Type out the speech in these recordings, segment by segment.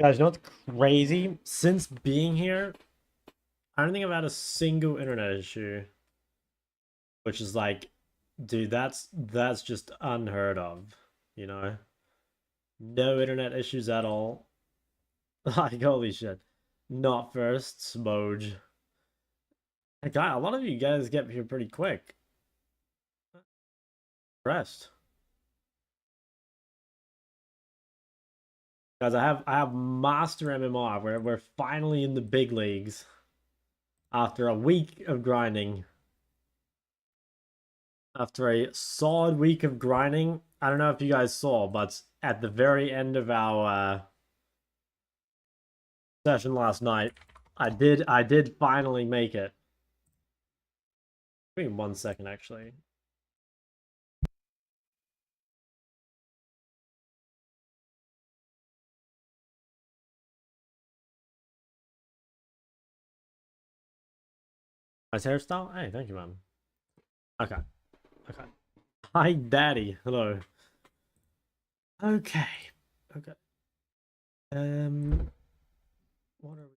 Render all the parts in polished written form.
Guys, you know what's crazy? Since being here, I don't think I've had a single internet issue. Which is like, dude, that's just unheard of, you know? No internet issues at all. Like, holy shit. Not first, Smoj. Guy, a lot of you guys get here pretty quick. Rest. Guys, I have Master MMR. We're finally in the big leagues after a week of grinding. After a solid week of grinding, I don't know if you guys saw, but at the very end of our session last night, I did finally make it. Give me 1 second, actually. Nice hairstyle. Hey, thank you, man. Okay, okay. Hi, Daddy. Hello. Okay, okay. What are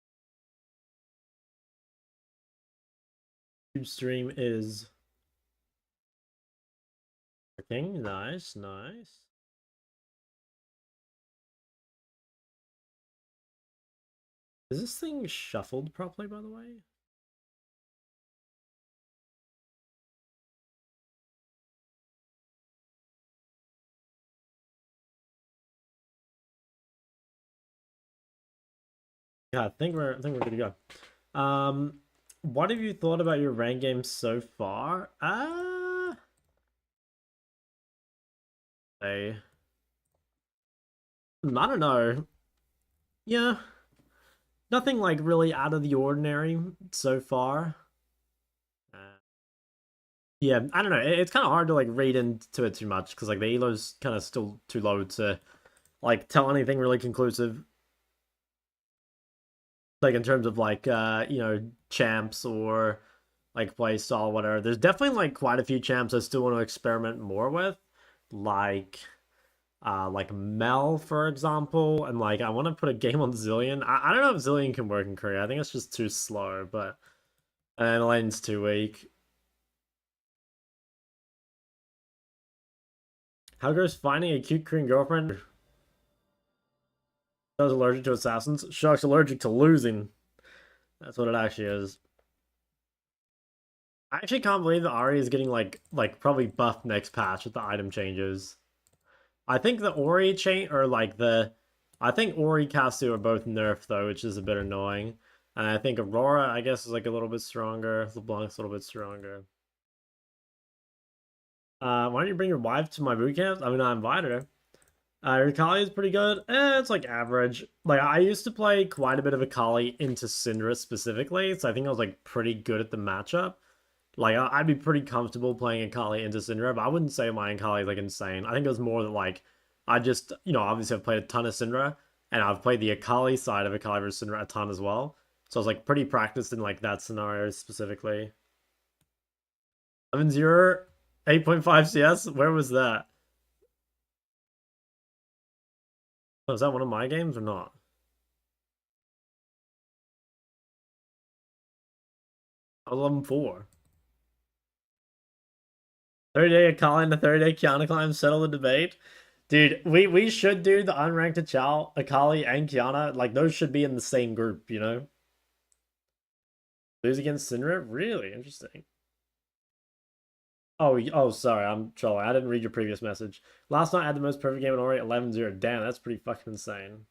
we? Stream is working. Nice, nice. Is this thing shuffled properly, by the way? Yeah, I think we're good to go. What have you thought about your rank game so far? I don't know. Yeah, nothing like really out of the ordinary so far. Uh, yeah, I don't know. It's kind of hard to like read into it too much because like the elo's kind of still too low to like tell anything really conclusive. Like in terms of like champs or like play style, whatever. There's definitely like quite a few champs I still want to experiment more with, like Mel, for example, and like I want to put a game on Zillion. I don't know if Zillion can work in Korea. I think it's just too slow, but and lane's too weak. How goes finding a cute Korean girlfriend? Shug's allergic to assassins. Shug's allergic to losing. That's what it actually is. I actually can't believe that Ahri is getting like probably buffed next patch with the item changes. I think the Ori chain or like the I think Ori Castu are both nerfed though, which is a bit annoying. And I think Aurora, I guess, is like a little bit stronger. LeBlanc's a little bit stronger. Why don't you bring your wife to my boot camp? I mean, I invited her. Akali is pretty good. It's like average. Like I used to play quite a bit of Akali into Syndra specifically, so I think I was like pretty good at the matchup. Like I'd be pretty comfortable playing Akali into Syndra, but I wouldn't say my Akali is like insane. I think it was more that like I just obviously I've played a ton of Syndra, and I've played the Akali side of Akali versus Syndra a ton as well. So I was like pretty practiced in like that scenario specifically. 11-0, 8.5 CS. Where was that? Was that one of my games or not? I was 11-4. 30-day Akali and the 30-day Kiana climb settle the debate. Dude, we should do the unranked Chow, Akali, and Kiana. Like, those should be in the same group, you know? Lose against Syndra? Really interesting. Oh, sorry, I'm trolling. I didn't read your previous message. Last night I had the most perfect game in Ori, 11-0. Damn, that's pretty fucking insane.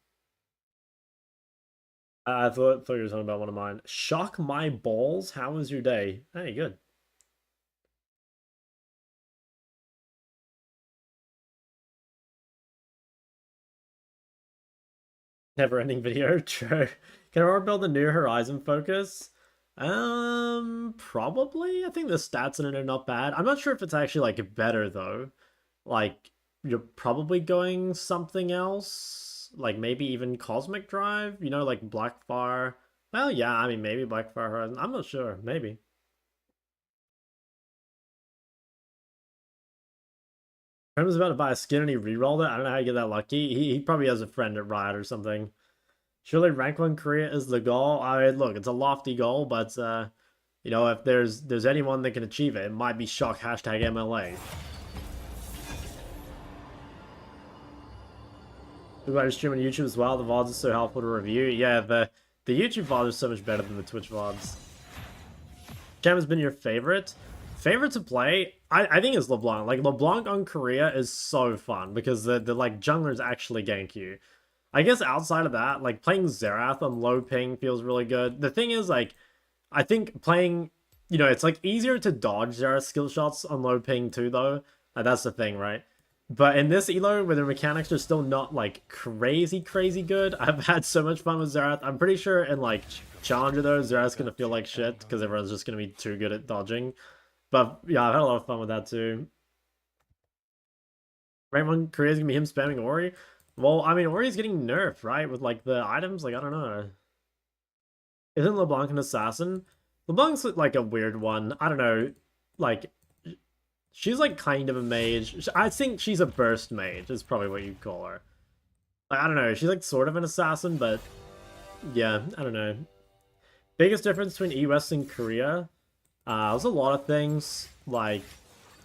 I thought you were talking about one of mine. Shock my balls. How was your day? Hey, good. Never ending video. True. Can I build a new Horizon focus? Probably. I think the stats in it are not bad. I'm not sure if it's actually like better though. Like you're probably going something else, like maybe even Cosmic Drive. Like Blackfire. Well, yeah. I mean, maybe Blackfire Horizon. I'm not sure. Maybe. I was about to buy a skin and he rerolled it. I don't know how you get that lucky. He probably has a friend at Riot or something. Surely rank 1 Korea is the goal. I mean, look, it's a lofty goal, but you know, if there's anyone that can achieve it, it might be shock hashtag MLA. We got to stream on YouTube as well. The VODs are so helpful to review. Yeah, the YouTube VOD is so much better than the Twitch VODs. Cam has been your favorite? Favorite to play? I think it's LeBlanc. Like, LeBlanc on Korea is so fun because the like junglers actually gank you. I guess outside of that, like playing Xerath on low ping feels really good. The thing is, like, I think playing, you know, it's like easier to dodge Xerath skill shots on low ping too, though. That's the thing, right? But in this elo, where the mechanics are still not, like, crazy good, I've had so much fun with Xerath. I'm pretty sure in, like, Challenger, though, Xerath's gonna feel like shit, because everyone's just gonna be too good at dodging. But, yeah, I've had a lot of fun with that, too. Right one, Korea's gonna be him spamming Ori? Well, I mean, Ori's getting nerfed, right? With, like, the items? Like, I don't know. Isn't LeBlanc an assassin? LeBlanc's, like, a weird one. I don't know. Like, she's like kind of a mage. I think she's a burst mage is probably what you'd call her. Like, I don't know. She's like sort of an assassin, but yeah, I don't know. Biggest difference between US and Korea? There's a lot of things. Like,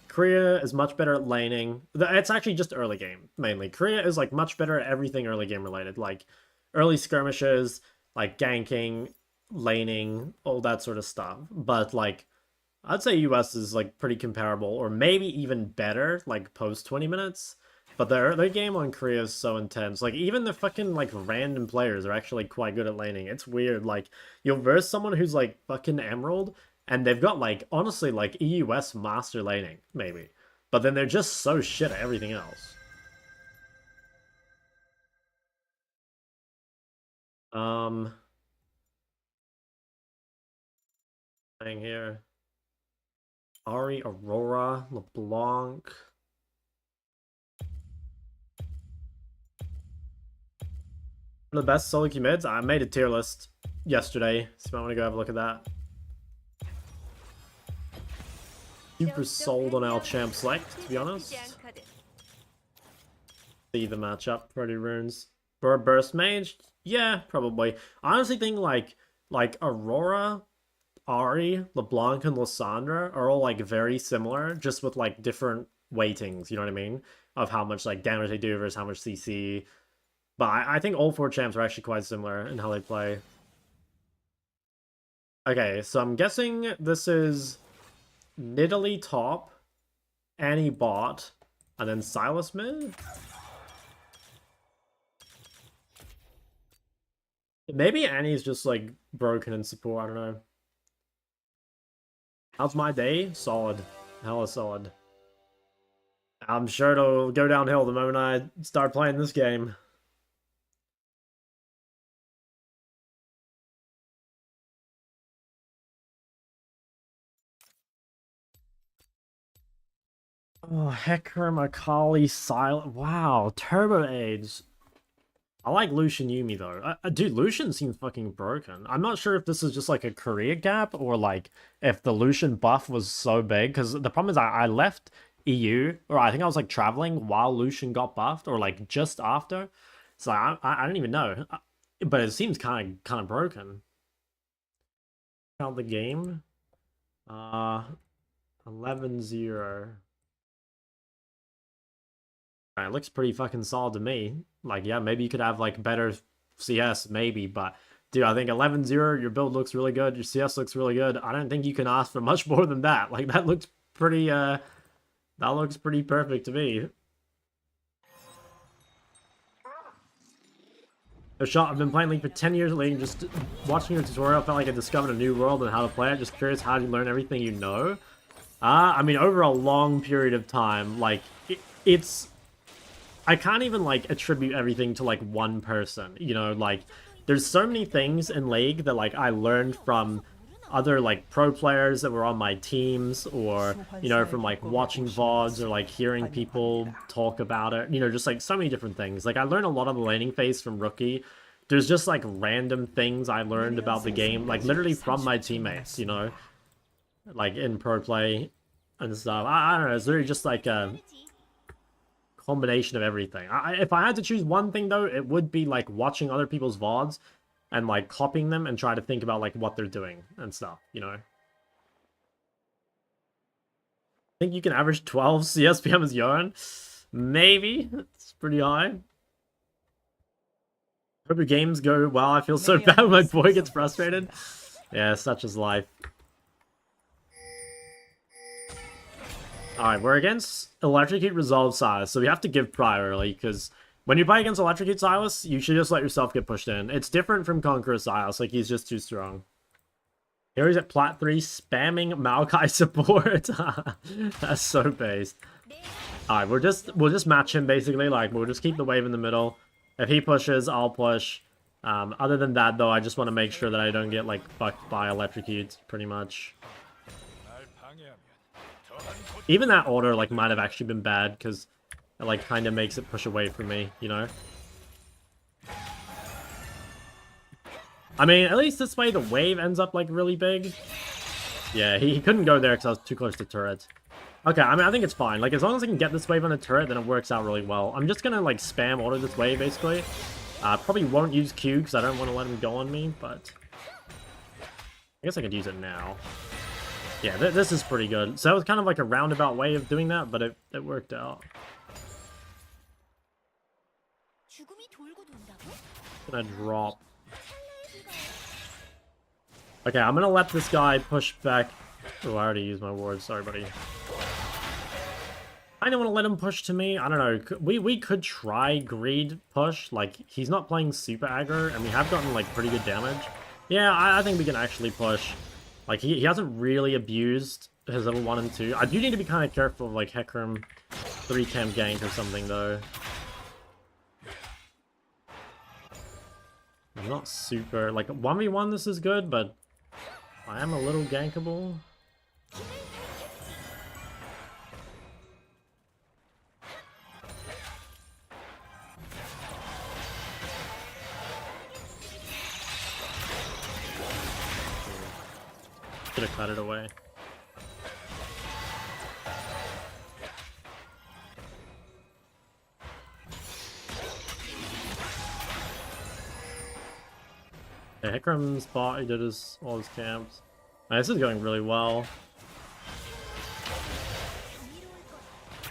Korea is much better at laning. It's actually just early game, mainly. Korea is like much better at everything early game related. Like, early skirmishes, like ganking, laning, all that sort of stuff. But like, I'd say US is like pretty comparable, or maybe even better, like post 20 minutes. But their game on Korea is so intense. Like, even the fucking like random players are actually quite good at laning. It's weird. Like, you'll verse someone who's like fucking Emerald, and they've got like honestly like EUS master laning, maybe. But then they're just so shit at everything else. Playing here. Ahri, Aurora, LeBlanc. One of the best solo queue mids. I made a tier list yesterday, so you might want to go have a look at that. Super sold on our champ select, to be honest. See the matchup, Pretty Runes. For a burst mage? Yeah, probably. I honestly think like Aurora, Ahri, LeBlanc, and Lissandra are all like very similar, just with like different weightings, you know what I mean? Of how much like damage they do versus how much CC. But I think all 4 champs are actually quite similar in how they play. Okay, so I'm guessing this is Nidalee top, Annie bot, and then Sylas mid? Maybe Annie's just like broken in support, I don't know. How's my day? Solid. Hella solid. I'm sure it'll go downhill the moment I start playing this game. Oh, Hecarim, Akali, Silent. Wow, Turbo Age. I like Lucian Yuumi though. Dude, Lucian seems fucking broken. I'm not sure if this is just like a career gap or like if the Lucian buff was so big. Because the problem is I left EU, or I think I was like traveling while Lucian got buffed, or like just after. So I don't even know. But it seems kind of broken. Count the game. 11-0. It looks pretty fucking solid to me. Like, yeah, maybe you could have, like, better CS, maybe, but, dude, I think 11-0, your build looks really good, your CS looks really good. I don't think you can ask for much more than that. Like, that looks pretty, perfect to me. A shot, I've been playing League for 10 years lately, just watching your tutorial, felt like I discovered a new world and how to play it. Just curious, how do you learn everything you know? I mean, over a long period of time, like, it's... I can't even, like, attribute everything to, like, one person, you know, like, there's so many things in League that, like, I learned from other, like, pro players that were on my teams, or, you know, from, like, watching VODs, or, like, hearing people talk about it, you know, just, like, so many different things. Like, I learned a lot of the laning phase from Rookie. There's just, like, random things I learned about the game, like, literally from my teammates, you know, like, in pro play and stuff. I don't know, it's literally just, like, a combination of everything. If I had to choose one thing though, it would be like watching other people's VODs and like copying them and try to think about like what they're doing and stuff, you know. I think you can average 12 CSPM as Yoran. Maybe. It's pretty high. Hope your games go well. I feel so bad when my boy gets frustrated. Yeah, such is life. Alright, we're against Electrocute Resolve Sylas, so we have to give prior early, because when you play against Electrocute Sylas, you should just let yourself get pushed in. It's different from Conqueror Sylas, like he's just too strong. Here he's at Plat 3, spamming Maokai support. That's so based. Alright, we'll just match him basically, like we'll just keep the wave in the middle. If he pushes, I'll push. Other than that though, I just want to make sure that I don't get like fucked by Electrocutes, pretty much. Even that order like might have actually been bad, because it like kind of makes it push away from me, you know? I mean, at least this way the wave ends up like really big. Yeah, he couldn't go there because I was too close to turret. Okay, I mean, I think it's fine. Like, as long as I can get this wave on the turret, then it works out really well. I'm just gonna like spam order this wave, basically. Probably won't use Q because I don't want to let him go on me, but I guess I could use it now. Yeah, this is pretty good. So that was kind of like a roundabout way of doing that, but it worked out. Gonna drop. Okay, I'm gonna let this guy push back. Oh, I already used my ward. Sorry, buddy. I don't want to let him push to me. I don't know. We could try greed push. Like, he's not playing super aggro, and we have gotten like pretty good damage. Yeah, I think we can actually push. Like, he hasn't really abused his little 1 and 2. I do need to be kind of careful of, like, Hecarim 3-camp gank or something, though. I'm not super... Like, 1v1 this is good, but I am a little gankable. Could have cut it away. Yeah, Hecarim's bot, he did all his camps. This is going really well.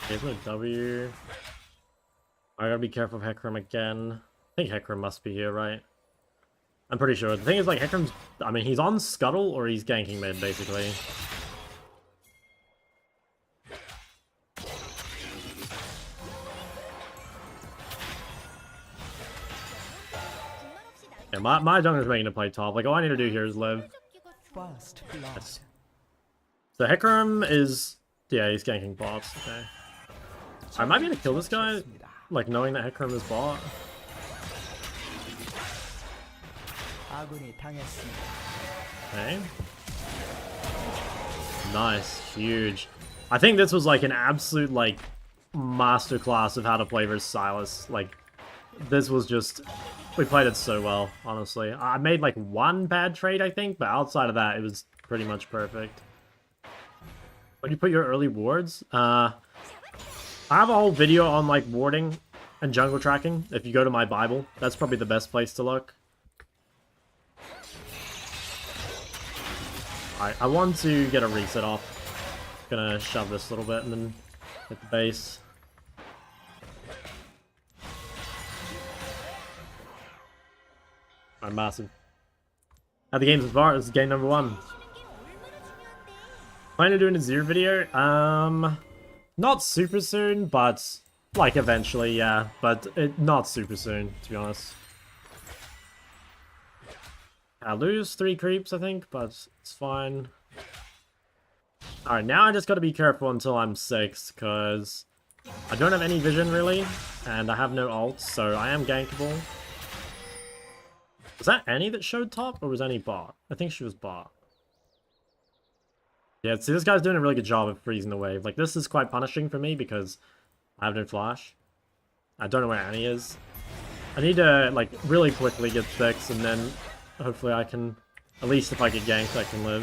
There's no W. I gotta be careful of Hecarim again. I think Hecarim must be here, right? I'm pretty sure. The thing is, like, Hecarim's... I mean, he's on Scuttle or he's ganking mid, basically. Yeah, my jungler's making to play top. Like, all I need to do here is live. Yes. So Hecarim is... Yeah, he's ganking bots. Okay. I might be able to kill this guy, like, knowing that Hecarim is bot. Okay. Nice. Huge. I think this was like an absolute like masterclass of how to play versus Sylas. Like, this was just... We played it so well, honestly. I made like one bad trade, I think, but outside of that, it was pretty much perfect. Where do you put your early wards? I have a whole video on like warding and jungle tracking. If you go to my Bible, that's probably the best place to look. Alright, I want to get a reset off. Gonna shove this a little bit and then hit the base. Alright, massive. How the game's so far? This is game number 1. Planning on doing a Zero video? Not super soon, but like eventually, yeah. But not super soon, to be honest. I lose 3 creeps, I think, but it's fine. Alright, now I just gotta be careful until I'm 6, because I don't have any vision, really, and I have no ult, so I am gankable. Was that Annie that showed top, or was Annie bot? I think she was bot. Yeah, see, this guy's doing a really good job of freezing the wave. Like, this is quite punishing for me, because I have no flash. I don't know where Annie is. I need to, like, really quickly get 6, and then... Hopefully I can, at least if I get ganked, I can live.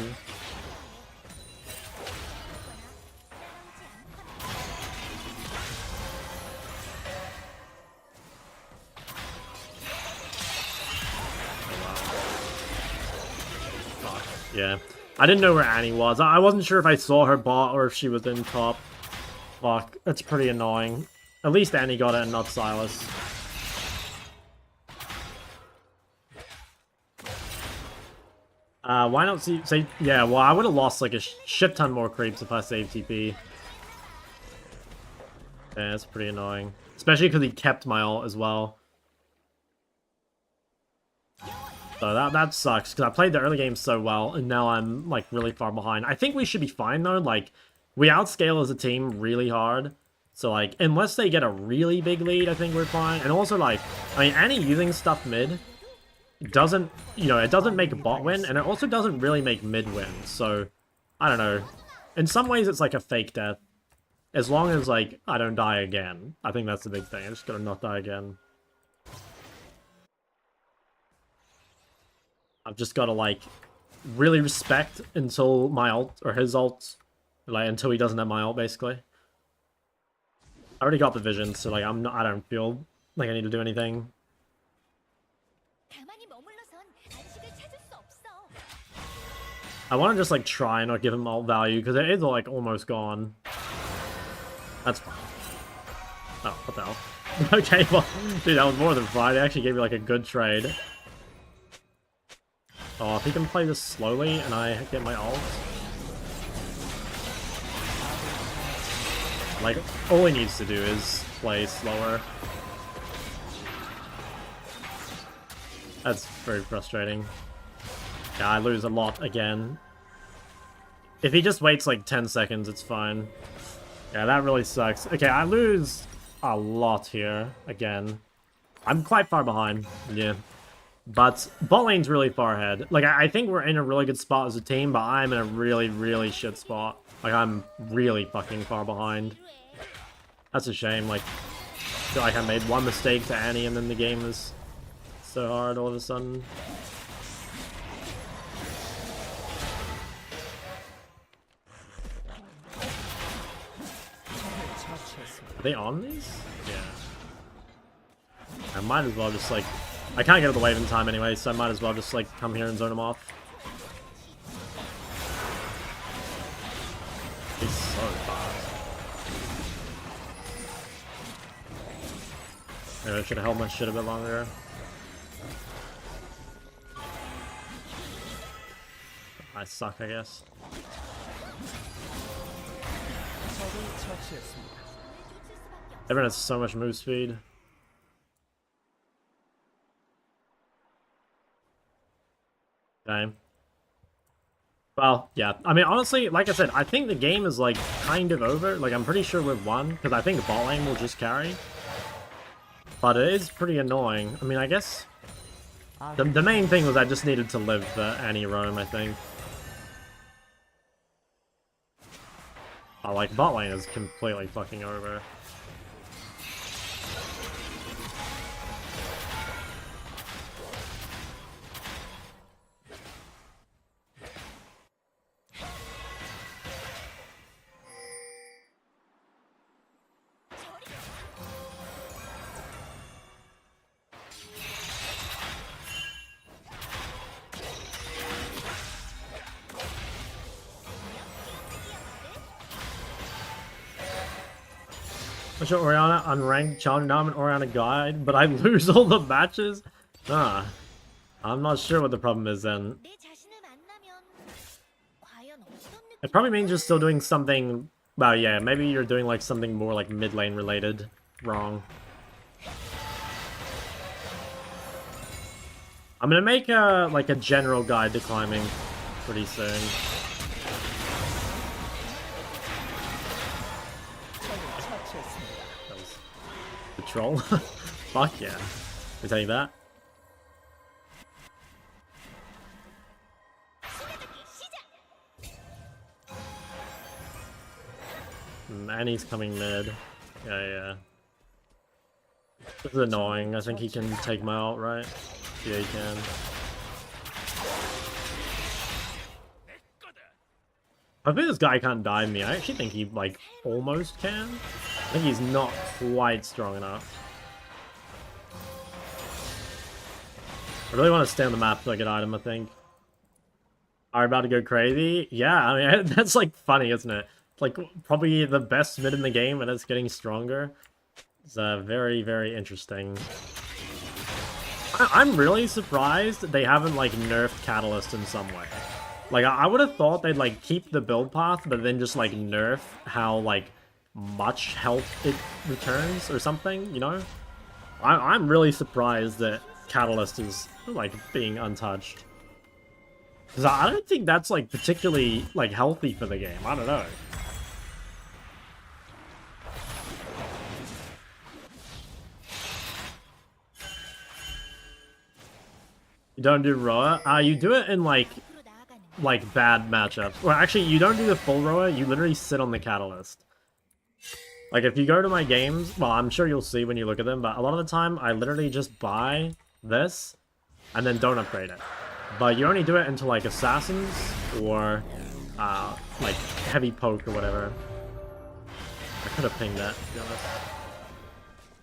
Yeah. I didn't know where Annie was. I wasn't sure if I saw her bot or if she was in top. Fuck, that's pretty annoying. At least Annie got it and not Sylas. Why not say... Yeah, well, I would have lost like a shit ton more creeps if I saved TP. Yeah, that's pretty annoying. Especially because he kept my ult as well. So that sucks, because I played the early game so well, and now I'm, like, really far behind. I think we should be fine, though. Like, we outscale as a team really hard. So, like, unless they get a really big lead, I think we're fine. And also, like, I mean, Annie using stuff mid doesn't, you know, it doesn't make a bot win, and it also doesn't really make mid win. So, I don't know. In some ways, it's like a fake death. As long as, like, I don't die again. I think that's the big thing. I just gotta not die again. I've just gotta, like, really respect until my ult, or his ult. Like, until he doesn't have my ult, basically. I already got the vision, so, like, I don't feel like I need to do anything. I want to just, like, try and not give him ult value, because it is, like, almost gone. That's fine. Oh, what the hell? Okay, well, dude, that was more than fine. It actually gave me, like, a good trade. Oh, if he can play this slowly and I get my ult. Like, all he needs to do is play slower. That's very frustrating. Yeah, I lose a lot again. If he just waits like 10 seconds, it's fine. Yeah, that really sucks. Okay, I lose a lot here again. I'm quite far behind, yeah. But bot lane's really far ahead. Like, I think we're in a really good spot as a team, but I'm in a really, really shit spot. Like, I'm really fucking far behind. That's a shame. Like, I feel like I made one mistake to Annie and then the game is so hard all of a sudden. Are they on these? Yeah. I might as well just, like... I can't get out of the wave in time anyway, so I might as well just, like, come here and zone him off. He's so fast. Maybe I should have held my shit a bit longer. I suck, I guess. Everyone has so much move speed. Okay. Well, yeah. I mean, honestly, like I said, I think the game is, like, kind of over. Like, I'm pretty sure we've won, because I think bot lane will just carry. But it is pretty annoying. I mean, I guess... The main thing was I just needed to live the Annie roam, I think. Like, bot lane is completely fucking over. I show Orianna unranked challenger diamond Orianna guide, but I lose all the matches? Ah. I'm not sure what the problem is then. It probably means you're still doing something... Well, yeah, maybe you're doing like something more like mid lane related wrong. I'm gonna make a like a general guide to climbing pretty soon. Troll. Fuck yeah. I tell you that. Annie's coming mid. Yeah. This is annoying. I think he can take my ult, right? Yeah, he can. I think this guy can't die me. I actually think he, like, almost can. I think he's not quite strong enough. I really want to stay on the map so I get item, I think. are about to go crazy. Yeah, I mean, that's like funny, isn't it? Like probably the best mid in the game, and it's getting stronger. It's very, very interesting. I'm really surprised they haven't like nerfed Catalyst in some way. Like I would have thought they'd like keep the build path, but then just like nerf how like much health it returns or something, you know? I'm really surprised that Catalyst is like being untouched. Because I don't think that's like particularly like healthy for the game. I don't know. You don't do Roa? You do it in like bad matchups. Well, actually, you don't do the full Roa. You literally sit on the Catalyst. Like if you go to my games, well, I'm sure you'll see when you look at them, but a lot of the time I literally just buy this and then don't upgrade it. But you only do it into like assassins or like heavy poke or whatever. I could have pinged that, to be honest.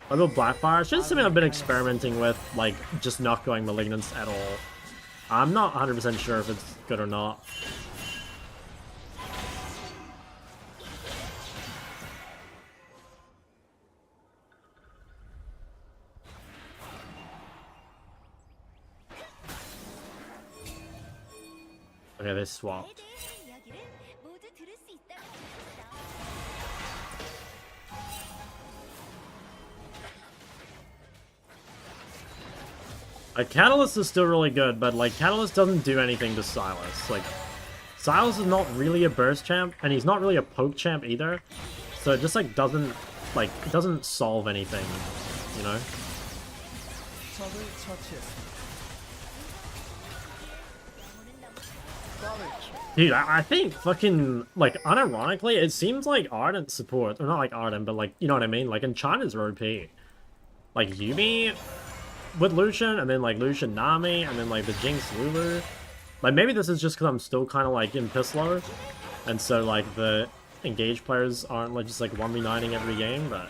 A little Blackfire, it's just something I've been experimenting with, like just not going Malignance at all. I'm not 100% sure if it's good or not. Okay, they swapped. Catalyst is still really good, but like Catalyst doesn't do anything to Sylas. Like Sylas is not really a burst champ, and he's not really a poke champ either. So it just like doesn't solve anything, you know? Dude, I think fucking, like, unironically, it seems like Ardent support, or not like Ardent, but like, you know what I mean? Like, in China's OP. Like, Yuumi with Lucian, and then like Lucian Nami, and then like the Jinx Lulu. Like, maybe this is just because I'm still kind of like in Pisslow, and so like the engaged players aren't like just like 1v9ing every game, but...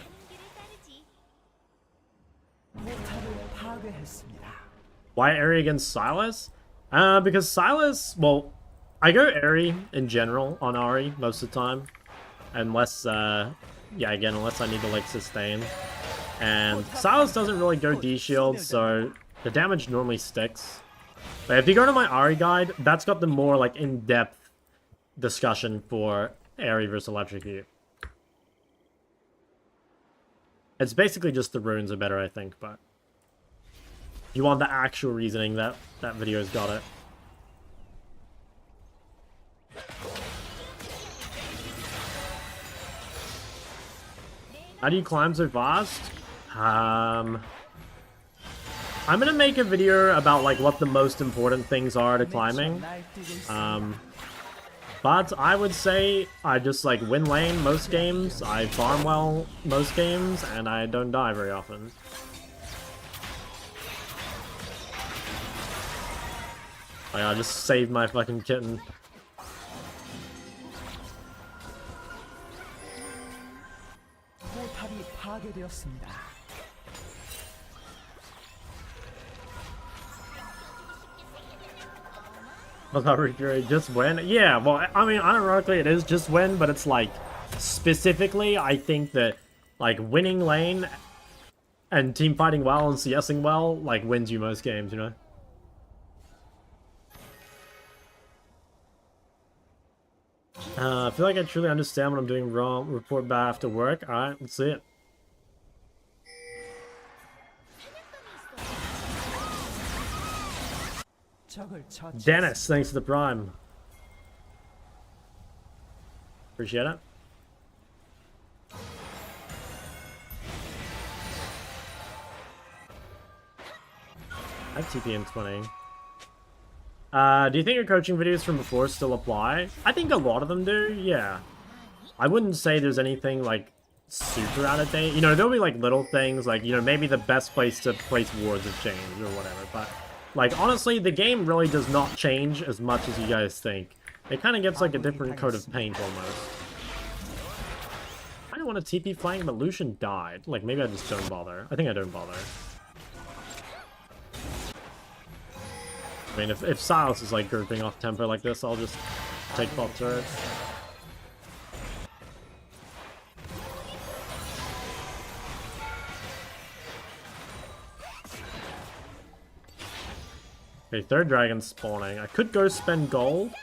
Why Ahri against Sylas? Because Sylas, well, I go Ahri in general on Ahri most of the time. Unless, yeah, again, unless I need to, like, sustain. And Sylas doesn't really go D-shield, so the damage normally sticks. But if you go to my Ahri guide, that's got the more, like, in-depth discussion for Ahri versus Electrocute. It's basically just the runes are better, I think, but... If you want the actual reasoning, that video's got it. How do you climb so fast? I'm gonna make a video about like what the most important things are to climbing. But I would say I just like win lane most games, I farm well most games, and I don't die very often. Like, I just saved my fucking kitten. Just win? Yeah, well, I mean, unironically it is just win, but it's like, specifically, I think that, like, winning lane and team fighting well and CSing well, like, wins you most games, you know? I feel like I truly understand what I'm doing wrong. Report back after work. Alright, let's see it. Dennis, thanks for the prime. Appreciate it. I have TP in 20. Do you think your coaching videos from before still apply? I think a lot of them do, yeah. I wouldn't say there's anything, like, super out of date. You know, there'll be, like, little things, like, you know, maybe the best place to place wards have changed or whatever, but, like, honestly, the game really does not change as much as you guys think. It kind of gets, like, a different coat of paint, almost. I don't want to TP flank, but Lucian died. Like, maybe I just don't bother. I think I don't bother. I mean, if Sylas is like grouping off tempo like this, I'll just take bot turret. Okay, third dragon spawning. I could go spend gold.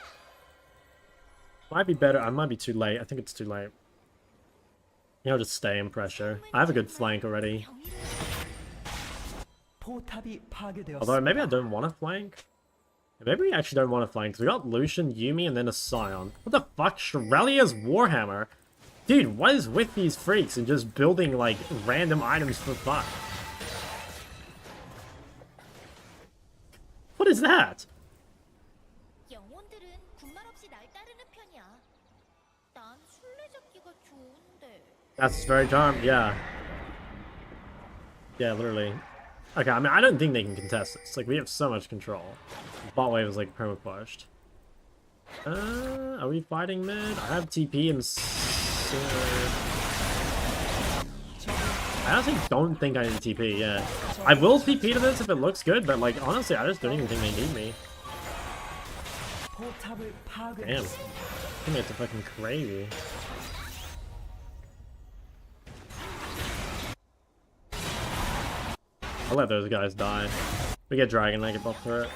Might be better. I might be too late. I think it's too late. You know, just stay in pressure. I have a good flank already. Although maybe I don't want to flank. Maybe we actually don't want to flank because we got Lucian, Yuumi, and then a Scion. What the fuck? Shirelia's Warhammer? Dude, what is with these freaks and just building like random items for fun? What is that? That's very charmed, yeah. Yeah, literally. Okay, I mean, I don't think they can contest this. Like, we have so much control. Bot wave is like perma-pushed. Are we fighting mid? I have TP and I honestly don't think I need TP, yeah. I will TP to this if it looks good, but like, honestly, I just don't even think they need me. Damn. Teammates are fucking crazy. I'll let those guys die. We get dragon, I get buff for it.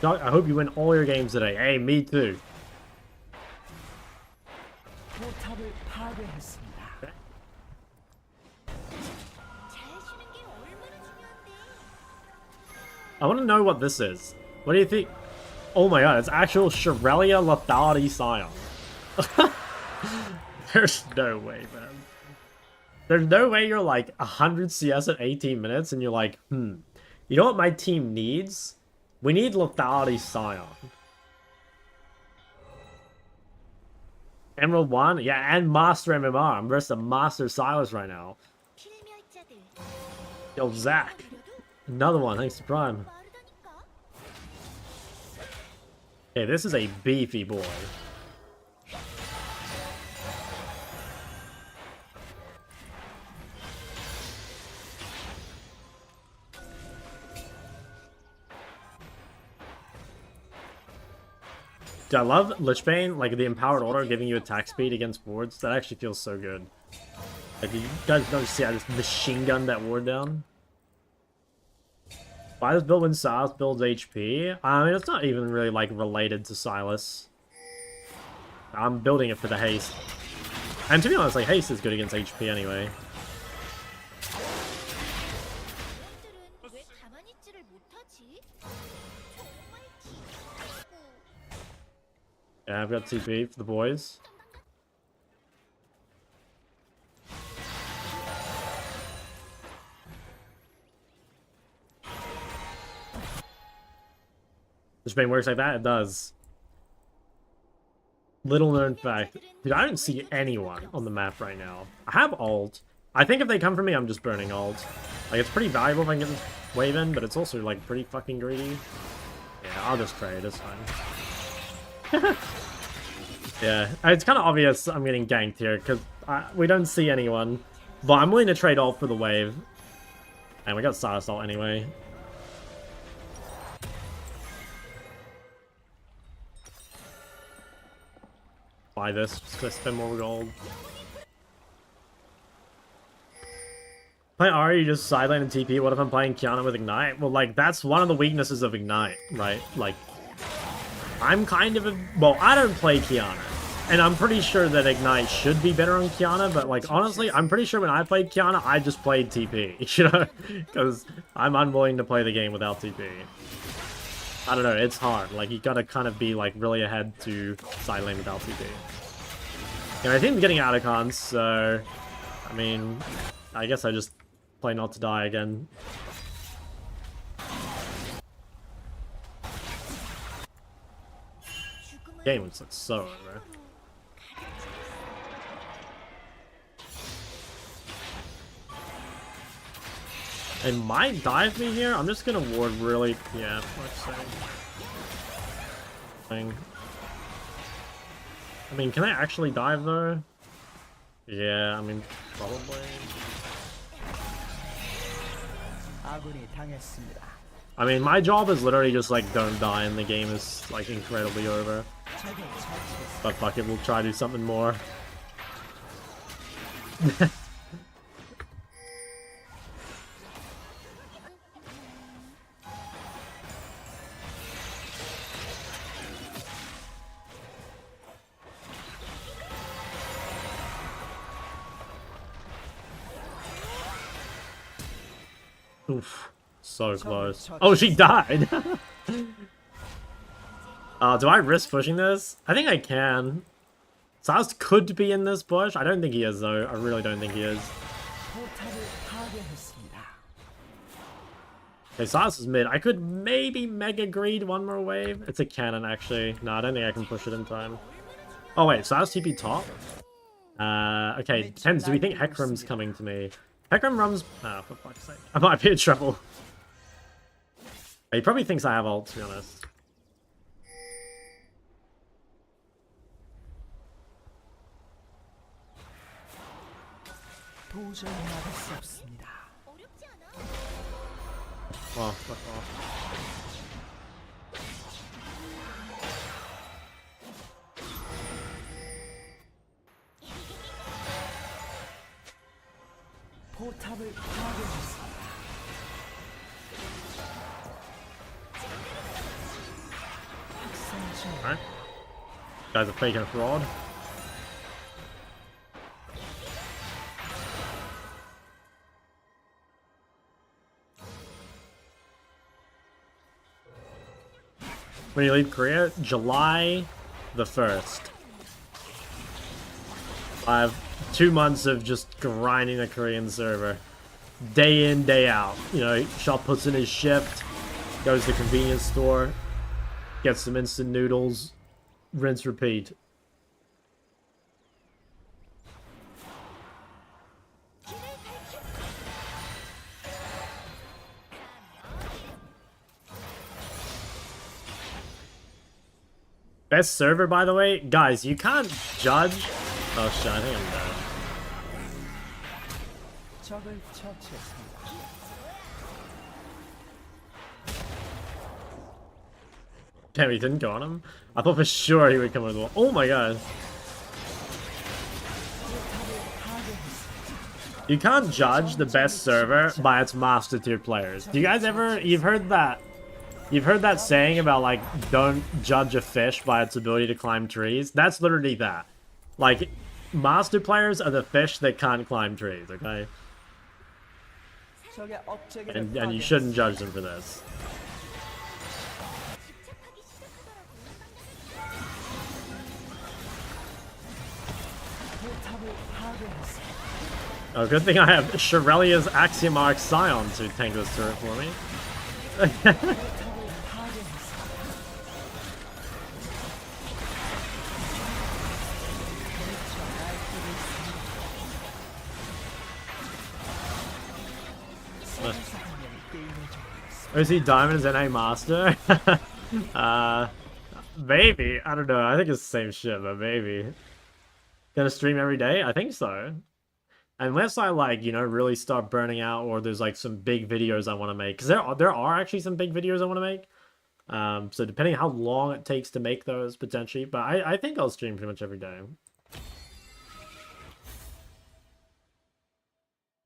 I hope you win all your games today. Hey, me too. Okay. I want to know what this is. What do you think? Oh my god, it's actual Shirelia Lethality Scion. There's no way, man. There's no way you're like 100 CS at 18 minutes and you're like, you know what my team needs? We need Lethality Scion. Emerald 1? Yeah, and Master MMR. I'm versus a Master Sylas right now. Yo, Zach. Another one, thanks to Prime. Okay, this is a beefy boy. Dude, I love Lichbane, like the empowered order giving you attack speed against wards. That actually feels so good. Like, you guys don't see I just machine gun that ward down. Why does build when Sylas builds HP? I mean, it's not even really like related to Sylas. I'm building it for the haste. And to be honest, like haste is good against HP anyway. Yeah, I've got TP for the boys. This Bane works like that? It does. Little known fact. Dude, I don't see anyone on the map right now. I have ult. I think if they come for me, I'm just burning ult. Like, it's pretty valuable if I can get this wave in, but it's also, like, pretty fucking greedy. Yeah, I'll just trade. It's fine. Yeah, it's kind of obvious I'm getting ganked here, because we don't see anyone. But I'm willing to trade ult for the wave. And we got Sylas ult anyway. Buy this, just to spend more gold. Play Ahri, you just sideline and TP. What if I'm playing Qiyana with Ignite? Well, like, that's one of the weaknesses of Ignite, right? Like, I'm kind of a... Well, I don't play Qiyana. And I'm pretty sure that Ignite should be better on Qiyana, but, like, honestly, I'm pretty sure when I played Qiyana, I just played TP, you know? Because I'm unwilling to play the game without TP. I don't know, it's hard. Like, you gotta kind of be, like, really ahead to side lane without TP. And I think I'm getting Adicons, so... I mean, I guess I just play not to die again. Game looks like so over. And might dive me here. I'm just gonna ward really. Yeah, let's say. I mean, can I actually dive though? Yeah, I mean, probably. I mean, my job is literally just like don't die and the game is like incredibly over. But fuck it, we'll try to do something more. Oof, so close. Oh, she died! Do I risk pushing this? I think I can. Sylas could be in this push. I don't think he is, though. I really don't think he is. Okay, Sylas is mid. I could maybe Mega Greed one more wave. It's a cannon, actually. No, I don't think I can push it in time. Oh, wait. Sylas TP top? Okay. Depends. Do we think Hecarim's coming to me? Hecarim runs... Oh, for fuck's sake. I might be in trouble. He probably thinks I have ult, to be honest. Oh, fuck off. Alright. Guys are faking a fraud. When you leave Korea? July the 1st. I have 2 months of just grinding a Korean server. Day in, day out. You know, Shop puts in his shift, goes to the convenience store, gets some instant noodles, rinse, repeat. Best server, by the way? Guys, you can't judge... Oh shit, I think I'm dead. Damn, he didn't go on him? I thought for sure he would come over the wall. Oh my god. You can't judge the best server by its master tier players. Do you guys ever... You've heard that saying about, like, don't judge a fish by its ability to climb trees? That's literally that. Like, master players are the fish that can't climb trees, okay? And you shouldn't judge them for this. Oh, good thing I have Shirelia's Axiomarch Scion to tank this turret for me. Is he Diamond's NA Master? Maybe. I don't know. I think it's the same shit, but maybe. Gonna stream every day? I think so. Unless I, like, you know, really start burning out or there's, like, some big videos I want to make. Because there are actually some big videos I want to make. So depending on how long it takes to make those, potentially. But I think I'll stream pretty much every day.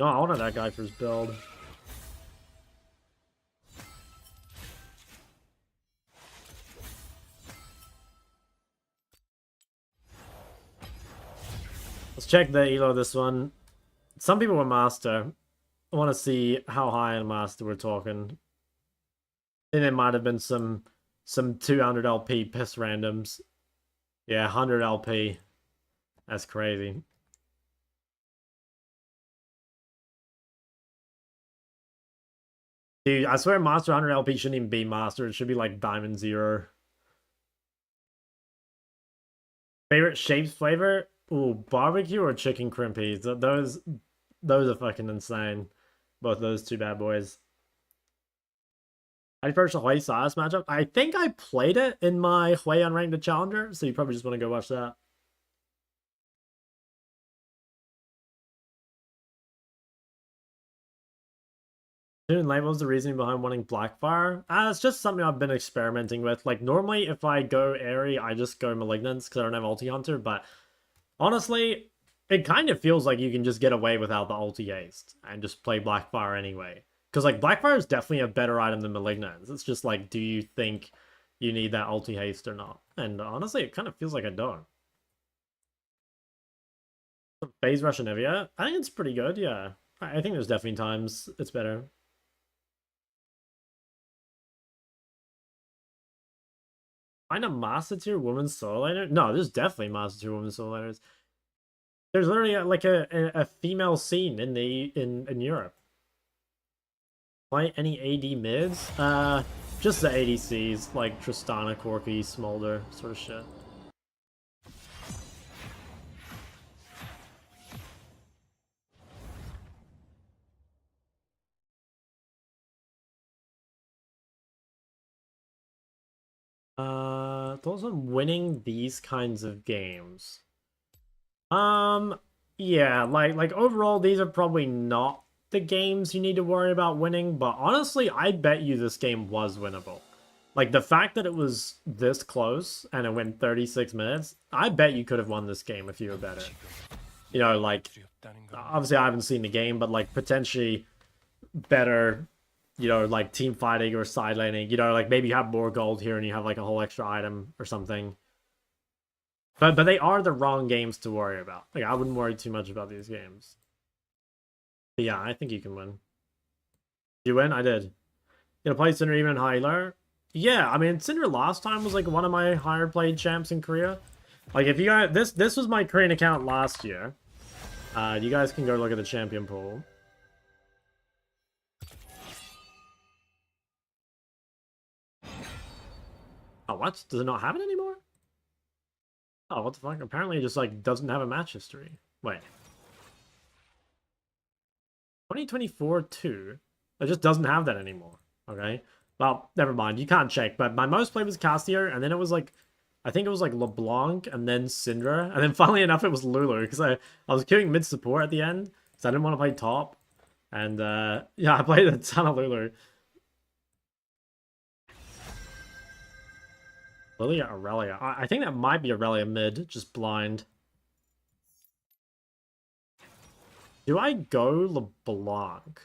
No, I wanted that guy for his build. Let's check the elo this one. Some people were master. I want to see how high in master we're talking. And there might have been some 200 LP piss randoms. Yeah, 100 LP. That's crazy. Dude, I swear master 100 LP shouldn't even be master. It should be like diamond 0. Favorite shapes flavor? Ooh, barbecue or chicken crimpies? Those are fucking insane. Both those two bad boys. I approached the Hui Sylas matchup. I think I played it in my Hui Unranked Challenger, so you probably just want to go watch that. Soon late, what was the reasoning behind wanting Blackfire? It's just something I've been experimenting with. Like, normally if I go Ahri, I just go Malignance because I don't have Ulti Hunter, but honestly, it kind of feels like you can just get away without the Ulti Haste and just play Blackfire anyway. Because, like, Blackfire is definitely a better item than Malignance. It's just like, do you think you need that Ulti Haste or not? And honestly, it kind of feels like I don't. Phase Rush and Evia? I think it's pretty good, yeah. I think there's definitely times it's better. Find a Master Tier Woman Solo Laner? No, there's definitely Master Tier Woman Solo Laners. There's literally like a female scene in Europe. Play any AD mids? Just the ADCs, like Tristana, Corki, Smolder, sort of shit. Thoughts on winning these kinds of games? Yeah, like overall, these are probably not the games you need to worry about winning, but honestly, I bet you this game was winnable. Like, the fact that it was this close and it went 36 minutes, I bet you could have won this game if you were better. You know, like, obviously I haven't seen the game, but like, potentially better, you know, like team fighting or side laning, you know, like maybe you have more gold here and you have like a whole extra item or something. But they are the wrong games to worry about. Like, I wouldn't worry too much about these games. But yeah, I think you can win. You win? I did. You gonna play Syndra even higher? Yeah, I mean, Syndra last time was like one of my higher played champs in Korea. Like, if you guys, this was my Korean account last year. You guys can go look at the champion pool. Oh, what? Does it not have it anymore? Oh, what the fuck? Apparently it just, like, doesn't have a match history. Wait. 2024-2? It just doesn't have that anymore. Okay? Well, never mind. You can't check. But my most played was Cassiopeia, and then it was, like, I think it was, like, LeBlanc, and then Syndra. And then, funnily enough, it was Lulu, because I was queuing mid-support at the end, because I didn't want to play top. And, yeah, I played a ton of Lulu. Lilia, Aurelia. I think that might be Aurelia mid, just blind. Do I go LeBlanc?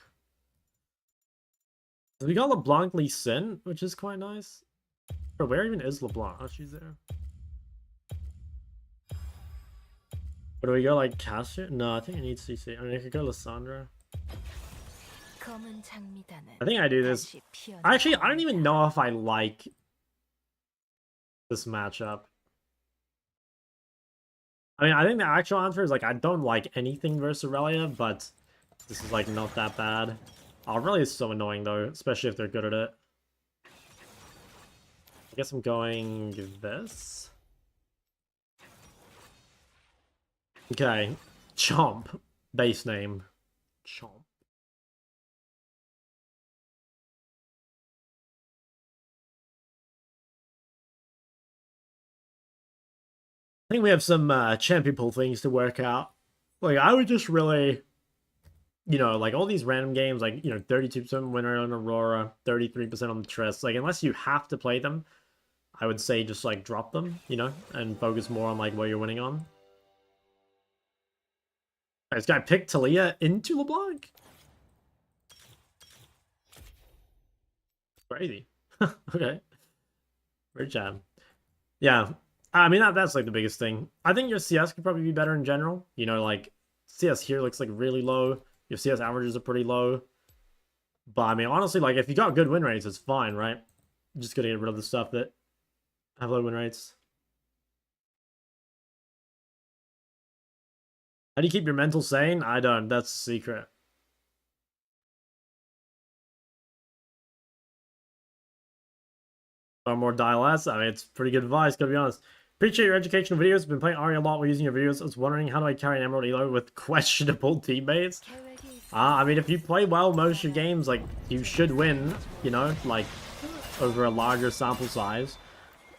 We got LeBlanc Lee Sin, which is quite nice. Bro, where even is LeBlanc? Oh, she's there. But do we go like Cassiopeia? No, I think I need CC. I mean, I could go Lissandra. I think I do this. Actually, I don't even know if I like this matchup. I mean, I think the actual answer is, like, I don't like anything versus Aurelia, but this is, like, not that bad. Aurelia is so annoying, though, especially if they're good at it. I guess I'm going this. Okay. Chomp. Base name. Chomp. I think we have some champion pool things to work out. Like, I would just really, you know, like all these random games, like, you know, 32% winner on Aurora, 33% on the Triss. Like, unless you have to play them, I would say just, like, drop them, you know, and focus more on, like, what you're winning on. This guy picked Taliyah into LeBlanc? Crazy. Okay. Great job. Yeah. I mean, that's like the biggest thing. I think your CS could probably be better in general. You know, like, CS here looks like really low. Your CS averages are pretty low. But, I mean, honestly, like, if you got good win rates, it's fine, right? You just gotta get rid of the stuff that have low win rates. How do you keep your mental sane? I don't. That's a secret. Or more die less? I mean, it's pretty good advice, gotta be honest. Appreciate your educational videos. I've been playing Ahri a lot while using your videos. I was wondering, how do I carry an Emerald Elo with questionable teammates? I mean, if you play well most of your games, like, you should win, you know, like, over a larger sample size.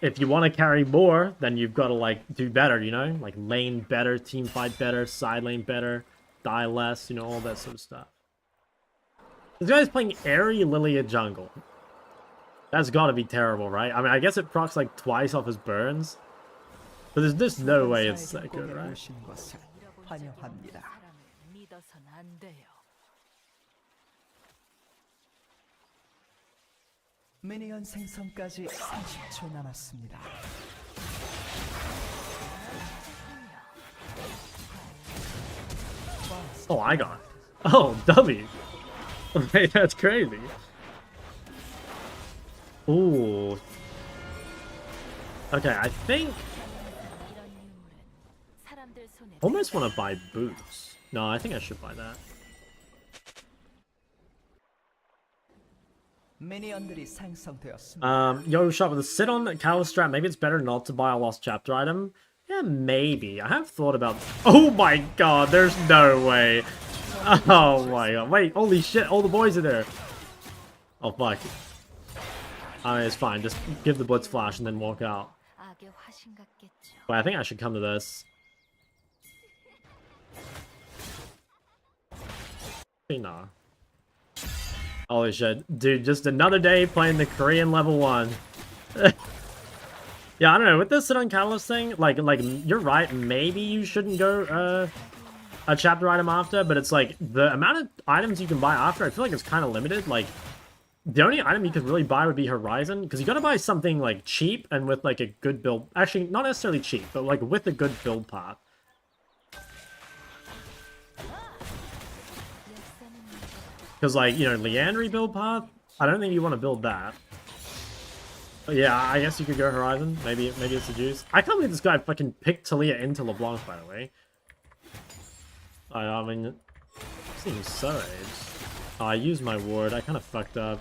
If you want to carry more, then you've got to, like, do better, you know? Like, lane better, team fight better, side lane better, die less, you know, all that sort of stuff. This guy's playing Ahri Lilia jungle. That's gotta be terrible, right? I mean, I guess it procs like twice off his burns. But there's just no way it's that good, right? 미니언 생성까지 30초 남았습니다. Oh, I got it. Oh, W. Wait, that's crazy. Ooh. Okay, I think... almost want to buy boots. No, I think I should buy that. 미니언들이 생성되었습니다. Yo, shop with a sit on Calistrat. Maybe it's better not to buy a lost chapter item. Yeah, maybe. I have thought about... oh my god, there's no way. Oh my god. Wait, holy shit, all the boys are there. Oh fuck. I mean, it's fine. Just give the Blitz Flash and then walk out. Wait, I think I should come to this. Nah. Holy shit. Dude, just another day playing the Korean level 1. Yeah, I don't know. With this sit on Catalyst thing, like you're right. Maybe you shouldn't go a chapter item after, but it's like the amount of items you can buy after, I feel like it's kind of limited. Like, the only item you could really buy would be Horizon, because you gotta buy something like cheap and with like a good build. Actually, not necessarily cheap, but like with a good build path. Because, like, you know, Leandry build path, I don't think you want to build that. But yeah, I guess you could go Horizon. Maybe it's the juice. I can't believe this guy fucking picked Taliyah into LeBlanc, by the way. I mean, seems so aged. Oh, I used my ward. I kind of fucked up.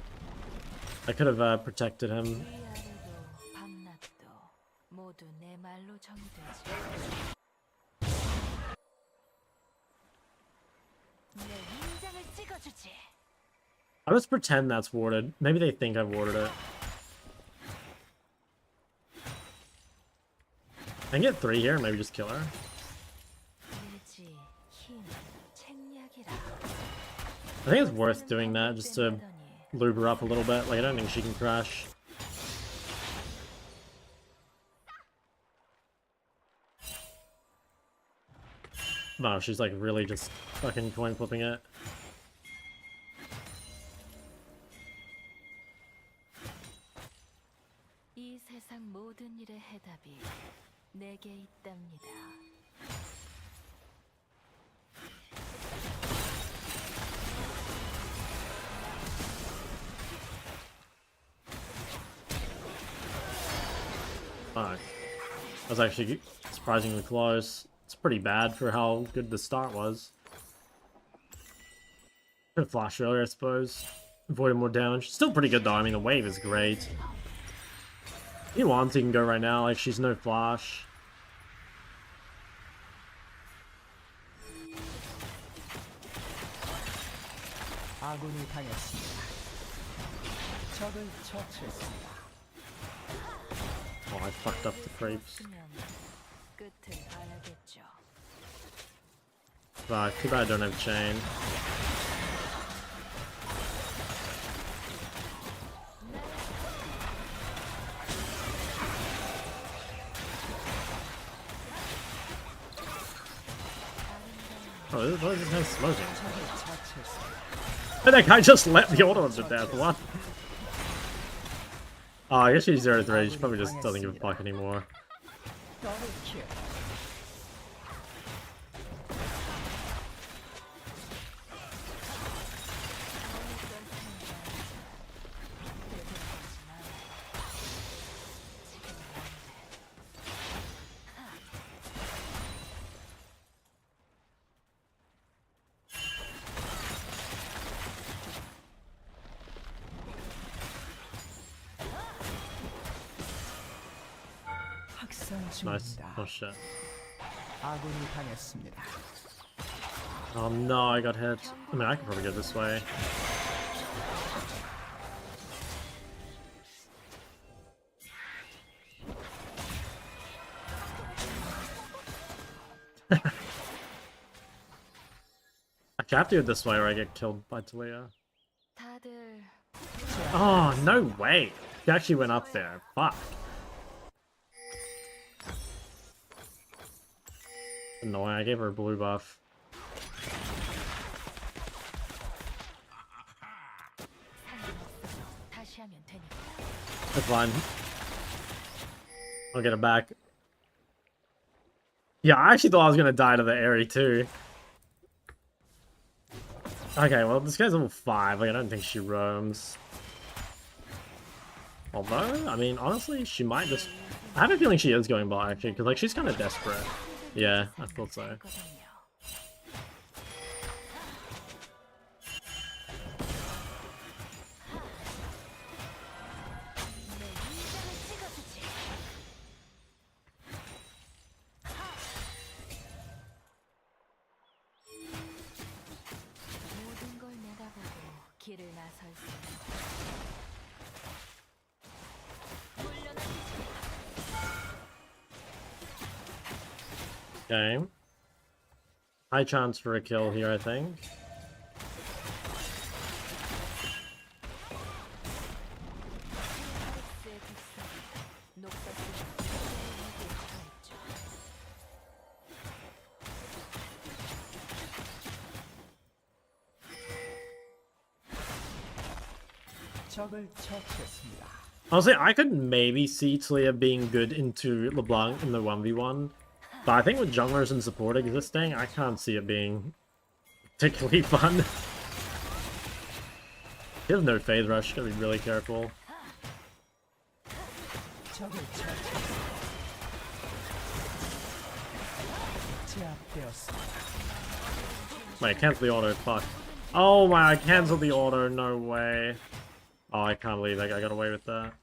I could have protected him. I'll just pretend that's warded. Maybe they think I warded it. I can get 3 here and maybe just kill her. I think it's worth doing that just to lube her up a little bit. Like, I don't think she can crash. No, she's like really just fucking coin flipping it. Fuck. That was actually surprisingly close. It's pretty bad for how good the start was. Could have flashed earlier, I suppose. Avoided more damage. Still pretty good though. I mean, the wave is great. If you want, you can go right now. Like, she's no flash. Oh, I fucked up the creeps. Fuck, too bad I don't have chain. Oh, what is this guy smoking? And that guy just let the auto to death, what? Oh, I guess she's 0-3, she probably just doesn't give a fuck anymore. Nice. Oh shit. Oh no, I got hit. I mean, I could probably go this way. I have to go this way or I get killed by Taliyah. Oh, no way. She actually went up there. Fuck. Annoying, I gave her a blue buff. That's fine. I'll get it back. Yeah, I actually thought I was gonna die to the Ahri too. Okay, well, this guy's level 5. Like, I don't think she roams. Although, I mean, honestly, she might just... I have a feeling she is going bot, actually, because, like, she's kind of desperate. Yeah, I thought so. Okay. High chance for a kill here, I think. Honestly, I could maybe see Taliyah being good into LeBlanc in the 1v1. But I think with junglers and support existing, I can't see it being particularly fun. He has no phase rush, gotta be really careful. Wait, cancel the auto, fuck. Oh my, I canceled the auto, no way. Oh, I can't believe I got away with that.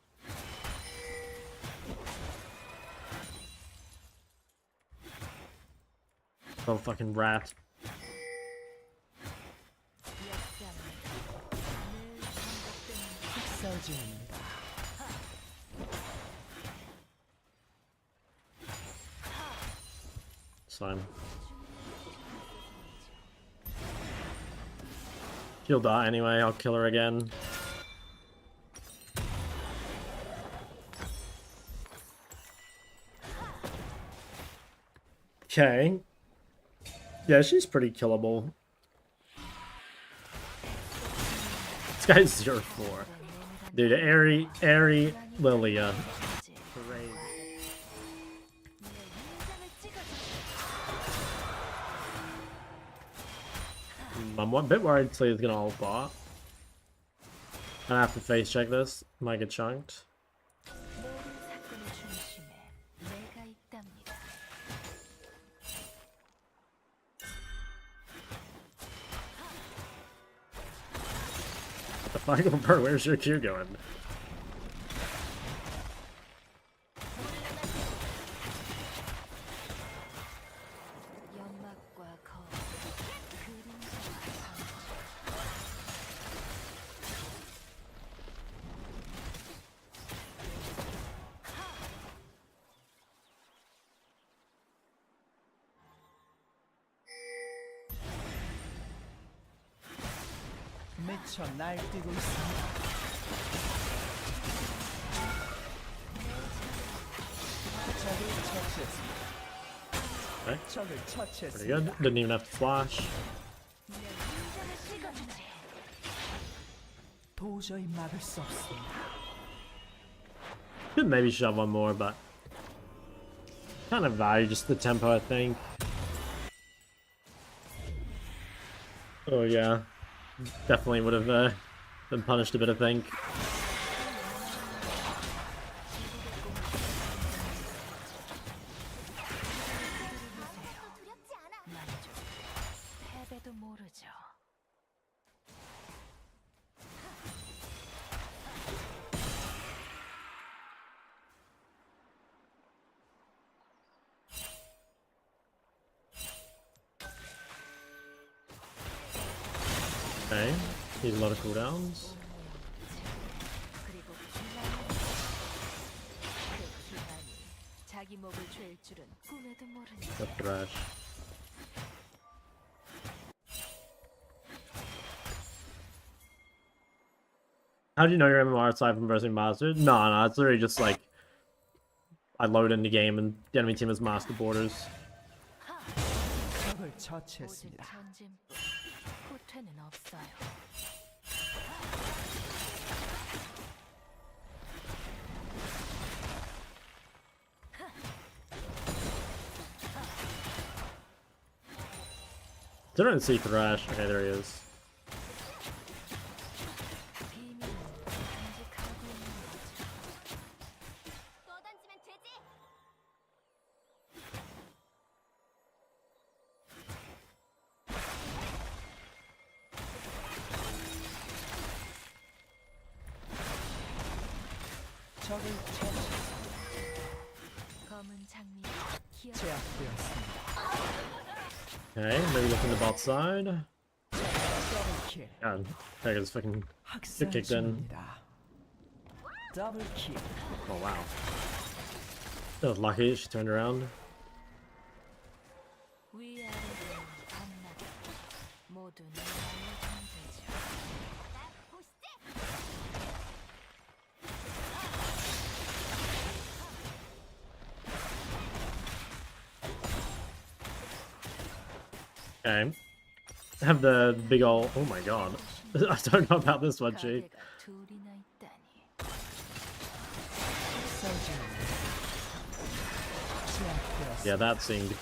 Oh, fucking rat. It's fine. She'll die anyway, I'll kill her again. Okay. Yeah, she's pretty killable. This guy's 0-4. Dude, Ahri, Lilia. I'm a bit worried Taliyah's gonna ult bot. I have to face check this. Might get chunked. What the fuck, bro? Where's your Q going? 미쳐 날뛰고 있습니다. Okay. Pretty good. Didn't even have to flash. 도저히 막을 수 없습니다. Could maybe shove one more, but kind of value just the tempo, I think. Oh yeah. Definitely would have been punished a bit, I think. Okay, need a lot of cooldowns. The thrash. How do you know your MMR aside from versing master? No, it's literally just like I load in the game and the enemy team has master borders. 적을 처치했습니다. Didn't see Thresh. Okay, there he is. 적을 제압되었습니다. Okay, maybe look in the bot side. 더블킬. God, Pega's fucking 학살 kicked in. 중입니다. 더블킬. Oh wow. That was lucky, she turned around. Okay. Have the big ol'. Oh my god. I don't know about this one, G. Yeah, that seemed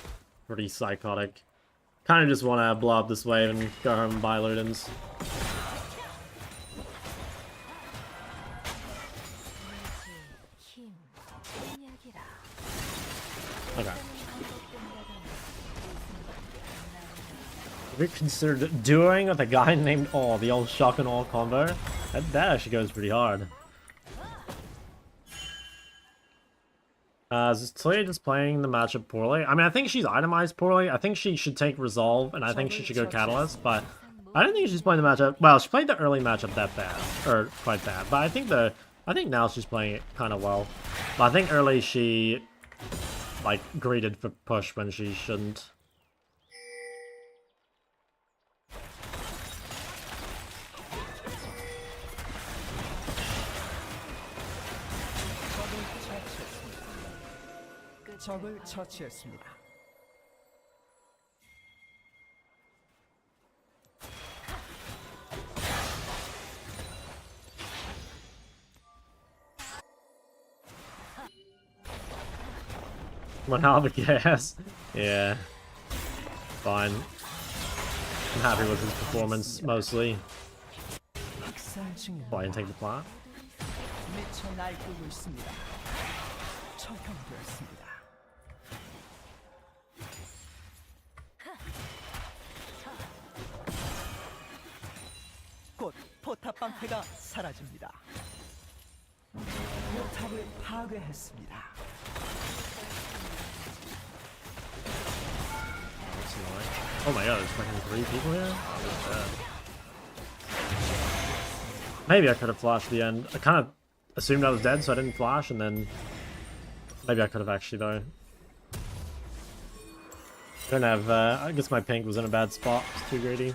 pretty psychotic. Kind of just want to blow up this wave and go home and buy Ludens. Okay. Have you considered dueling with a guy named the old shock and awe combo? That actually goes pretty hard. Is Taliyah just playing the matchup poorly? I mean, I think she's itemized poorly. I think she should take Resolve, and I think she should go Catalyst, but I don't think she's playing the matchup. Well, she played the early matchup that bad, or quite bad, but I think now she's playing it kind of well. But I think early she like greeted for push when she shouldn't. 적을 처치했습니다. One hell of a gas. Yeah. Fine. I'm happy with his performance, mostly. 학살 중입니다. Why didn't take the plot? 미쳐 날뛰고 있습니다. 처형되었습니다. 곧 포탑 방패가 사라집니다. 포탑을 파괴했습니다. Oh my god, there's fucking 3 people here? Maybe I could have flashed the end. I kind of assumed I was dead, so I didn't flash, and then maybe I could have actually, though. I don't have, I guess my pink was in a bad spot. It's too greedy.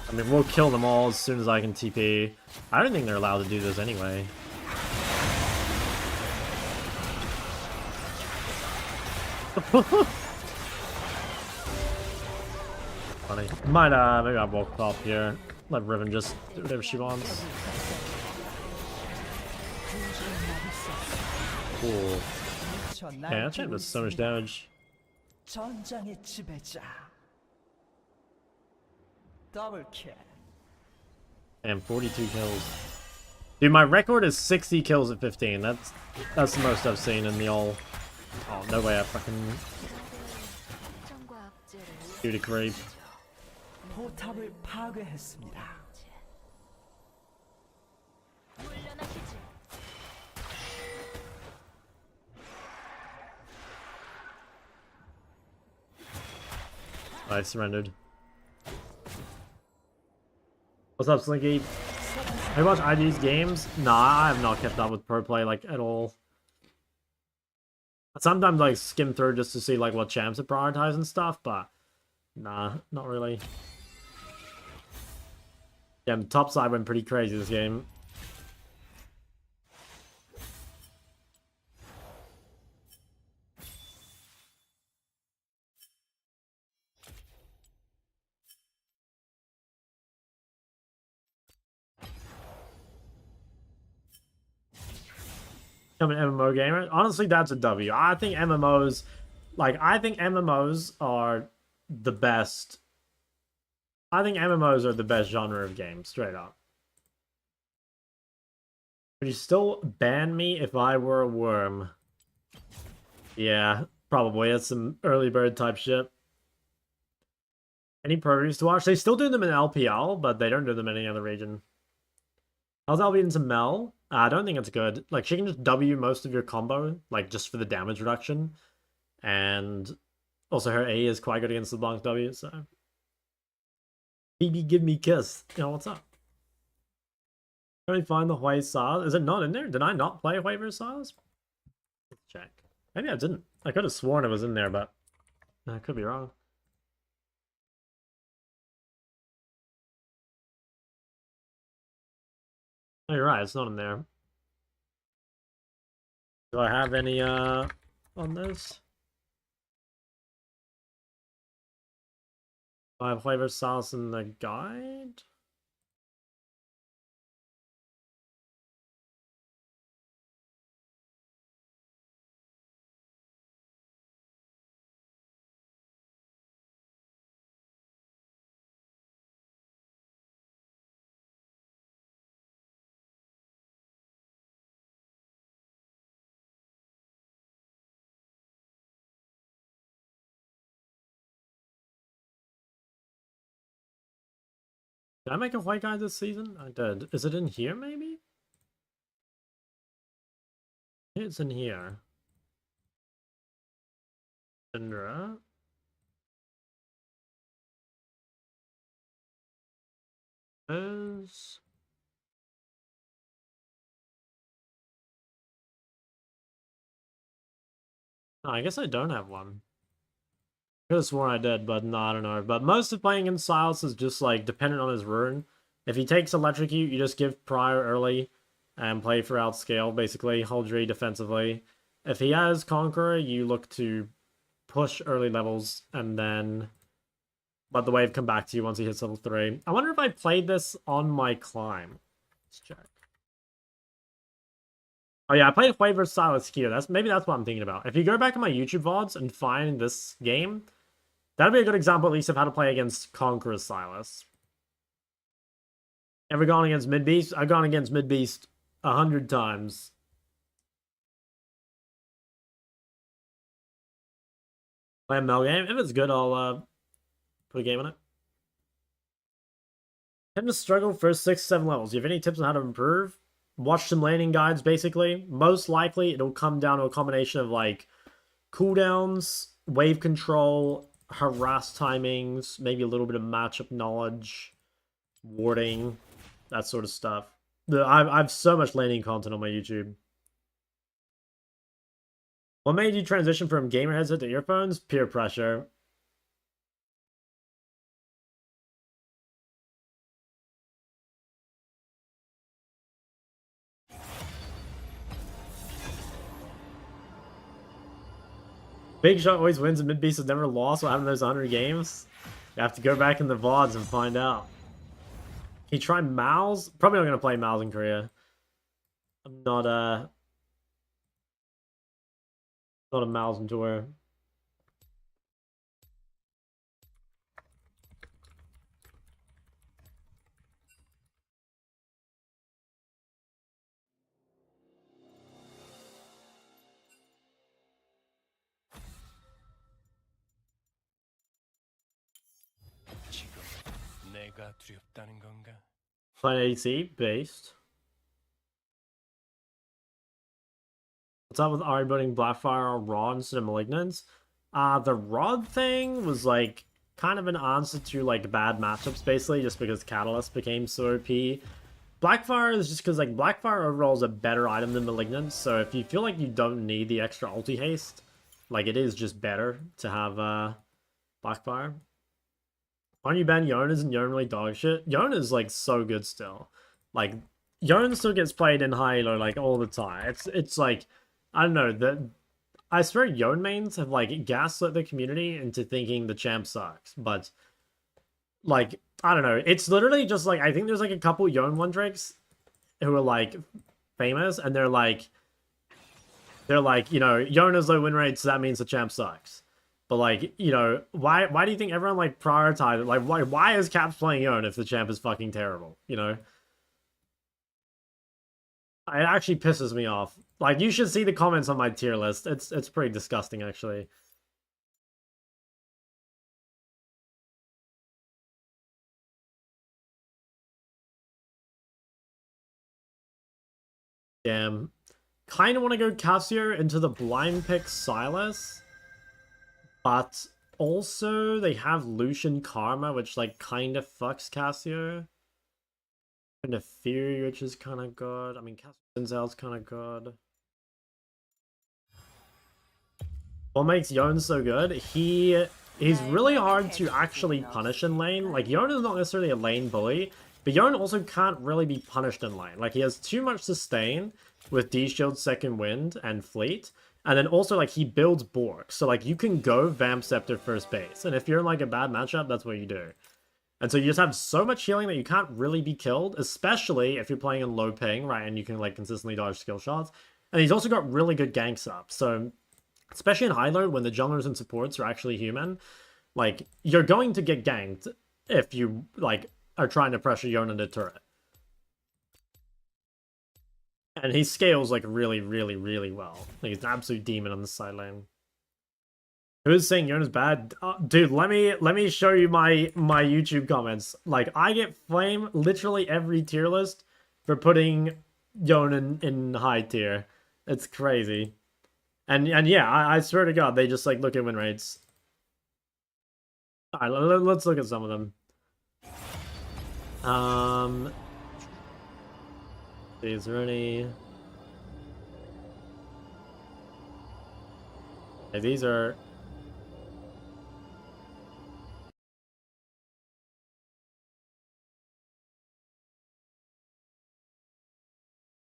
I mean, we'll kill them all as soon as I can TP. I don't think they're allowed to do this anyway. Funny. Might, maybe I'll walk off here. Let Riven just do whatever she wants. Cool. Yeah, that champ does so much damage. 전장의 지배자. 더블킬. And 42 kills. Dude, my record is 60 kills at 15. That's the most I've seen in the all. Oh, no way I fucking do the creep. 포탑을 파괴했습니다. I surrendered. What's up, Slinky? Have you watched IG's games? Nah, I have not kept up with pro play like at all. Sometimes like skim through just to see like what champs to prioritize and stuff, but nah, not really. Yeah, the top side went pretty crazy this game. I'm an MMO gamer. Honestly, that's a W. I think MMOs, I think MMOs are the best. I think MMOs are the best genre of games, straight up. Would you still ban me if I were a worm? Yeah, probably. That's some early bird type shit. Any progress to watch? They still do them in LPL, but they don't do them in any other region. How's Albi into Mel? I don't think it's good. Like, she can just W most of your combo, like, just for the damage reduction. And also her A is quite good against the LeBlanc W, so... Baby, give me kiss. Yo, what's up? Can we find the Huawei Sylas? Is it not in there? Did I not play Huawei vs Sylas? Let's check. Maybe I didn't. I could have sworn it was in there, but... I could be wrong. Oh, you're right, it's not in there. Do I have any, on this? Do I have flavor sauce in the guide? Did I make a white guide this season? I did. Is it in here, maybe? It's in here. Syndra. Is... No, I guess I don't have one. Could have sworn I did, but no, I don't know. But most of playing in Sylas is just, like, dependent on his rune. If he takes Electrocute, you just give Prior early and play for outscale, basically. Hold your E defensively. If he has Conqueror, you look to push early levels and then let the wave come back to you once he hits level 3. I wonder if I played this on my climb. Let's check. Oh yeah, I played Wave vs Sylas here. Maybe that's what I'm thinking about. If you go back to my YouTube VODs and find this game, that'd be a good example at least of how to play against Conqueror Sylas. Ever gone against Mid Beast? I've gone against Mid Beast 100 times. Play a Mel game. If it's good, I'll put a game on it. Tend to struggle first 6, 7 levels. Do you have any tips on how to improve? Watch some laning guides, basically. Most likely, it'll come down to a combination of, like, cooldowns, wave control, harass timings, maybe a little bit of matchup knowledge, warding, that sort of stuff. I've so much laning content on my YouTube. What made you transition from gamer headset to earphones? Peer pressure. Big Shot always wins and Mid Beast has never lost. What happened in those 100 games? You have to go back in the VODs and find out. Can you try Malz? Probably not going to play Malz in Korea. I'm not a Malz enjoyer. Plan AC based. What's up with Ahri building Blackfire on Rod instead of Malignance? The Rod thing was like kind of an answer to like bad matchups basically, just because Catalyst became so OP. Blackfire is just because like Blackfire overall is a better item than Malignance, so if you feel like you don't need the extra ulti haste, Like, it is just better to have Blackfire. Why don't you ban Yone? Isn't Yone really dog shit? Yone is, like, so good still. Like, Yone still gets played in high elo, like, all the time. It's like, I don't know, I swear Yone mains have, like, gaslit the community into thinking the champ sucks. But, like, I don't know. It's literally just, like, I think there's, like, a couple Yone one drakes who are, like, famous, and they're like, you know, Yone has low win rates, so that means the champ sucks. But, like, you know, why do you think everyone, like, prioritizes? Like, why is Caps playing Yone if the champ is fucking terrible, you know? It actually pisses me off. Like, you should see the comments on my tier list. It's pretty disgusting, actually. Damn. Kind of want to go Cassio into the blind pick Sylas. But also, they have Lucian Karma, which, like, kind of fucks Cassio. And a Theory, which is kind of good. I mean, Cassio's kind of good. What makes Yone so good? He's really hard to actually punish in lane. Like, Yone is not necessarily a lane bully, but Yone also can't really be punished in lane. Like, he has too much sustain with D-Shield, Second Wind, and Fleet. And then also, like, he builds Bork. So, like, you can go Vamp Scepter first base. And if you're in, like, a bad matchup, that's what you do. And so you just have so much healing that you can't really be killed, especially if you're playing in low ping, right? And you can, like, consistently dodge skill shots. And he's also got really good ganks up. So, especially in high load, when the junglers and supports are actually human, like, you're going to get ganked if you, like, are trying to pressure Yone into turret. And he scales, like, really, really, really well. Like, he's an absolute demon on the side lane. Who's saying Yone is bad? Dude, let me show you my YouTube comments. Like, I get flame literally every tier list for putting Yone in high tier. It's crazy. And yeah, I swear to God, they just, like, look at win rates. Alright, let's look at some of them. Is there any... Okay, these are...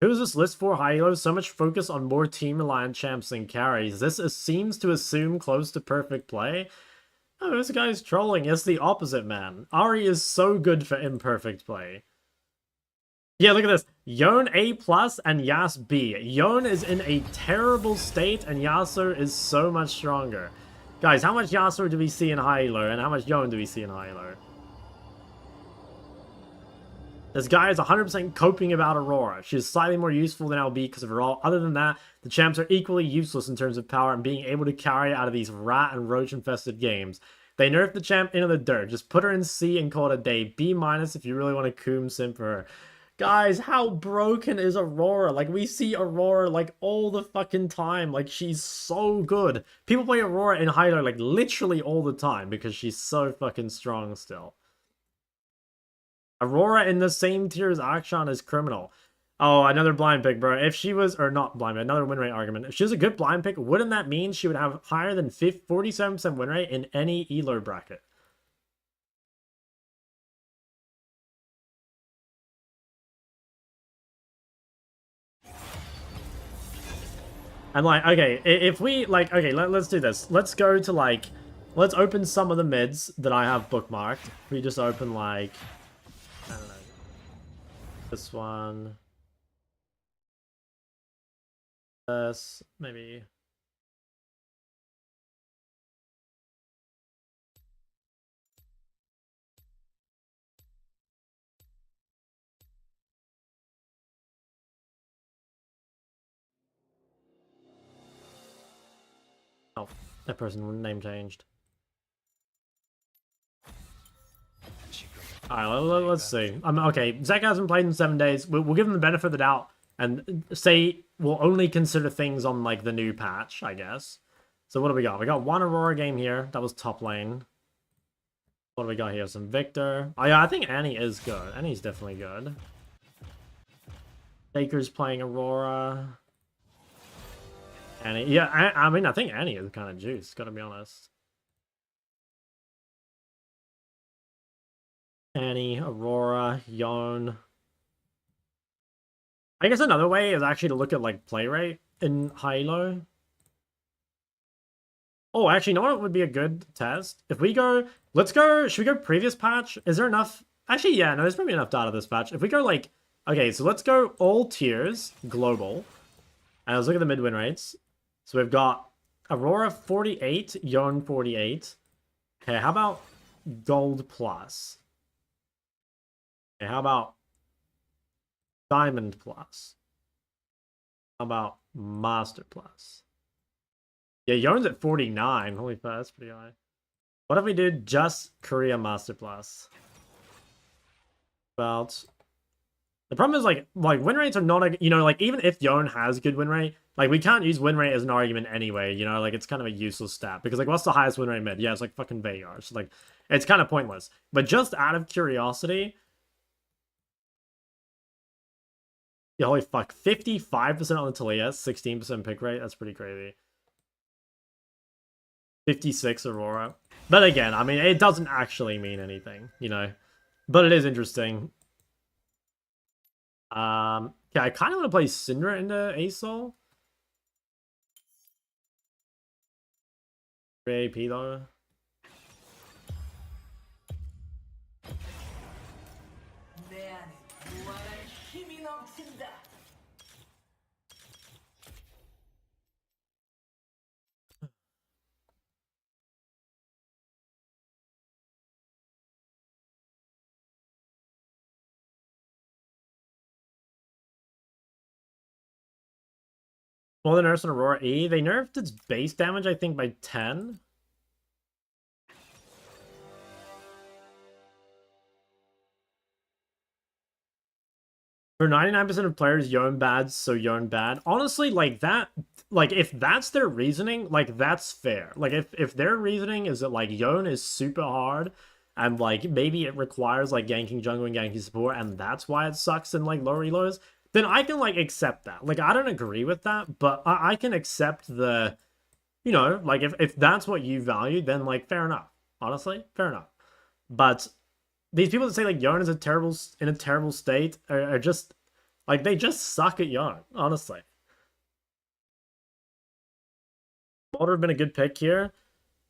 Who's this list for? High elo? So much focus on more team-reliant champs than carries. This seems to assume close to perfect play. Oh, this guy's trolling. It's the opposite, man. Ahri is so good for imperfect play. Yeah, look at this. Yone A+ and Yas B. Yone is in a terrible state, and Yasuo is so much stronger. Guys, how much Yasuo do we see in high elo, and how much Yone do we see in high elo? This guy is 100% coping about Aurora. She is slightly more useful than LB because of her ult. Other than that, the champs are equally useless in terms of power and being able to carry out of these rat and roach infested games. They nerfed the champ into the dirt. Just put her in C and call it a day. B- if you really want to coom simp for her. Guys, how broken is Aurora? Like, we see Aurora, like, all the fucking time. Like, she's so good. People play Aurora in high elo, like, literally all the time because she's so fucking strong still. Aurora in the same tier as Akshan is criminal. Oh, another blind pick, bro. If she was, or not blind pick, another win rate argument. If she was a good blind pick, wouldn't that mean she would have higher than 47% win rate in any elo bracket? And, like, okay, if we, like, okay, let's do this. Let's go to, like, let's open some of the mids that I have bookmarked. We just open, like, I don't know, this one. This, maybe. Oh, that person name changed. Alright, let's see. Okay, Zach hasn't played in 7 days. We'll give him the benefit of the doubt and say we'll only consider things on, like, the new patch, I guess. So what do we got? We got one Aurora game here. That was top lane. What do we got here? Some Victor. Oh yeah, I think Annie is good. Annie's definitely good. Baker's playing Aurora. Annie. Yeah, I mean, I think Annie is kind of juice, gotta be honest. Annie, Aurora, Yon. I guess another way is actually to look at, like, play rate in high-low. Oh, actually, you know what would be a good test? If we go... Let's go... Should we go previous patch? Is there enough... Actually, yeah, no, there's probably enough data this patch. If we go, like... Okay, so let's go all tiers, global. And let's look at the mid-win rates. So we've got Aurora 48, Yon 48. Okay, how about Gold Plus? Okay, how about Diamond Plus? How about Master Plus? Yeah, Yon's at 49. Holy fuck, that's pretty high. What if we did just Korea Master Plus? About... The problem is, like win rates are not, a, you know, like, even if Yon has good win rate, like, we can't use win rate as an argument anyway, you know, like, it's kind of a useless stat, because, like, what's the highest win rate mid? Yeah, it's, like, fucking Veigar, so, like, it's kind of pointless. But just out of curiosity... Yeah, holy fuck, 55% on the Taliyah, 16% pick rate, that's pretty crazy. 56 Aurora. But again, I mean, it doesn't actually mean anything, you know, but it is interesting. Yeah, I kind of want to play Syndra into Asol. AP though. Well, the nerfs on Aurora E, they nerfed its base damage, I think, by 10. For 99% of players, Yon bad, so Yon bad. Honestly, like, that, like, if that's their reasoning, like, that's fair. Like, if their reasoning is that, like, Yon is super hard, and, like, maybe it requires, like, ganking jungle and ganking support, and that's why it sucks in, like, lower elos, then I can, like, accept that. Like, I don't agree with that, but I can accept the, you know, like, if that's what you value, then, like, fair enough. Honestly, fair enough. But these people that say, like, Yon is in a terrible state are just, like, they just suck at Yon, honestly. Smolder have been a good pick here.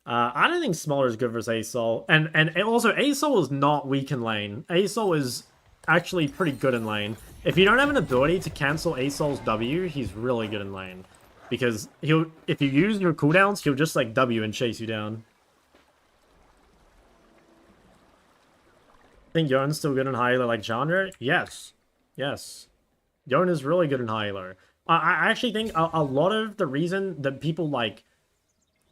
I don't think Smolder is good versus Asol. And also, Asol is not weak in lane. Asol is actually pretty good in lane. If you don't have an ability to cancel Asol's W, he's really good in lane. Because if you use your cooldowns, he'll just, like, W and chase you down. I think Yon's still good in high elo like Chandra? Yes. Yes. Yon is really good in high elo. I actually think a lot of the reason that people, like,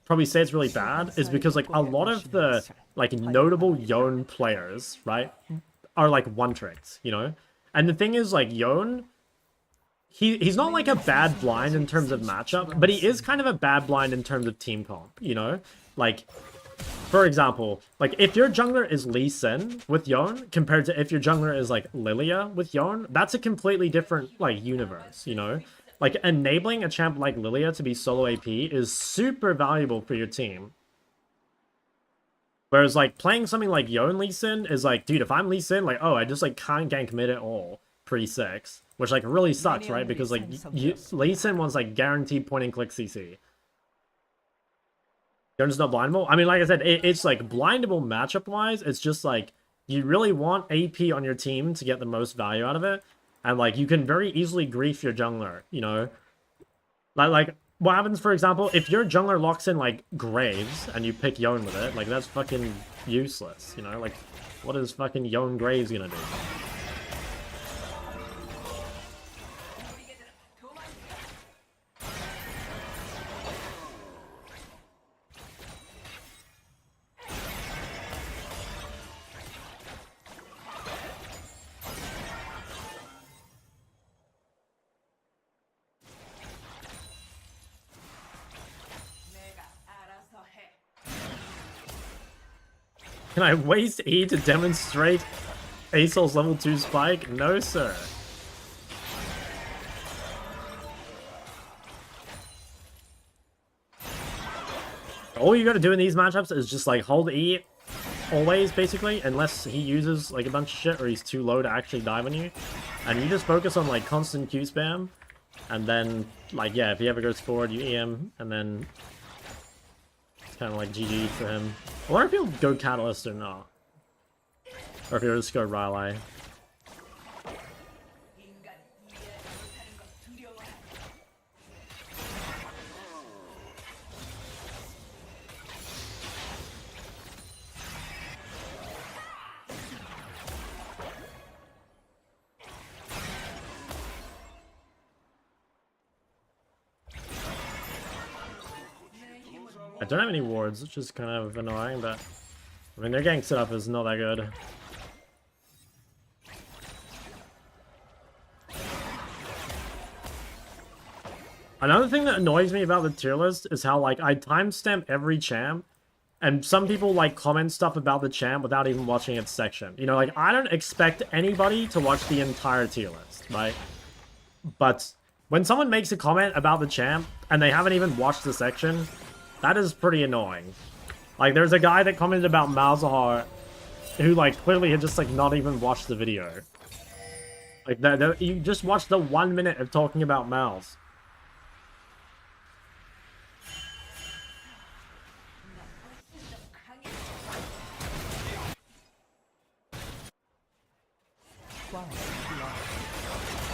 probably say it's really bad is because, like, a lot of the, like, notable Yon players, right, are, like, one-tricked, you know? And the thing is, like, Yon, he's not, like, a bad blind in terms of matchup, but he is kind of a bad blind in terms of team comp, you know? Like, for example, like, if your jungler is Lee Sin with Yon compared to if your jungler is, like, Lilia with Yon, that's a completely different, like, universe, you know? Like, enabling a champ like Lilia to be solo AP is super valuable for your team. Whereas, like, playing something like Yon Lee Sin is like, dude, if I'm Lee Sin, like, oh, I just, like, can't gank mid at all pre-6. Which, like, really sucks, right? Because, like, Lee Sin wants, like, guaranteed point-and-click CC. Yon's not blindable? I mean, like I said, it's, like, blindable matchup-wise. It's just, like, you really want AP on your team to get the most value out of it. And, like, you can very easily grief your jungler, you know? Like, what happens, for example, if your jungler locks in, like, Graves, and you pick Yon with it, like, that's fucking useless, you know? Like, what is fucking Yon Graves gonna do? Can I waste E to demonstrate Asol's level 2 spike? No, sir. All you gotta do in these matchups is just like hold E always, basically, unless he uses like a bunch of shit or he's too low to actually dive on you. And you just focus on like constant Q spam. And then, like, yeah, if he ever goes forward, you EM, and then it's kind of like GG for him. I wonder if he'll go Catalyst or not. Or if he'll just go Raleigh. I don't have any wards, which is kind of annoying, but I mean, their gang setup is not that good. Another thing that annoys me about the tier list is how, like, I timestamp every champ, and some people, like, comment stuff about the champ without even watching its section. You know, like, I don't expect anybody to watch the entire tier list, right? But when someone makes a comment about the champ, and they haven't even watched the section, that is pretty annoying. Like, there's a guy that commented about Malzahar who, like, clearly had just, like, not even watched the video. Like, you just watched the 1 minute of talking about Malz.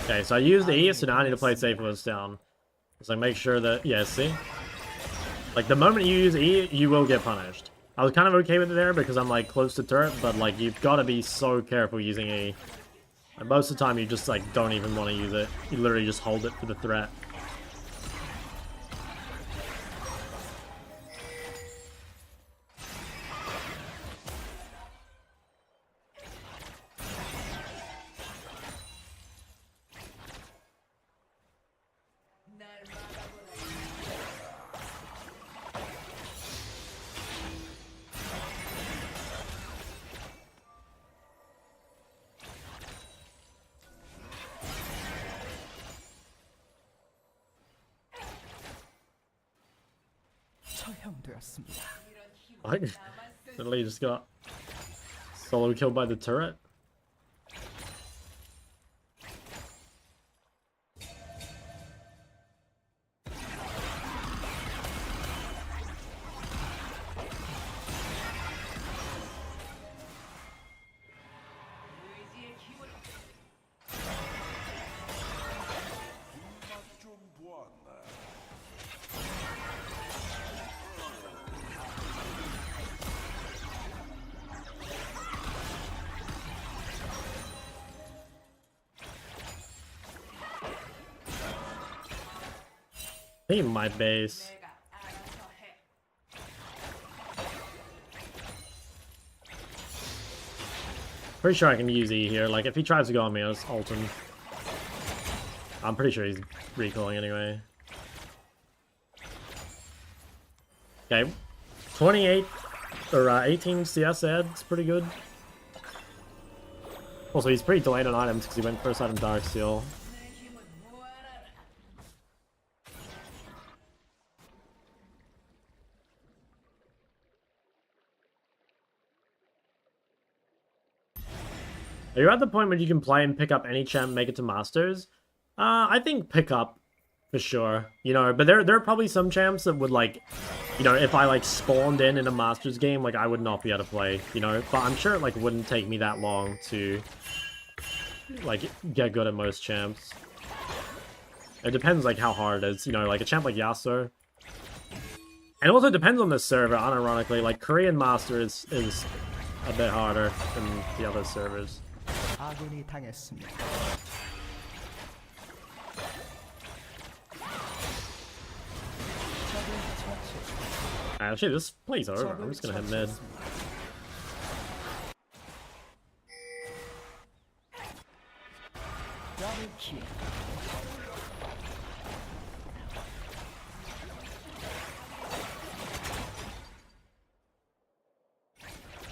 Okay, so I used the E, so now I need to play safe with down. So make sure that, yeah, see? Like, the moment you use E, you will get punished. I was kind of okay with it there because I'm, like, close to turret, but, like, you've got to be so careful using E. And most of the time, you just, like, don't even want to use it. You literally just hold it for the threat. 처형되었습니다. Like, literally just got solo killed by the turret. I think my base. Pretty sure I can use E here. Like, if he tries to go on me, I'll just ult him. I'm pretty sure he's recalling anyway. Okay. 28 or 18 CS ad. It's pretty good. Also, he's pretty delayed on items because he went first item Darksteel. Are you at the point where you can play and pick up any champ and make it to Masters? I think pick up, for sure. You know, but there are probably some champs that would, like, you know, if I, like, spawned in a Masters game, like, I would not be able to play, you know? But I'm sure it, like, wouldn't take me that long to, like, get good at most champs. It depends, like, how hard it is, you know, like, a champ like Yasuo. And it also depends on the server, unironically. Like, Korean Master is a bit harder than the other servers. 아군이 당했습니다. Actually, this play's over. I'm just gonna head mid. 더블킬.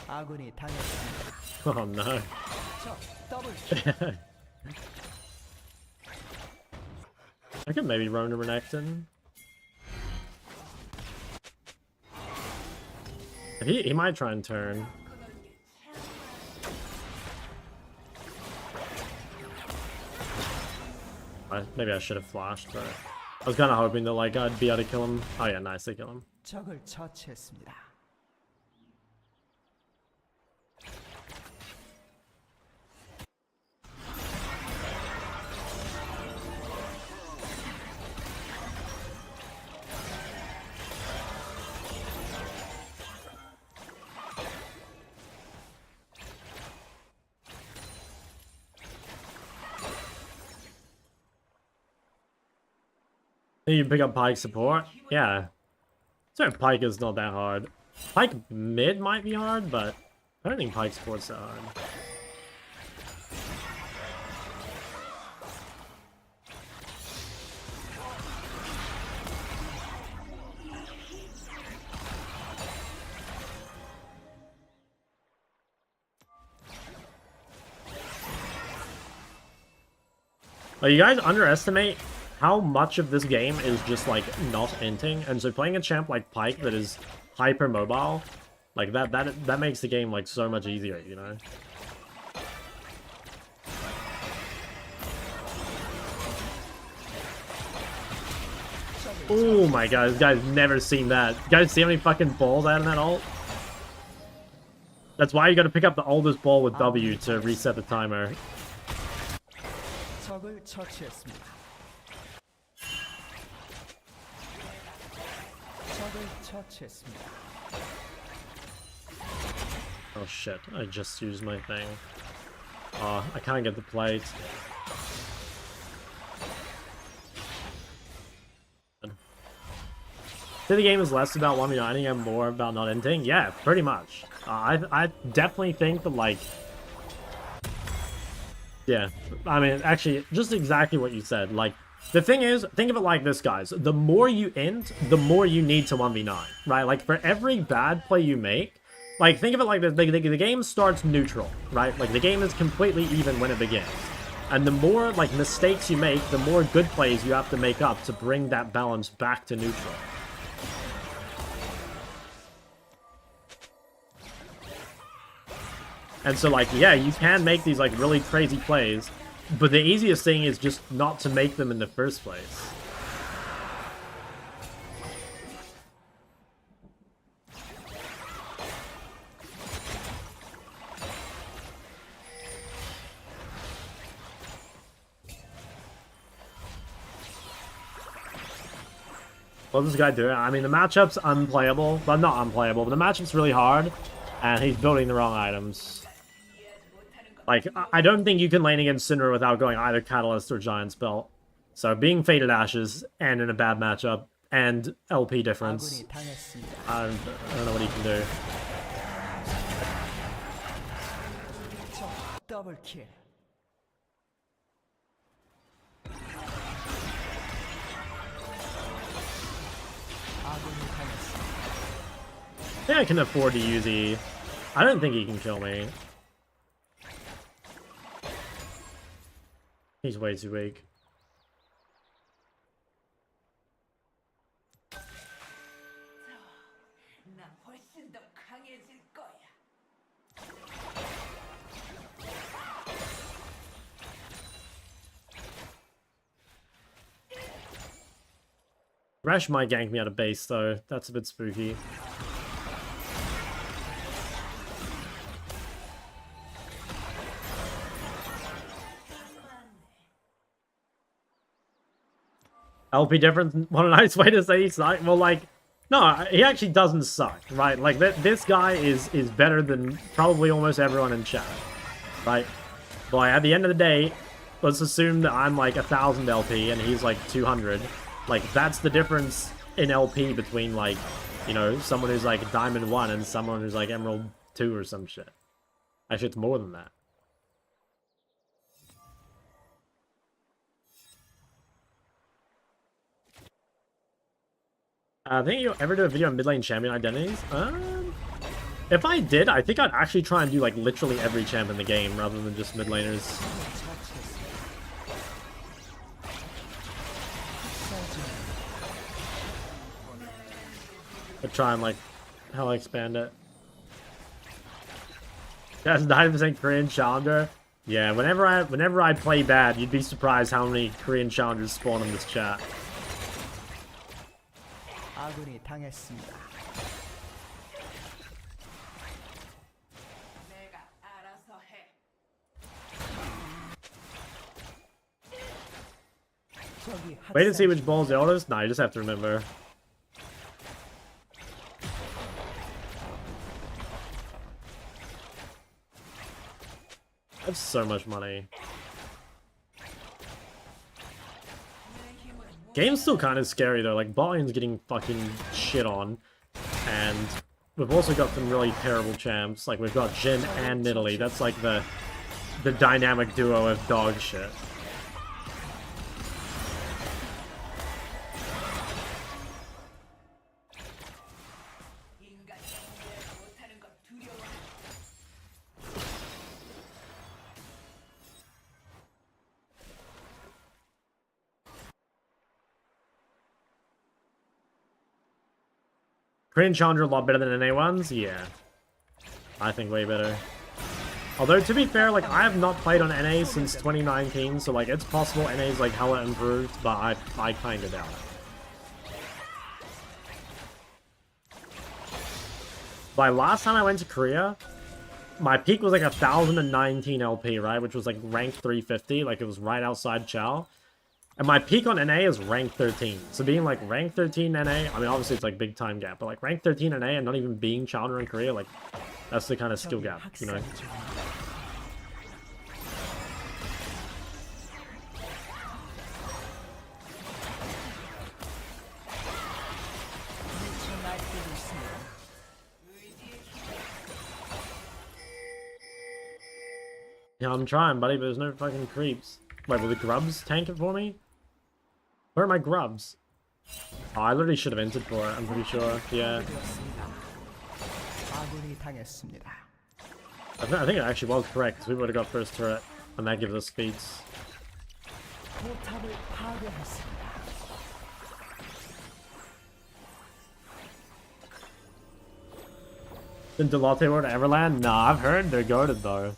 아군이 당했습니다. Oh no. 더블킬. I could maybe roam to Renekton. He might try and turn. Maybe I should have flashed, but I was kind of hoping that like I'd be able to kill him. Oh yeah, nice, they kill him. 적을 처치했습니다. You pick up Pike support? Yeah. So Pike is not that hard. Pike mid might be hard, but I don't think Pike support's that hard. Like, you guys underestimate how much of this game is just like not inting, and so playing a champ like Pike that is hyper mobile, like that makes the game like so much easier, you know. Oh my god, this guy's never seen that. You guys see how many fucking balls I had in that ult? That's why you gotta pick up the oldest ball with W to reset the timer. 적을 처치했습니다. 적을 처치했습니다. Oh shit, I just used my thing. Oh, I can't get the plate. So the game is less about 1v9ing and more about not inting? Yeah, pretty much. I definitely think that, like... Yeah, I mean, actually, just exactly what you said. Like, the thing is, think of it like this, guys. The more you int, the more you need to 1v9, right? Like, for every bad play you make, like, think of it like this. The game starts neutral, right? Like, the game is completely even when it begins. And the more, like, mistakes you make, the more good plays you have to make up to bring that balance back to neutral. And so, like, yeah, you can make these, like, really crazy plays, but the easiest thing is just not to make them in the first place. What's this guy doing? I mean, the matchup's unplayable. Well, not unplayable, but the matchup's really hard, and he's building the wrong items. Like, I don't think you can lane against Syndra without going either Catalyst or Giant's Belt. So, being Fated Ashes, and in a bad matchup, and LP difference, I don't know what he can do. 더블 킬. I think I can afford to use E. I don't think he can kill me. He's way too weak. Rash might gank me out of base though. That's a bit spooky. LP difference, what a nice way to say he sucks. Well, like, no, he actually doesn't suck, right? Like, this guy is better than probably almost everyone in chat, right? But like, at the end of the day, let's assume that I'm like 1,000 LP and he's like 200. Like, that's the difference in LP between, like, you know, someone who's like Diamond 1 and someone who's like Emerald 2 or some shit. Actually, it's more than that. I think you'll ever do a video on mid lane champion identities? If I did, I think I'd actually try and do like literally every champ in the game rather than just mid laners. I'd try and like hell expand it. That's 90% Korean challenger. Yeah, whenever I play bad, you'd be surprised how many Korean challengers spawn in this chat. 아군이 당했습니다. Wait to see which ball's the oldest? Nah, you just have to remember. I have so much money. Game's still kind of scary though, like Botlane's getting fucking shit on. And we've also got some really terrible champs, like we've got Jhin and Nidalee. That's like the dynamic duo of dog shit. Korean Challenger a lot better than NA ones? Yeah. I think way better. Although, to be fair, like, I have not played on NA since 2019, so, like, it's possible NA's, like, hella improved, but I kinda doubt it. By last time I went to Korea, my peak was, like, 1019 LP, right? Which was, like, rank 350, like, it was right outside Chow. And my peak on NA is rank 13. So being like rank 13 NA, I mean obviously it's like big time gap, but like rank 13 NA and not even being challenger in Korea, like that's the kind of skill gap, you know? Yeah, I'm trying, buddy, but there's no fucking creeps. Wait, will the grubs tank it for me? Where are my grubs? Oh, I literally should have entered for it, I'm pretty sure. Yeah. I think it actually was correct, because we would have got first turret, and that gives us speeds. Did Delotte word Everland? Nah, I've heard they're goated though.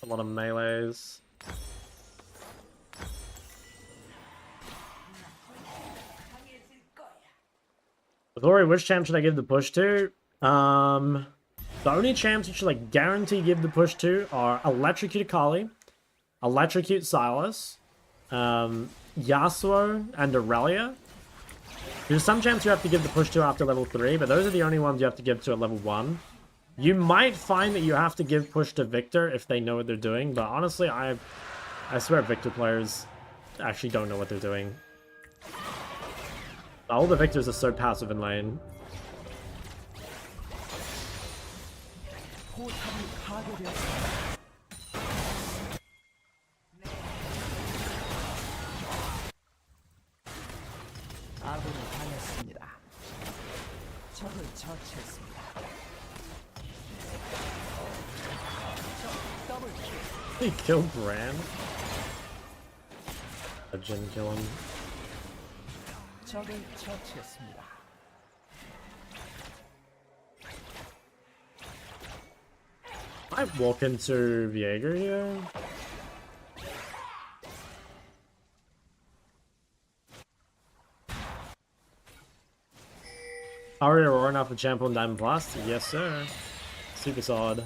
A lot of melees. Glory, which champ should I give the push to? The only champs you should like guarantee give the push to are Electrocute Akali, Electrocute Sylas, Yasuo, and Aurelia. There's some champs you have to give the push to after level 3, but those are the only ones you have to give to at level 1. You might find that you have to give push to Victor if they know what they're doing, but honestly, I swear Victor players actually don't know what they're doing. All the Victors are so passive in lane. He killed Brand. A Jhin kill him. I walk into Viego here. Ahri Aurora off the Champion Diamond Plus? Yes, sir. Super solid.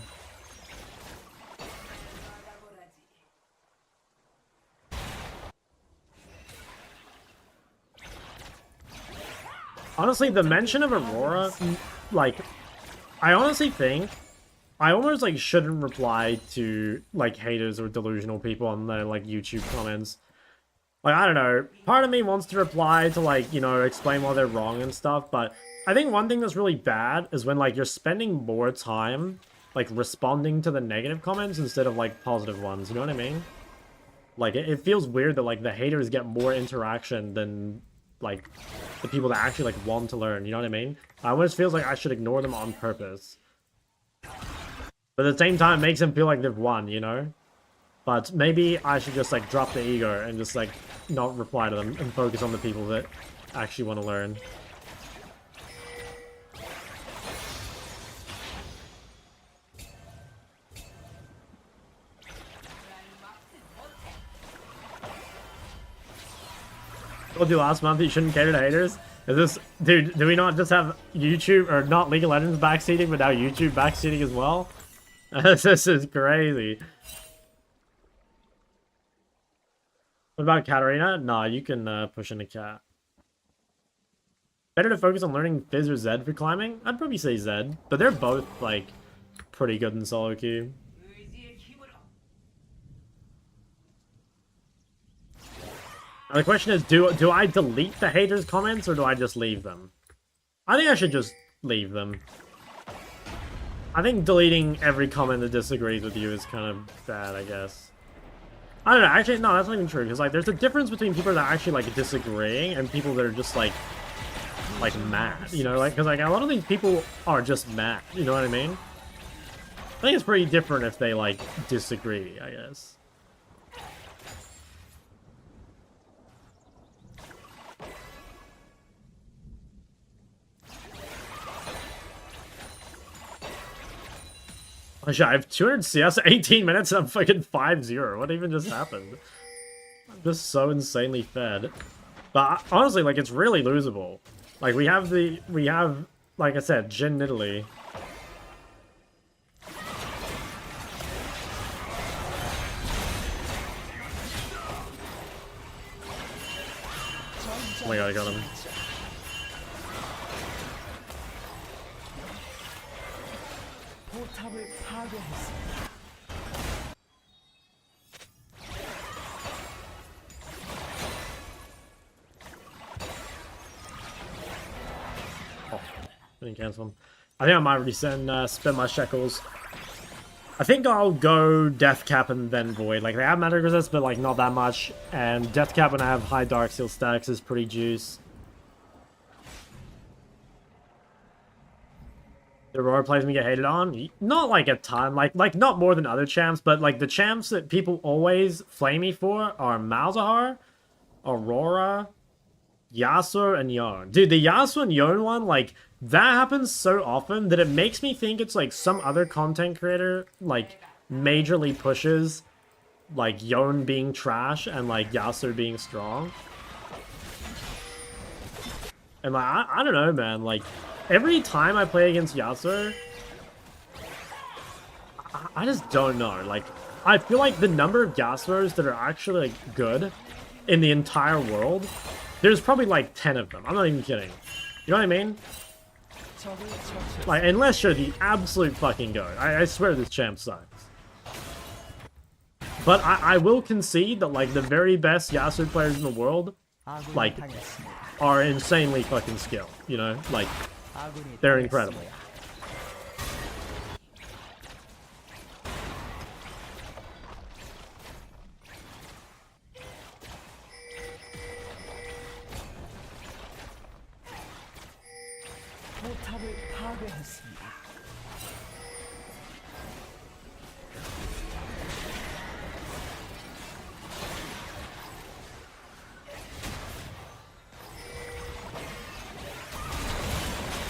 Honestly, the mention of Aurora, like, I honestly think I almost, like, shouldn't reply to, like, haters or delusional people on their, like, YouTube comments. Like, I don't know, part of me wants to reply to, like, you know, explain why they're wrong and stuff, but I think one thing that's really bad is when, like, you're spending more time, like, responding to the negative comments instead of, like, positive ones, you know what I mean? Like, it feels weird that, like, the haters get more interaction than, like, the people that actually, like, want to learn, you know what I mean? I almost feels like I should ignore them on purpose. But at the same time, it makes them feel like they've won, you know? But maybe I should just, like, drop the ego and just, like, not reply to them and focus on the people that actually want to learn. told you last month you shouldn't cater to haters. Is this, dude? Do we not just have YouTube or not League of Legends backseating, but now YouTube backseating as well? This is crazy. What about Katarina? Nah, you can push in a cat. Better to focus on learning Fizz or Zed for climbing? I'd probably say Zed, but they're both like pretty good in solo queue. Now the question is, do I delete the haters' comments or do I just leave them? I think I should just leave them. I think deleting every comment that disagrees with you is kind of bad, I guess. I don't know, actually, no, that's not even true, because, like, there's a difference between people that are actually, like, disagreeing and people that are just, like mad, you know? Like, because, like, a lot of these people are just mad, you know what I mean? I think it's pretty different if they, like, disagree, I guess. Oh shit, I have 200 CS, 18 minutes, and I'm fucking 5-0. What even just happened? I'm just so insanely fed. But honestly, like, it's really losable. Like, we have, like I said, Jin Italy. Oh my god, I got him. Oh, I didn't cancel him. I think I might resend, spend my shekels. I think I'll go Death Cap and then Void. Like, they have magic resist, but, like, not that much. And Death Cap when I have high Dark Seal stacks is pretty juice. The Aurora plays me get hated on? Not, like, a ton. Like not more than other champs, but, like, the champs that people always flame me for are Malzahar, Aurora, Yasuo, and Yone. Dude, the Yasuo and Yone one, like, that happens so often that it makes me think it's, like, some other content creator, like, majorly pushes, like, Yone being trash and, like, Yasuo being strong. And, like, I don't know, man. Like, every time I play against Yasuo, I just don't know. Like, I feel like the number of Yasuos that are actually, like, good in the entire world, there's probably, like, 10 of them. I'm not even kidding. You know what I mean? Like, unless you're the absolute fucking goat. I swear this champ sucks. But I will concede that, like, the very best Yasuo players in the world, like, are insanely fucking skilled, you know? Like, they're incredible.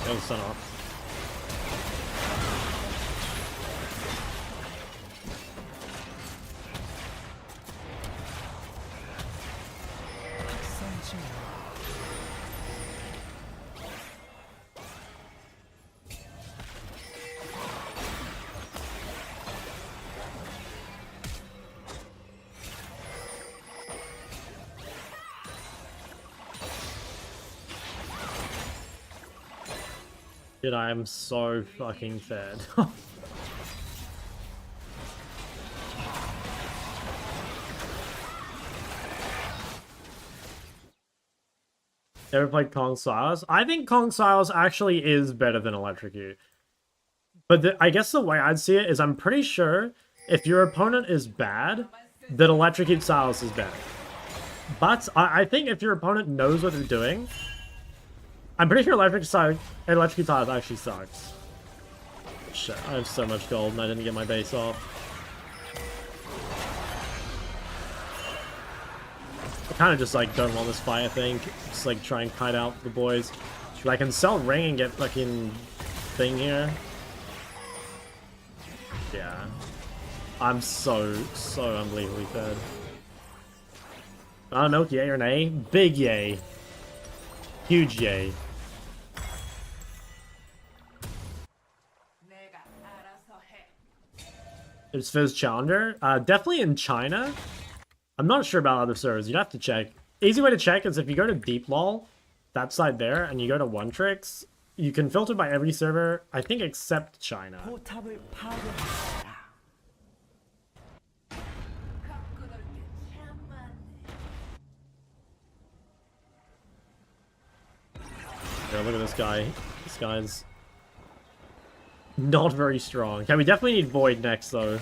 That was sun off. Dude, I am so fucking fed. Ever played Kong Sylas? I think Kong Sylas actually is better than Electrocute. But I guess the way I'd see it is I'm pretty sure if your opponent is bad, that Electrocute Sylas is better. But I think if your opponent knows what they're doing, I'm pretty sure Electrocute Sylas actually sucks. Shit, I have so much gold and I didn't get my base off. I kind of just, like, don't want this fight, I think. Just, like, try and kite out the boys. I can sell ring and get fucking thing here. Yeah. I'm so unbelievably fed. I don't know, yay or nay. Big yay. Huge yay. It's Fizz Challenger. Definitely in China. I'm not sure about other servers. You'd have to check. Easy way to check is if you go to Deep LOL, that side there, and you go to One Tricks, you can filter by every server, I think except China. 포탑을 파괴했습니다. Yeah, look at this guy. This guy's not very strong. Okay, we definitely need Void next, though.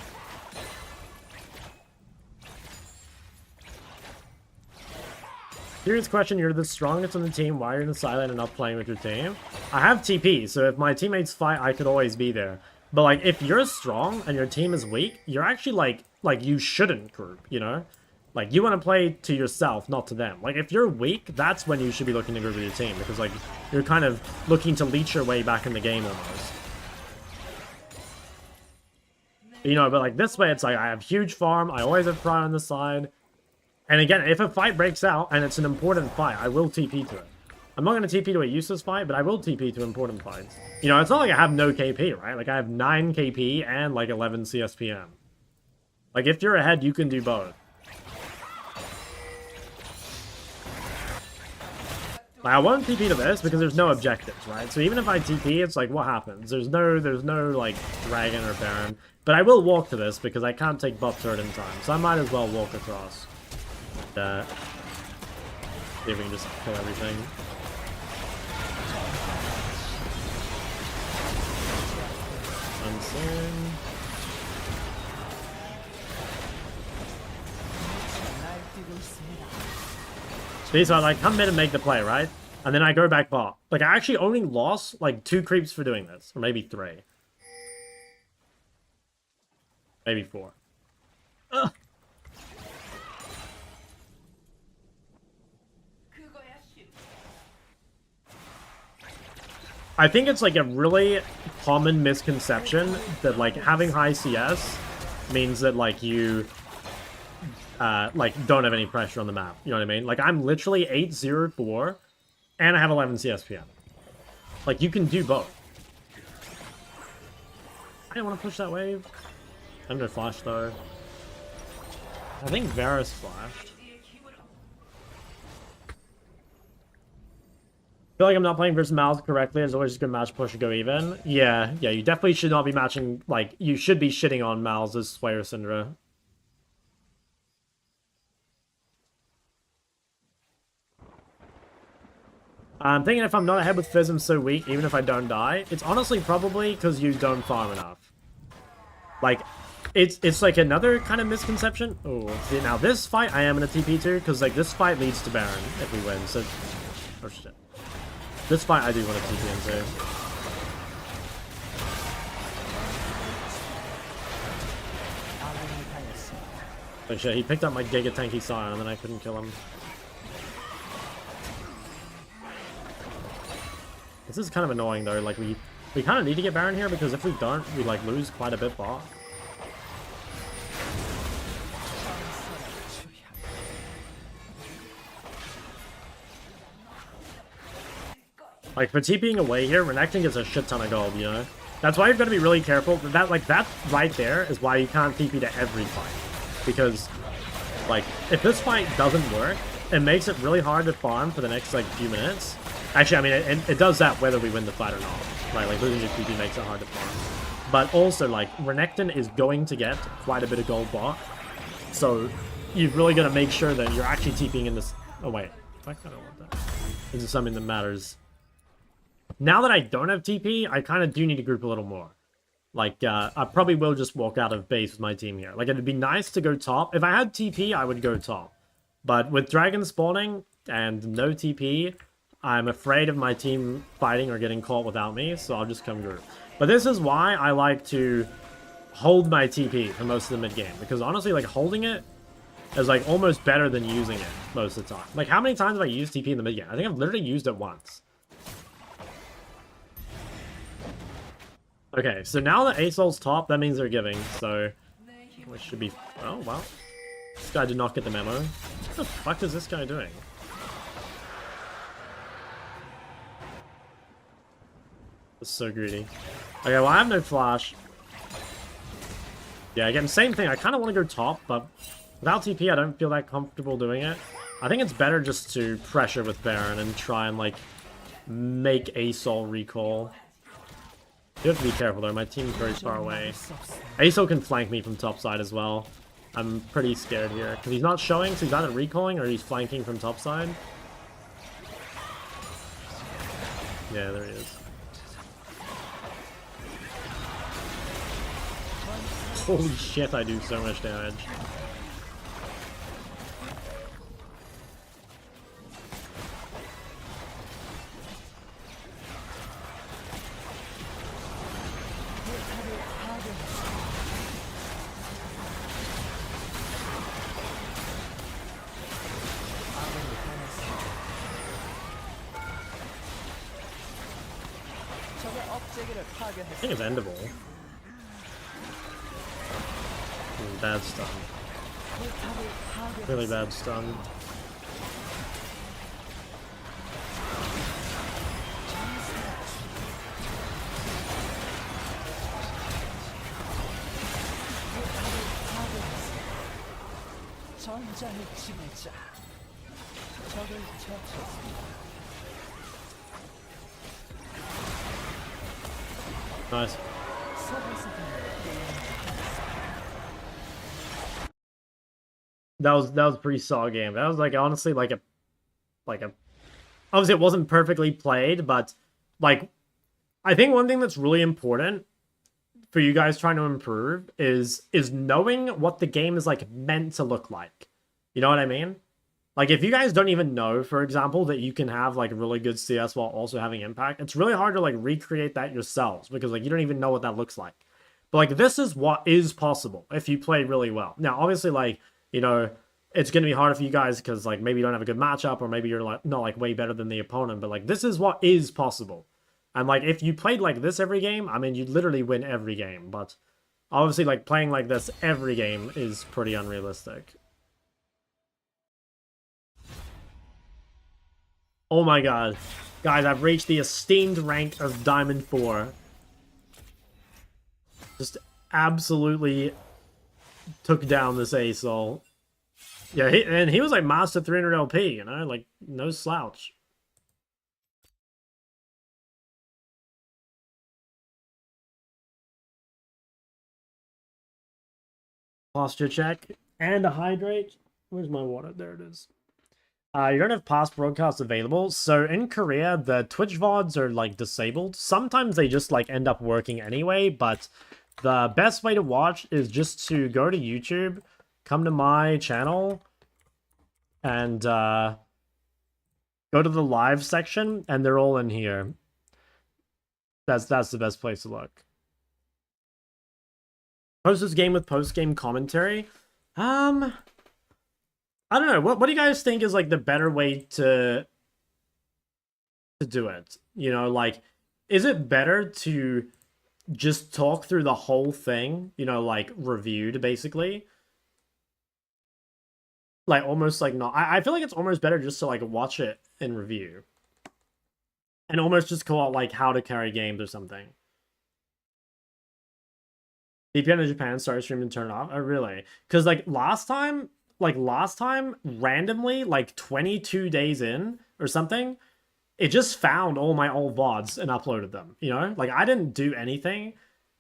Serious question, you're the strongest on the team. Why are you in the silent and not playing with your team? I have TP, so if my teammates fight, I could always be there. But, like, if you're strong and your team is weak, you're actually, like you shouldn't group, you know? Like, you want to play to yourself, not to them. Like, if you're weak, that's when you should be looking to group with your team. Because, like, you're kind of looking to leech your way back in the game, almost. You know, but, like, this way, it's like, I have huge farm. I always have Pride on the side. And again, if a fight breaks out, and it's an important fight, I will TP to it. I'm not going to TP to a useless fight, but I will TP to important fights. You know, it's not like I have no KP, right? Like, I have 9 KP and, like, 11 CSPM. Like, if you're ahead, you can do both. Like, I won't TP to this because there's no objectives, right? So even if I TP, it's like, what happens? There's no like, dragon or baron. But I will walk to this because I can't take buff turret in time. So I might as well walk across. See if we can just kill everything. Unseen. See, so I like come in and make the play, right? And then I go back bot. Like, I actually only lost like 2 creeps for doing this. Or maybe 3. Maybe 4. Ugh. I think it's like a really common misconception that like having high CS means that like you like don't have any pressure on the map. You know what I mean? Like I'm literally 804 and I have 11 CSPM. Like you can do both. I didn't want to push that wave. I'm gonna flash though. I think Varus flashed. I feel like I'm not playing versus Malz correctly. There's always just good match push and go even. Yeah, you definitely should not be matching, like, you should be shitting on Malz as Slayer Syndra. I'm thinking if I'm not ahead with Fizz, I'm so weak, even if I don't die. It's honestly probably because you don't farm enough. Like, it's like another kind of misconception. Oh, see, now this fight I am in a TP to, because, like, this fight leads to Baron if we win, so... Oh, shit. This fight I do want to TP into. Oh shit, he picked up my Giga Tanky Scion and then I couldn't kill him. This is kind of annoying though, like we kind of need to get Baron here because if we don't, we like lose quite a bit bot. Like, for TPing away here, Renekton gets a shit ton of gold, you know? That's why you've got to be really careful. That right there is why you can't TP to every fight. Because, like, if this fight doesn't work, it makes it really hard to farm for the next, like, few minutes. Actually, I mean, it does that whether we win the fight or not. Right, like, losing your TP makes it hard to farm. But also, like, Renekton is going to get quite a bit of gold bot. So, you've really got to make sure that you're actually TPing in this... Oh, wait. I kind of want that. This is something that matters. Now that I don't have TP, I kind of do need to group a little more. Like, I probably will just walk out of base with my team here. Like, it'd be nice to go top. If I had TP, I would go top. But with dragon spawning and no TP, I'm afraid of my team fighting or getting caught without me, so I'll just come group. But this is why I like to hold my TP for most of the mid-game. Because honestly, like, holding it is, like, almost better than using it most of the time. Like, how many times have I used TP in the mid-game? I think I've literally used it once. Okay, so now that ASOL's top, that means they're giving, so... Which should be... Oh, wow. This guy did not get the memo. What the fuck is this guy doing? That's so greedy. Okay, well, I have no flash. Yeah, again, same thing. I kind of want to go top, but without TP, I don't feel that comfortable doing it. I think it's better just to pressure with Baron and try and, like, make Asol recall. You have to be careful, though. My team's very far away. Asol can flank me from top side as well. I'm pretty scared here. Because he's not showing, so he's either recalling or he's flanking from top side. Yeah, there he is. Holy shit, I do so much damage. I think it's endable. Bad stun. Really bad stun. Nice. That was a pretty solid game. That was like honestly like a obviously it wasn't perfectly played, but like I think one thing that's really important for you guys trying to improve is knowing what the game is like meant to look like. You know what I mean? Like if you guys don't even know, for example, that you can have like really good CS while also having impact, it's really hard to like recreate that yourselves because like you don't even know what that looks like. But like this is what is possible if you play really well. Now, obviously, like, you know, it's going to be harder for you guys because like maybe you don't have a good matchup or maybe you're like not like way better than the opponent, but like this is what is possible. And like if you played like this every game, I mean, you'd literally win every game. But obviously, like playing like this every game is pretty unrealistic. Oh my god. Guys, I've reached the esteemed rank of Diamond 4. Just absolutely took down this Asol. Yeah, and he was like Master 300 LP, you know? Like, no slouch. Posture check and a hydrate. Where's my water? There it is. You don't have past broadcasts available. So in Korea, the Twitch VODs are like disabled. Sometimes they just like end up working anyway, but the best way to watch is just to go to YouTube, come to my channel, and go to the live section, and they're all in here. That's the best place to look. Post this game with post-game commentary. I don't know. What do you guys think is like the better way to do it? You know, like, is it better to just talk through the whole thing? You know, like reviewed basically. Like almost like not. I feel like it's almost better just to like watch it in review, and almost just call it like how to carry games or something. VPN in Japan started streaming and turn it off. Oh really? Because like last time, randomly, like 22 days in or something, it just found all my old VODs and uploaded them, you know? Like, I didn't do anything.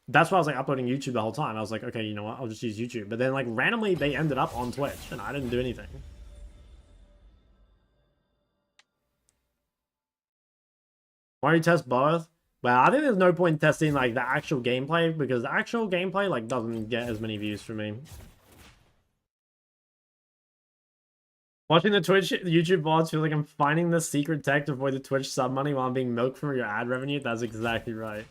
That's why I was, like, uploading YouTube the whole time. I was like, okay, you know what? I'll just use YouTube. But then, like, randomly, they ended up on Twitch, and I didn't do anything. Why do you test both? Well, I think there's no point testing, like, the actual gameplay, because the actual gameplay, like, doesn't get as many views for me. Watching the Twitch, YouTube VODs feel like I'm finding the secret tech to avoid the Twitch sub money while I'm being milked from your ad revenue. That's exactly right.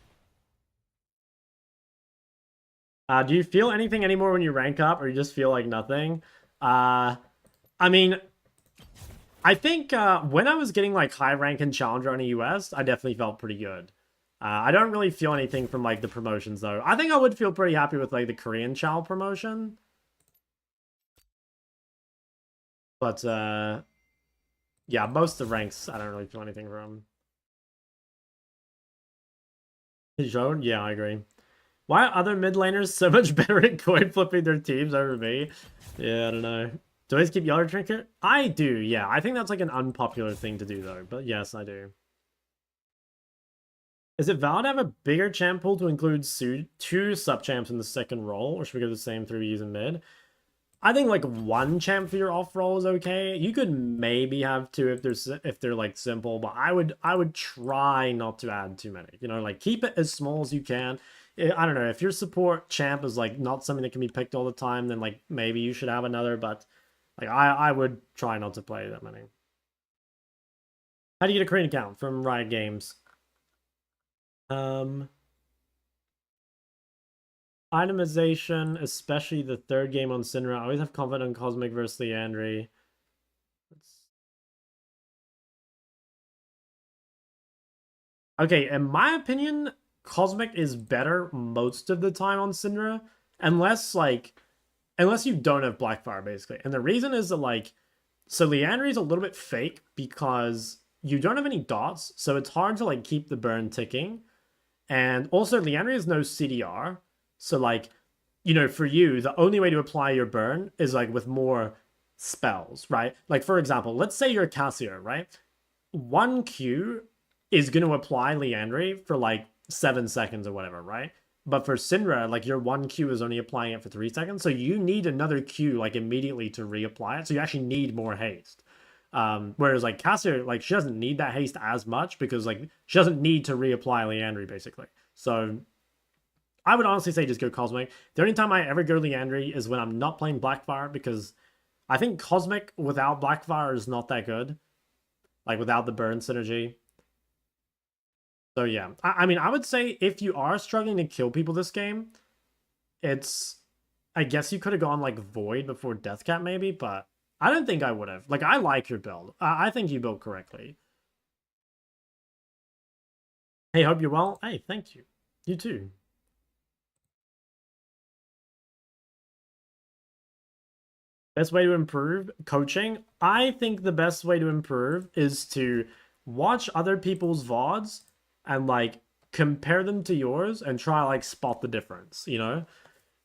Do you feel anything anymore when you rank up, or you just feel like nothing? I mean, I think when I was getting like high rank and challenger on the US, I definitely felt pretty good. I don't really feel anything from like the promotions though. I think I would feel pretty happy with like the Korean Chal promotion. But, yeah, most of the ranks, I don't really feel anything from. Joan? Yeah, I agree. Why are other mid laners so much better at coin flipping their teams over me? Yeah, I don't know. Do I always keep Yellow Trinket? I do, yeah. I think that's like an unpopular thing to do, though. But yes, I do. Is it valid to have a bigger champ pool to include two sub-champs in the second role? Or should we go the same 3 using mid? I think like one champ for your off role is okay. You could maybe have two if they're like simple, but I would try not to add too many. You know, like keep it as small as you can. I don't know, if your support champ is like not something that can be picked all the time, then like maybe you should have another, but like I would try not to play that many. How do you get a Korean account? From Riot Games. Itemization, especially the third game on Syndra. I always have confidence on Cosmic versus Leandri. Okay, in my opinion, Cosmic is better most of the time on Syndra, unless you don't have Blackfire, basically. And the reason is that so Leandri is a little bit fake because you don't have any dots, so it's hard to like keep the burn ticking. And also Leandri has no CDR. So for you, the only way to apply your burn is like with more spells, right? Like for example, let's say you're a Cassio, right? 1Q is going to apply Leandri for like 7 seconds or whatever, right? But for Syndra, like your 1Q is only applying it for 3 seconds. So you need another Q like immediately to reapply it. So you actually need more haste. Whereas like Cassio, like she doesn't need that haste as much because like she doesn't need to reapply Leandri basically. So I would honestly say just go Cosmic. The only time I ever go Leandri is when I'm not playing Blackfire because I think Cosmic without Blackfire is not that good. Like without the burn synergy. So yeah, I mean, I would say if you are struggling to kill people this game, I guess you could have gone like Void before Deathcap maybe, but I don't think I would have. Like, I like your build. I think you built correctly. Hey, hope you're well. Hey, thank you. You too. Best way to improve coaching? I think the best way to improve is to watch other people's VODs and like compare them to yours and try like spot the difference, you know?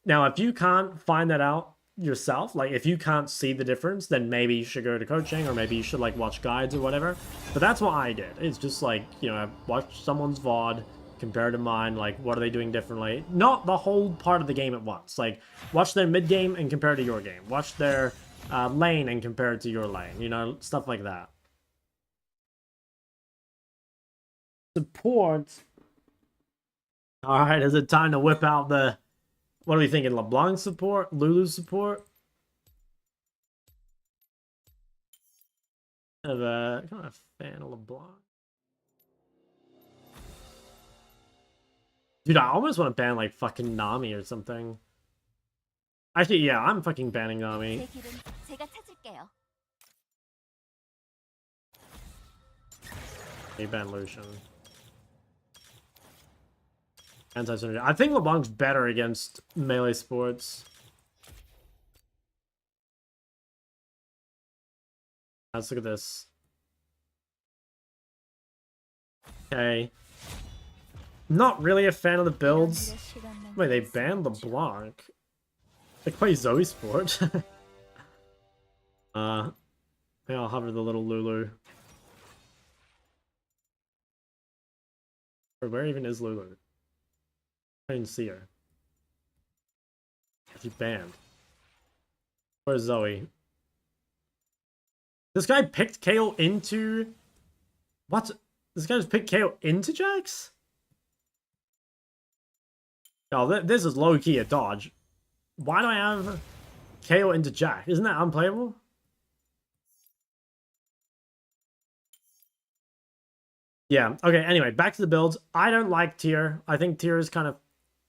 Now, if you can't find that out yourself, like if you can't see the difference, then maybe you should go to coaching or maybe you should like watch guides or whatever. But that's what I did. It's just like, I watched someone's VOD, compare to mine, like what are they doing differently? Not the whole part of the game at once. Like watch their mid game and compare to your game. Watch their lane and compare it to your lane, stuff like that. Support. All right, is it time to whip out the... What are we thinking? LeBlanc support? Lulu support? Kind of a fan of LeBlanc. Dude, I almost want to ban like fucking Nami or something. Actually, yeah, I'm fucking banning Nami. Hey, ban Lucian. Anti-synergy. I think LeBlanc's better against melee sports. Let's look at this. Okay. Not really a fan of the builds. Wait, they banned LeBlanc. They play Zoe Sport. Maybe I'll hover the little Lulu. Or where even is Lulu? I didn't see her. She's banned. Where's Zoe? This guy picked KO into... What? This guy just picked KO into Jax? Oh, this is low-key a dodge. Why do I have KO into Jax? Isn't that unplayable? Yeah, okay, anyway, back to the builds. I don't like tier. I think tier is kind of...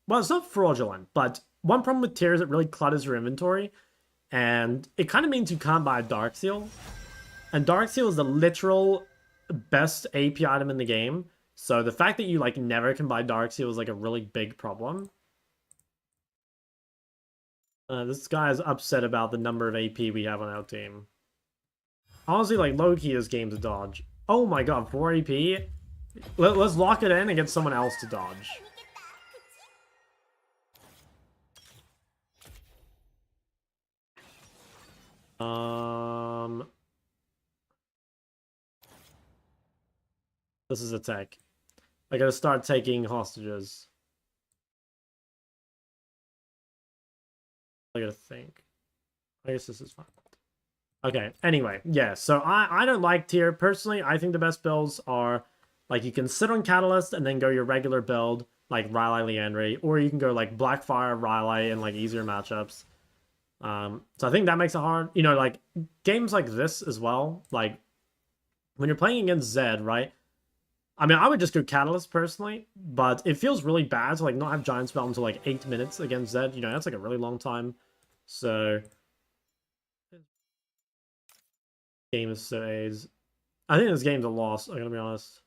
Well, it's not fraudulent, but one problem with tier is it really clutters your inventory. And it kind of means you can't buy a Dark Seal. And Dark Seal is the literal best AP item in the game. So the fact that you like never can buy Dark Seal is like a really big problem. This guy is upset about the number of AP we have on our team. Honestly, like, low-key this game to dodge. Oh my god, 4 AP? Let's lock it in and get someone else to dodge. This is a tech. I gotta start taking hostages. I gotta think. I guess this is fine. Okay, anyway, yeah, so I don't like tier. Personally, I think the best builds are, like, you can sit on Catalyst and then go your regular build, like Rylai Liandry, or you can go, like, Blackfire, Rylai, in, like, easier matchups. So I think that makes it hard. You know, like, games like this as well, like, when you're playing against Zed, right? I mean, I would just go Catalyst, personally, but it feels really bad to, like, not have Giant Spell until, like, 8 minutes against Zed. You know, that's, like, a really long time. So... game is so AIDS. I think this game's a loss, I'm gonna be honest.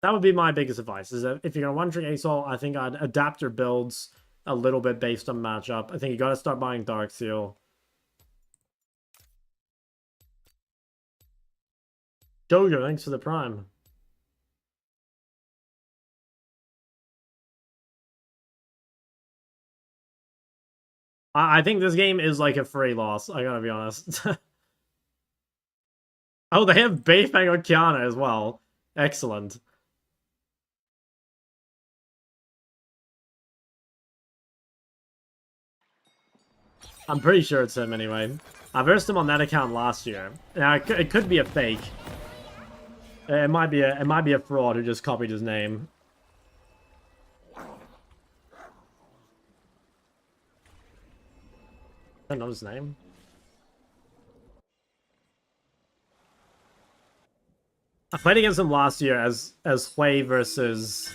That would be my biggest advice, is that if you're gonna one-trick ASOL, I think I'd adapt your builds a little bit based on matchup. I think you gotta start buying Dark Seal. Jojo, thanks for the Prime. I think this game is like a free loss, I gotta be honest. Oh, they have Beifang on Kiana as well. Excellent. I'm pretty sure it's him anyway. I versed him on that account last year. Now it could be a fake. It might be a fraud who just copied his name. I don't know his name. I played against him last year as Hui versus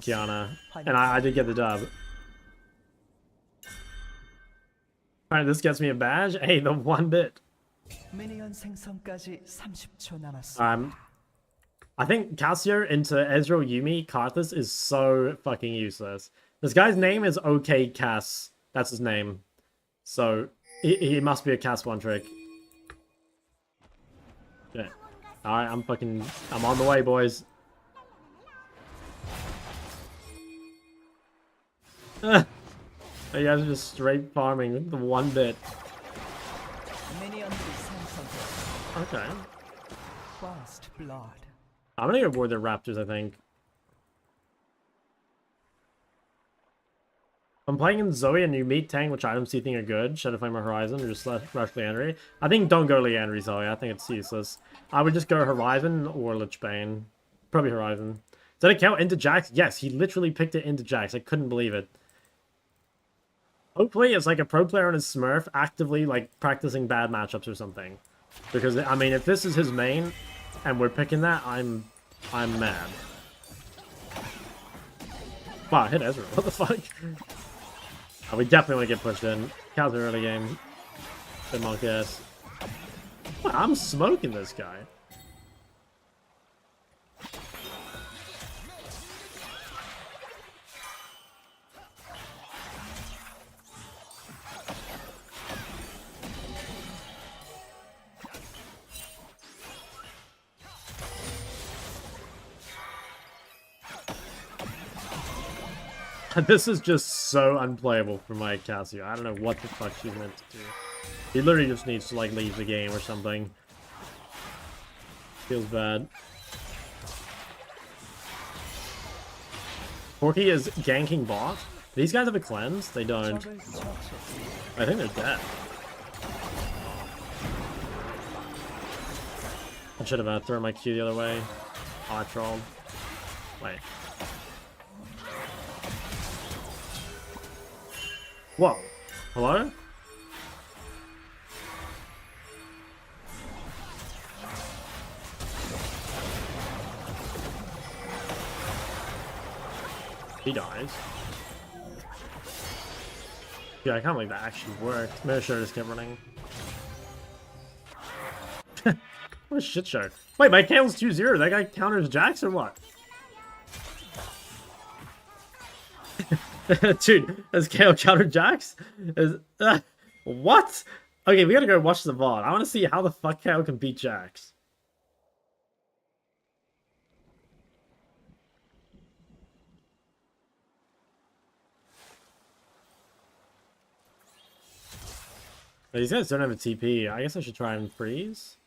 Kiana, and I did get the dub. Alright, this gets me a badge. Hey, the 1-bit. I think Cassio into Ezreal Yuumi Karthus is so fucking useless. This guy's name is OK Cass. That's his name. So, he must be a Cass one-trick. Yeah. Alright, I'm on the way, boys. You guys are just straight farming the 1-bit. Okay. I'm gonna go board the Raptors, I think. I'm playing in Zoe and you meet Tang, which items do you think are good? Shadow Flame or Horizon, or just rush Liandry? I think don't go Liandry, Zoe. I think it's useless. I would just go Horizon or Lich Bane. Probably Horizon. Did it count into Jax? Yes, he literally picked it into Jax. I couldn't believe it. Hopefully it's like a pro player on his Smurf actively like practicing bad matchups or something. Because, I mean, if this is his main and we're picking that, I'm mad. Wow, hit Ezra. What the fuck? Oh, we definitely want to get pushed in. Cows are early game. Good monk ass. Wow, I'm smoking this guy. This is just so unplayable for my Cassio. I don't know what the fuck she's meant to do. He literally just needs to, like, leave the game or something. Feels bad. Porky is ganking bot. Do these guys have a cleanse? They don't. I think they're dead. I should have thrown my Q the other way. Oh, I trolled. Wait. Whoa. Hello? He dies. Yeah, I can't believe that actually worked. Maybe I should have just kept running. What a shit show. Wait, my Kale's 2-0. That guy counters Jax or what? Dude, has Kale countered Jax? What? Okay, we gotta go watch the VOD. I want to see how the fuck KO can beat Jax. But these guys don't have a TP. I guess I should try and freeze.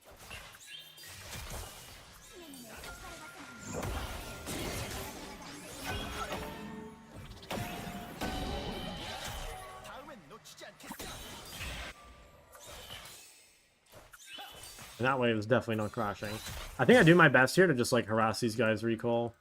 And that wave is definitely not crashing. I think I do my best here to just like harass these guys recall.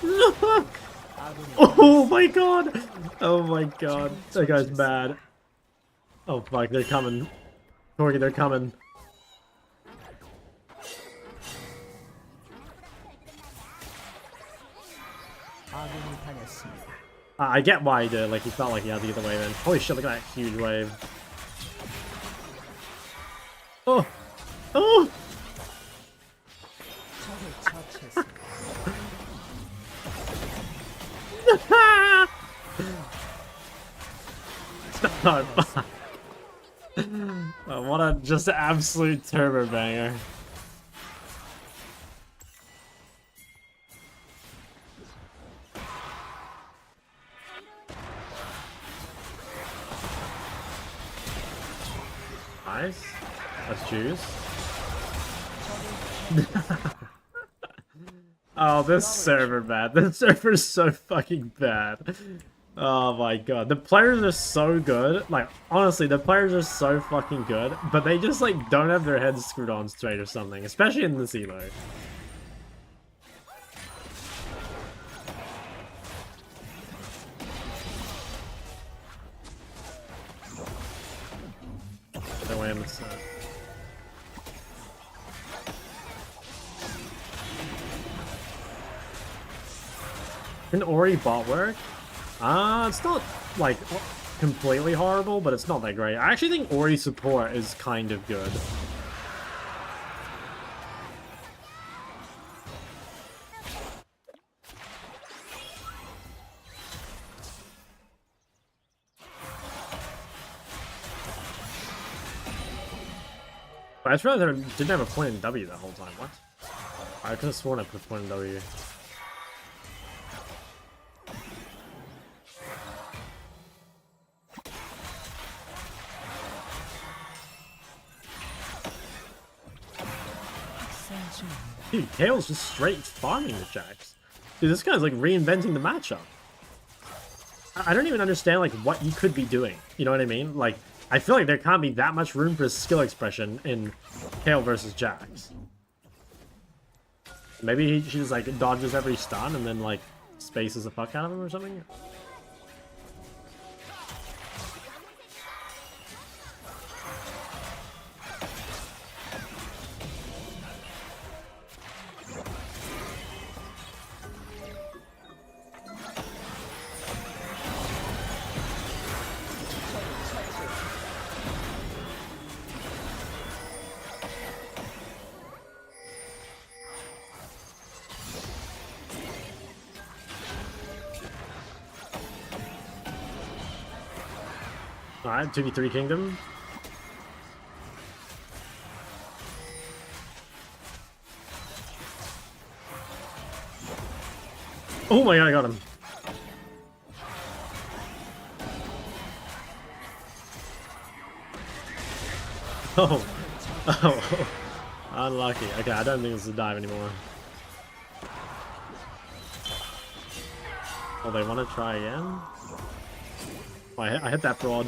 Look! Oh my god! Oh my god. That guy's bad. Oh fuck, they're coming. Corgi, they're coming. I get why he did it. Like, he felt like he had to get the wave in. Holy shit, look at that huge wave. Oh! Oh! Oh, what a just absolute turbo banger. Nice. That's juice. Oh, this server bad. This server is so fucking bad. Oh my god. The players are so good. Like, honestly, the players are so fucking good, but they just, like, don't have their heads screwed on straight or something, especially in this elo. No way I'm upset. Can Ori bot work? It's not, like, completely horrible, but it's not that great. I actually think Ori support is kind of good. But I just realized I didn't have a point in W that whole time. What? I could have sworn I put a point in W. Dude, Kale's just straight farming the Jax. Dude, this guy's like reinventing the matchup. I don't even understand like what you could be doing. You know what I mean? Like, I feel like there can't be that much room for skill expression in Kale versus Jax. Maybe she just like dodges every stun and then like spaces the fuck out of him or something. Alright, 2v3 Kingdom. Oh my god, I got him. Oh. Oh. Unlucky. Okay, I don't think this is a dive anymore. Oh, they want to try again? Oh, I hit that broad.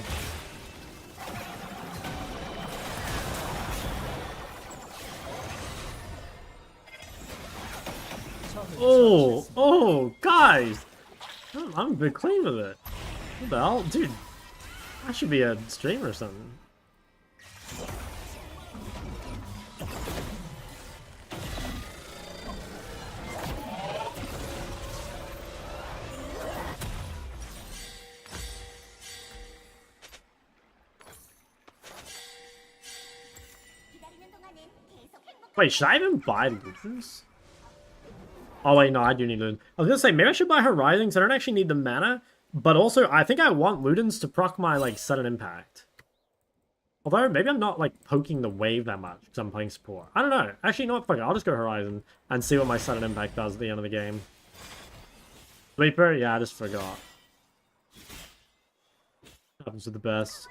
Oh, oh, guys! I'm a bit clean with it. What the hell? Dude, I should be a streamer or something. Wait, should I even buy Ludens? Oh wait, no, I do need Ludens. I was gonna say, maybe I should buy Horizon, because I don't actually need the mana. But also, I think I want Ludens to proc my, like, sudden impact. Although, maybe I'm not, like, poking the wave that much, because I'm playing support. I don't know. Actually, you know what? Fuck it. I'll just go Horizon, and see what my sudden impact does at the end of the game. Reaper? Yeah, I just forgot. Happens to the best.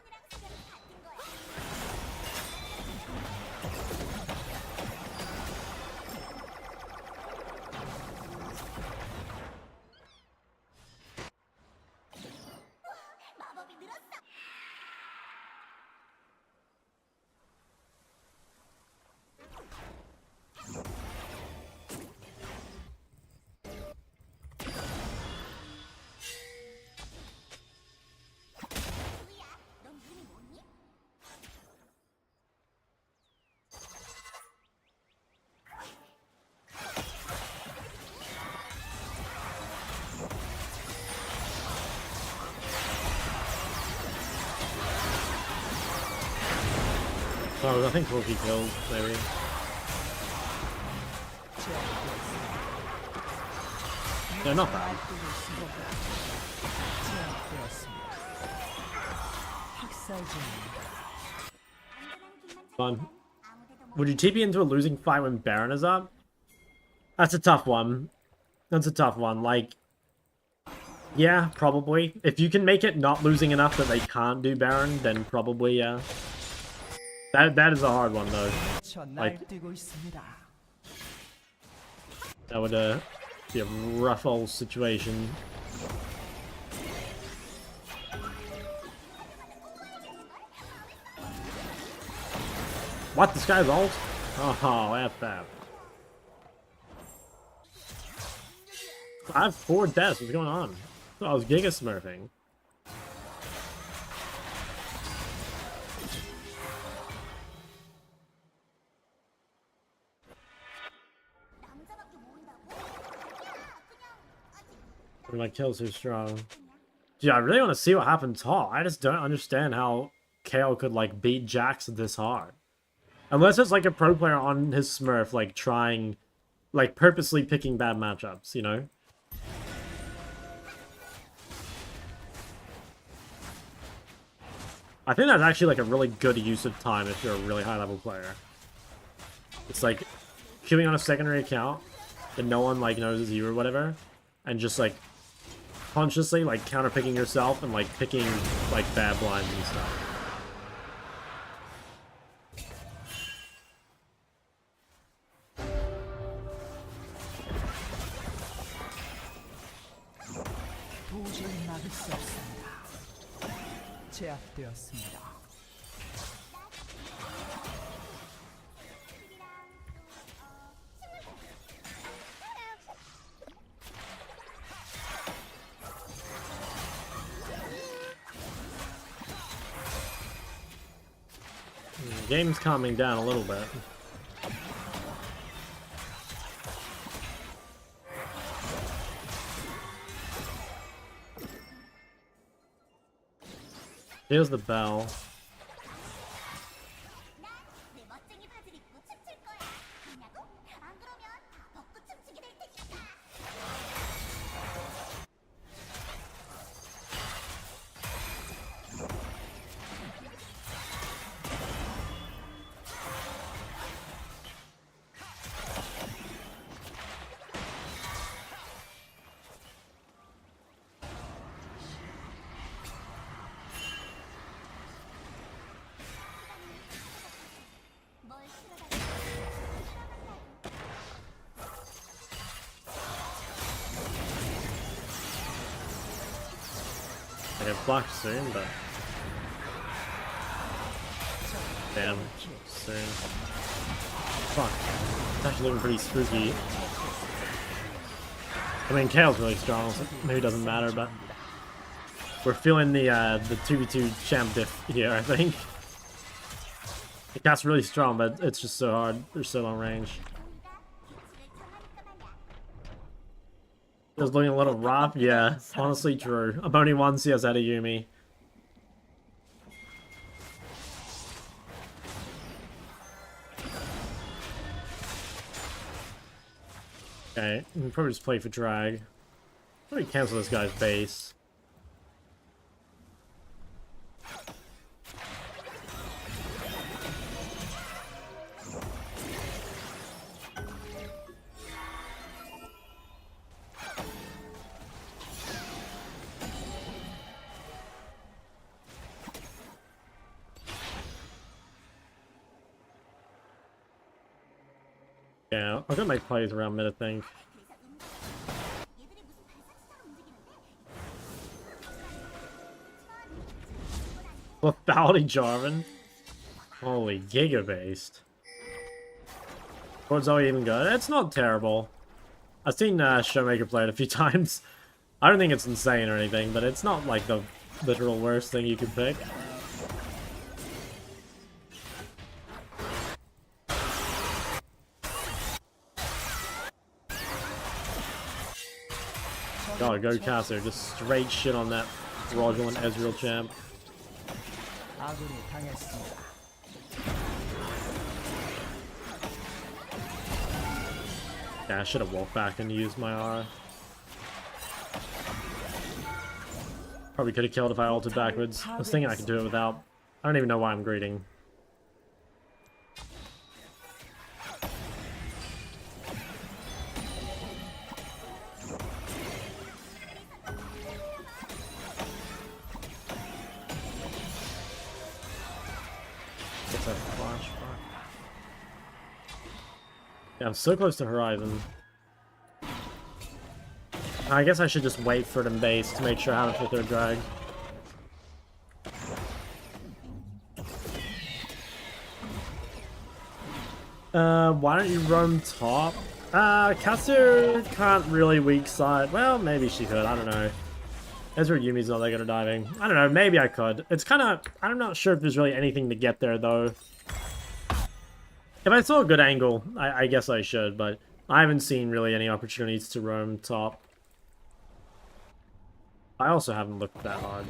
Oh, I think 40 kills, maybe. Yeah, not bad. Fun. Would you TP into a losing fight when Baron is up? That's a tough one. That's a tough one. Like, yeah, probably. If you can make it not losing enough that they can't do Baron, then probably, yeah. That is a hard one, though. Like, that would be a rough old situation. What? This guy's ult? Oh, F that. I have 4 deaths. What's going on? Oh, I was Giga Smurfing. My kills are strong. Dude, I really want to see what happens top. I just don't understand how Kale could, like, beat Jax this hard. Unless it's, like, a pro player on his Smurf, like, trying, like, purposely picking bad matchups, you know? I think that's actually, like, a really good use of time if you're a really high-level player. It's, like, queuing on a secondary account that no one, like, knows is you or whatever, and just, like, consciously, like, counterpicking yourself and, like, picking, like, bad blinds and stuff. 제압되었습니다. Game's calming down a little bit. Here's the bell. I get blocked soon, but damn, soon. Fuck, it's actually looking pretty spooky. I mean, Kale's really strong, so maybe it doesn't matter, but We're feeling the 2v2 champ diff here, I think. The cat's really strong, but it's just so hard. They're so long range. Just looking a little rough. Yeah, honestly true. I'm only one CS out of Yuumi. Okay, we can probably just play for drag. Probably cancel this guy's base. Yeah, I'll get my plays around mid, I think. Lethality Jarvan. Holy giga based. What's all even good? It's not terrible. I've seen Showmaker play it a few times. I don't think it's insane or anything, but it's not like the literal worst thing you could pick. God, go Cassiopeia. Just straight shit on that fraudulent Ezreal champ. Yeah, I should have walked back and used my R. Probably could have killed if I ulted backwards. I was thinking I could do it without. I don't even know why I'm greeting. What's that flash? Yeah, I'm so close to Horizon. I guess I should just wait for them base to make sure I have it for third drag. Why don't you roam top? Cassiopeia can't really weak side. Well, maybe she could, I don't know. Ezra Yumi's not that good at diving. I don't know, maybe I could. It's kind of... I'm not sure if there's really anything to get there, though. If I saw a good angle, I guess I should, but I haven't seen really any opportunities to roam top. I also haven't looked that hard.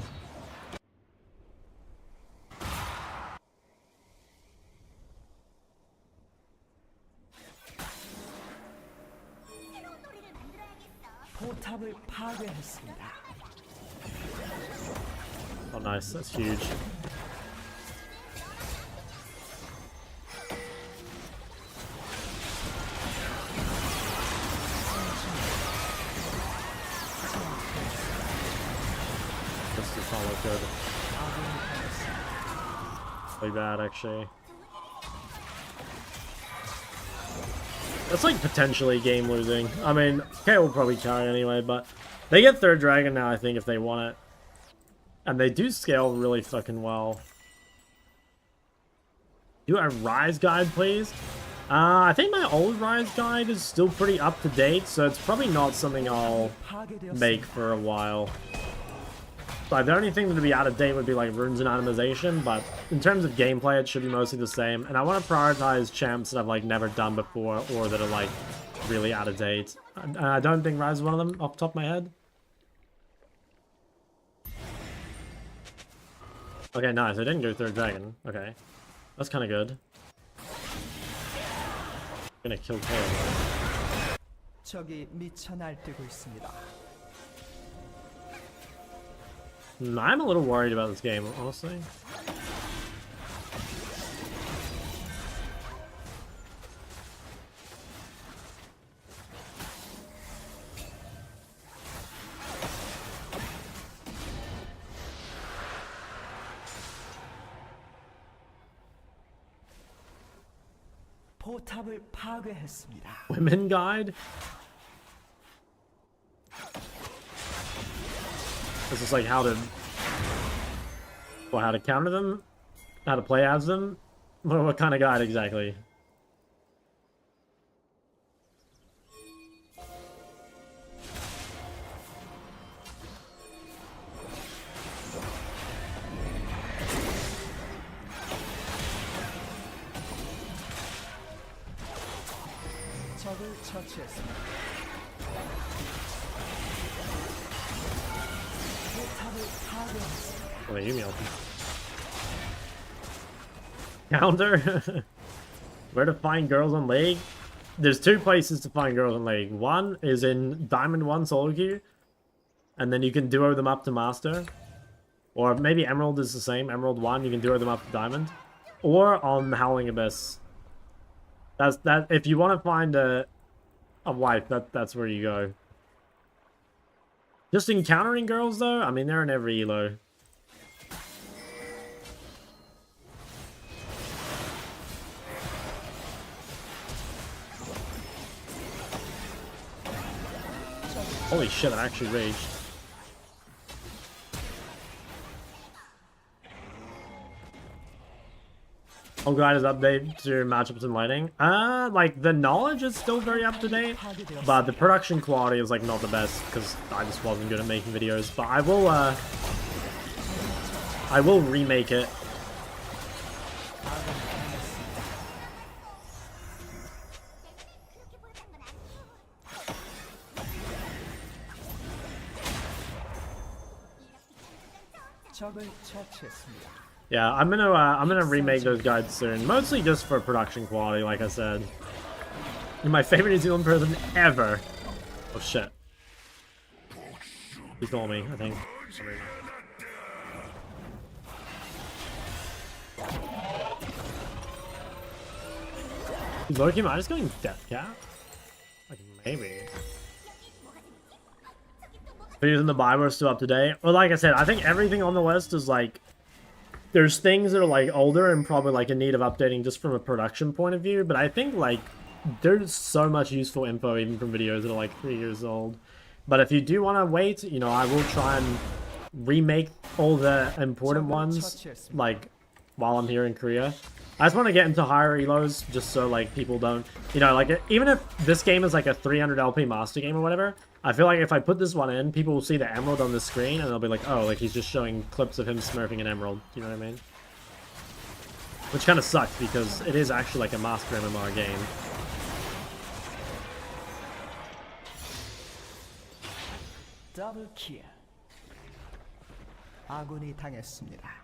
포탑을 파괴했습니다. Oh, nice. That's huge. This does not look good. Really bad, actually. That's like potentially game losing. I mean, K will probably carry anyway, but they get third dragon now, I think, if they want it. And they do scale really fucking well. Do a Rise guide, please? I think my old Rise guide is still pretty up to date, so it's probably not something I'll make for a while. Like, the only thing that would be out of date would be like runes and itemization, but in terms of gameplay, it should be mostly the same. And I want to prioritize champs that I've like never done before or that are like really out of date. I don't think Rise is one of them off the top of my head. Okay, nice. I didn't go third dragon. Okay. That's kind of good. Gonna kill Tail. 적이 미쳐 날뛰고 있습니다. I'm a little worried about this game, honestly. 포탑을 파괴했습니다. Women guide? This is like how to... Well, how to counter them? How to play as them? What kind of guide exactly? 적을 처치했습니다. 포탑을 파괴했습니다. Wait, Yuumi open. Counter. Where to find girls on League? There's two places to find girls on League. One is in Diamond 1 solo queue, and then you can duo them up to Master. Or maybe Emerald is the same. Emerald 1, you can duo them up to Diamond. Or on Howling Abyss. That. If you want to find a wife, that's where you go. Just encountering girls, though? I mean, they're in every elo. Holy shit, I actually raged. Oh god, is update to matchups and lighting? Like, the knowledge is still very up to date, but the production quality is, like, not the best, because I just wasn't good at making videos. But I will remake it. 적을 처치했습니다. Yeah, I'm gonna remake those guides soon, mostly just for production quality, like I said. You're my favorite New Zealand person ever. Oh shit. He's calling me, I think. Is Loki Midas going Death Cap? Like, maybe. Videos in the Bible are still up to date. Well, like I said, I think everything on the list is like... There's things that are like older and probably like in need of updating just from a production point of view, but I think like there's so much useful info even from videos that are like 3 years old. But if you do want to wait, you know, I will try and remake all the important ones like while I'm here in Korea. I just want to get into higher elos just so like people don't, you know, like even if this game is like a 300 LP master game or whatever, I feel like if I put this one in, people will see the emerald on the screen and they'll be like, oh, like he's just showing clips of him smurfing an emerald. You know what I mean? Which kind of sucks because it is actually like a master MMR game. 더블 킬. 아군이 당했습니다.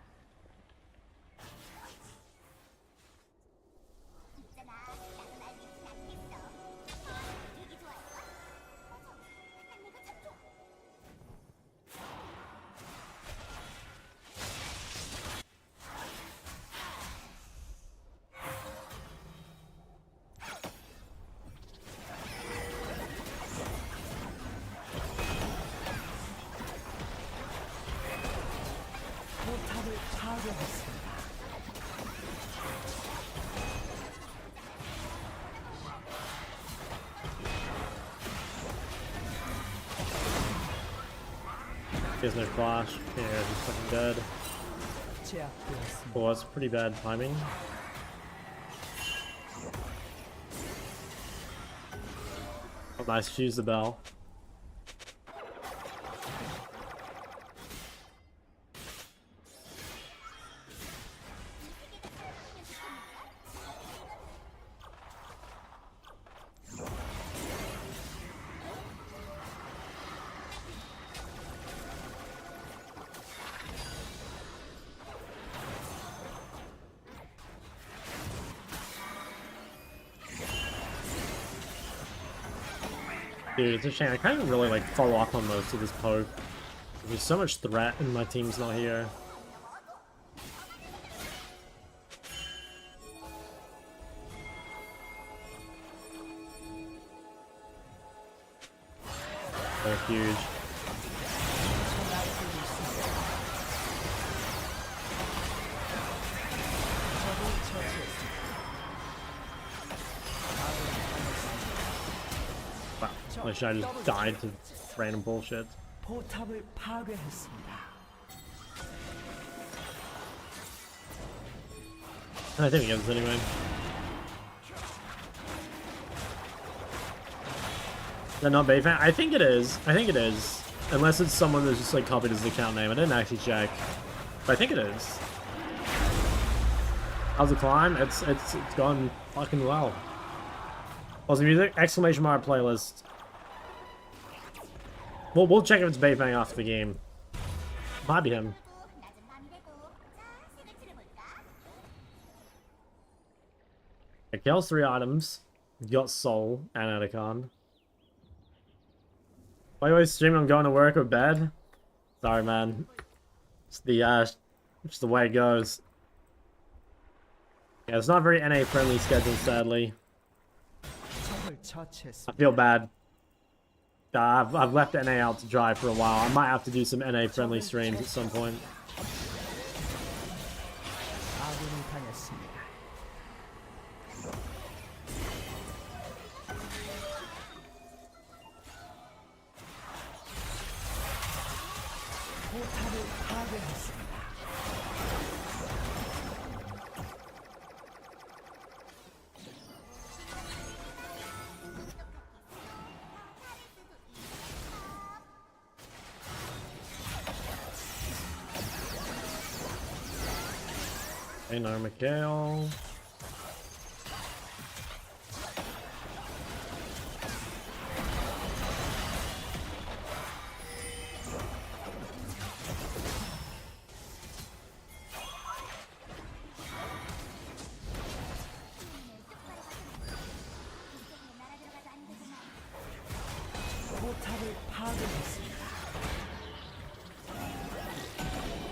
포탑을 파괴했습니다. He has no flash. Yeah, he's fucking dead. 제압되었습니다. Oh, that's pretty bad timing. Oh, nice. Fuse the bell. Dude, it's a shame. I can't even really like follow up on most of this poke. There's so much threat and my team's not here. They're huge. Wow, I just died to random bullshit. 포탑을 파괴했습니다. I think he gets it anyway. Is that not Bayfan? I think it is. I think it is. Unless it's someone that's just like copied as the account name. I didn't actually check. But I think it is. How's the climb? It's gone fucking well. Aussie music, exclamation mark playlist. We'll check if it's Bayfang after the game. Might be him. Okay, kills 3 items. You got Sol and Edicon. Why you always stream I'm going to work or bed? Sorry, man. It's the way it goes. Yeah, it's not a very NA friendly schedule, sadly. I feel bad. I've left NA out to dry for a while. I might have to do some NA friendly streams at some point. Hey, no, Mikhail.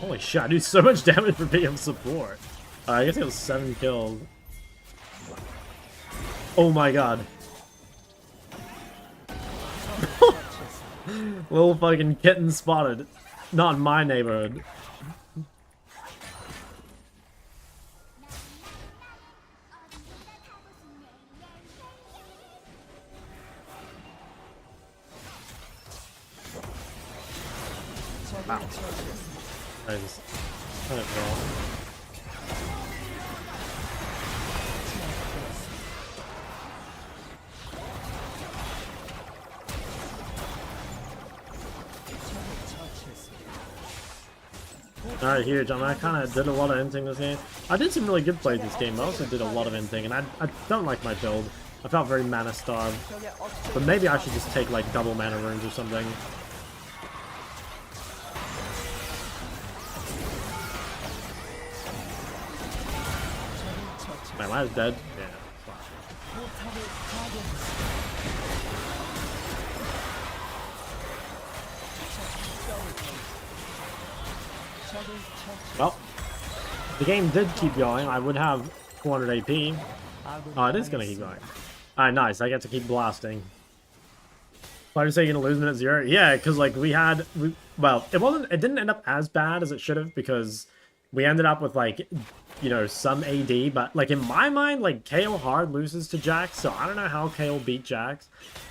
Holy shit, I do so much damage for being support. I guess it was 7 kills. Oh my god. Little fucking kitten spotted. Not in my neighborhood. Wow. I just kind of wrong. Alright, huge. I kind of did a lot of inting this game. I did some really good plays this game, but I also did a lot of inting, and I don't like my build. I felt very mana starved. But maybe I should just take like double mana runes or something. My last dead? Yeah. Well, the game did keep going. I would have 400 AP. Oh, it is going to keep going. Alright, nice. I get to keep blasting. Why are you saying you're going to lose minute 0? Yeah, because like well, it didn't end up as bad as it should have, because we ended up with like, you know, some AD, but like in my mind, like KO hard loses to Jax, so I don't know how KO beat Jax.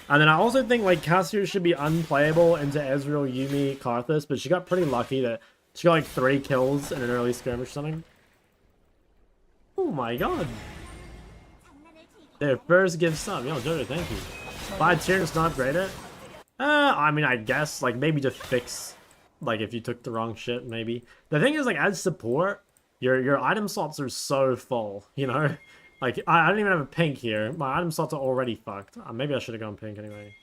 And then I also think like Cassiopeia should be unplayable into Ezreal, Yuumi, Karthus, but she got pretty lucky that she got like 3 kills in an early skirmish or something. Oh my god. Their first gift sub. Yo, Jojo, thank you. 5 tier is not great at? I mean, I guess, like, maybe to fix, like, if you took the wrong shit, maybe. The thing is, like, as support, your item slots are so full, you know? Like, I don't even have a pink here. My item slots are already fucked. Maybe I should have gone pink anyway.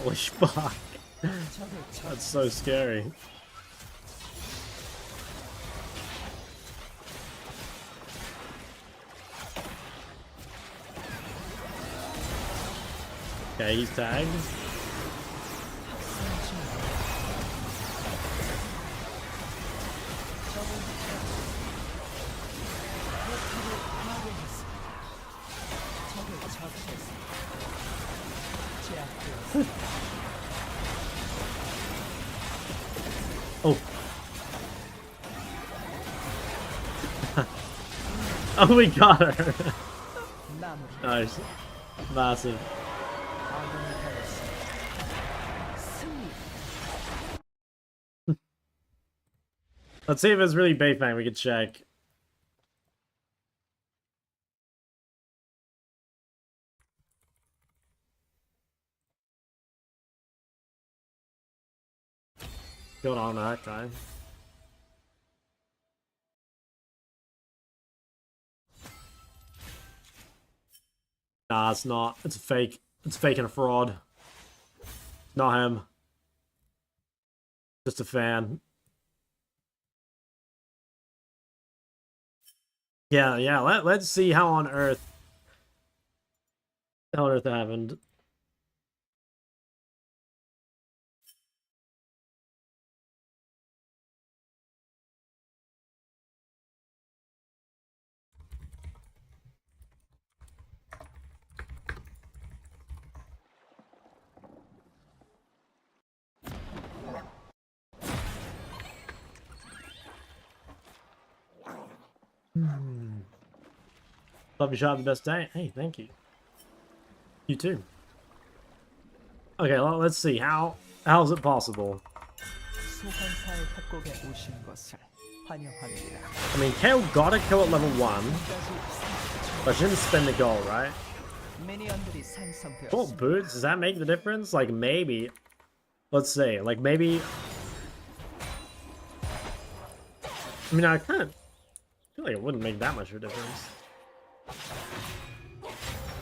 Holy fuck. That's so scary. Okay, he's tagged. Oh. Oh, we got her. Nice. Massive. Let's see if it's really Bayfang. We could check. Going on that guy. Nah, it's not. It's a fake. It's fake and a fraud. Not him. Just a fan. Yeah, yeah. Let's see how on earth that happened. Love you, shot the best day. Hey, thank you. You too. Okay, well, let's see. How is it possible? 소환사의 협곡에 오신 것을 환영합니다. I mean, Kale got a kill at level 1, but she didn't spend the gold, right? 미니언들이 생성되었습니다. Oh, boots, does that make the difference? Like, maybe. Let's see. Like, maybe. I mean, I kind of feel like it wouldn't make that much of a difference.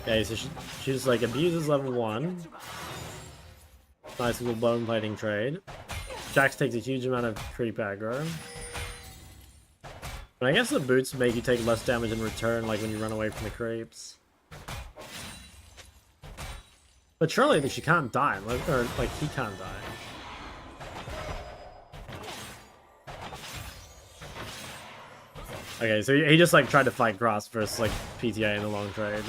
Okay, so she just, like, abuses level 1. Nice little bone plating trade. Jax takes a huge amount of creep aggro. But I guess the boots make you take less damage in return, like when you run away from the creeps. But surely she can't die, or like he can't die. Okay, so he just like tried to fight Grass versus like PTA in the long trade.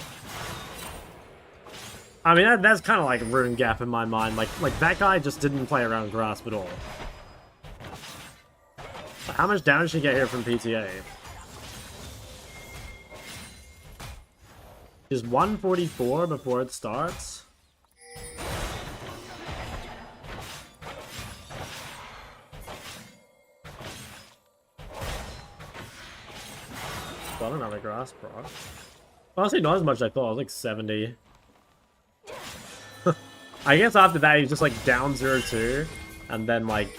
I mean, that's kind of like a rune gap in my mind. Like that guy just didn't play around Grasp at all. How much damage did he get here from PTA? Just 144 before it starts. Got another grass proc. Honestly, not as much as I thought. I was like 70. I guess after that, he's just like down 0-2. And then like,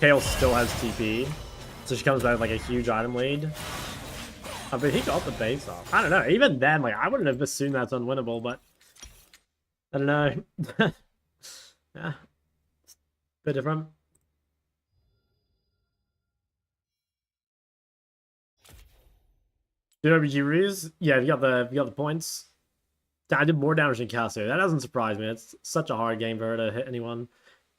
Kale still has TP. So she comes back with like a huge item lead. But he got the base off. I don't know. Even then, like, I wouldn't have assumed that's unwinnable, but I don't know. Yeah. Bit different. DWG Ruse? Yeah, you got the points. I did more damage than Cassiopeia. That doesn't surprise me. It's such a hard game for her to hit anyone.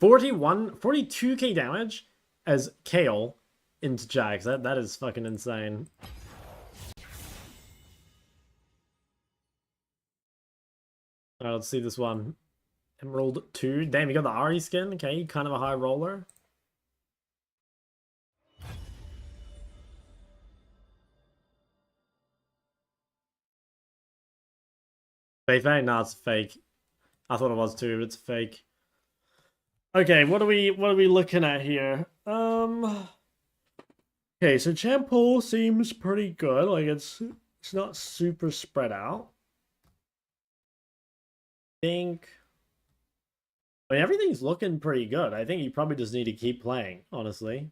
42k damage as Kale into Jax. That is fucking insane. Alright, let's see this one. Emerald 2. Damn, you got the Ahri skin. Okay, kind of a high roller. Fake? Nah, it's fake. I thought it was too, but it's fake. Okay, what are we looking at here? Okay, so champ pool seems pretty good. Like it's not super spread out. I think everything's looking pretty good. I think you probably just need to keep playing, honestly.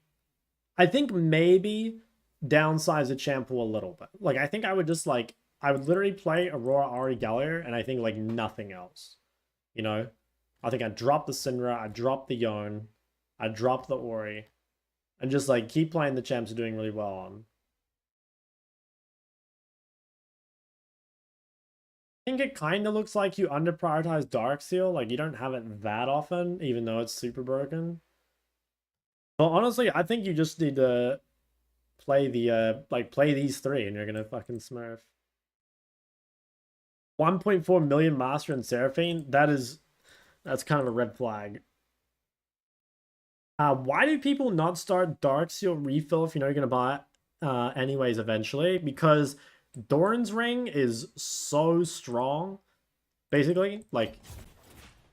I think maybe downsize the champ pool a little bit. Like I think I would just like I would literally play Aurora, Ahri, Gallier, and I think like nothing else. You know? I think I'd drop the Syndra, I'd drop the Yone, I'd drop the Ori, and just like keep playing the champs are doing really well on. I think it kind of looks like you under-prioritize Darkseal, like you don't have it that often, even though it's super broken. But honestly, I think you just need to play the, play these three and you're gonna fucking smurf. 1.4 million Master and Seraphine, that's kind of a red flag. Why do people not start Darkseal refill if you know you're gonna buy it anyways eventually? Because Doran's Ring is so strong. Basically, like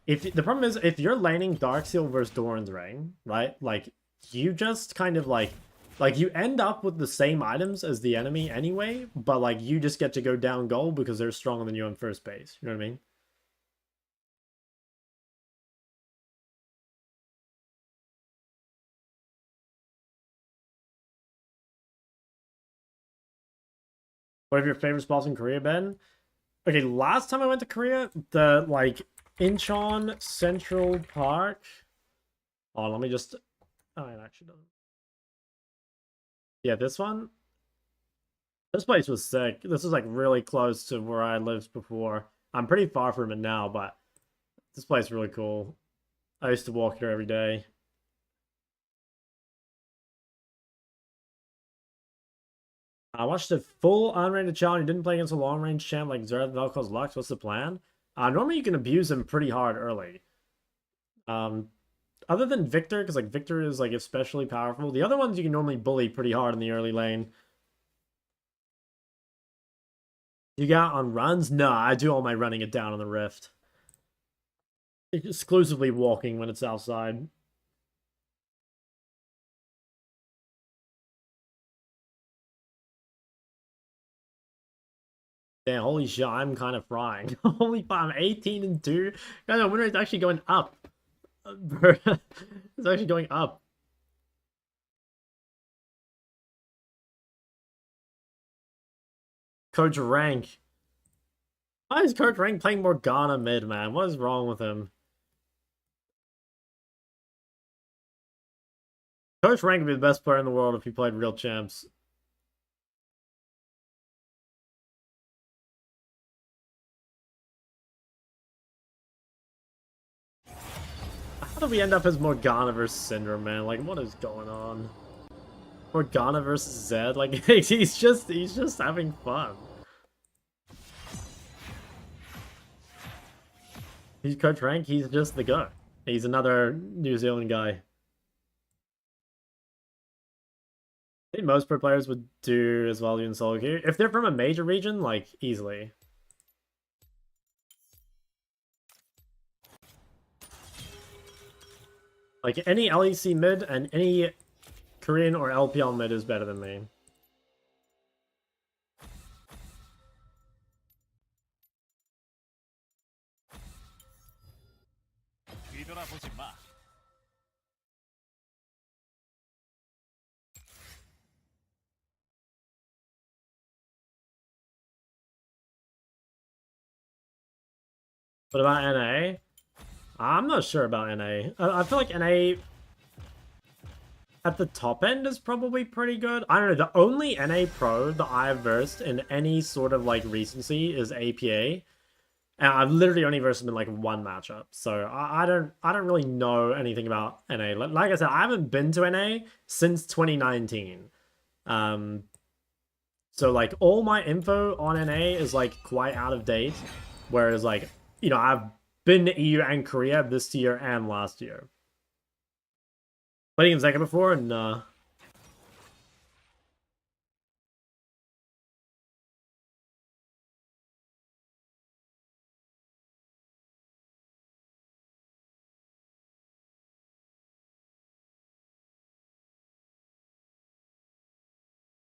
the problem is if you're laning Darkseal versus Doran's Ring, right? Like you just kind of like Like, you end up with the same items as the enemy anyway, but, like, you just get to go down goal because they're stronger than you on first base. You know what I mean? What have your favorite spots in Korea been? Okay, last time I went to Korea, the, like, Incheon Central Park. Oh, let me just... Oh, it actually doesn't. Yeah, this one. This place was sick. This is, like, really close to where I lived before. I'm pretty far from it now, but this place is really cool. I used to walk here every day. I watched a full unrated challenge. You didn't play against a long range champ like Zed Velko's Lux. What's the plan? Normally you can abuse him pretty hard early. Um, Other than Victor, because like Victor is like especially powerful. The other ones you can normally bully pretty hard in the early lane. You got on runs? No, I do all my running it down on the Rift. Exclusively walking when it's outside. Damn, holy shit, I'm kind of frying. Holy fuck, I'm 18 and 2. Guys, my win rate's actually going up. It's actually going up. Coach Rank. Why is Coach Rank playing Morgana mid, man? What is wrong with him? Coach Rank would be the best player in the world if he played real champs. How do we end up as Morgana versus Syndra, man? Like, what is going on? Morgana versus Zed? Like, he's just having fun. He's Coach Rank, he's just the guy. He's another New Zealand guy. I think most pro players would do as well in solo queue. If they're from a major region, like, easily. Like, any LEC mid and any Korean or LPL mid is better than me. What about NA? I'm not sure about NA. I feel like NA at the top end is probably pretty good. I don't know. The only NA pro that I've versed in any sort of like recency is APA. And I've literally only versed him in like one matchup. So I don't really know anything about NA. Like I said, I haven't been to NA since 2019. So like all my info on NA is like quite out of date. Whereas like, you know, I've been to EU and Korea this year and last year. Played in Zeka before, and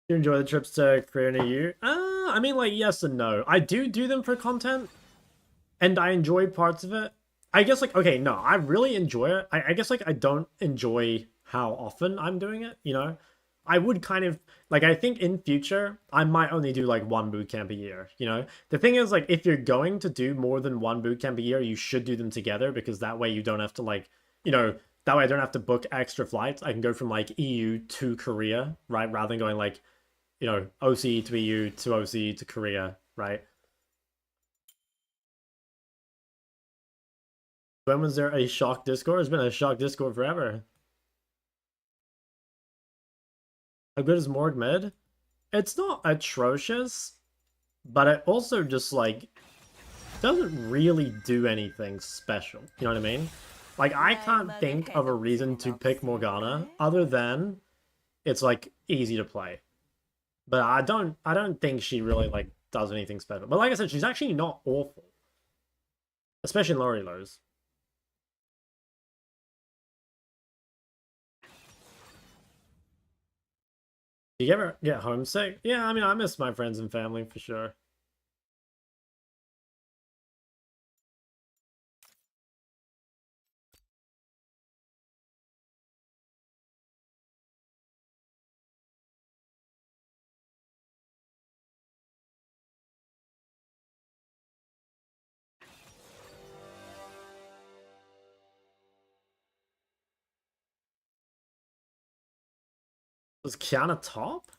you enjoy the trips to Korea and EU? I mean, like, yes and no. I do them for content, and I enjoy parts of it. I guess, like, okay, no, I really enjoy it. I guess, like, I don't enjoy how often I'm doing it, you know? I would kind of, like, I think in future, I might only do, like, one bootcamp a year, you know? The thing is, like, if you're going to do more than one bootcamp a year, you should do them together, because that way you don't have to, like, you know, that way I don't have to book extra flights. I can go from, like, EU to Korea, right? Rather than going, like, you know, OC to EU to OC to Korea, right? When was there a shock Discord? It's been a shock Discord forever. How good is Morg mid? It's not atrocious, but it also just, like, doesn't really do anything special. You know what I mean? Like, I can't think of a reason to pick Morgana other than it's, like, easy to play. But I don't think she really, like, does anything special. But like I said, she's actually not awful. Especially in lower elos. Do you ever get homesick? Yeah, I mean, I miss my friends and family for sure. Was Kiana top?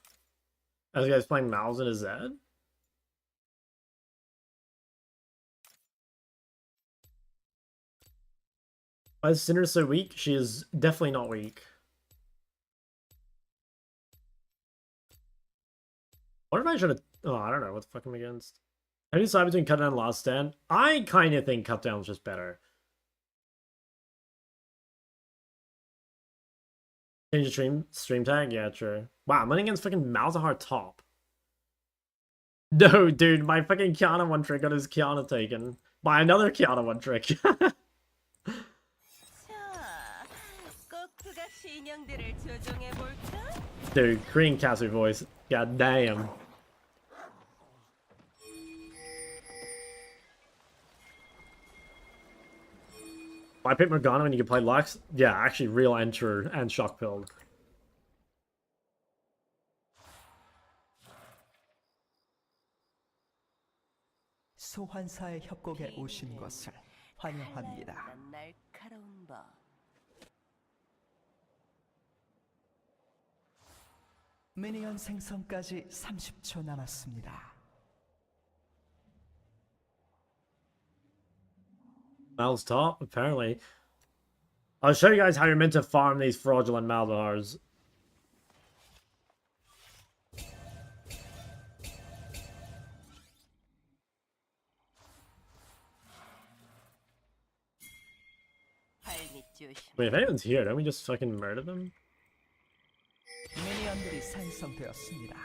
As you guys playing Malz and a Zed? Why is Syndra so weak? She is definitely not weak. What if I should have... Oh, I don't know. What the fuck am I against? How do you decide between Cut Down and Last Stand? I kind of think Cut Down's just better. Change the stream tag? Yeah, true. Wow, I'm running against fucking Malzahar top. No, dude, my fucking Kiana one trick got his Kiana taken by another Kiana one trick. Dude, Korean Cassie voice. God damn. I picked Morgana when you can play Lux. Yeah, actually real enter and shock pilled. 소환사의 협곡에 오신 것을 환영합니다. 미니언 생성까지 30초 남았습니다. Mal's top, apparently. I'll show you guys how you're meant to farm these fraudulent Malzahars. Wait, if anyone's here, don't we just fucking murder them? 미니언들이 생성되었습니다.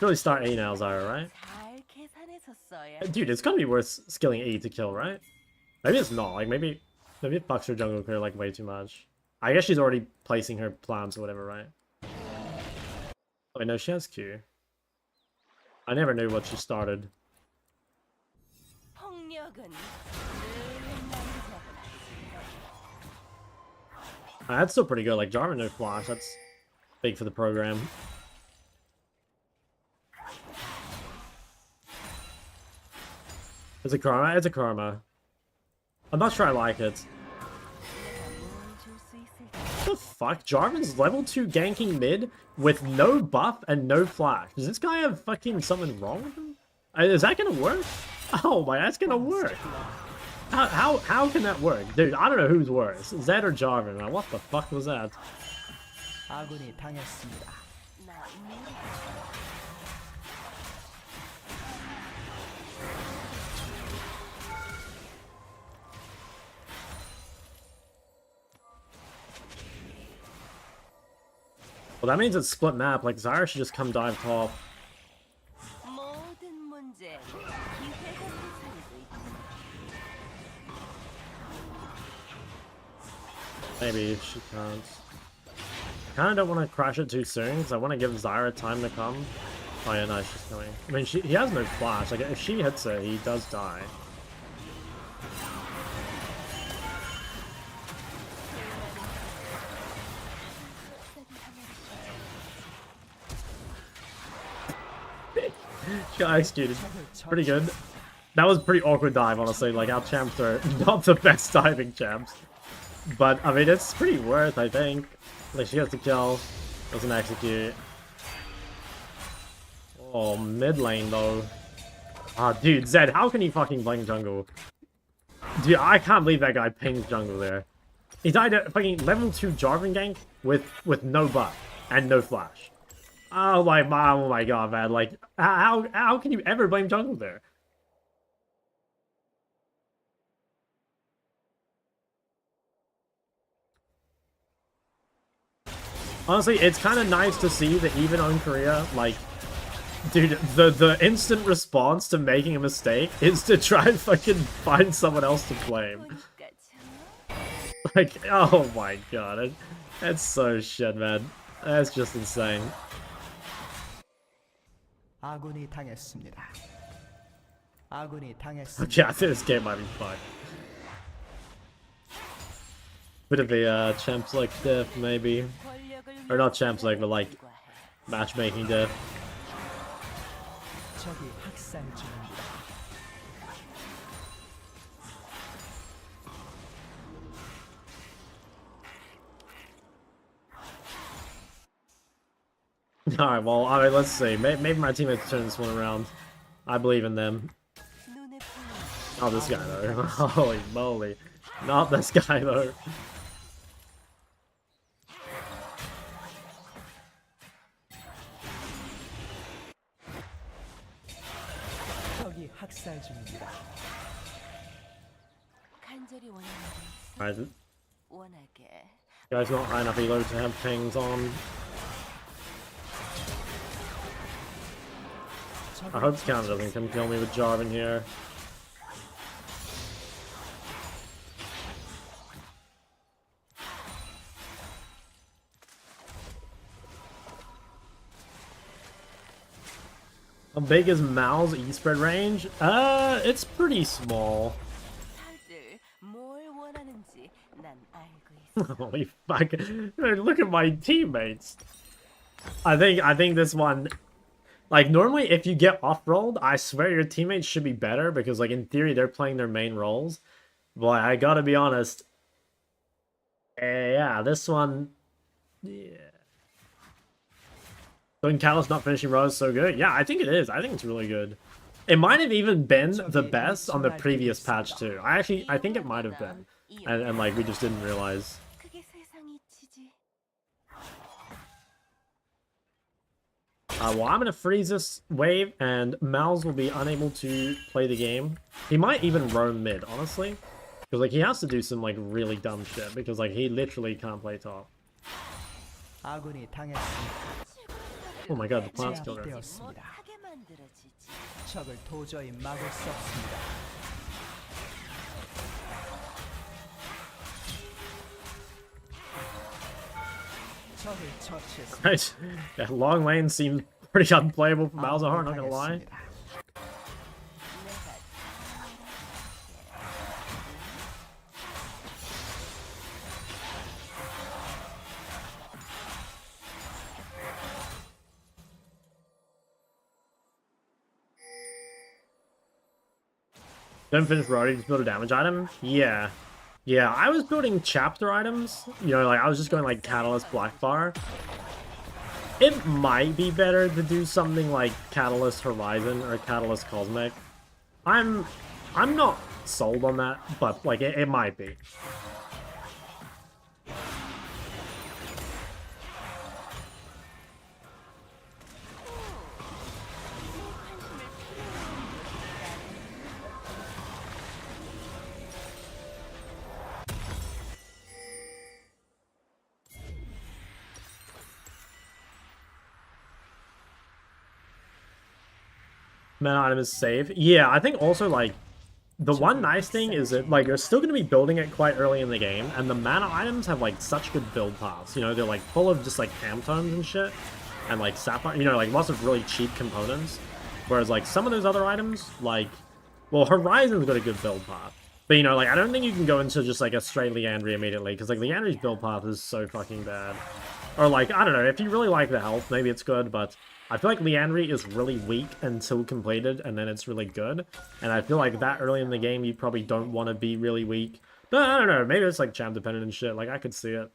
Really start A now, Zyra, right? Dude, it's gonna be worth skilling E to kill, right? Maybe it's not. Like, maybe it fucks her jungle career, like, way too much. I guess she's already placing her plans or whatever, right? Oh, wait, no, she has Q. I never knew what she started. That's still pretty good. Like, Jarvan no flash. That's big for the program. It's a karma. It's a karma. I'm not sure I like it. What the fuck? Jarvan's level 2 ganking mid with no buff and no flash. Does this guy have fucking something wrong with him? Is that gonna work? Oh my, that's gonna work. How can that work? Dude, I don't know who's worse. Zed or Jarvan, man. What the fuck was that? 아군이 당했습니다. Well, that means it's split map. Like, Zyra should just come dive top. Maybe she can't. I kind of don't want to crash it too soon because I want to give Zyra time to come. Oh yeah, no, she's coming. I mean, he has no flash. Like, if she hits it, he does die. She got executed. Pretty good. That was a pretty awkward dive, honestly. Like, our champs are not the best diving champs. But, I mean, it's pretty worth, I think. Like, she gets the kill. Doesn't execute. Oh, mid lane, though. Ah, dude, Zed, how can he fucking blink jungle? Dude, I can't believe that guy pings jungle there. He died at fucking level 2 Jarvan gank with no buff and no flash. Oh my god, man. Like, how can you ever blame jungle there? Honestly, it's kind of nice to see that even on Korea, like, Dude, the instant response to making a mistake is to try and fucking find someone else to blame. Like, oh my god, that's so shit, man. That's just insane. 아군이 당했습니다. 아군이 Okay, 당했습니다. I think this game might be fun. Bit of a champs like diff, maybe. Or not champs like, but like matchmaking diff. 적이 학살 중입니다. Alright, well, I mean, let's see. Maybe my teammates turn this one around. I believe in them. Oh, this guy, though. Holy moly. Not this guy, though. 적이 학살 중입니다. Alright, guy's not high enough elo to have pings on. I hope Scan doesn't come kill me with Jarvan here. How big is Mal's E-spread range? It's pretty small. Holy fuck. Look at my teammates. I think this one, like, normally if you get off-rolled, I swear your teammates should be better because, like, in theory they're playing their main roles. But I gotta be honest. Yeah, this one, yeah. Doing Catalyst not finishing row is so good. Yeah, I think it is. I think it's really good. It might have even been the best on the previous patch too. I think it might have been. And like, we just didn't realize. Well, I'm gonna freeze this wave, and Malz will be unable to play the game. He might even roam mid, honestly. Because, like, he has to do some, like, really dumb shit. Because, like, he literally can't play top. 아군이 당했습니다. Oh my god, the plant's killed her. 제압되었습니다. 적을 도저히 막을 수 없습니다. 적을 처치했습니다. Right. Yeah, long lane seems pretty unplayable for Malzahar, not gonna lie. Don't finish Roddy, just build a damage item? Yeah. Yeah, I was building chapter items. You know, like, I was just going, like, Catalyst Blackfire. It might be better to do something like Catalyst Horizon or Catalyst Cosmic. I'm not sold on that, but, like, it might be. Mana item is safe. Yeah, I think also, like, the one nice thing is that, like, you're still going to be building it quite early in the game, and the mana items have, like, such good build paths. You know, they're, like, full of just, like, Hamtones and shit, and, like, Sapphire, you know, like, lots of really cheap components. Whereas, like, some of those other items, like, well, Horizon's got a good build path. But, you know, like, I don't think you can go into just, like, a straight Liandry immediately, because, like, Liandry's build path is so fucking bad. Or, like, I don't know, if you really like the health, maybe it's good, but I feel like Liandry is really weak until completed, and then it's really good. And I feel like that early in the game, you probably don't want to be really weak. But I don't know, maybe it's, like, champ dependent and shit. Like, I could see it.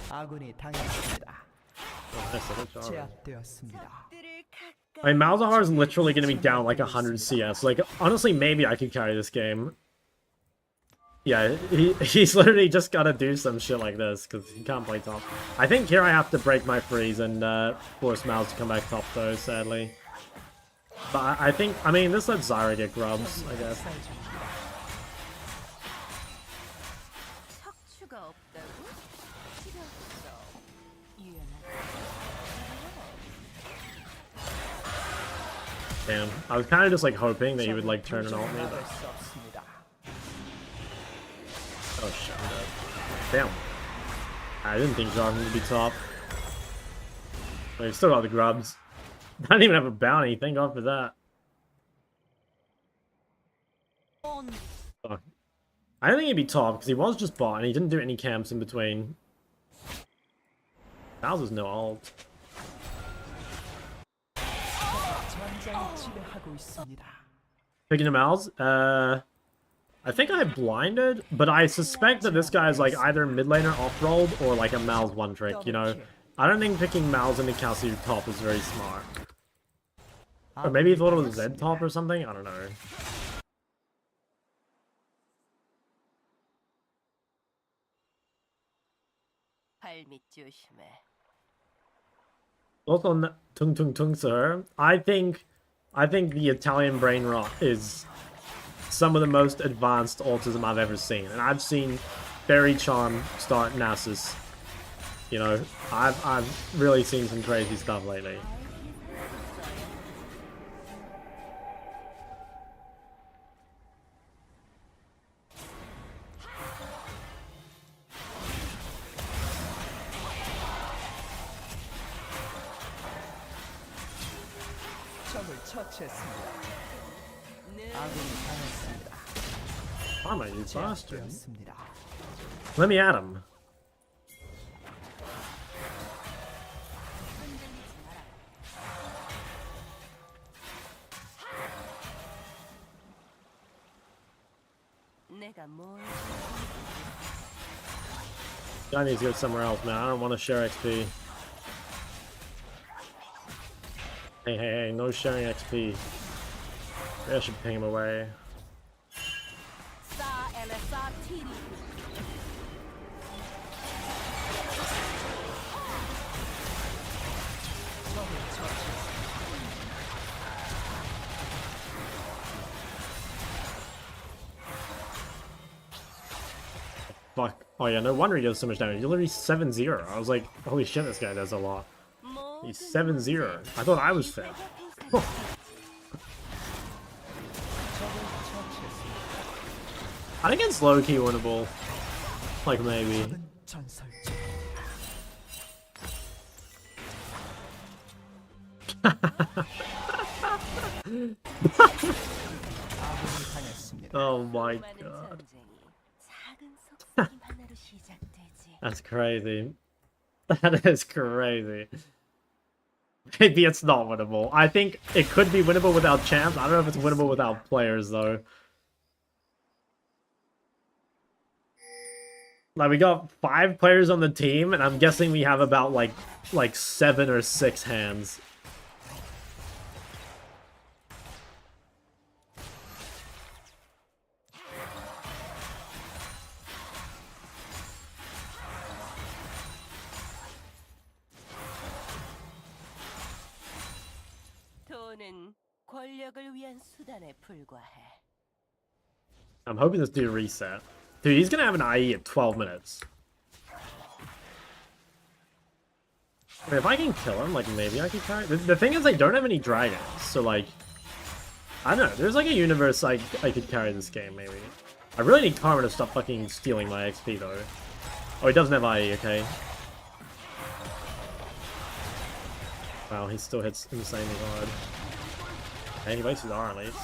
아군이 당했습니다. 제압되었습니다. I mean, Malzahar is literally going to be down like 100 CS. Like, honestly, maybe I could carry this game. Yeah, he's literally just got to do some shit like this, because he can't play top. I think here I have to break my freeze and force Malz to come back top, though, sadly. But I think, I mean, this lets Zyra get grubs, I guess. Damn. I was kind of just like hoping that he would like turn it on me, 막을 but... 수 없습니다. Oh shit, I'm dead. Damn. I didn't think Jarvan would be top. But he's still got the grubs. I don't even have a bounty, thank god for that. Oh. I don't think he'd be top, because he was just bot, and he didn't do any camps in between. Bowser's no ult. 전장이 지배하고 있습니다. Picking him out? I think I blinded, but I suspect that this guy is like either mid laner off-rolled or like a Mal's one trick, you know? I don't think picking Mal's into Cassiopeia top is very smart. Or maybe he thought it was Zed top or something? I don't know. Also, tung tung tung sir. I think the Italian brain rot is some of the most advanced autism I've ever seen, and I've seen Fairy Charm start Nasus. You know, I've really seen some crazy stuff lately. 적을 처치했습니다. 아군이 당했습니다. Oh, you bastard. 되었습니다. Let me at him. I need to go somewhere else, man. I don't want to share XP. Hey, no sharing XP. Maybe I should ping him away. Fuck. Oh yeah, no wonder he does so much damage. He's literally 7-0. I was like, holy shit, this guy does a lot. He's 7-0. I thought I was fed. I think it's low-key winnable. Like, maybe. Oh my god. That's crazy. That is crazy. Maybe it's not winnable. I think it could be winnable without champs. I don't know if it's winnable without players, though. Like, we got 5 players on the team, and I'm guessing we have about, like 7 or 6 hands. I'm hoping this dude reset. Dude, he's gonna have an IE at 12 minutes. I mean, if I can kill him, like, maybe I can carry... The thing is, I don't have any dragons, so, like... I don't know, there's, like, a universe I could carry this game, maybe. I really need Karma to stop fucking stealing my XP, though. Oh, he doesn't have IE, okay. Wow, he still hits insanely hard. And he wastes his R, at least.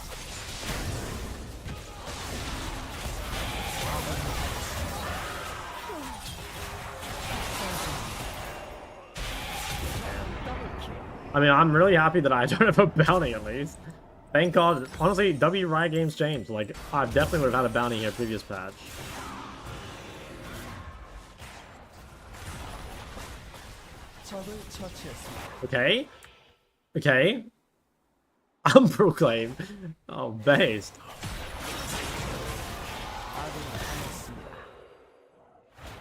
I mean, I'm really happy that I don't have a bounty, at least. Thank God. Honestly, W Riot Games changed. Like, I definitely would have had a bounty here previous patch. Okay. Okay. Unproclaimed. Oh, based.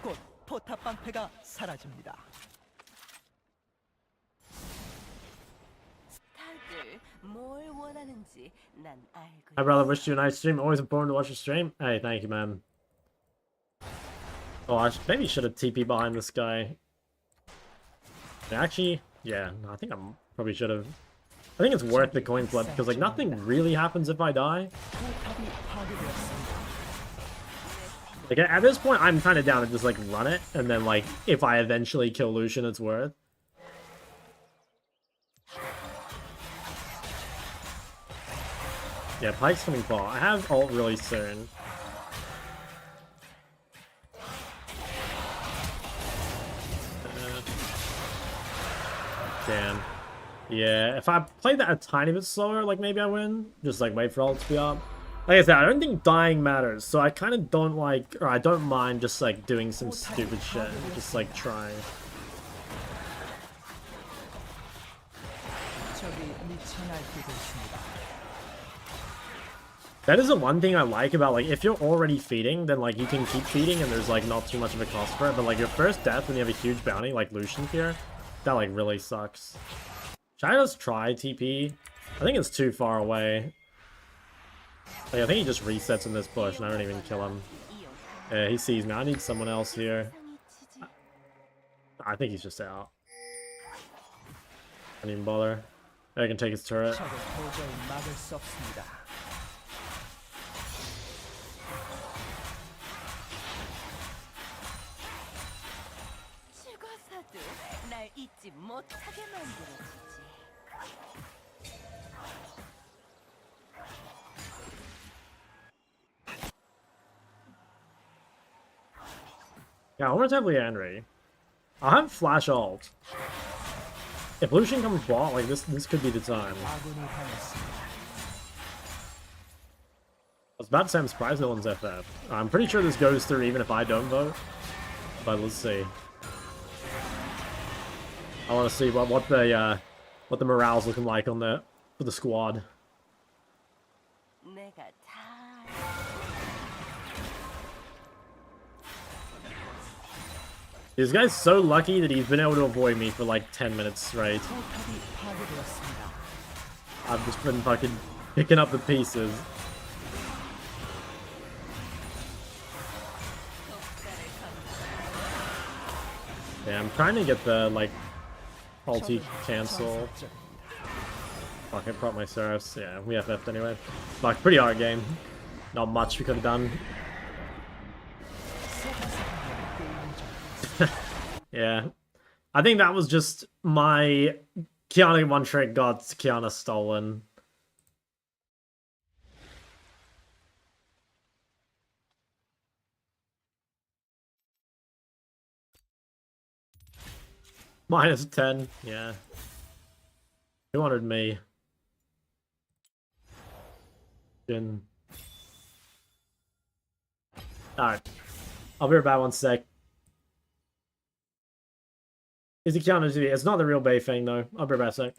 곧 포탑 방패가 사라집니다. My brother wished you a nice stream. Always important to watch your stream. Hey, thank you, man. Oh, I maybe should have TP behind this guy. Actually, yeah, no, I think I probably should have. I think it's worth the coin flip because like nothing really happens if I die. 포탑이 파괴되었습니다. Like at this point, I'm kind of down to just like run it, and then like if I eventually kill Lucian, it's worth. Yeah, Pike's coming far. I have ult really soon. Damn. Yeah, if I played that a tiny bit slower, like maybe I win. Just like wait for ult to be up. Like I said, I don't think dying matters, so I kind of don't like, or I don't mind just like doing some stupid shit, just like trying. 적이 미쳐 날뛰고 있습니다. That is the one thing I like about, like, if you're already feeding, then, like, you can keep feeding and there's, like, not too much of a cost for it. But, like, your first death when you have a huge bounty, like Lucian here, that, like, really sucks. Should I just try TP? I think it's too far away. Like, I think he just resets in this bush and I don't even kill him. Yeah, he sees me. I need someone else here. I think he's just out. I don't even bother. I can take his turret. 적을 도저히 막을 수 없습니다. 죽어서도 날 잊지 못하게 만들어주지. Yeah, I want to have Leandre. I'll have Flash ult. If Lucian comes bot, like this could be the time. 아군이 당했습니다. I was about to say I'm surprised no one's FF. I'm pretty sure this goes through even if I don't vote. But let's see. I want to see what the morale's looking like on for the squad. 내가 다 This guy's so lucky that he's been able to avoid me for like 10 minutes straight. 포탑이 파괴되었습니다. I've just been fucking picking up the pieces. Yeah, I'm trying to get the, like, ulti cancel. Fuck, I prop my Sylas. Yeah, we FF'd anyway. Fuck, pretty hard game. Not much we could have done. Yeah. I think that was just my Kiana one trick got Kiana stolen. Minus 10, yeah. 200 me. Alright. I'll be right back one sec. Is it Kiana TV? It's not the real Bay thing though. I'll be right back a sec.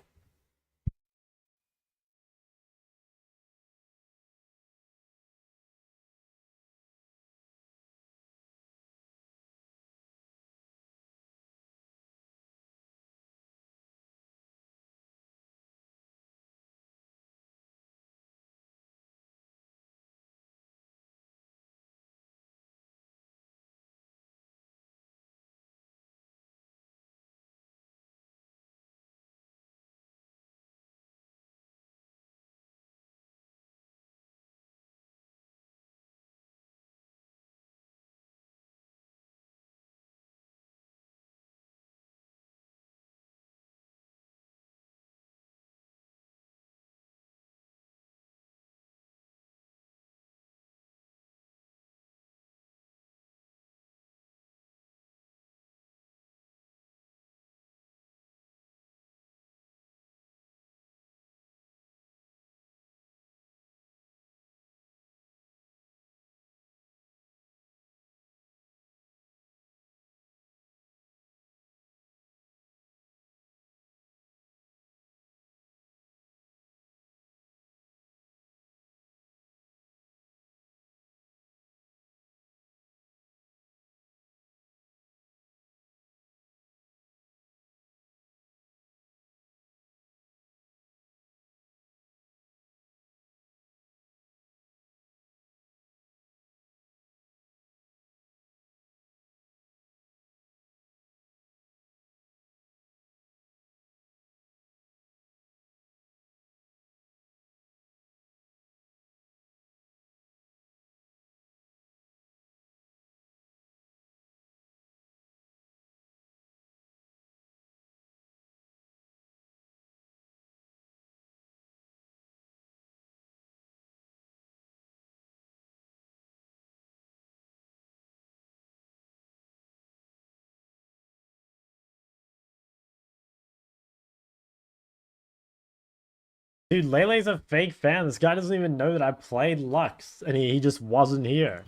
Dude, Lele's a fake fan. This guy doesn't even know that I played Lux, and he just wasn't here.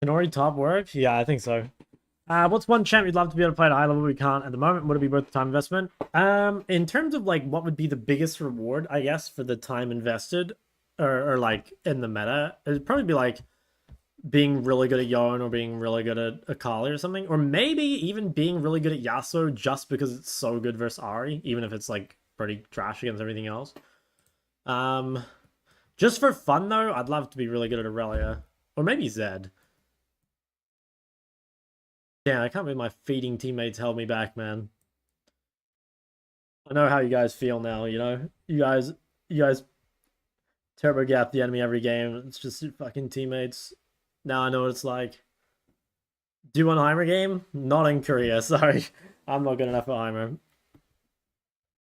Can already top work? Yeah, I think so. What's one champ you'd love to be able to play at a high level we can't at the moment? Would it be worth the time investment? In terms of like what would be the biggest reward, I guess, for the time invested, or like in the meta, it'd probably be like being really good at Yarn or being really good at Akali or something, or maybe even being really good at Yasuo just because it's so good versus Ahri, even if it's like pretty trash against everything else. Um, just for fun though, I'd love to be really good at Aurelia or maybe Zed. Yeah, I can't believe my feeding teammates held me back, man. I know how you guys feel now, you know? You guys turbo gap the enemy every game. It's just your fucking teammates. Now I know what it's like. Do you want Heimer game? Not in Korea, sorry. I'm not good enough for Heimer.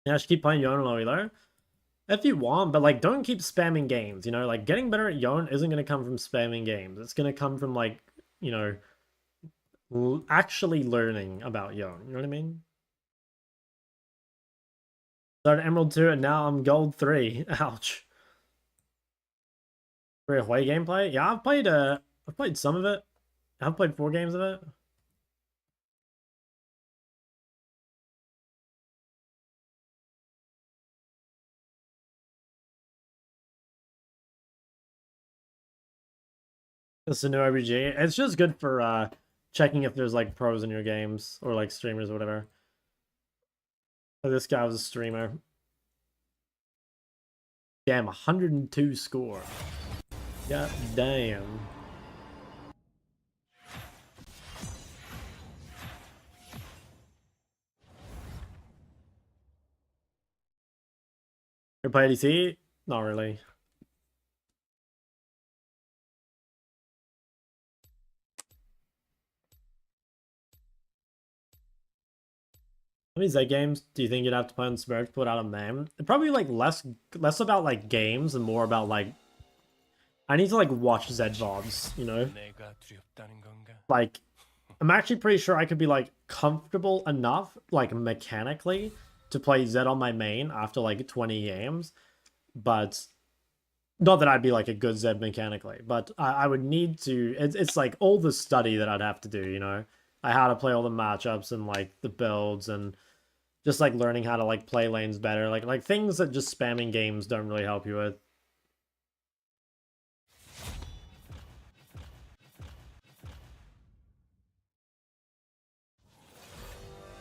Yeah, I should keep playing Yon low though. If you want, but like don't keep spamming games, you know? Like getting better at Yon isn't gonna come from spamming games. It's gonna come from like, you know, actually learning about Yon. You know what I mean? Started Emerald 2 and now I'm Gold 3. Ouch. For away gameplay? Yeah, I've played some of it. I've played 4 games of it. It's a new OBG. It's just good for checking if there's like pros in your games or like streamers or whatever. So this guy was a streamer. Damn, 102 score. God damn. You play ADC? Not really. How many Z games do you think you'd have to play on Smurf to put out a meme? It'd probably like less about like games and more about like I need to like watch Zed VODs, you know? Like I'm actually pretty sure I could be like comfortable enough, like mechanically, to play Zed on my main after like 20 games, but not that I'd be like a good Zed mechanically, but I would need to. It's like all the study that I'd have to do, you know, like how to play all the matchups and like the builds and just like learning how to like play lanes better, like things that just spamming games don't really help you with.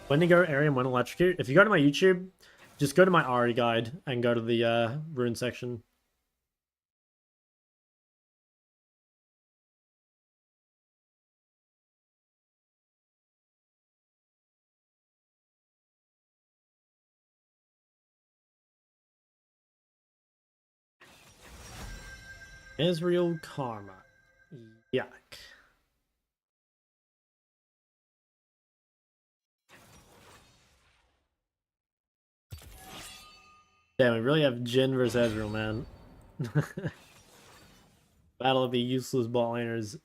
When to go area and when electrocute? If you go to my YouTube, just go to my Ahri guide and go to the rune section. Israel Karma. Yuck. Damn, we really have Jin versus Ezreal, man. Battle of the useless bot laners.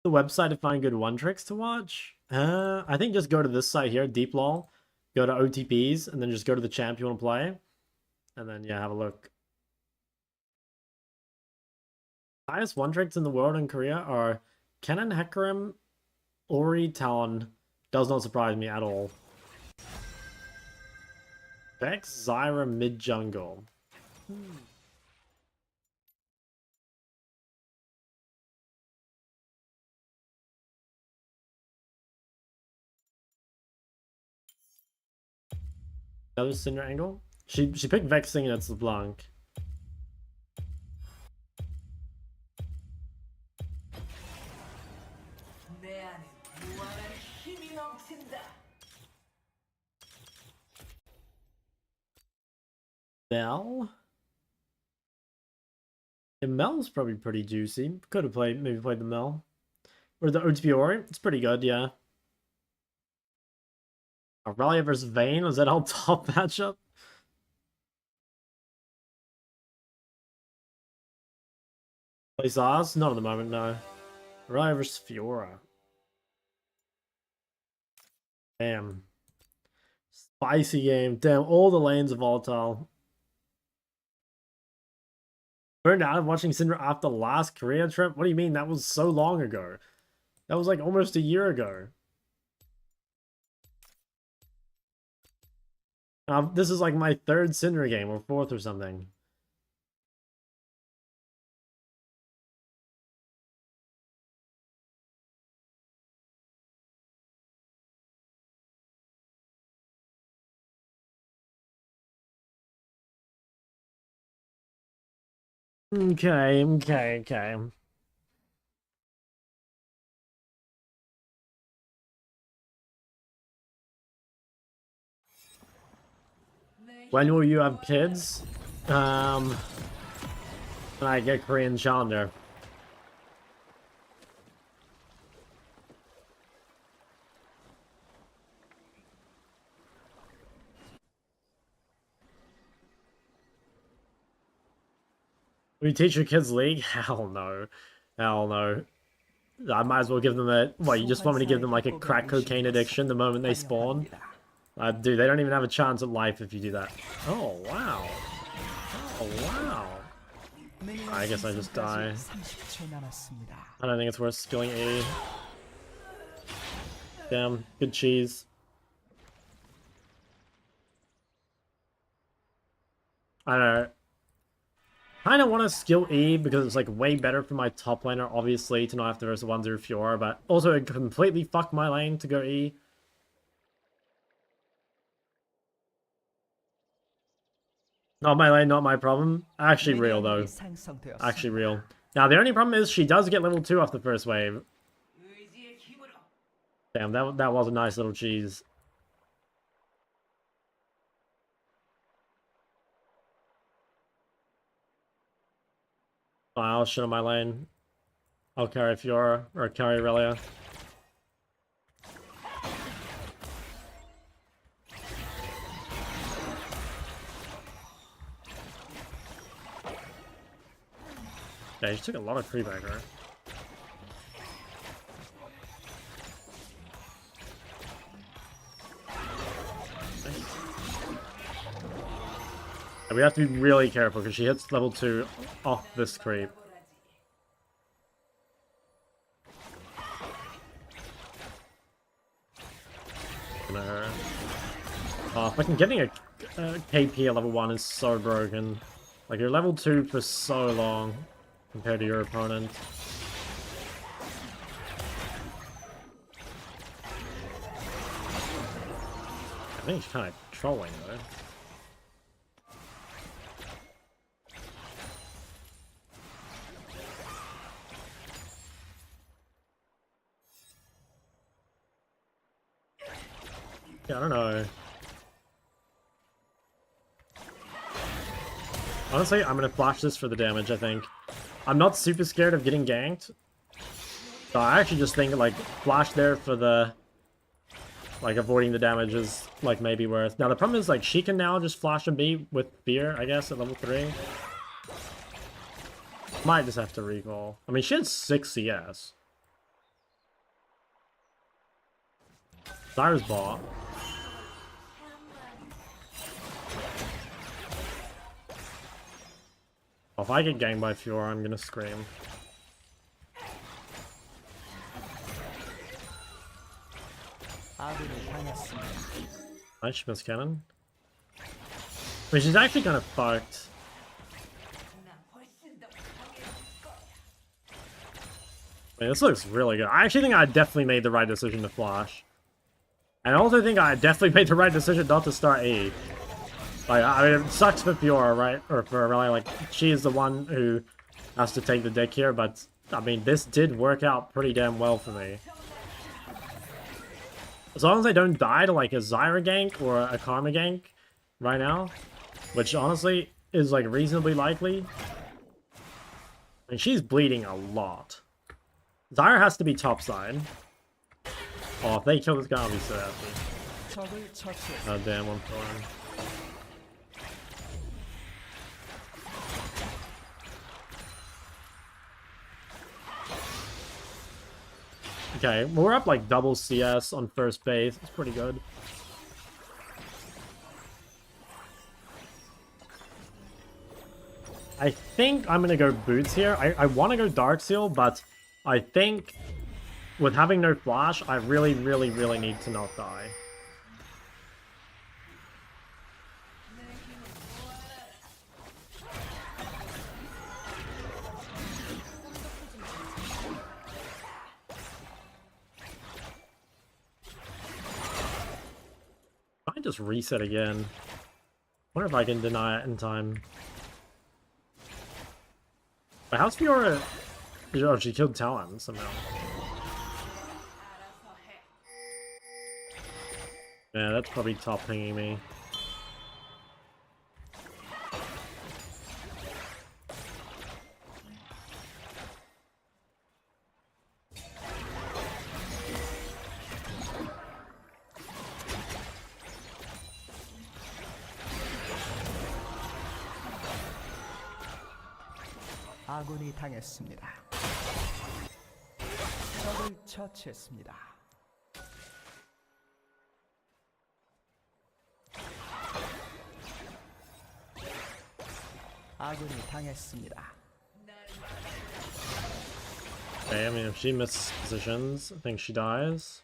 The website to find good one tricks to watch? I think just go to this site here, Deep Lol. Go to OTPs, and then just go to the champ you want to play. And then, yeah, have a look. Highest one tricks in the world in Korea are Kennen Hecarim, Ori, Talon. Does not surprise me at all. Vex, Zyra, mid jungle. Another Syndra angle? She picked Vex thinking it's LeBlanc. Mel? Yeah, Mel's probably pretty juicy. Could have maybe played the Mel. Or the OTP Ori? It's pretty good, yeah. Aurelia versus Vayne? Was that our top matchup? Plays ours? Not at the moment, no. Aurelia versus Fiora. Damn. Spicy game. Damn, all the lanes are volatile. Burned out of watching Syndra after the last Korea trip? What do you mean? That was so long ago. That was like almost a year ago. This is like my third Syndra game, or fourth or something. Okay. When will you have kids? When I get Korean Challenger. Will you teach your kids League? Hell no. Hell no. I might as well give them a... What, you just want me to give them like a crack cocaine addiction the moment they spawn? Dude, they don't even have a chance at life if you do that. Oh, wow. Oh, wow. I guess I just die. I don't think it's worth skilling E. Damn, good cheese. I don't know. I kind of want to skill E because it's like way better for my top laner, obviously, to not have to verse 1-0 Fiora, but also it completely fucked my lane to go E. Not my lane, not my problem. Actually real, though. Actually real. Now, the only problem is she does get level 2 off the first wave. Damn, that was a nice little cheese. I'll shit on my lane. I'll carry Fiora, or carry Aurelia. Yeah, he took a lot of creep aggro. We have to be really careful because she hits level 2 off this creep. Fucking getting a KP at level 1 is so broken. Like, you're level 2 for so long compared to your opponent. I think he's kind of trolling though. Yeah, I don't know. Honestly, I'm gonna flash this for the damage, I think. I'm not super scared of getting ganked. So I actually just think, like, flash there for the... Like, avoiding the damage is, like, maybe worth. Now, the problem is, like, she can now just flash and B with Fear, I guess, at level 3. Might just have to recall. I mean, she had 6 CS. Cyrus bot. If I get ganked by Fiora, I'm gonna scream. Nice, she missed cannon. I mean, she's actually kind of fucked. I mean, this looks really good. I actually think I definitely made the right decision to flash. And I also think I definitely made the right decision not to start E. Like, I mean, it sucks for Fiora, right? Or for Aurelia, like, she is the one who has to take the dick here, but, I mean, this did work out pretty damn well for me. As long as I don't die to, like, a Zyra gank or a Karma gank right now, which, honestly, is, like, reasonably likely. I mean, she's bleeding a lot. Zyra has to be top side. Oh, if they kill this guy, I'll be so happy. 적을 처치했습니다. Oh damn, I'm torn. Okay, we're up like double CS on first base. It's pretty good. I think I'm gonna go boots here. I want to go Dark Seal, but I think with having no flash, I really need to not die. I just reset again. Wonder if I can deny it in time. But how's Fiora? Oh, she killed Talon somehow. Yeah, that's probably top pinging me. 아군이 당했습니다. 적을 처치했습니다. 아군이 당했습니다. Okay, I mean, if she misses positions, I think she dies.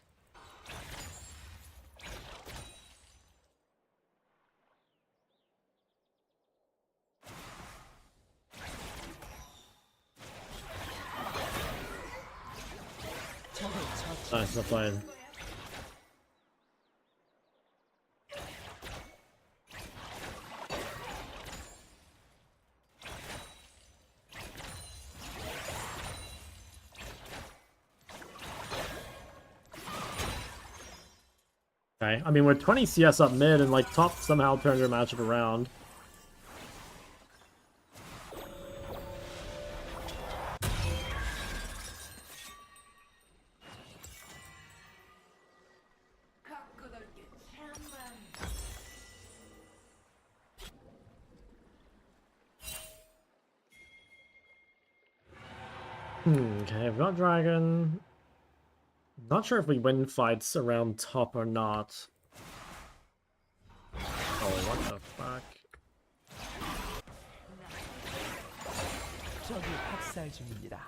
Nice, not playing. Okay, I mean, we're 20 CS up mid, and like top somehow turned their matchup around. Okay, I've got Dragon. Not sure if we win fights around top or not. Oh, what the fuck? 적이 학살 중입니다.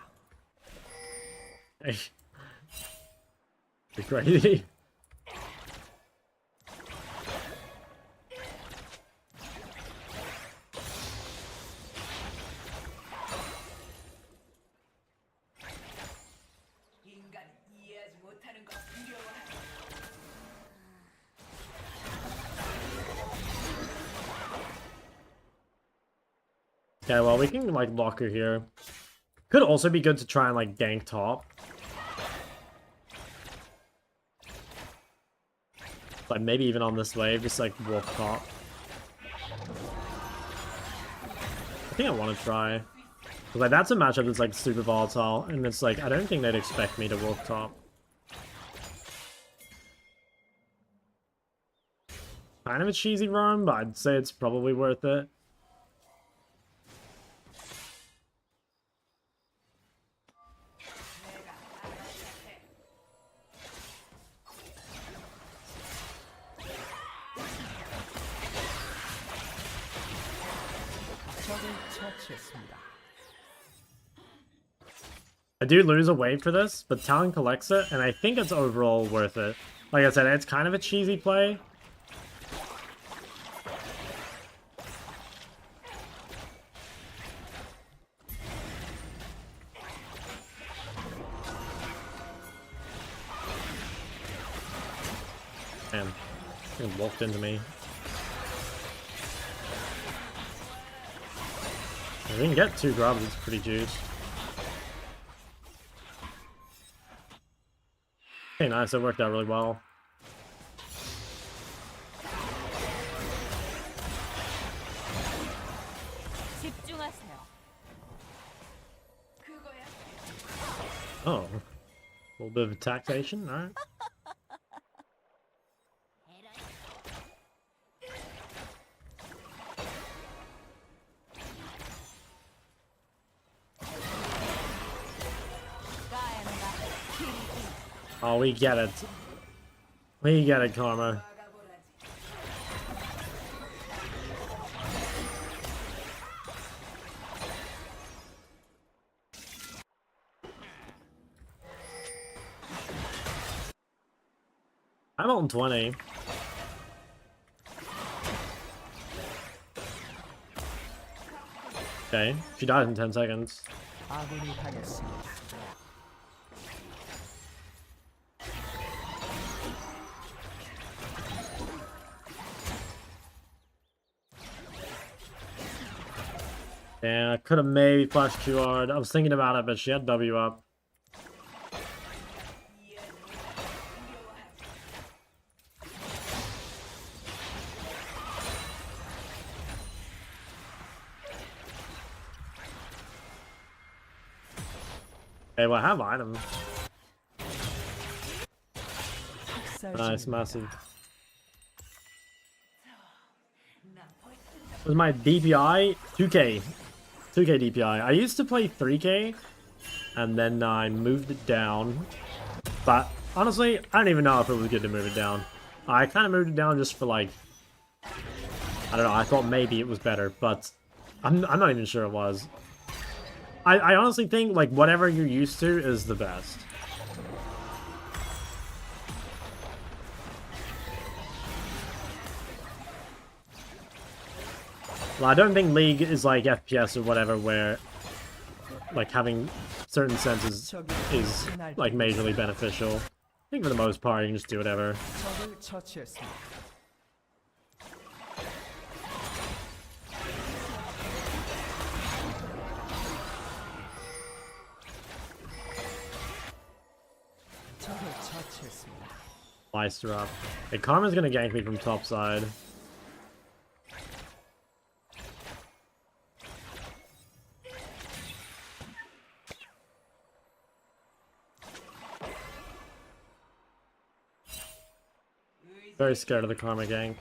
Hey. You're crazy. Okay, well, we can, like, lock her here. Could also be good to try and, like, gank top. Like, maybe even on this wave, just, like, walk top. I think I want to try. 'Cause, like, that's a matchup that's, like, super volatile, and it's, like, I don't think they'd expect me to walk top. Kind of a cheesy roam, but I'd say it's probably worth it. I do lose a wave for this, but Talon collects it, and I think it's overall worth it. Like I said, it's kind of a cheesy play. Damn, he walked into me. If we can get 2 grubs, it's pretty juice. Okay, nice, it worked out really well. 집중하세요. Oh. little bit of taxation, alright. Oh, we get it. We get it, Karma. I'm on 20. Okay, she died in 10 seconds. 아군이 당했습니다. Yeah, I could have maybe flashed too hard. I was thinking about it, but she had W up. Okay, well, I have items. Nice, massive. Was my DPI 2K? 2K DPI. I used to play 3K, and then I moved it down. But honestly, I don't even know if it was good to move it down. I kind of moved it down just for like, I don't know. I thought maybe it was better, but I'm not even sure it was. I honestly think like whatever you're used to is the best. Well, I don't think League is like FPS or whatever where like having certain senses is like majorly beneficial. I think for the most part you can just do whatever. 적을 처치했습니다. 적을 처치했습니다. Sliced her up. Hey, Karma's gonna gank me from top side. Very scared of the Karma gank.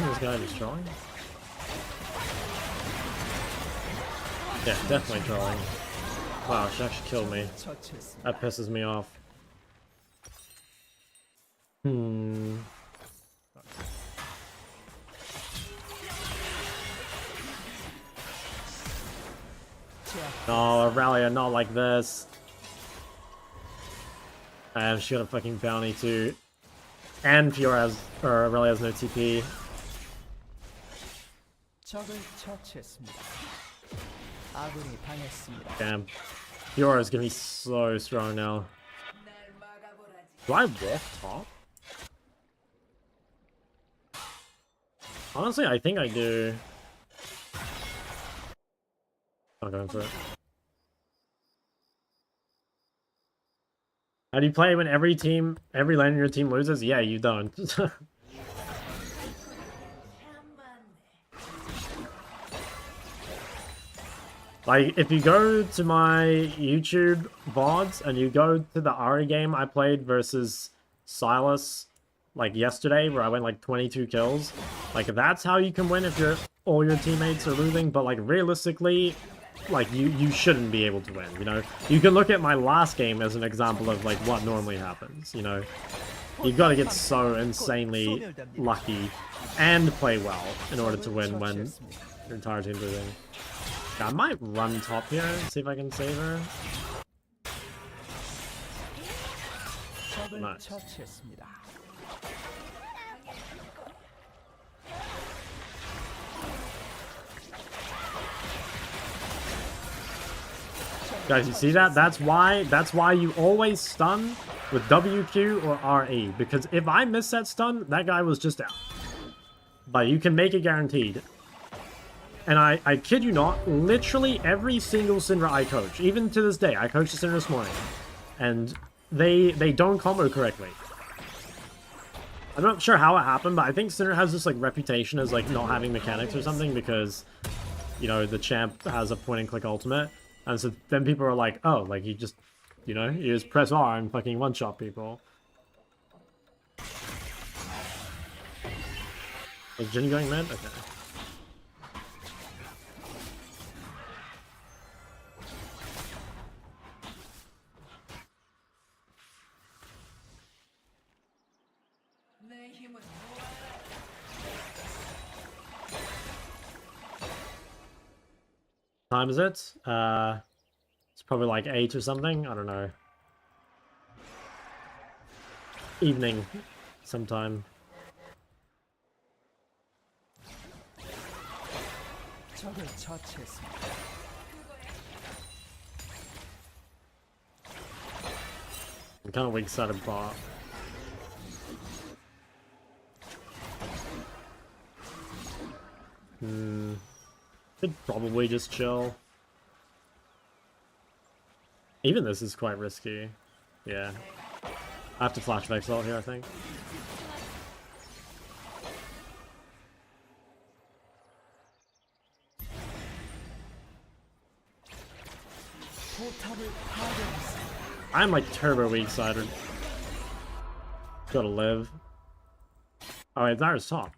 This guy is trolling? Yeah, definitely trolling. Wow, she actually killed me. 처치했습니다. That pisses me off. Hmm. No, Aurelia, not like this. And she got a fucking bounty too. And Fiora has, or Aurelia has no TP. 적을 처치했습니다. 아군이 당했습니다. Damn. Fiora is gonna be so strong now. Do I walk top? Honestly, I think I do. I'm going for it. How do you play when every lane in your team loses? Yeah, you don't. Like, if you go to my YouTube VODs and you go to the Ahri game I played versus Sylas, like yesterday, where I went like 22 kills, like that's how you can win if all your teammates are losing. But like realistically, like you shouldn't be able to win. You know, you can look at my last game as an example of like what normally happens. You know, you've got to get so insanely lucky and play well in order to win when your entire team's losing. I might run top here and see if I can save her. 적을 Nice. 처치했습니다. Guys, you see that? That's why you always stun with WQ or RE. Because if I miss that stun, that guy was just out. But you can make it guaranteed. And I kid you not, literally every single Syndra I coach, even to this day, I coached the Syndra this morning, and they don't combo correctly. I'm not sure how it happened, but I think Syndra has this like reputation as like not having mechanics or something because, you know, the champ has a point and click ultimate, and so then people are like, oh, like you just, you know, you just press R and fucking one shot people. Is Jin going mid? Okay. Time is it? It's probably like 8 or something. I don't know. Evening, sometime. 적을 처치했습니다. I'm kind of weak-sided bot. Could probably just chill. Even this is quite risky. Yeah. I have to flash Vexel here, I think. I'm like turbo weak-sided. Gotta live. Oh wait, Zara's top.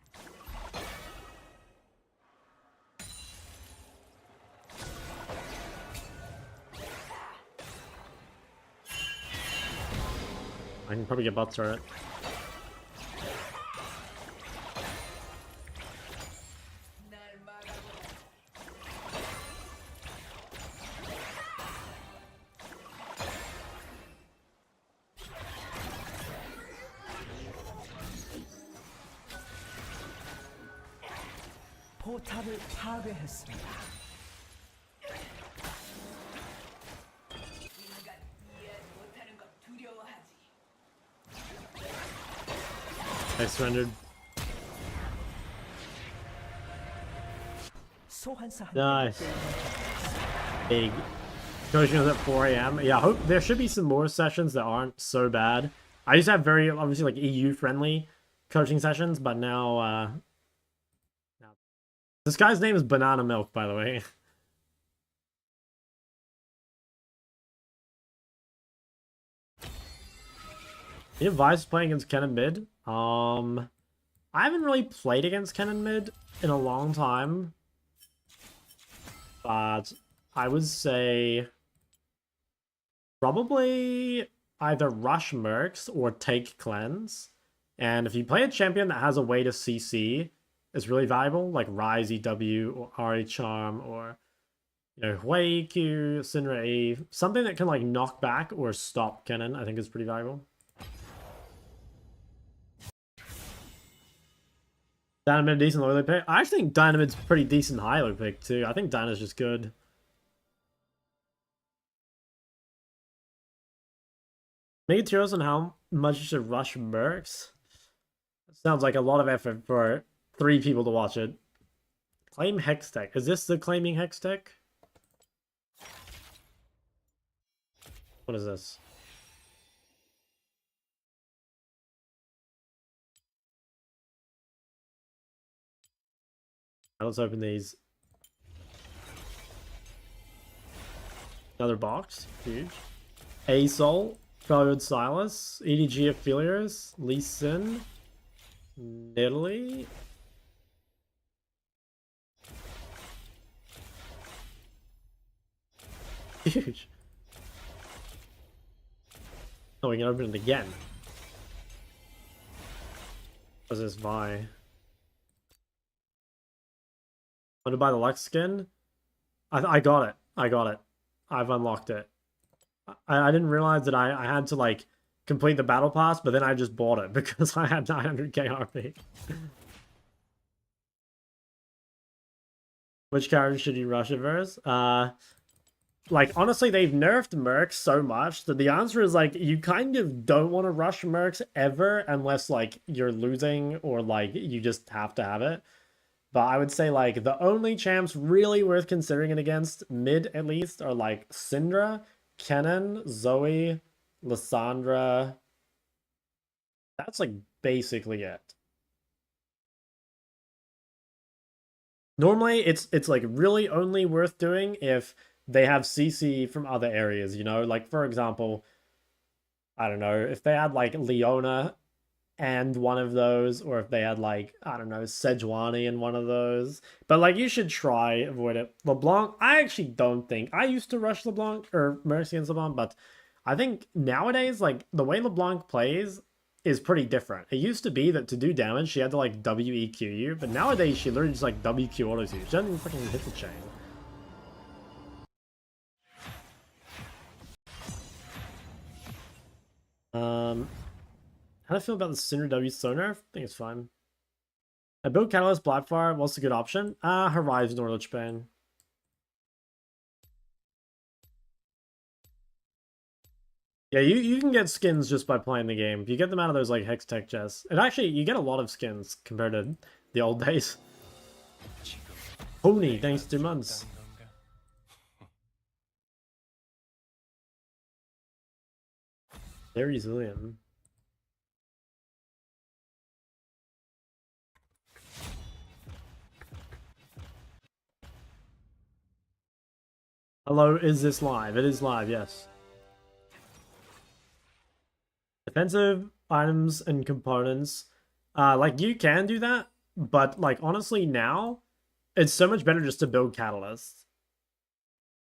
I can probably get bot turret. 포탑을 파괴했습니다. I surrendered. Nice. Big. Coaching was at 4 AM. Yeah, I hope there should be some more sessions that aren't so bad. I used to have very, obviously, like, EU-friendly coaching sessions, but now, this guy's name is Banana Milk, by the way. You advise playing against Kennen mid? I haven't really played against Kennen mid in a long time. But I would say probably either rush Mercs or take cleanse. And if you play a champion that has a way to CC, it's really valuable, like Ryze EW or Ahri Charm or, you know, Hui Q, Syndra E. Something that can like knock back or stop Kennen, I think is pretty valuable. Dynamid, decent low pick. I actually think Dynamid's pretty decent high low pick too. I think Dyna's just good. Make tutorials on how much you should rush Mercs. Sounds like a lot of effort for 3 people to watch it. Claim Hextech. Is this the claiming Hextech? What is this? Let's open these. Another box. Huge. A Sol. Probably with Sylas. EDG Affiliates. Lee Sin. Italy. Huge. Oh, we can open it again. What is this Vi? Want to buy the Lux skin? I got it. I got it. I've unlocked it. I didn't realize that I had to like complete the battle pass, but then I just bought it because I had 900k RP. Which character should you rush at first? like, honestly, they've nerfed Mercs so much that the answer is, like, you kind of don't want to rush Mercs ever unless, like, you're losing or, like, you just have to have it. But I would say, like, the only champs really worth considering it against, mid at least, are, like, Syndra, Kennen, Zoe, Lissandra. That's, like, basically it. Normally, it's like, really only worth doing if they have CC from other areas, you know? Like, for example, I don't know, if they had, like, Leona and one of those, or if they had, like, I don't know, Sejuani in one of those. But, like, you should try avoid it. LeBlanc, I actually don't think. I used to rush LeBlanc, or Mercy and LeBlanc, but I think nowadays, like, the way LeBlanc plays is pretty different. It used to be that to do damage, she had to, like, WEQ you, but nowadays she literally just, like, WQ autos you. She doesn't even fucking hit the chain. How do I feel about the Syndra W Sonar? I think it's fine. I built Catalyst Blackfire. What's a good option? Horizon or Lichbane. Yeah, you can get skins just by playing the game. You get them out of those, like, Hex Tech chests. And actually, you get a lot of skins compared to the old days. Pony, thanks 2 months. They're resilient. Hello, is this live? It is live, yes. Defensive items and components. Like, you can do that, but, like, honestly, now, it's so much better just to build catalysts.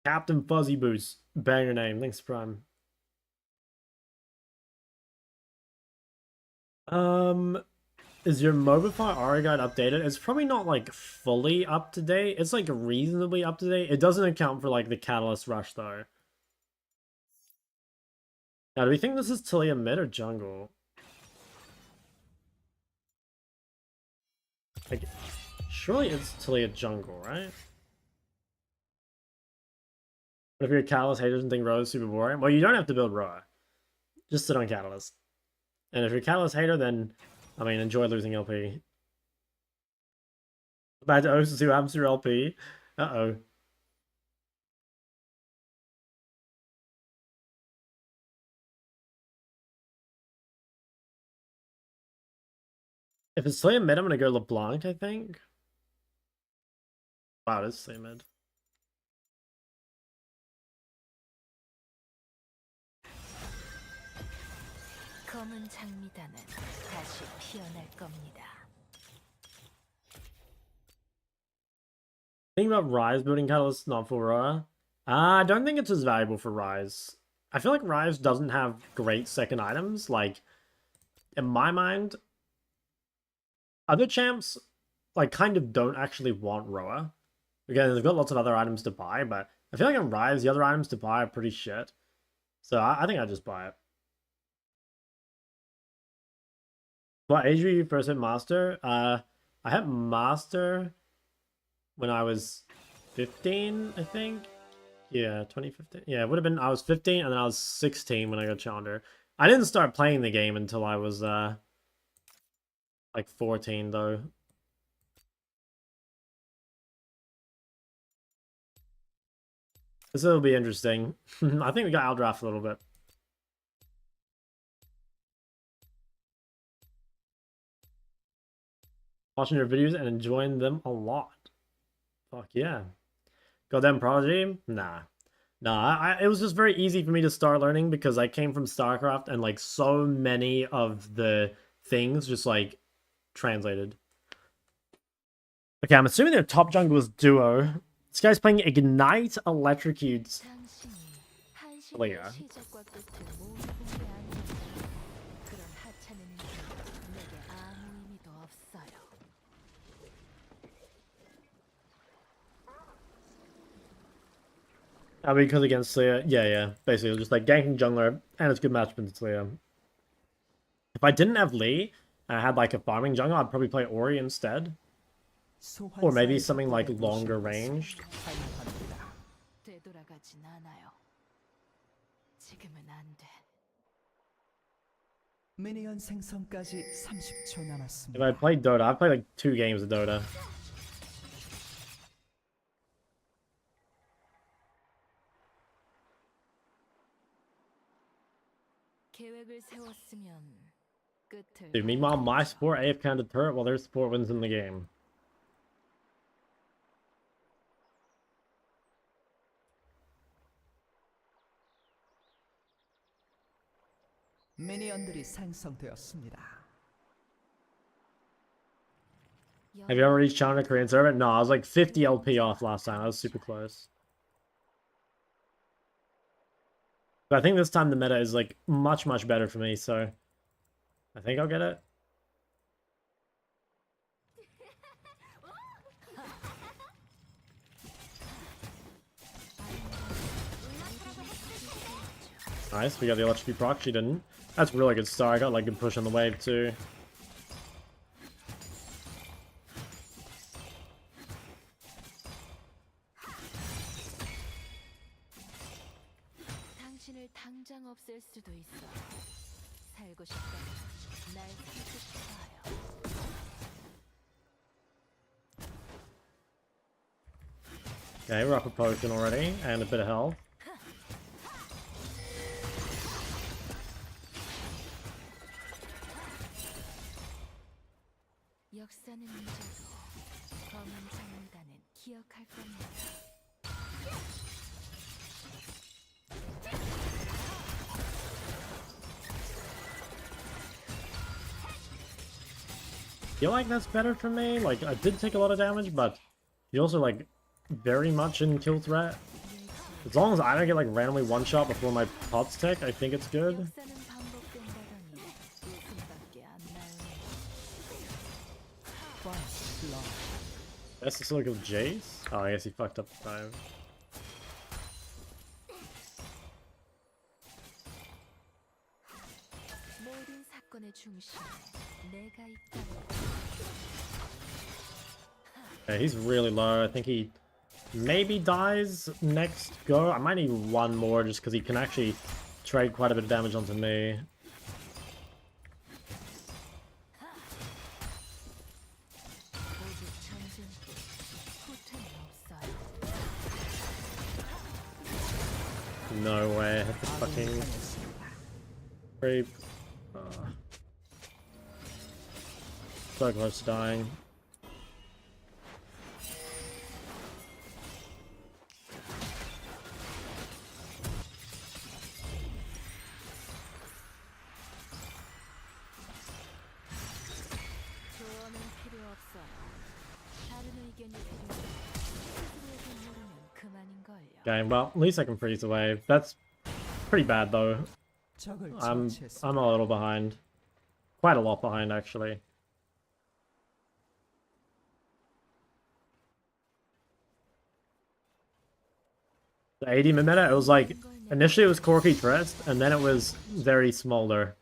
Captain Fuzzy Boost. Banger name. Thanks, Prime. Is your Mobify Ahri guide updated? It's probably not, like, fully up to date. It's, like, reasonably up to date. It doesn't account for, like, the Catalyst Rush, though. Now, do we think this is Taliyah mid or jungle? Like, surely it's Taliyah jungle, right? But if you're a Catalyst hater and think Roa is super boring, well, you don't have to build Roa. Just sit on Catalyst. And if you're a Catalyst hater, then, I mean, enjoy losing LP. Bad to O's to see what happens to your LP. Uh-oh. If it's Taliyah mid, I'm gonna go LeBlanc, I think. Wow, it is Taliyah mid. 검은 장미단은 다시 피어날 겁니다. Think about Rise building Catalyst, not for Roa. I don't think it's as valuable for Rise. I feel like Rise doesn't have great second items. Like, in my mind, other champs, like, kind of don't actually want Roa. Again, they've got lots of other items to buy, but I feel like in Rise, the other items to buy are pretty shit. So I think I'd just buy it. What age were you first hit Master? I hit Master when I was 15, I think. Yeah, 2015. Yeah, it would have been, I was 15 and then I was 16 when I got Challenger. I didn't start playing the game until I was, like 14, though. This will be interesting. I think we got outdraft a little bit. Watching your videos and enjoying them a lot. Fuck yeah. Goddamn Prodigy? Nah. Nah, it was just very easy for me to start learning because I came from StarCraft and, like, so many of the things just, like, translated. Okay, I'm assuming their top jungle is Duo. This guy's playing Ignite Electrocutes Taliyah. I mean, because against Taliyah, yeah. Basically, just like ganking jungler, and it's good matchup against Taliyah. If I didn't have Lee, and I had like a farming jungle, I'd probably play Ori instead. Or maybe something like longer ranged. 원하진 않아요. 지금은 안 돼. 미니언 생성까지 30초 If I 남았습니다. played Dota, I've played like 2 games of Dota. 계획을 세웠으면 끝을. Dude, meanwhile, my support AF counted turret while their support wins in the game. 미니언들이 생성되었습니다. Have you ever reached China Korean server? No, I was like 50 LP off last time. I was super close. But I think this time the meta is like much better for me, so I think I'll get it. Nice, we got the electricity proc, she didn't. That's a really good start. I got like good push on the wave too. 당신을 당장 없앨 수도 있어. 살고 싶다면 날 살고 싶어요. Okay, we're up a potion already, and a bit of health. 역사는 잊어도 검은 장미단은 기억할 겁니다. I feel like that's better for me. Like, I did take a lot of damage, but you also like very much in kill threat. As long as I don't get like randomly one shot before my pots tick, I think it's good. 역사는 반복된다더니 웃음밖에 안 나오네. First blood. That's the sort of Jace. Oh, I guess he fucked up the time. 모든 사건의 중심에 내가 있다고. Okay, he's really low. I think he maybe dies next go. I might need one more just because he can actually trade quite a bit of damage onto me. 오직 전쟁뿐 후퇴는 없어요. No way. I have to fucking creep. So close to dying. 조언은 필요 없어요. 다른 의견이 필요해. 스스로에게 모르면 그만인걸요. Okay, well, at least I can freeze the wave. That's pretty bad though. 적을 I'm 처치했습니다. a little behind. Quite a lot behind actually. The 80 meta, it was like initially it was Corky Trist, and then it was Zeri Smolder.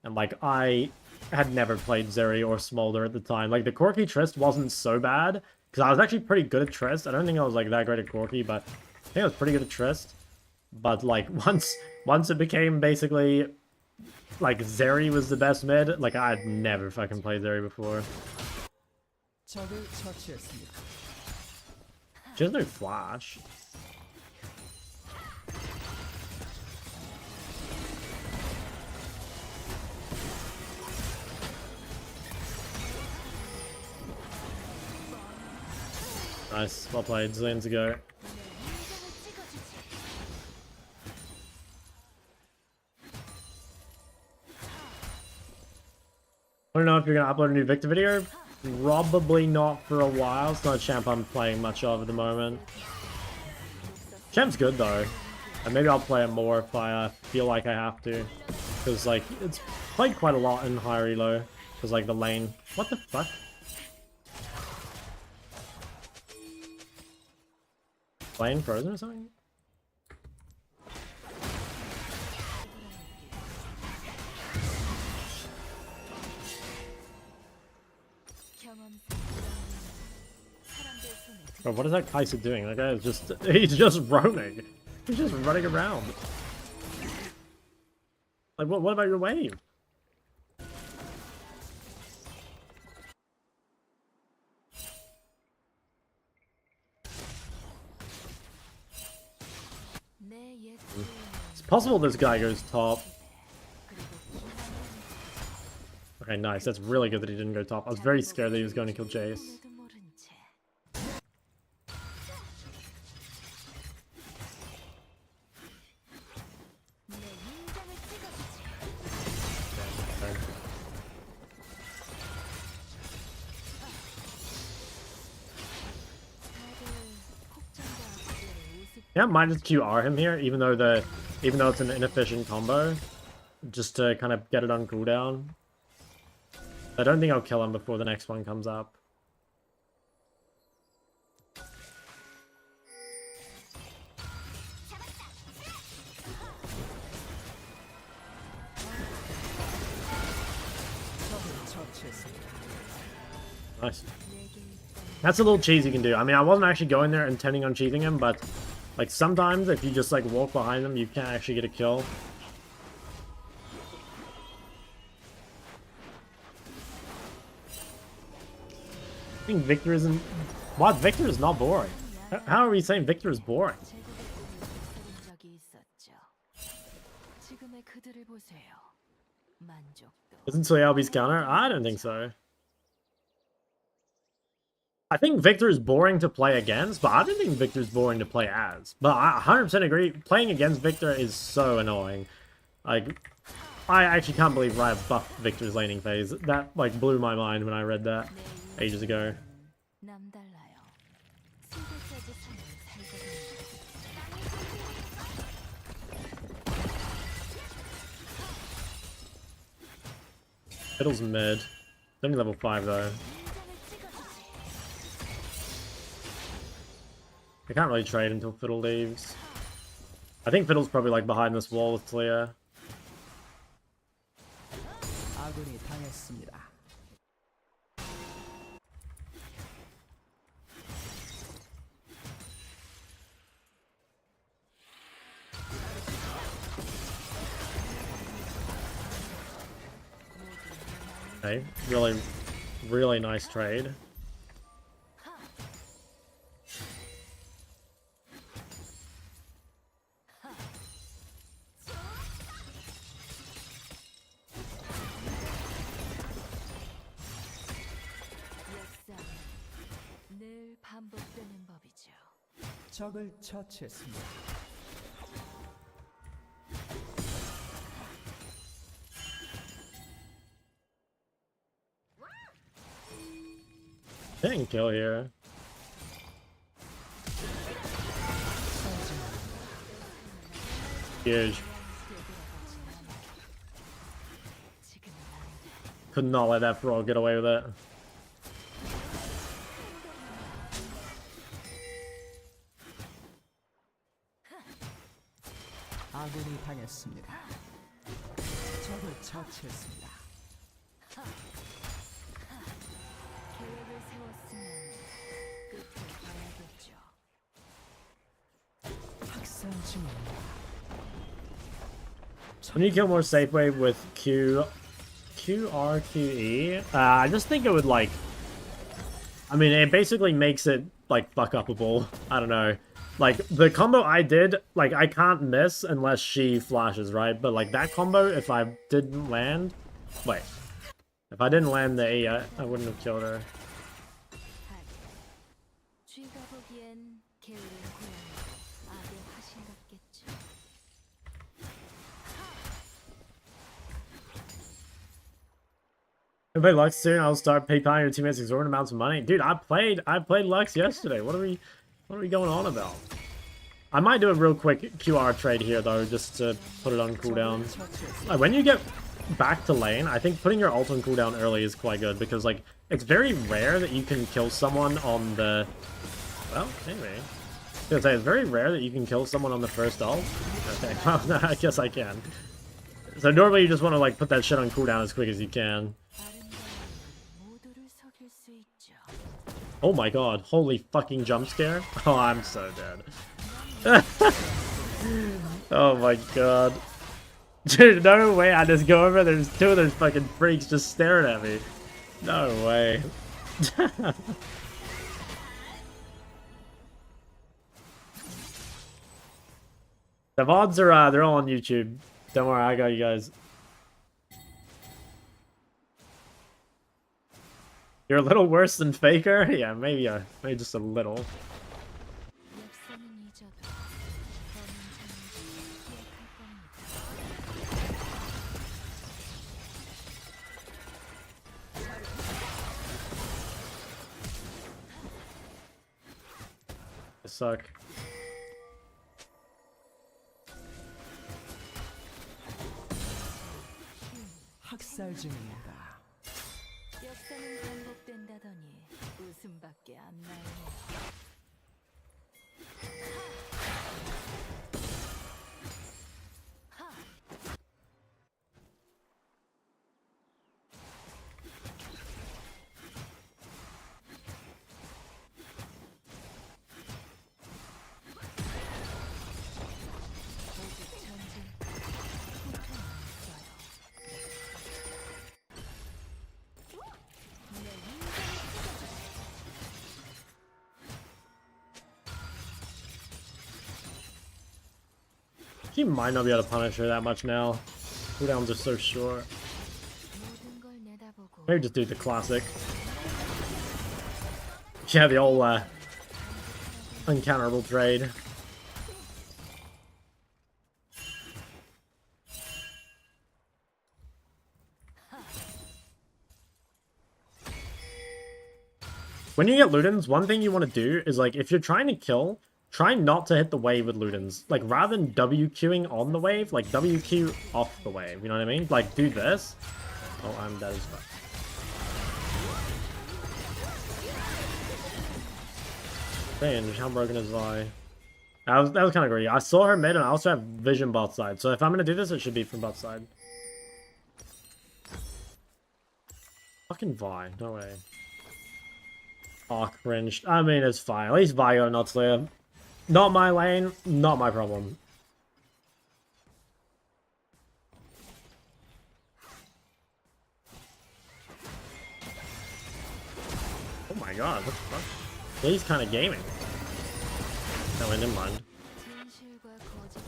And like I had never played Zeri or Smolder at the time. Like the Corky Trist wasn't so bad, because I was actually pretty good at Trist. I don't think I was like that great at Corky, but I think I was pretty good at Trist. But like once it became basically like Zeri was the best mid, like I'd never fucking played Zeri before. 적을 처치했습니다. She has no flash. Nice, well played, Zillions ago. I don't know if you're gonna upload a new Victor video. Probably not for a while. It's not a champ I'm playing much of at the moment. Champ's good though, and maybe I'll play it more if I feel like I have to, because like it's played quite a lot in high elo. Because like the lane. What the fuck? Lane frozen or something? Bro, what is that Kai'Sa doing? That guy is just, he's just roaming. He's just running around. Like, what about your wave? It's possible this guy goes top. Okay, nice. That's really good that he didn't go top. I was very scared that he was going to kill Jace. Yeah, might just QR him here, even though it's an inefficient combo, just to kind of get it on cooldown. I don't think I'll kill him before the next one comes up. Nice. That's a little cheese you can do. I mean, I wasn't actually going there intending on cheating him, but like sometimes if you just like walk behind them, you can't actually get a kill. I think Victor isn't... What? Victor is not boring. How are we saying Victor is boring? Isn't Soyabi's counter? I don't think so. I think Victor is boring to play against, but I don't think Victor's boring to play as. But I 100% agree, playing against Victor is so annoying. Like, I actually can't believe Riot buffed Victor's laning phase. That, like, blew my mind when I read that ages ago. Fiddle's mid. It's only level 5 though. I can't really trade until Fiddle leaves. I think Fiddle's probably like behind this wall with Taliyah. Okay, really nice trade. 적을 처치했습니다. Dang kill here. Huge. Could not let that frog get away with it. 아군이 당했습니다. 적을 처치했습니다. 계획을 세웠으면 끝을 봐야겠죠. 학살 중입니다. When you kill more safe wave with QRQE, I just think it would like... I mean, it basically makes it like fuck upable. I don't know. Like, the combo I did, like, I can't miss unless she flashes, right? But, like, that combo, if I didn't land... Wait. If I didn't land the E, I wouldn't have killed her. If I play Lux soon, I'll start PayPal your teammates exorbitant amounts of money. Dude, I played Lux yesterday. What are we going on about? I might do a real quick QR trade here though, just to put it on cooldown. Like, when you get back to lane, I think putting your ult on cooldown early is quite good because like it's very rare that you can kill someone on the... Well, anyway. I was gonna say, it's very rare that you can kill someone on the first ult. Okay, well, no, I guess I can. So normally you just want to like put that shit on cooldown as quick as you can. Oh my god, holy fucking jump scare. Oh, I'm so dead. Oh my god. Dude, no way I just go over, there's two of those fucking freaks just staring at me. No way. The VODs are, they're all on YouTube. Don't worry, I got you guys. You're a little worse than Faker? Yeah, maybe just a little. 역사는 잊어도 I suck. 학살 중입니다. 역사는 반복된다더니 웃음밖에 안 나요. He might not be able to punish her that much now. Cooldowns are so short. 모든 걸 내다보고 Maybe just do the classic. Yeah, the old uncounterable trade. When you get Ludens, one thing you want to do is, like, if you're trying to kill, try not to hit the wave with Ludens. Like, rather than WQing on the wave, like, WQ off the wave, you know what I mean? Like, do this. Oh, I'm dead as fuck. Strange, how broken is I? That was kind of greedy. I saw her mid, and I also have vision bot side, so if I'm going to do this, it should be from bot side. Fucking Vi, no way. Oh, cringed. I mean, it's fine. At least Vi got not clear. Not my lane, not my problem. Oh my god, what the fuck? He's kind of gaming. No, never mind. 진실과 거짓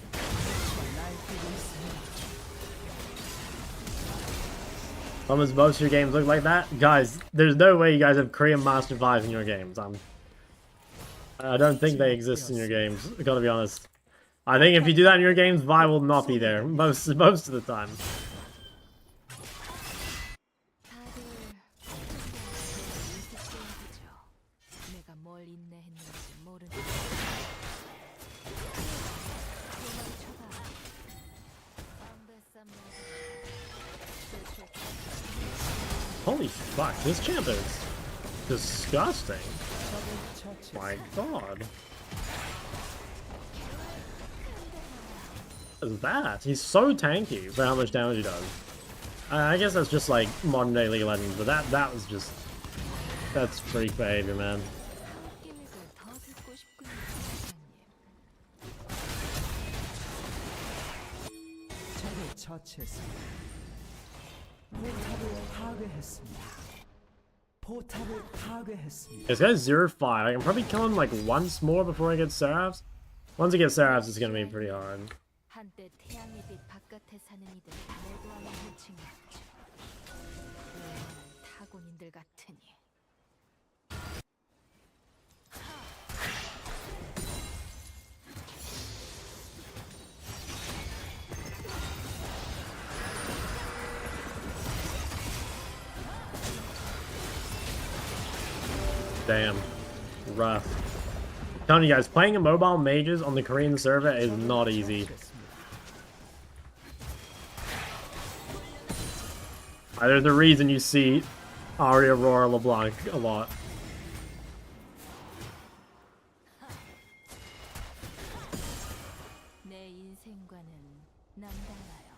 Almost most of your games look like that? Guys, there's no way you guys have Korean Master 5 in your games. I don't think they exist in your games, I gotta be honest. I think if you do that in your games, Vi will not be there, most of the time. 다들 우습게 여기죠. 내가 뭘 인내했는지 모르는 도망쳐봐. 안배쌈 Holy fuck, this champ is disgusting. My god. What is that? He's so tanky for how much damage he does. I guess that's just like modern day League of Legends, but that was just... That's freak behavior, man. 기믹을 더 듣고 싶군요, 사장님. 적을 처치했습니다. 포탑을 파괴했습니다. 포탑을 파괴했습니다. This guy's 0-5. I can probably kill him like once more before I get Seraphs. Once I get Seraphs, it's gonna be pretty hard. 한때 태양의 빛 바깥에 사는 이들 내도 하는 호칭이었죠. 영원한 타고인들 같으니. Damn. Rough. I'm telling you guys, playing a mobile mages on the Korean server is not easy. There's a reason you see Ahri, Aurora, LeBlanc a lot. 내 인생과는 남달라요.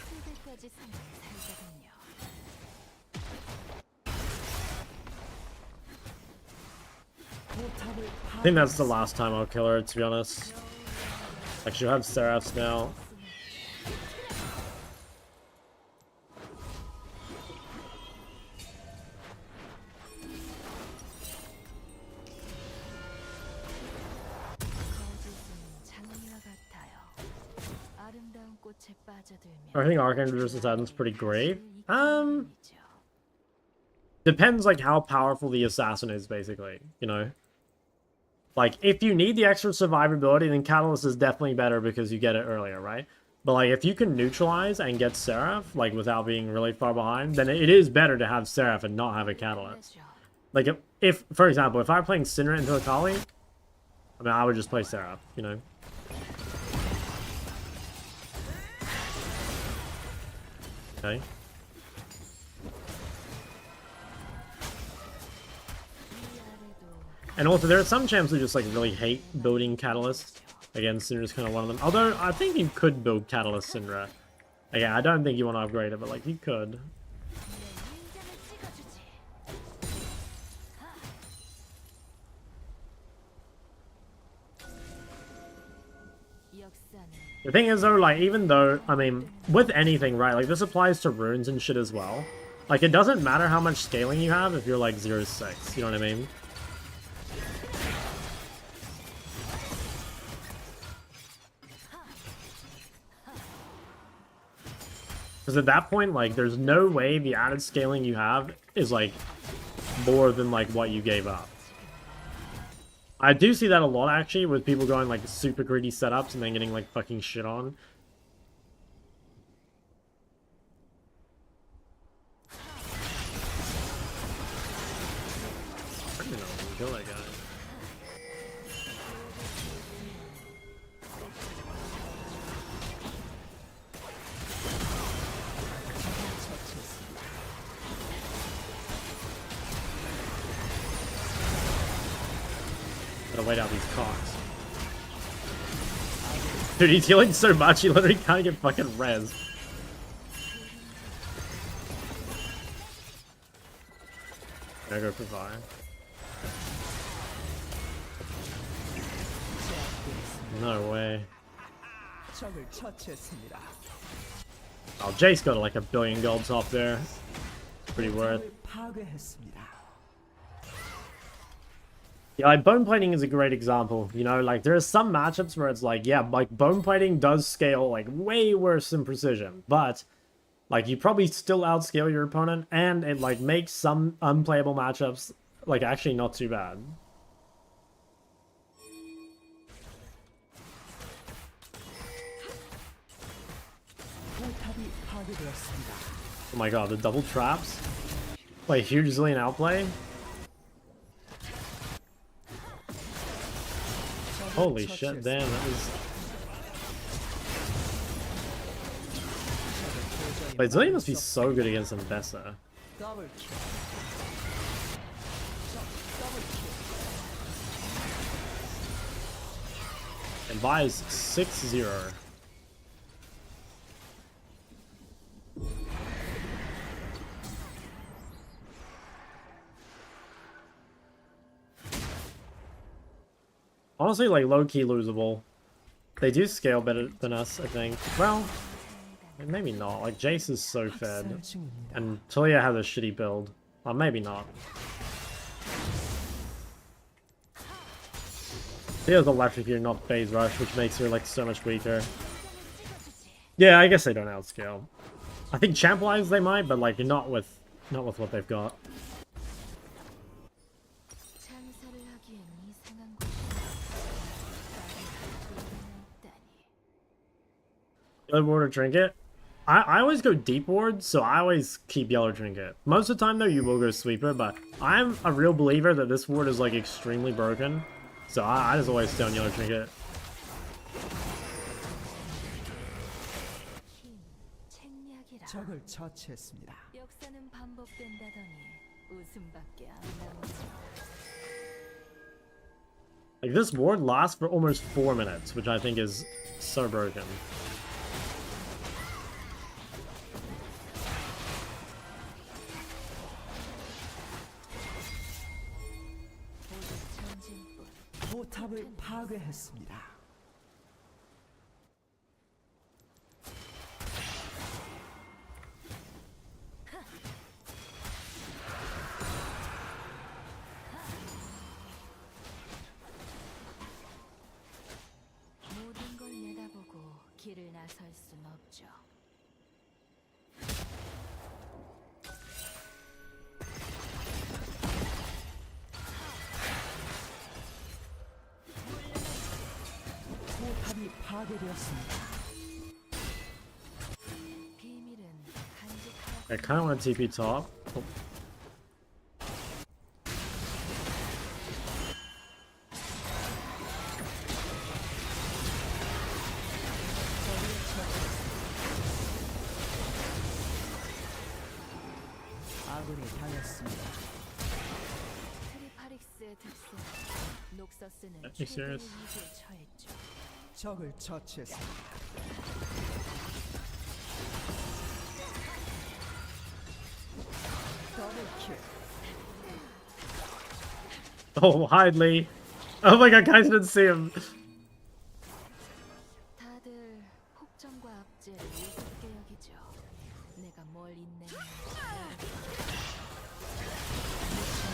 수백가지 삶을 살거든요. 포탑을 I think that's the last time I'll kill her, to be honest. Like, she'll have Seraphs now. I think Archangel versus Titan's pretty great. Depends like how powerful the assassin is, basically, you know? Like, if you need the extra survivability, then Catalyst is definitely better because you get it earlier, right? But, like, if you can neutralize and get Seraph, like, without being really far behind, then it is better to have Seraph and not have a Catalyst. Like, if for example, if I'm playing Syndra into Akali, I mean, I would just play Seraph, you know? Okay. And also, there are some champs who just, like, really hate building Catalyst. Again, Syndra's kind of one of them. Although, I think you could build Catalyst Syndra. Again, I don't think you want to upgrade it, but, like, you could. The thing is, though, like, even though, I mean, with anything, right, like, this applies to runes and shit as well. Like, it doesn't matter how much scaling you have if you're, like, 0-6, you know what I mean? Because at that point, like, there's no way the added scaling you have is, like, more than, like, what you gave up. I do see that a lot, actually, with people going, like, super greedy setups and then getting, like, fucking shit on. I don't even know if we can kill that guy. Gotta wait out these cocks. Dude, he's healing so much, he literally can't get fucking res. Gotta go for fire. No way. Oh, Jace got like 1 billion golds off there. Pretty worth. Yeah, like, bone plating is a great example, you know, like, there are some matchups where it's like, yeah, like, bone plating does scale, like, way worse than precision, but, like, you probably still outscale your opponent, and it, like, makes some unplayable matchups, like, actually not too bad. Oh my god, the double traps? Like, huge zillion outplay? Holy shit, damn, that was... Wait, Zillion must be so good against Ambessa. And Vi is 6-0. Honestly, like, low-key losable. They do scale better than us, I think. Well, maybe not. Like, Jace is so fed. And Taliyah has a shitty build. Well, maybe not. Taliyah's electrocute, not phase rush, which makes her, like, so much weaker. Yeah, I guess they don't outscale. I think champ-wise they might, but, like, not with what they've got. Yellow ward or trinket? I always go deep ward, so I always keep yellow trinket. Most of the time though, you will go sweeper, but I'm a real believer that this ward is like extremely broken. So I just always stay on yellow trinket. Like, this ward lasts for almost 4 minutes, which I think is so broken. 길을 나설 순 없죠. 포탑이 파괴되었습니다. 비밀은 간직하라. I kind of want to TP top. Oh. 아군이 당했습니다. 트리파릭스의 특성. 녹서스는 Are you 최고의 serious? 위기에 처했죠. 적을 처치했습니다. 더블킬. Oh, hide Lee. Oh my god, guys, I didn't see him. 다들 폭정과 압제를 우습게 여기죠. 내가 뭘 인내했는지.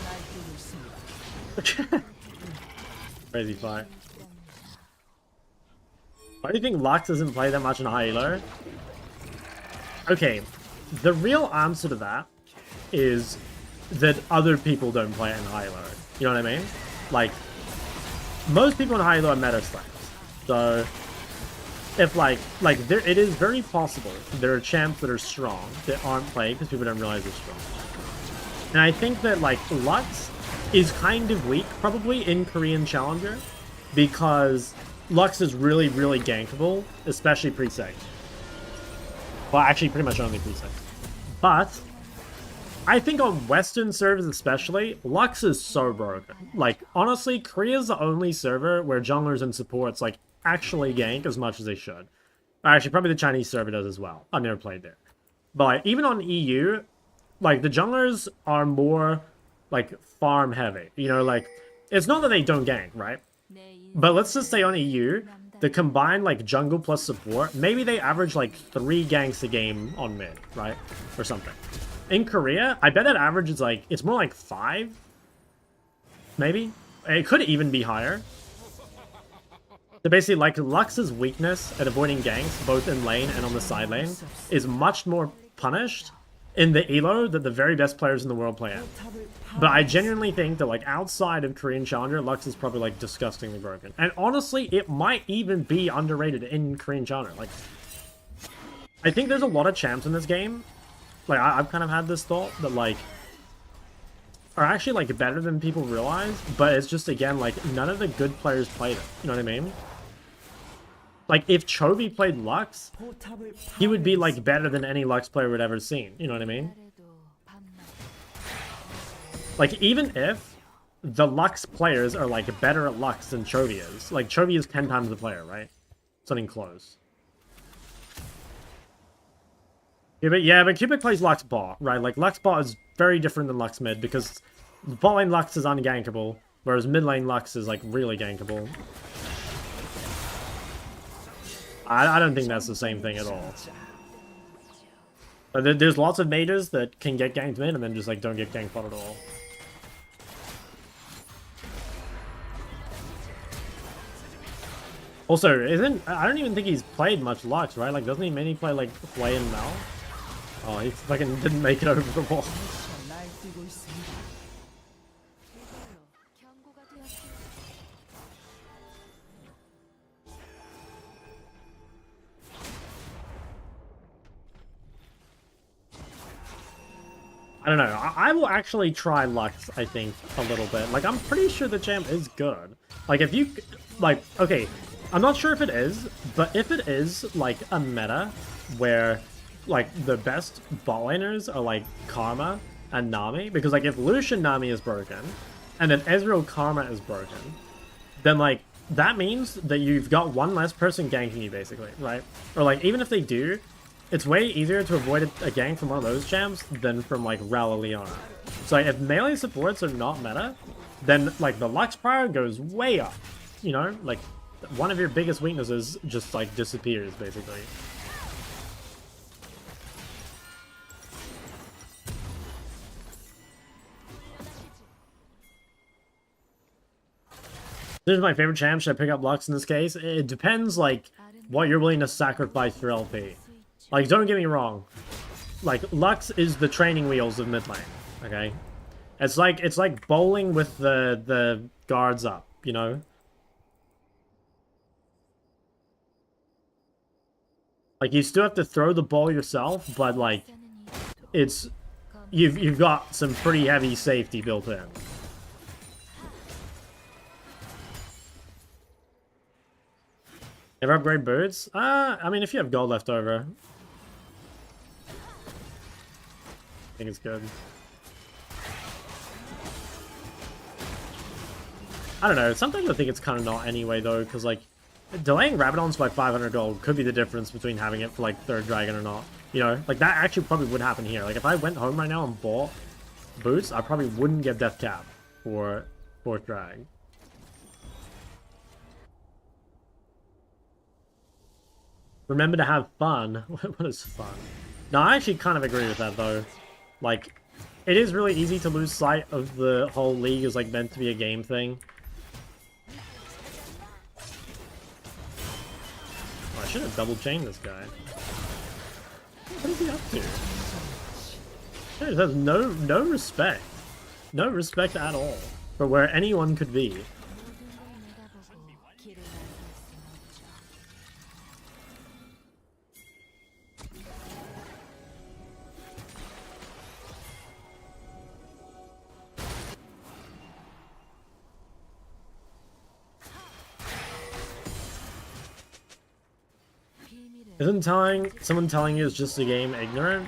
날뛰고 있습니다. Crazy fight. Why do you think Lux doesn't play that much in Halo? Okay, the real answer to that is that other people don't play it in Halo. You know what I mean? Like, most people in Halo are meta slaves. So, if there, it is very possible there are champs that are strong that aren't played because people don't realize they're strong. And I think that, like, Lux is kind of weak, probably, in Korean Challenger, because Lux is really, really gankable, especially pre-seg. Well, actually, pretty much only pre-seg. But I think on Western servers especially, Lux is so broken. Like, honestly, Korea's the only server where junglers and supports, like, actually gank as much as they should. Actually, probably the Chinese server does as well. I've never played there. But like, even on EU, like, the junglers are more, like, farm heavy. You know, like, it's not that they don't gank, right? But let's just say on EU, the combined, like, jungle plus support, maybe they average, like, 3 ganks a game on mid, right? Or something. In Korea, I bet that average is, like, it's more like 5? Maybe? It could even be higher. So basically, like, Lux's weakness at avoiding ganks, both in lane and on the side lane, is much more punished in the elo that the very best players in the world play at. But I genuinely think that, like, outside of Korean Challenger, Lux is probably, like, disgustingly broken. And honestly, it might even be underrated in Korean Challenger. Like, I think there's a lot of champs in this game. Like, I've kind of had this thought that, like, are actually, like, better than people realize. But it's just, again, like, none of the good players played it. You know what I mean? Like, if Chovy played Lux, he would be, like, better than any Lux player would ever seen. You know what I mean? Like, even if the Lux players are, like, better at Lux than Chovy is. Like, Chovy is 10 times the player, right? Something close. Yeah, but Cupid plays Lux bot, right? Like, Lux bot is very different than Lux mid, because bot lane Lux is ungankable, whereas mid lane Lux is, like, really gankable. I don't think that's the same thing at all. But there's lots of mages that can get ganked mid and then just, like, don't get ganked bot at all. Also, I don't even think he's played much Lux, right? Like, doesn't he mainly play, like, Flay and Mal? Oh, he fucking didn't make it over the wall. I don't know. I will actually try Lux, I think, a little bit. Like, I'm pretty sure the champ is good. Like, if you... Like, okay, I'm not sure if it is, but if it is, like, a meta where, like, the best bot laners are, like, Karma and Nami, because, like, if Lucian Nami is broken, and then Ezreal Karma is broken, then, like, that means that you've got one less person ganking you, basically, right? Or, like, even if they do, it's way easier to avoid a gank from one of those champs than from, like, Rel or Leona. So, like, if melee supports are not meta, then, like, the Lux power goes way up. You know? Like, one of your biggest weaknesses just, like, disappears, basically. This is my favorite champ. Should I pick up Lux in this case? It depends, like, what you're willing to sacrifice for LP. Like, don't get me wrong. Like, Lux is the training wheels of mid lane, okay? It's like bowling with the guards up, you know? Like, you still have to throw the ball yourself, but like, it's you've got some pretty heavy safety built in. Ever upgrade boots? I mean, if you have gold left over, I think it's good. I don't know. Sometimes I think it's kind of not anyway, though, because, like, delaying Rabadons by 500 gold could be the difference between having it for, like, 3rd dragon or not. You know? Like, that actually probably would happen here. Like, if I went home right now and bought boots, I probably wouldn't get death cap for 4th drag. Remember to have fun. What is fun? No, I actually kind of agree with that, though. Like, it is really easy to lose sight of the whole league is, like, meant to be a game thing. Oh, I should have double chained this guy. What is he up to? He has no respect. No respect at all for where anyone could be. Isn't someone telling you it's just a game ignorant?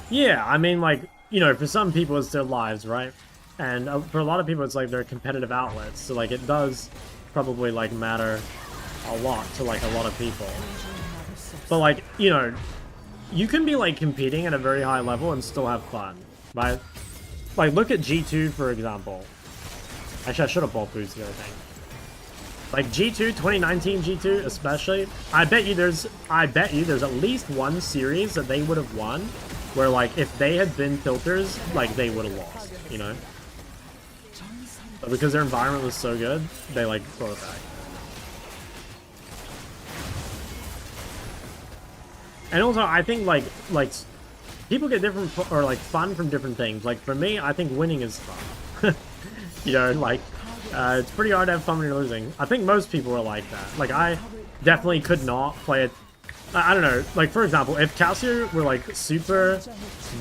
Yeah, I mean, like, you know, for some people it's their lives, right? And for a lot of people it's like their competitive outlets, so like it does probably like matter a lot to like a lot of people. But like, you know, you can be like competing at a very high level and still have fun, right? Like, look at G2 for example. Actually, I should have bought boots here, I think. Like G2, 2019 G2 especially, I bet you there's at least one series that they would have won where like if they had been filters, like they would have lost, you know? But because their environment was so good, they like brought it back. And also I think like people get different or like fun from different things. Like for me, I think winning is fun. You know, like it's pretty hard to have fun when you're losing. I think most people are like that. Like, I definitely could not play it. I don't know. Like, for example, if Cassiopeia were, like, super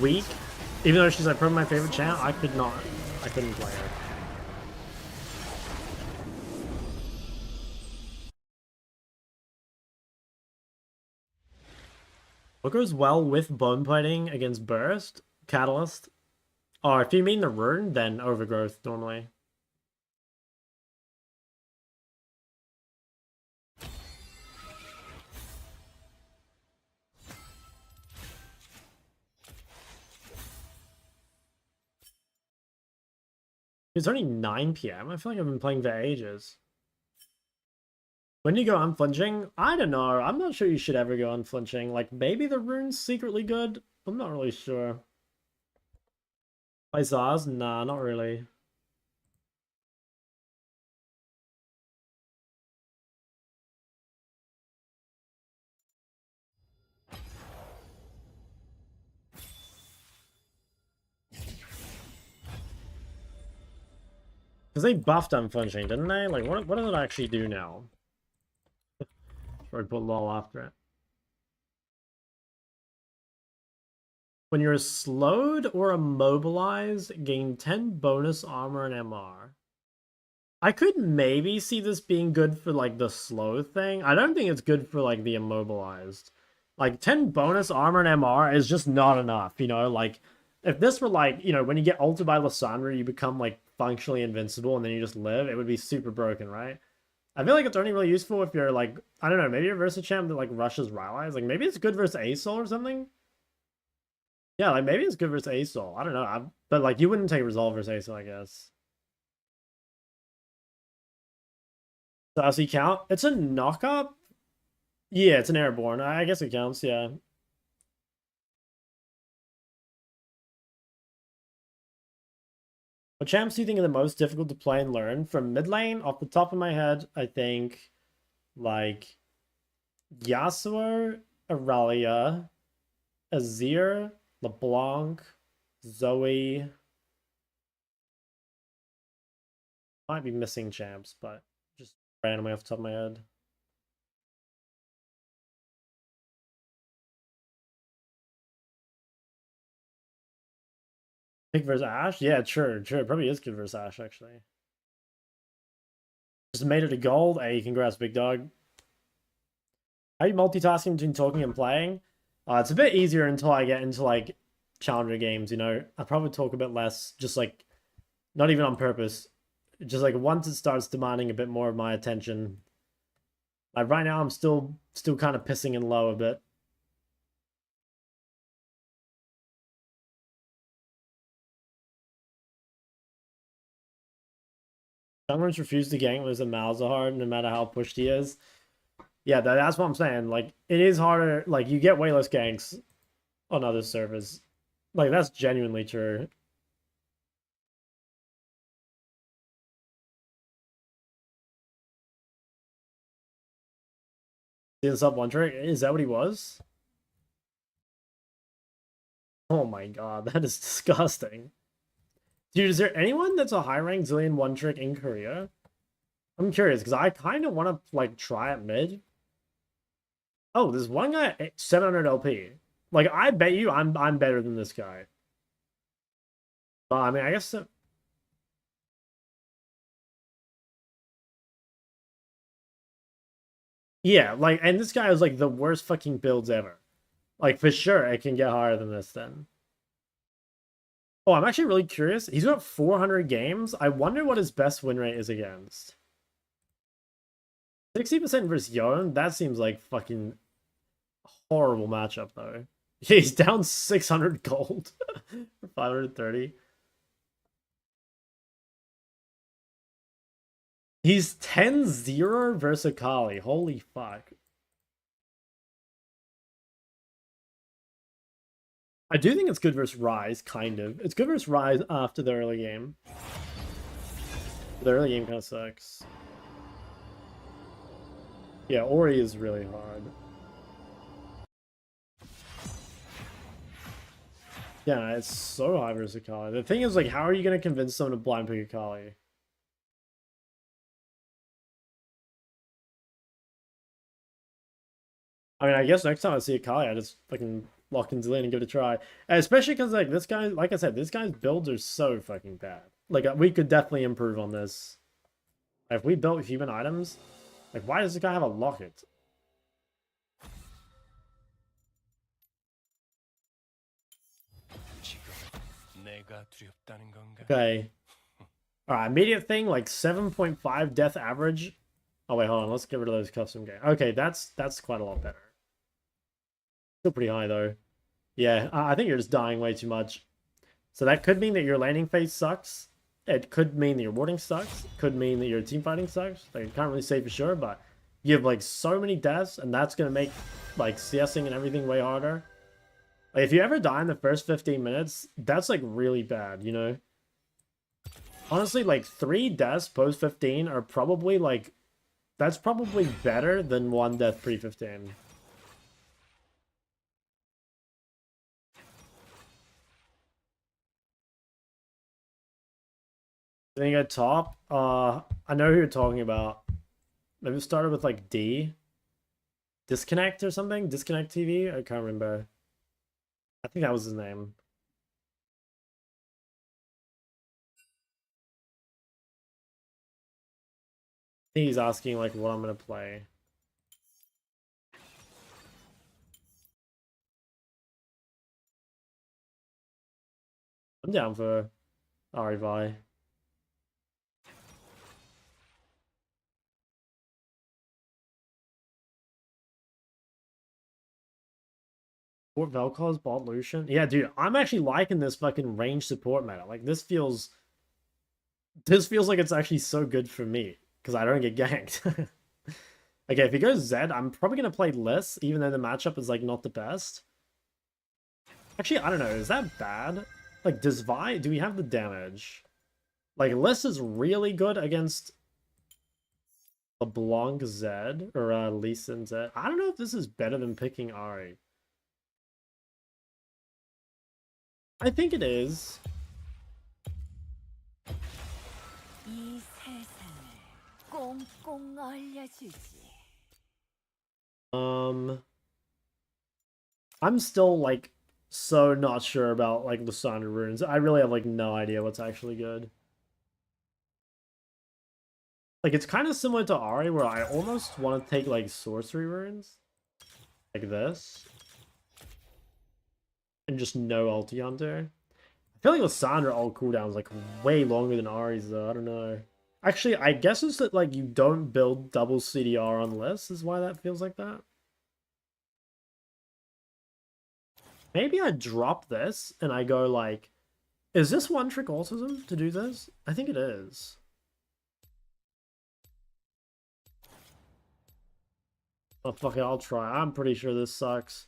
weak, even though she's, like, probably my favorite champ, I couldn't play her. What goes well with bone plating against burst? Catalyst? Oh, if you mean the rune, then overgrowth, normally. It's only 9 PM. I feel like I've been playing for ages. When do you go unflinching? I don't know. I'm not sure you should ever go unflinching. Like, maybe the rune's secretly good? I'm not really sure. By Zaz? Nah, not really. Because they buffed unflinching, didn't they? Like, what does it actually do now? Or put lol after it. When you're slowed or immobilized, gain 10 bonus armor and MR. I could maybe see this being good for, like, the slow thing. I don't think it's good for, like, the immobilized. Like, 10 bonus armor and MR is just not enough, you know? Like, if this were, like, you know, when you get ulted by Lissandra, you become, like, functionally invincible and then you just live, it would be super broken, right? I feel like it's only really useful if you're, like, I don't know, maybe you're versus a champ that, like, rushes Rylai's. Like, maybe it's good versus Asol or something? Yeah, like, maybe it's good versus Asol. I don't know. But, like, you wouldn't take Resolve versus Asol, I guess. Does he count? It's a knock-up? Yeah, it's an airborne. I guess it counts, yeah. What champs do you think are the most difficult to play and learn? From mid lane, off the top of my head, I think, like, Yasuo, Aurelia, Azir, LeBlanc, Zoe. Might be missing champs, but just randomly off the top of my head. Pick versus Ashe? Yeah, sure. It probably is good versus Ashe, actually. Just made it a gold. Hey, congrats, big dog. How are you multitasking between talking and playing? It's a bit easier until I get into, like, challenger games, you know? I probably talk a bit less, just, like, not even on purpose. Just, like, once it starts demanding a bit more of my attention. Like, right now, I'm still kind of pissing in low a bit. Junglers refuse to gank with a Malzahar, no matter how pushed he is. Yeah, that's what I'm saying. Like, it is harder. Like, you get way less ganks on other servers. Like, that's genuinely true. The sub one trick? Is that what he was? Oh my god, that is disgusting. Dude, is there anyone that's a high rank Zillion one trick in Korea? I'm curious, because I kind of want to, like, try it mid. Oh, there's one guy at 700 LP. Like, I bet you I'm better than this guy. I mean, I guess... Yeah, like, and this guy is, like, the worst fucking builds ever. Like, for sure, it can get higher than this, then. Oh, I'm actually really curious. He's got 400 games. I wonder what his best win rate is against. 60% versus Yon? That seems like fucking horrible matchup, though. He's down 600 gold for 530. He's 10-0 versus Akali. Holy fuck. I do think it's good versus Rise, kind of. It's good versus Rise after the early game. The early game kind of sucks. Yeah, Ori is really hard. Yeah, it's so high versus Akali. The thing is, like, how are you going to convince someone to blind pick Akali? I mean, I guess next time I see Akali, I just fucking lock into lane and give it a try. And especially because, like, this guy, like I said, this guy's builds are so fucking bad. Like, we could definitely improve on this. If we built human items, like, why does this guy have a locket? Okay. Alright, immediate thing, like 7.5 death average. Oh wait, hold on, let's get rid of those custom games. Okay, that's quite a lot better. Still pretty high though. Yeah, I think you're just dying way too much. So that could mean that your landing phase sucks. It could mean that your warding sucks. It could mean that your team fighting sucks. Like, you can't really say for sure, but you have like so many deaths, and that's gonna make like CSing and everything way harder. Like, if you ever die in the first 15 minutes, that's like really bad, you know? Honestly, like 3 deaths post 15 are probably like, that's probably better than 1 death pre 15. I think at top, I know who you're talking about. Maybe it started with like D. Disconnect or something? Disconnect TV? I can't remember. I think that was his name. I think he's asking like what I'm gonna play. I'm down for Ahri. Fort Vel'Koz, bot Lucian. Yeah, dude, I'm actually liking this fucking range support meta. Like, this feels like it's actually so good for me because I don't get ganked. Okay, if he goes Zed, I'm probably gonna play Liss, even though the matchup is like not the best. Actually, I don't know. Is that bad? Like, does Vi? Do we have the damage? Like, Liss is really good against. LeBlanc Zed or Lissandra Zed. I don't know if this is better than picking Ahri. I think it is. 이 세상을 꽁꽁 얼려주지. I'm still like so not sure about like Lissandra runes. I really have like no idea what's actually good. Like it's kind of similar to Ahri where I almost want to take like sorcery runes. Like this. And just no ulti hunter. I feel like Lissandra ult cooldown is like way longer than Ahri's though. I don't know. Actually, I guess it's that like you don't build double CDR on Liss is why that feels like that. Maybe I drop this and I go like, is this one trick autism to do this? I think it is. Oh fuck it, I'll try. I'm pretty sure this sucks.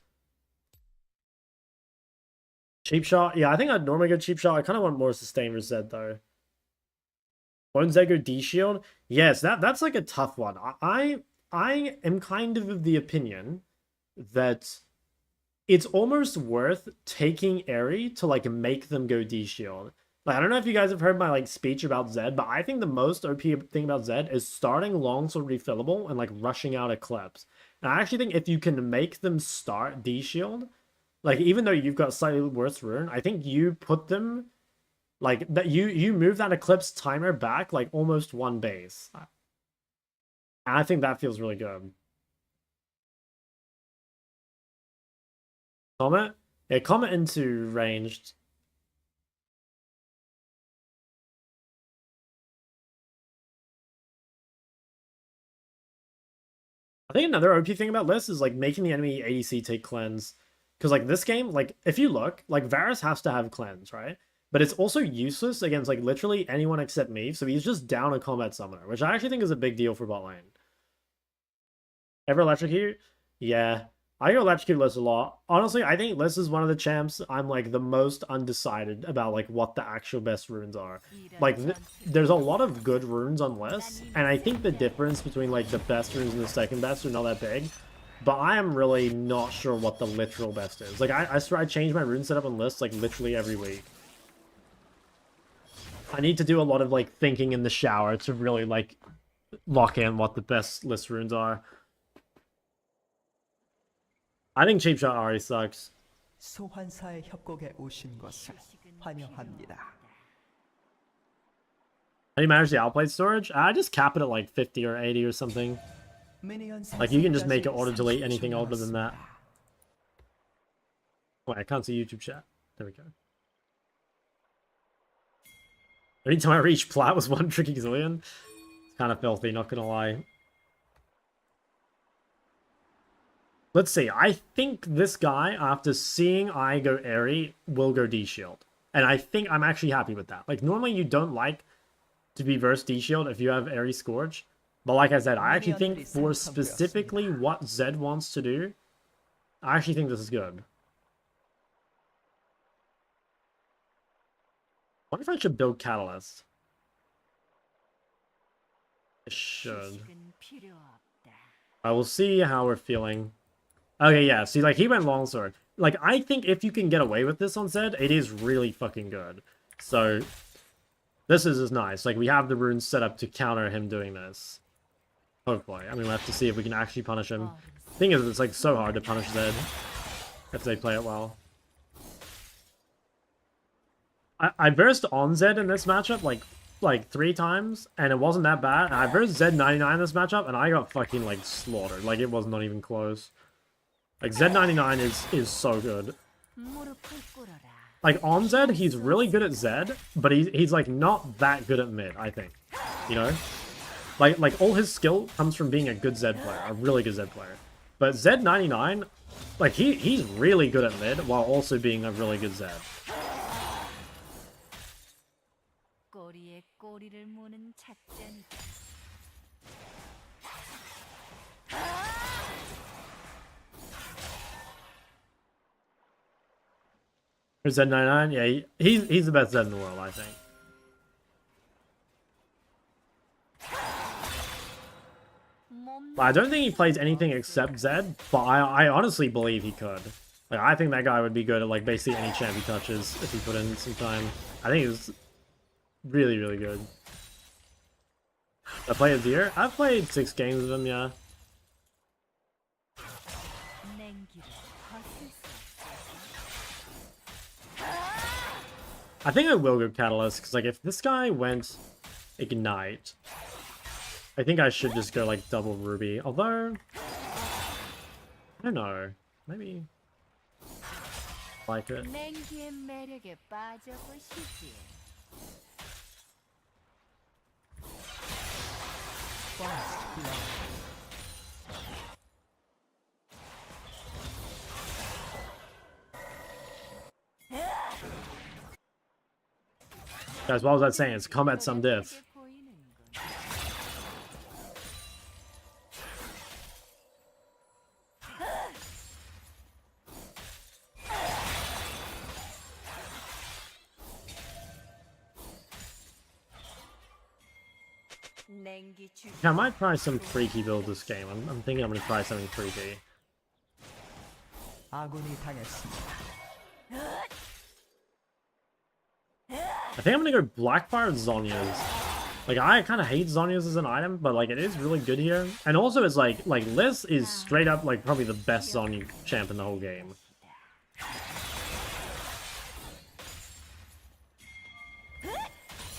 Cheap shot? Yeah, I think I'd normally go cheap shot. I kind of want more sustain for Zed though. Won't Zed go D shield? Yes, that's like a tough one. I am kind of the opinion that it's almost worth taking Ahri to like make them go D shield. Like I don't know if you guys have heard my like speech about Zed, but I think the most OP thing about Zed is starting longsword refillable and like rushing out Eclipse. And I actually think if you can make them start D shield, like even though you've got slightly worse rune, I think you put them like that you move that Eclipse timer back like almost one base. And I think that feels really good. Comet? Yeah, Comet into ranged. I think another OP thing about this is like making the enemy ADC take cleanse. Because like this game, like if you look, like Varus has to have cleanse, right? But it's also useless against like literally anyone except me. So he's just down a combat summoner, which I actually think is a big deal for bot lane. Ever electrocute? Yeah. I go electrocute Liss a lot. Honestly, I think Liss is one of the champs I'm like the most undecided about like what the actual best runes are. Like there's a lot of good runes on Liss, and I think the difference between like the best runes and the second best are not that big. But I am really not sure what the literal best is. Like I swear I change my rune setup on Liss like literally every week. I need to do a lot of like thinking in the shower to really like lock in what the best Liss runes are. I think cheap shot already sucks. 소환사의 협곡에 오신 것을 환영합니다. How do you manage the outplay storage? I just cap it at like 50 or 80 or something. Like you can just make it auto delete anything older than that. Wait, I can't see YouTube chat. There we go. Anytime I reach plat was one tricky gazillion. It's kind of filthy, not gonna lie. Let's see. I think this guy, after seeing I go Ahri, will go D-Shield. And I think I'm actually happy with that. Like, normally you don't like to be verse D-Shield if you have Ahri Scourge. But like I said, I actually think for specifically what Zed wants to do, I actually think this is good. I wonder if I should build Catalyst. I should. I will see how we're feeling. Okay, yeah, see, like, he went longsword. Like, I think if you can get away with this on Zed, it is really fucking good. So, this is nice. Like, we have the runes set up to counter him doing this. Hopefully. I mean, we'll have to see if we can actually punish him. Thing is, it's, like, so hard to punish Zed if they play it well. I burst on Zed in this matchup, like 3 times, and it wasn't that bad. And I burst Zed 99 in this matchup, and I got fucking, like, slaughtered. Like, it was not even close. Like, Zed 99 is so good. Like, on Zed, he's really good at Zed, but he's like, not that good at mid, I think. You know? Like all his skill comes from being a good Zed player, a really good Zed player. But Zed 99, like, he's really good at mid, while also being a really good Zed. For Zed 99, yeah, he's the best Zed in the world, I think. I don't think he plays anything except Zed, but I honestly believe he could. Like, I think that guy would be good at, like, basically any champ he touches if he put in some time. I think he's really, really good. I play Azir? I've played 6 games with him, yeah. I think I will go Catalyst, because, like, if this guy went Ignite, I think I should just go, like, double Ruby. Although, I don't know. Maybe... like it. Guys, what was I saying? It's combat some diff. Yeah, I might try some freaky build this game. I'm thinking I'm gonna try something freaky. I think I'm gonna go Blackfire Zhonya's. Like, I kind of hate Zhonya's as an item, but like it is really good here. And also it's like Liss is straight up like probably the best Zhonya champ in the whole game.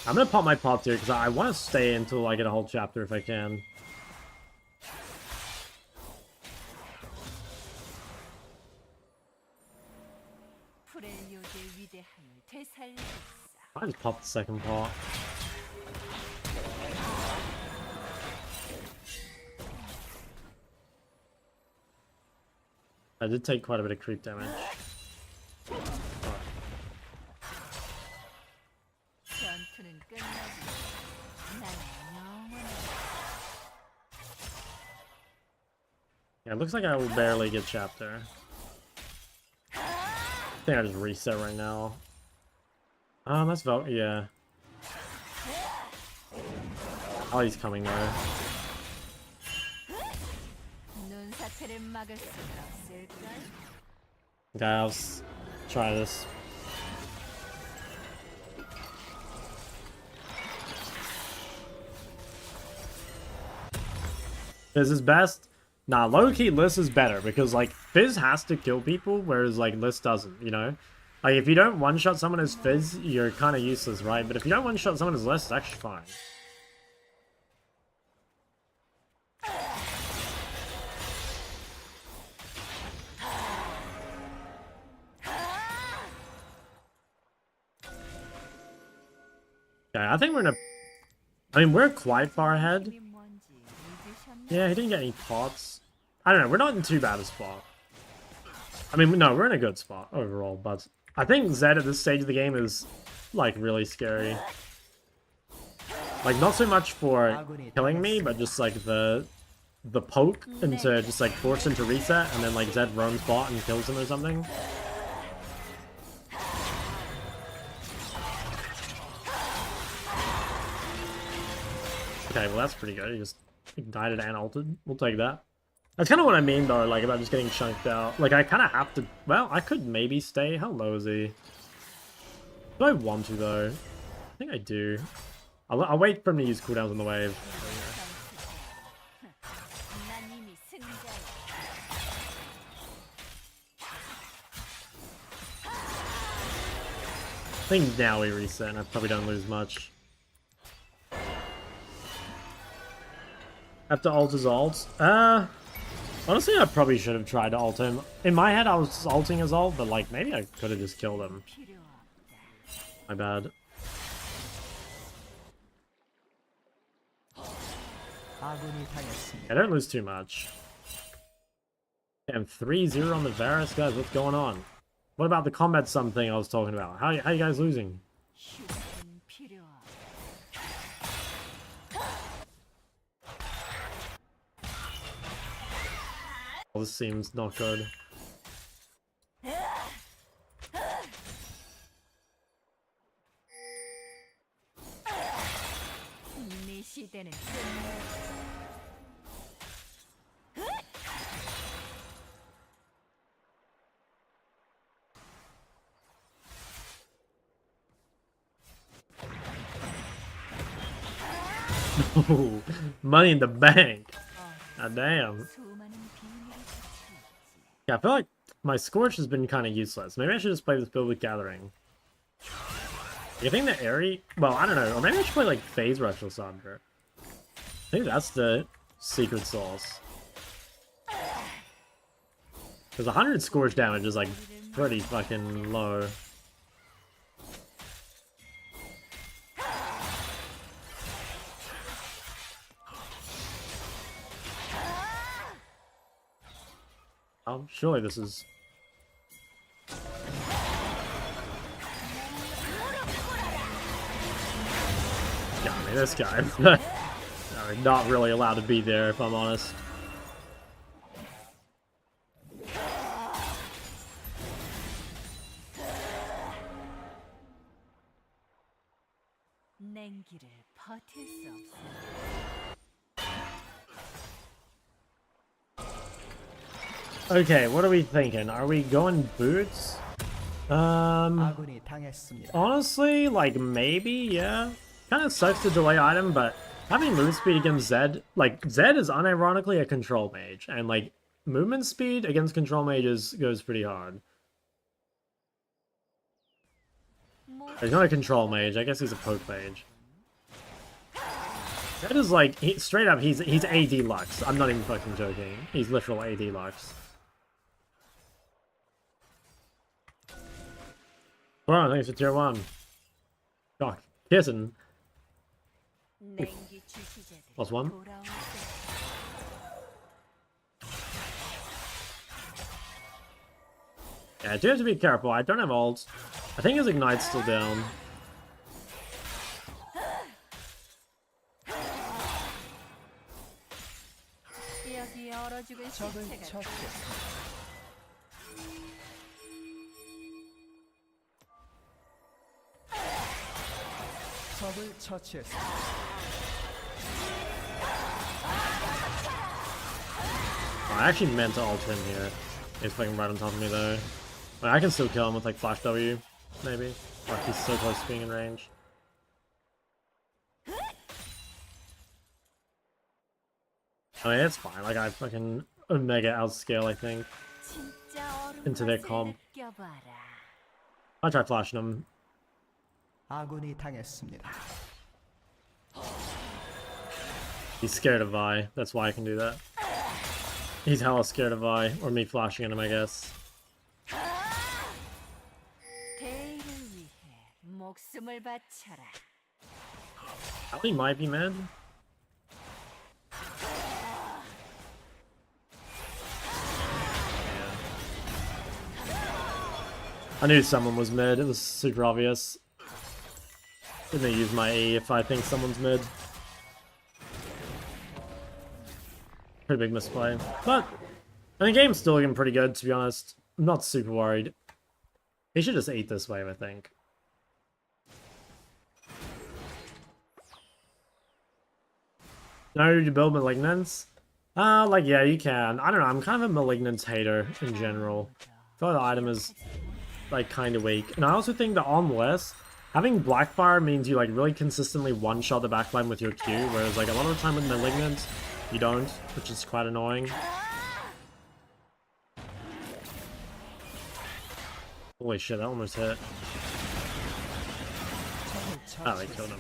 I'm gonna pop my pop tier because I want to stay until I get a whole chapter if I can. I just popped the second pot. I did take quite a bit of creep damage. Yeah, it looks like I will barely get chapter. I think I just reset right now. That's Vel, yeah. Oh, he's coming though. Okay, I'll try this. Fizz is best? Nah, low-key Liss is better because, like, Fizz has to kill people, whereas, like, Liss doesn't, you know? Like, if you don't one-shot someone as Fizz, you're kind of useless, right? But if you don't one-shot someone as Liss, it's actually fine. Okay, I think we're in a... I mean, we're quite far ahead. Yeah, he didn't get any pots. I don't know, we're not in too bad a spot. I mean, no, we're in a good spot overall, but I think Zed at this stage of the game is, like, really scary. Like, not so much for killing me, but just, like, the poke into just, like, force him to reset, and then, like, Zed roams bot and kills him or something. Okay, well, that's pretty good. He just ignited and ulted. We'll take that. That's kind of what I mean, though, like, about just getting chunked out. Like, I kind of have to... Well, I could maybe stay. How low is he? Do I want to, though? I think I do. I'll wait for him to use cooldowns on the wave. I think now we reset, and I probably don't lose much. Have to ult his ult? Honestly, I probably should have tried to ult him. In my head, I was ulting his ult, but, like, maybe I could have just killed him. My bad. I don't lose too much. Damn, 3-0 on the Varus, guys. What's going on? What about the combat sum thing I was talking about? How you guys losing? Well, this seems not good. Ooh, money in the bank. God damn. 수많은 비밀이 닫혀 있지. Yeah, I feel like my Scorch has been kind of useless. Maybe I should just play this build with Gathering. You think that Ahri... Well, I don't know. Or maybe I should play, like, Phase Rush Lissandra. I think that's the secret sauce. Because 100 Scorch damage is, like, pretty fucking low. Oh, surely this is... Yeah, I mean, this guy... I'm not really allowed to be there, if I'm honest. 냉기를 버틸 수 없어. Okay, what are we thinking? Are we going boots? 아군이 당했습니다. Honestly, like, maybe, yeah. Kind of sucks to delay item, but having move speed against Zed, like, Zed is unironically a control mage, and, like, movement speed against control mages goes pretty hard. He's not a control mage, I guess he's a poke mage. Zed is, like, straight up, he's AD Lux. I'm not even fucking joking. He's literal AD Lux. Wow, thanks for tier 1. Oh, kissing. 냉기 주시자들이 +1. 돌아올 때 Yeah, I do have to be careful. I don't have ult. I think his ignite's still down. 여기 얼어 죽을 적을 시체가 처치했습니다. 적을 처치했습니다. Oh, I actually meant to ult him here. He's fucking right on top of me though. Wait, I can still kill him with like flash W, maybe. Like he's so close to being in range. I mean, it's fine. Like I fucking mega outscale, I think. 진짜 얼음 Into their 맛을 comp. 느껴봐라. I'll try flashing him. 아군이 당했습니다. He's scared of Vi. That's why I can do that. He's hella scared of Vi, or me flashing at him, I guess. 대의를 위해 목숨을 바쳐라. Ali might be mid. I knew someone was mid. It was super obvious. Didn't use my E if I think someone's mid. Pretty big misplay. But the game's still looking pretty good, to be honest. I'm not super worried. He should just eat this wave, I think. No, you build Malignants? Like, yeah, you can. I don't know, I'm kind of a Malignant hater in general. I feel like the item is, like, kind of weak. And I also think that on less, having Blackfire means you, like, really consistently one-shot the backline with your Q, whereas, like, a lot of the time with Malignant, you don't, which is quite annoying. Holy shit, that almost hit. Oh, they killed him.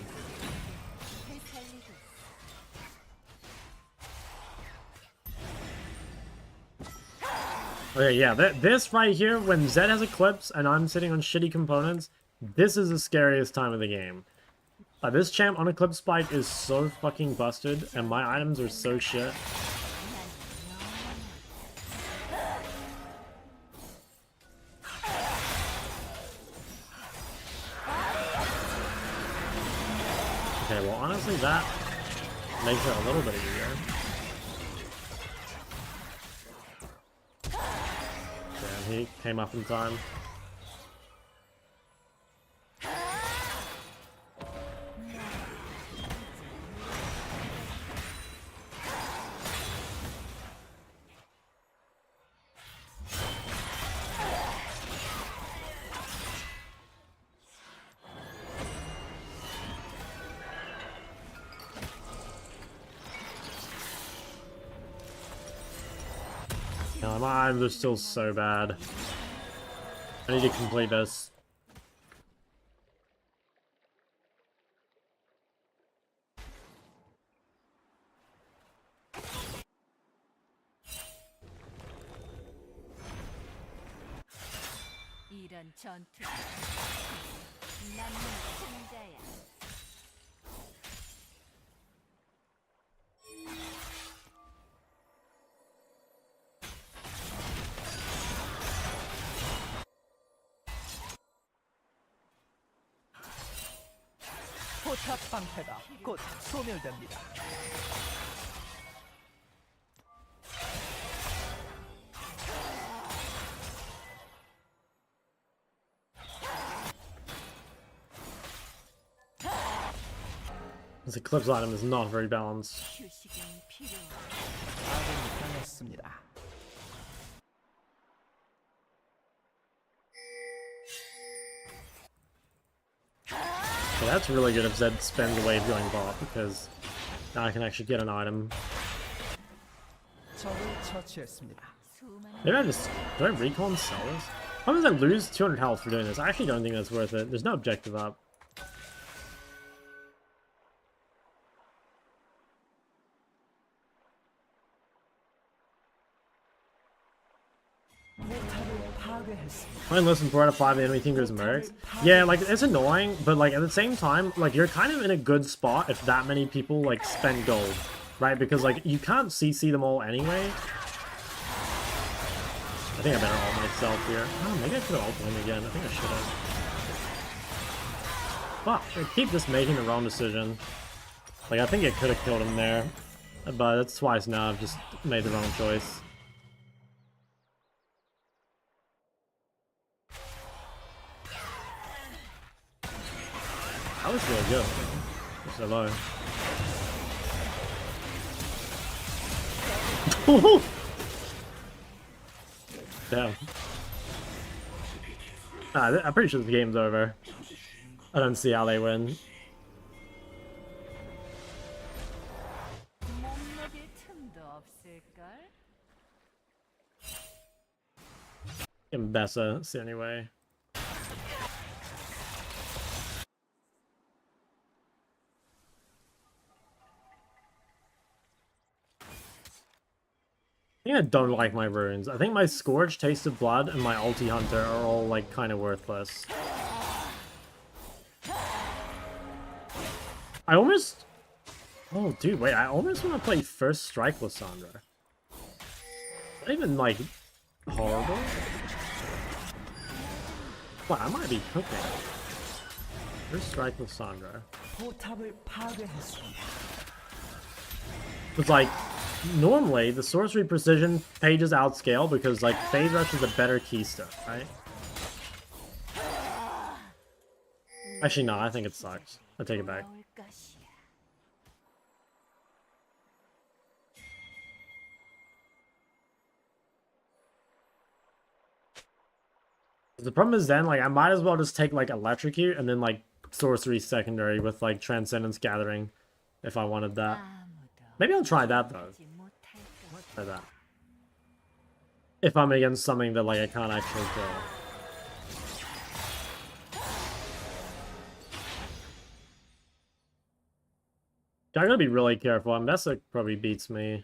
Okay, yeah, this right here, when Zed has Eclipse and I'm sitting on shitty components, this is the scariest time of the game. This champ on Eclipse Spike is so fucking busted, and my items are so shit. Okay, well, honestly, that makes it a little bit easier. Damn, he came up in time. No, my items are still so bad. I need to complete this. 이런 전투. 난 승자야. 포탑 방패가 곧 소멸됩니다. This Eclipse item is not very balanced. 휴식은 필요해. 아군이 당했습니다. So that's really good if Zed spends a wave going bot, because now I can actually get an item. 적을 처치했습니다. 수많은 Maybe I just... do I recall and sell this? How does I lose 200 health for doing this? I actually don't think that's worth it. There's no objective up. 포탑을 파괴했습니다. Only less than 4 out of 5 enemy team goes mercs. Yeah, like, it's annoying, but, like, at the same time, like, you're kind of in a good spot if that many people, like, spend gold, right? Because, like, you can't CC them all anyway. I think I better ult myself here. Oh, maybe I could have ulted him again. I think I should have. Fuck, I keep just making the wrong decision. Like, I think I could have killed him there. But it's twice now I've just made the wrong choice. That was really good. It's so low. Damn. I'm pretty sure the game's over. I don't see how they win. 몸먹일 틈도 없을걸? Mbessa, see anyway. I think I don't like my runes. I think my Scourge, Taste of Blood, and my Ulti Hunter are all, like, kind of worthless. I almost... Oh, dude, wait, I almost want to play First Strike Lissandra. Not even, like, horrible. Wow, I might be cooking. First Strike Lissandra. 포탑을 파괴했습니다. It's like... Normally, the Sorcery Precision pages outscale because, like, Phase Rush is a better keystone, right? Actually, no, I think it sucks. I take it back. 돌아올 것이야. The problem is then, like, I might as well just take, like, Electrocute and then, like, Sorcery Secondary with, like, Transcendence Gathering if I wanted that. 아무도 Maybe I'll try that, though. 하지 못할 것. Try that. If I'm against something that, like, I can't actually kill. I gotta be really careful. Mbessa probably beats me.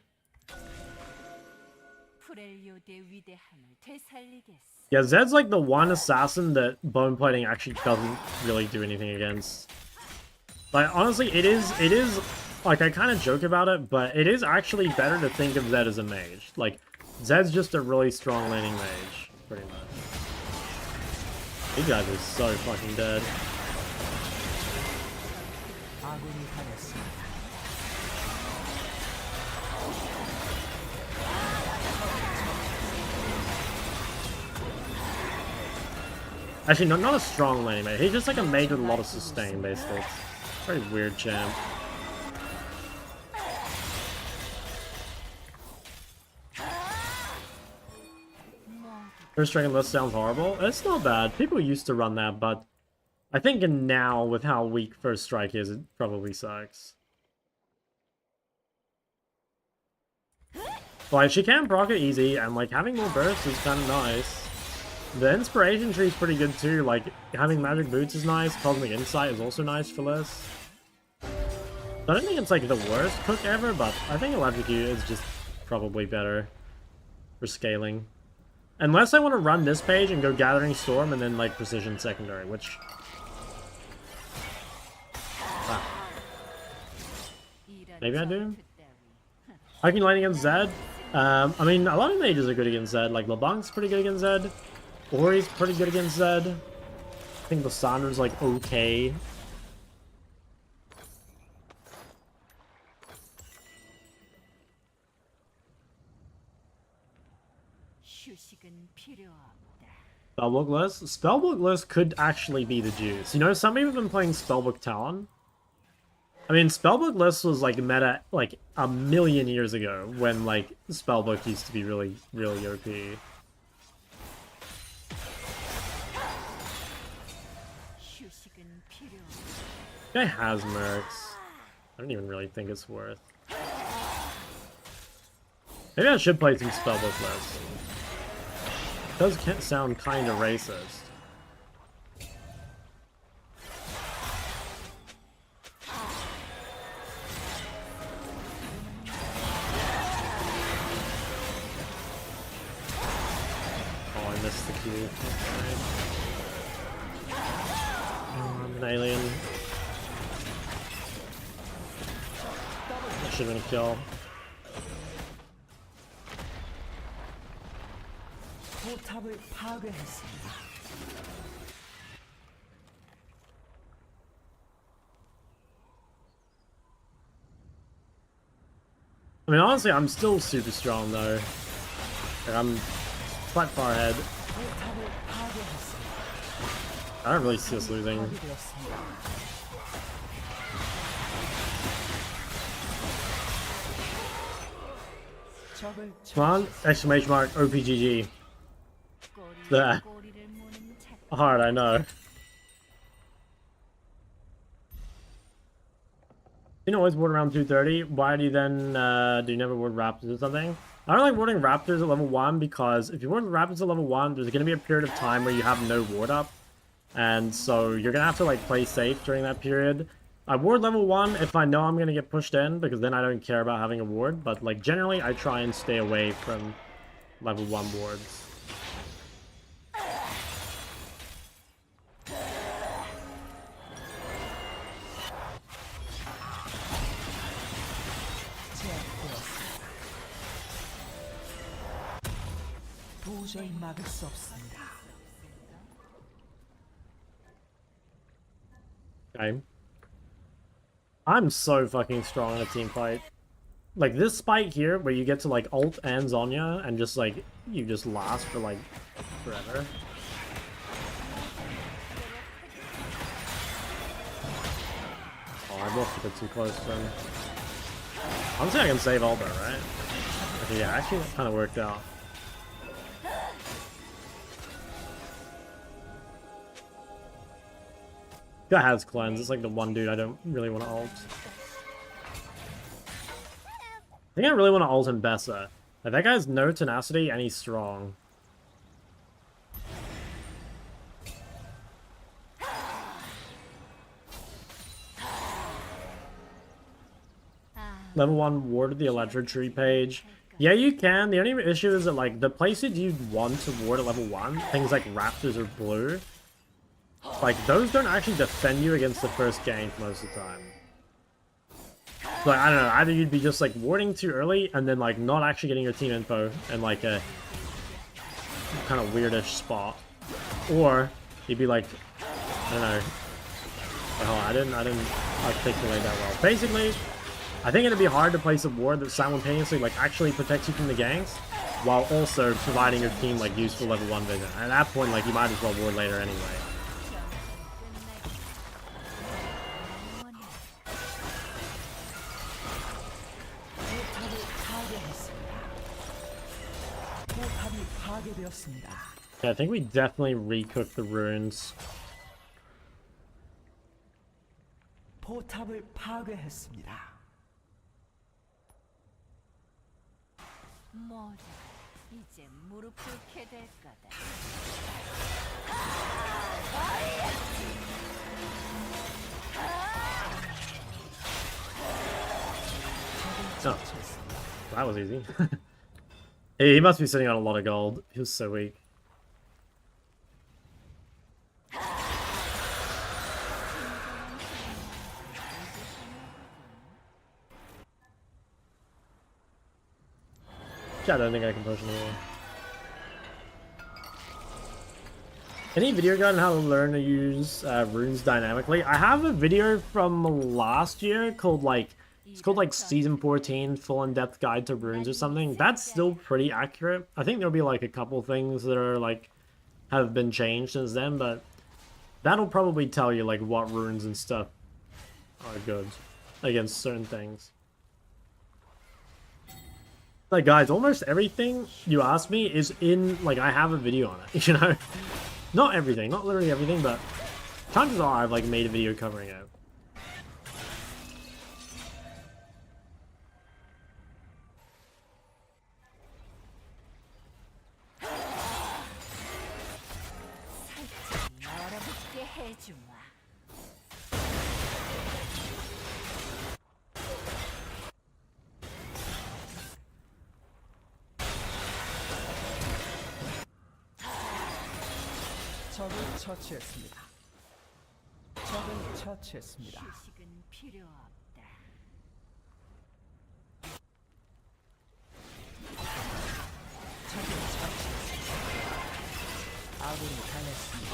프렐리오드의 위대함을 되살리겠어. Yeah, Zed's like the one assassin that bone plating actually doesn't really do anything against. Like, honestly, it is, like, I kind of joke about it, but it is actually better to think of Zed as a mage. Like, Zed's just a really strong laning mage, pretty much. These guys are so fucking dead. 아군이 당했습니다. Actually, not a strong laning mage. He's just like a mage with a lot of sustain, basically. It's a very weird champ. First Dragon List sounds horrible. It's not bad. People used to run that, but I think now, with how weak First Strike is, it probably sucks. Like, she can proc it easy, and, like, having more bursts is kind of nice. The Inspiration Tree is pretty good, too. Like, having Magic Boots is nice. Cosmic Insight is also nice for this. I don't think it's, like, the worst cook ever, but I think Electrocute is just probably better for scaling. Unless I want to run this page and go Gathering Storm and then, like, Precision Secondary, which... Maybe I do? I can lane against Zed. I mean, a lot of mages are good against Zed. Like, LeBlanc's pretty good against Zed. Ahri's pretty good against Zed. I think Lissandra's, like, okay. Spellbook list? Spellbook list could actually be the juice. You know, some people have been playing Spellbook Talon. I mean, Spellbook list was, like, meta, like, a million years ago, when, like, Spellbook used to be really, really OP. Guy has mercs. I don't even really think it's worth. Maybe I should play some Spellbook list. It does sound kind of racist. Oh, I missed the Q. Oh, I'm an alien. That should have been a kill. 포탑을 파괴했습니다. I mean, honestly, I'm still super strong, though. Like, I'm quite far ahead. I don't really see us losing. Come on! Exclamation mark, OPGG. There. Hard, I know. You know, always ward around 230. Why do you then, do you never ward Raptors or something? I don't like warding Raptors at level 1 because if you ward Raptors at level 1, there's going to be a period of time where you have no ward up. And so you're going to have to, like, play safe during that period. I ward level 1 if I know I'm going to get pushed in, because then I don't care about having a ward. But, like, generally, I try and stay away from level 1 wards. 도저히 막을 수 없습니다. Okay. I'm so fucking strong in a team fight. Like, this spike here, where you get to, like, ult and Zhonya, and just, like, you just last for, like, forever. Oh, I blocked a bit too close to him. Honestly, I can save Aldo, right? Okay, yeah, actually, that kind of worked out. Guy has cleanse. It's like the one dude I don't really want to ult. I think I really want to ult him Bessa. Like, that guy has no tenacity and he's strong. Level 1 ward the Electro Tree page. Yeah, you can. The only issue is that, like, the places you'd want to ward at level 1, things like Raptors or Blue, like, those don't actually defend you against the first gank most of the time. Like, I don't know, either you'd be just, like, warding too early, and then, like, not actually getting your team info in, like, a kind of weirdish spot. Or, you'd be, like, I don't know. Oh, I didn't articulate that well. Basically, I think it'd be hard to place a ward that simultaneously, like, actually protects you from the ganks, while also providing your team, like, useful level 1 vision. And at that point, like, you might as well ward later anyway. Yeah, I think we definitely recooked the runes. 포탑을 파괴했습니다. 뭐라, 이제 무릎 꿇게 될 거다. Oh, that was easy. He must be sitting on a lot of gold. He was so weak. I don't think I can push anymore. Any video guide on how to learn to use runes dynamically? I have a video from last year called it's called like Season 14 Full In-Depth Guide to Runes or something. That's still pretty accurate. I think there'll be like a couple things that are like have been changed since then, but that'll probably tell you like what runes and stuff are good against certain things. Like guys, almost everything you ask me is in like I have a video on it, you know? Not everything, not literally everything, but chances are I've like made a video covering it. 얼어붙게 해주마. 적을 처치했습니다. 적을 처치했습니다. 휴식은 필요 없다. 적을 처치했습니다. 아군이 당했습니다.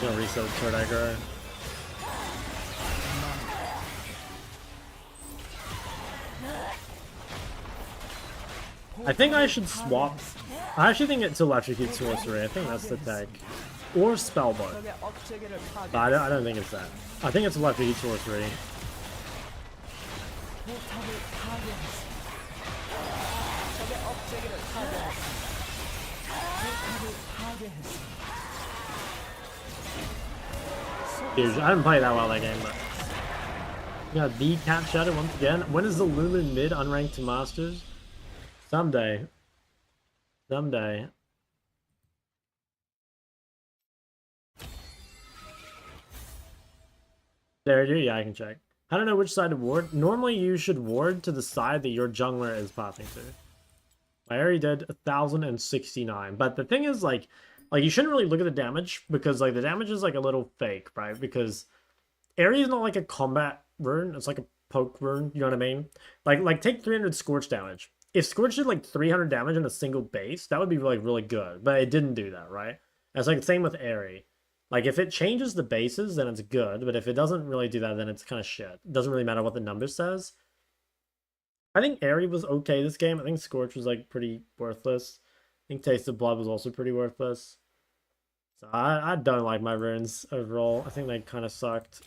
Gonna reset the turret aggro. I think I should swap. I actually think it's Electrocute Sorcery. I think that's the tech. Or Spellbook. 적의 업체계를 But I don't think it's that. I think it's Electrocute Sorcery. 포탑을 파괴했습니다. 적의 업체계를 파괴했습니다. 포탑을 파괴했습니다. Dude, I didn't play that well that game, but yeah, the Cat Shadow once again. When is the Lulu mid unranked to Masters? Someday. Someday. There you go. Yeah, I can check. I don't know which side to ward. Normally, you should ward to the side that your jungler is passing to. I already did 1,069, but the thing is, like you shouldn't really look at the damage because, like, the damage is like a little fake, right? Because Ahri is not like a combat rune; it's like a poke rune. You know what I mean? Like take 300 scorch damage. If Scorch did like 300 damage in a single base, that would be like really good. But it didn't do that, right? It's like the same with Ahri. Like if it changes the bases, then it's good. But if it doesn't really do that, then it's kind of shit. It doesn't really matter what the number says. I think Ahri was okay this game. I think Scorch was like pretty worthless. I think Taste of Blood was also pretty worthless. So I don't like my runes overall. I think they kind of sucked.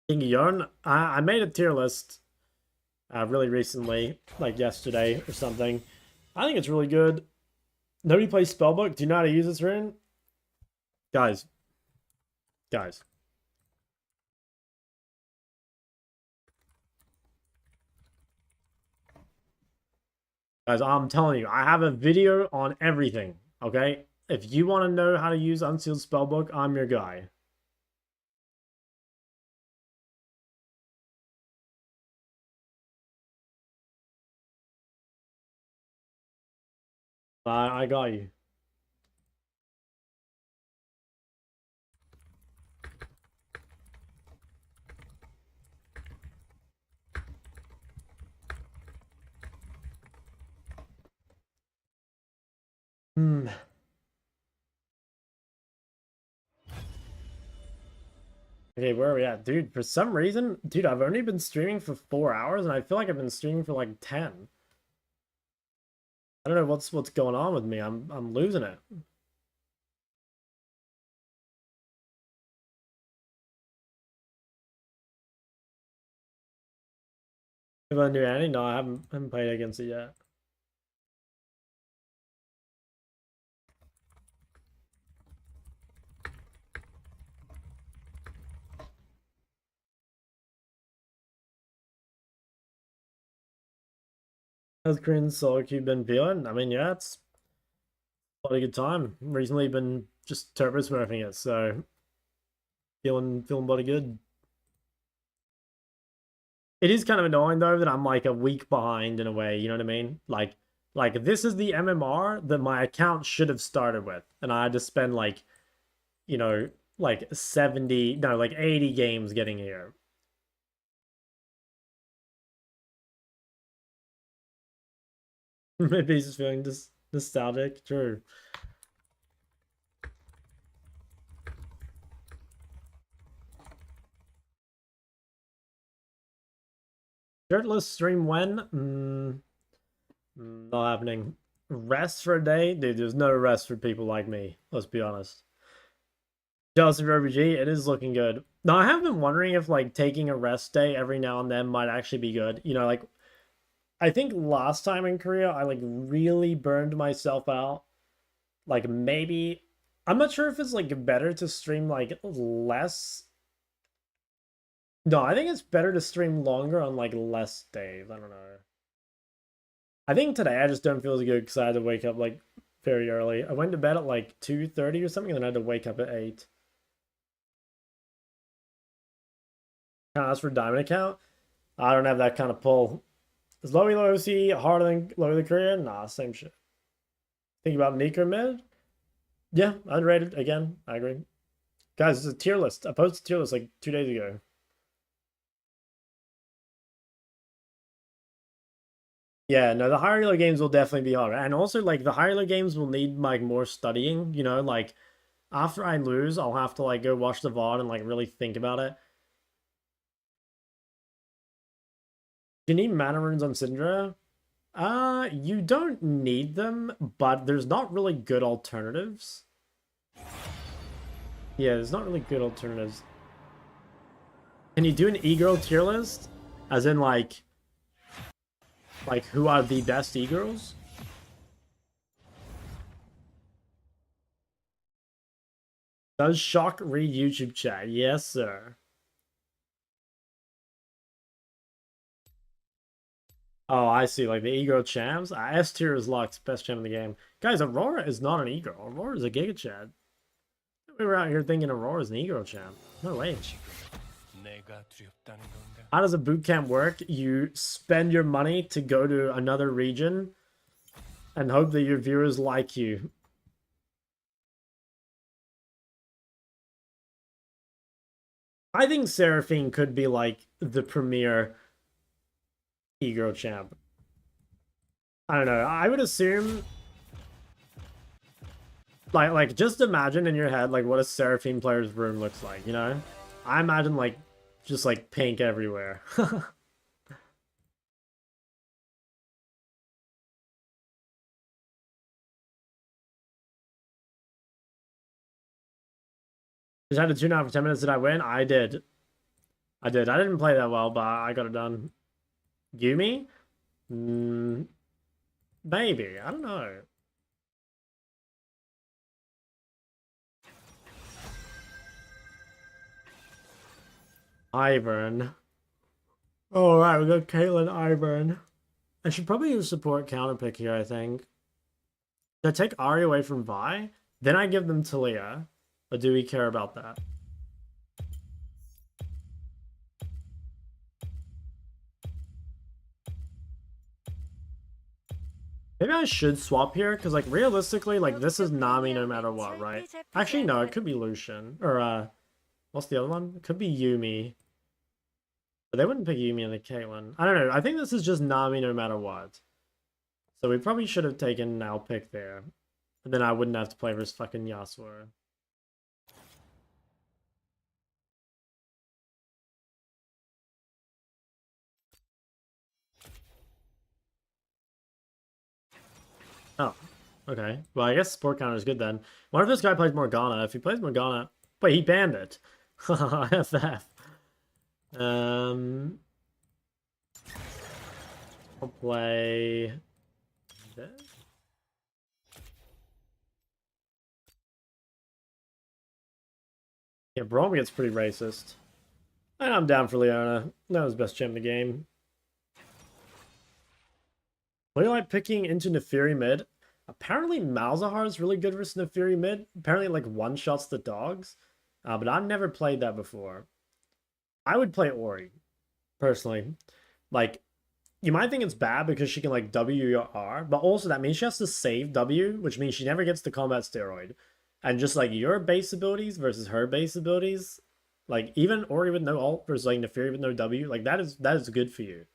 King Yarn, I made a tier list really recently, like yesterday or something. I think it's really good. Nobody plays Spellbook. Do you know how to use this rune? Guys. Guys, I'm telling you, I have a video on everything, okay? If you want to know how to use Unsealed Spellbook, I'm your guy. I got you. Okay, where are we at? Dude, for some reason, dude, I've only been streaming for 4 hours and I feel like I've been streaming for like 10. I don't know what's going on with me. I'm losing it. If I knew Annie, no, I haven't played against it yet. How's Korean Sol you've been feeling? I mean, yeah, it's a good time. Recently been just turbo smurfing it, so feeling bloody good. It is kind of annoying though that I'm like a week behind in a way, you know what I mean? Like this is the MMR that my account should have started with, and I had to spend like, you know, like 70, no, like 80 games getting here. Maybe he's just feeling nostalgic. True. Shirtless stream when? Not happening. Rest for a day? Dude, there's no rest for people like me. Let's be honest. Jealousy of RPG, it is looking good. Now, I have been wondering if, like, taking a rest day every now and then might actually be good. You know, like, I think last time in Korea, I, like, really burned myself out. Like, maybe... I'm not sure if it's, like, better to stream, like, less... No, I think it's better to stream longer on, like, less days. I don't know. I think today I just don't feel as good because I had to wake up, like, very early. I went to bed at, like, 2:30 or something, and then I had to wake up at 8. Can I ask for Diamond account? I don't have that kind of pull. Is low elo OC harder than low elo Korean? Nah, same shit. Think about Nico mid? Yeah, underrated. Again, I agree. Guys, it's a tier list. I posted a tier list like 2 days ago. Yeah, no, the higher elo games will definitely be harder. And also, like, the higher elo games will need, like, more studying, you know? Like, after I lose, I'll have to, like, go watch the VOD and, like, really think about it. Do you need mana runes on Syndra? You don't need them, but there's not really good alternatives. Yeah, there's not really good alternatives. Can you do an e-girl tier list? As in, like who are the best e-girls? Does Shock read YouTube chat? Yes, sir. Oh, I see. Like the e-girl champs. S tier is Lux, best champ in the game. Guys, Aurora is not an e-girl. Aurora is a Giga Chad. We were out here thinking Aurora is an e-girl champ. No way. How does a boot camp work? You spend your money to go to another region and hope that your viewers like you. I think Seraphine could be like the premier e-girl champ. I don't know. I would assume like just imagine in your head like what a Seraphine player's room looks like, you know? I imagine like just like pink everywhere. Just had to tune out for 10 minutes. Did I win? I did. I did. I didn't play that well, but I got it done. Yuumi? Maybe. I don't know. Ivern. Alright, we got Caitlyn Ivern. I should probably use support counter pick here, I think. Should I take Ahri away from Vi? Then I give them Taliyah. Or do we care about that? Maybe I should swap here, because, like, realistically, like, this is Nami no matter what, right? Actually, no, it could be Lucian. Or, what's the other one? It could be Yuumi. But they wouldn't pick Yuumi and the Caitlyn. I don't know. I think this is just Nami no matter what. So we probably should have taken Now pick there. And then I wouldn't have to play versus fucking Yasuo. Oh, okay. Well, I guess support counter is good then. What if this guy plays Morgana? If he plays Morgana... Wait, he banned it. FF. I'll play... this. Yeah, Braum gets pretty racist. And I'm down for Leona. That was best champ in the game. What do you like picking into Neferi mid? Apparently Malzahar is really good versus Neferi mid. Apparently like one-shots the dogs. But I've never played that before. I would play Ori, personally. Like, you might think it's bad because she can like W your R, but also that means she has to save W, which means she never gets the combat steroid. And just like your base abilities versus her base abilities, like even Ori with no ult versus like Neferi with no W, like that is good for you.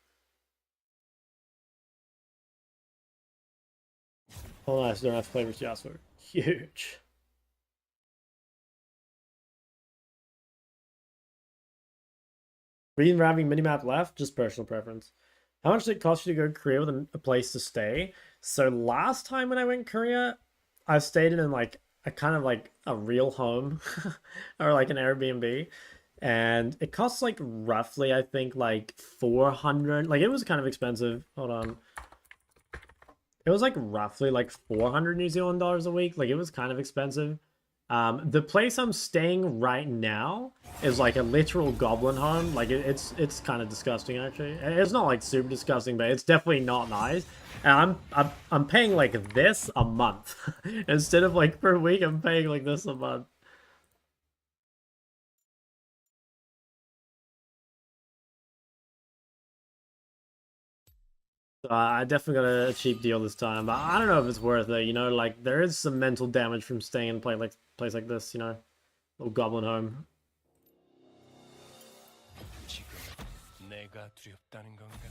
Oh nice, don't have to play with Yasuo. Huge. Reading having minimap left, just personal preference. How much did it cost you to go to Korea with a place to stay? So last time when I went to Korea, I stayed in like a kind of like a real home or like an Airbnb. And it costs like roughly, I think, like 400. Like it was kind of expensive. Hold on. It was like roughly like 400 New Zealand dollars a week. Like it was kind of expensive. The place I'm staying right now is like a literal goblin home. Like it's kind of disgusting actually. It's not like super disgusting, but it's definitely not nice. And I'm paying like this a month instead of like per week. I'm paying like this a month. So I definitely got a cheap deal this time, but I don't know if it's worth it. You know, like there is some mental damage from staying in a place like this. You know, little goblin home. 지금 내가 두렵다는 건가?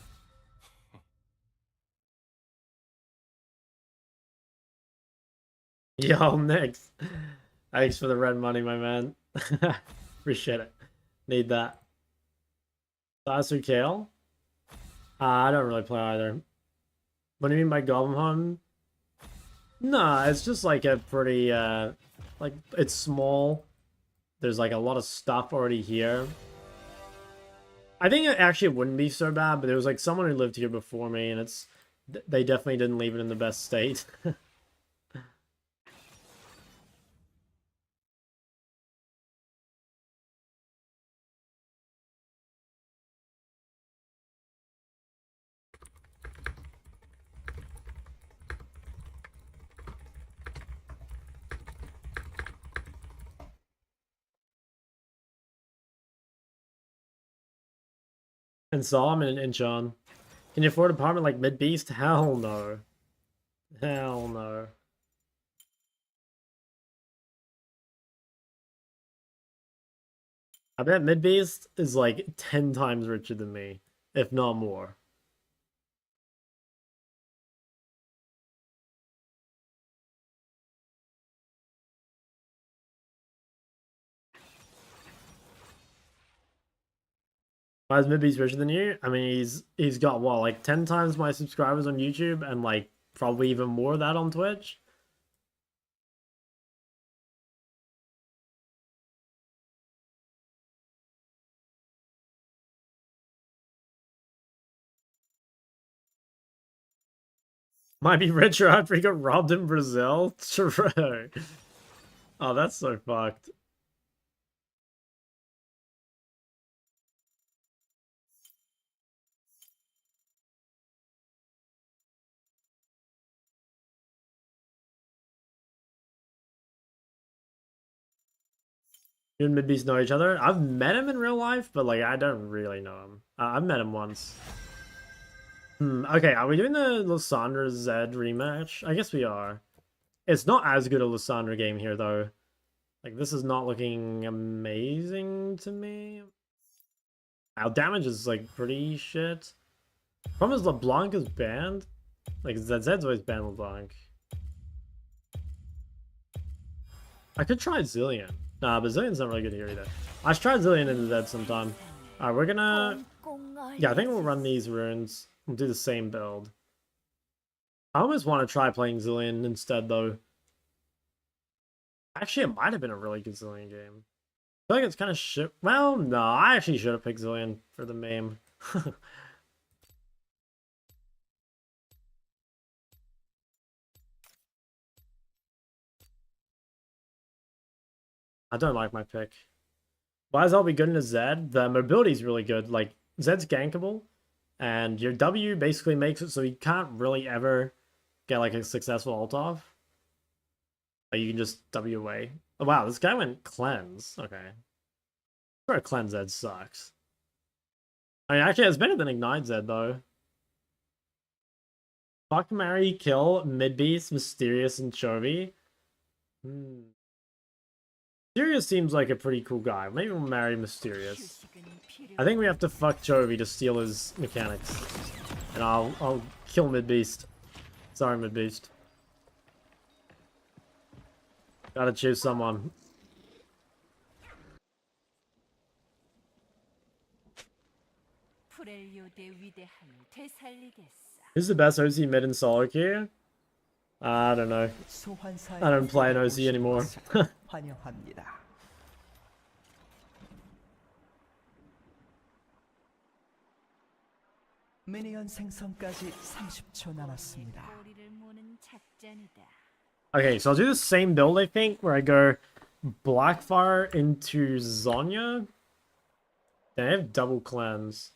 Yo, Nix. Thanks for the red money, my man. Appreciate it. Need that. Sasu Kale? I don't really play either. What do you mean by Goblin Home? Nah, it's just like a pretty, like, it's small. There's like a lot of stuff already here. I think it actually wouldn't be so bad, but there was like someone who lived here before me, and they definitely didn't leave it in the best state. And Solomon and Incheon. Can you afford an apartment like Mid Beast? Hell no. Hell no. I bet Mid Beast is like 10 times richer than me, if not more. Why is Mid Beast richer than you? I mean, he's got what, like 10 times my subscribers on YouTube and like probably even more of that on Twitch. Might be richer after he got robbed in Brazil. True. Oh, that's so fucked. You and Midbeast know each other? I've met him in real life, but like I don't really know him. I've met him once. Okay, are we doing the Lissandra Zed rematch? I guess we are. It's not as good a Lissandra game here though. Like this is not looking amazing to me. Our damage is like pretty shit. Problem is LeBlanc is banned. Like Zed's always banned LeBlanc. I could try Zillion. Nah, but Zillion's not really good here either. I should try Zillion into Zed sometime. Alright, we're gonna... Yeah, I think we'll run these runes. We'll do the same build. I almost want to try playing Zillion instead, though. Actually, it might have been a really good Zillion game. I feel like it's kind of shit. Well, no, I actually should have picked Zillion for the meme. I don't like my pick. Why is I'll be good in a Zed? The mobility is really good. Like, Zed's gankable. And your W basically makes it so you can't really ever get like a successful ult off. Like you can just W away. Oh wow, this guy went cleanse. Okay. Sure, cleanse Zed sucks. I mean, actually, it's better than Ignite Zed though. Fuck, marry, kill, mid beast, mysterious, and Chovy. Mysterious seems like a pretty cool guy. Maybe we'll marry Mysterious. I think we have to fuck Chovy to steal his mechanics. And I'll kill mid beast. Sorry, mid beast. Gotta choose someone. Who's the best OC mid in solo queue? I don't know. I don't play an OC anymore. 환영합니다. 미니언 생성까지 30초 남았습니다. Okay, so I'll do the same build, I think, where I go Blackfire into Zhonya. Then I have double cleanse.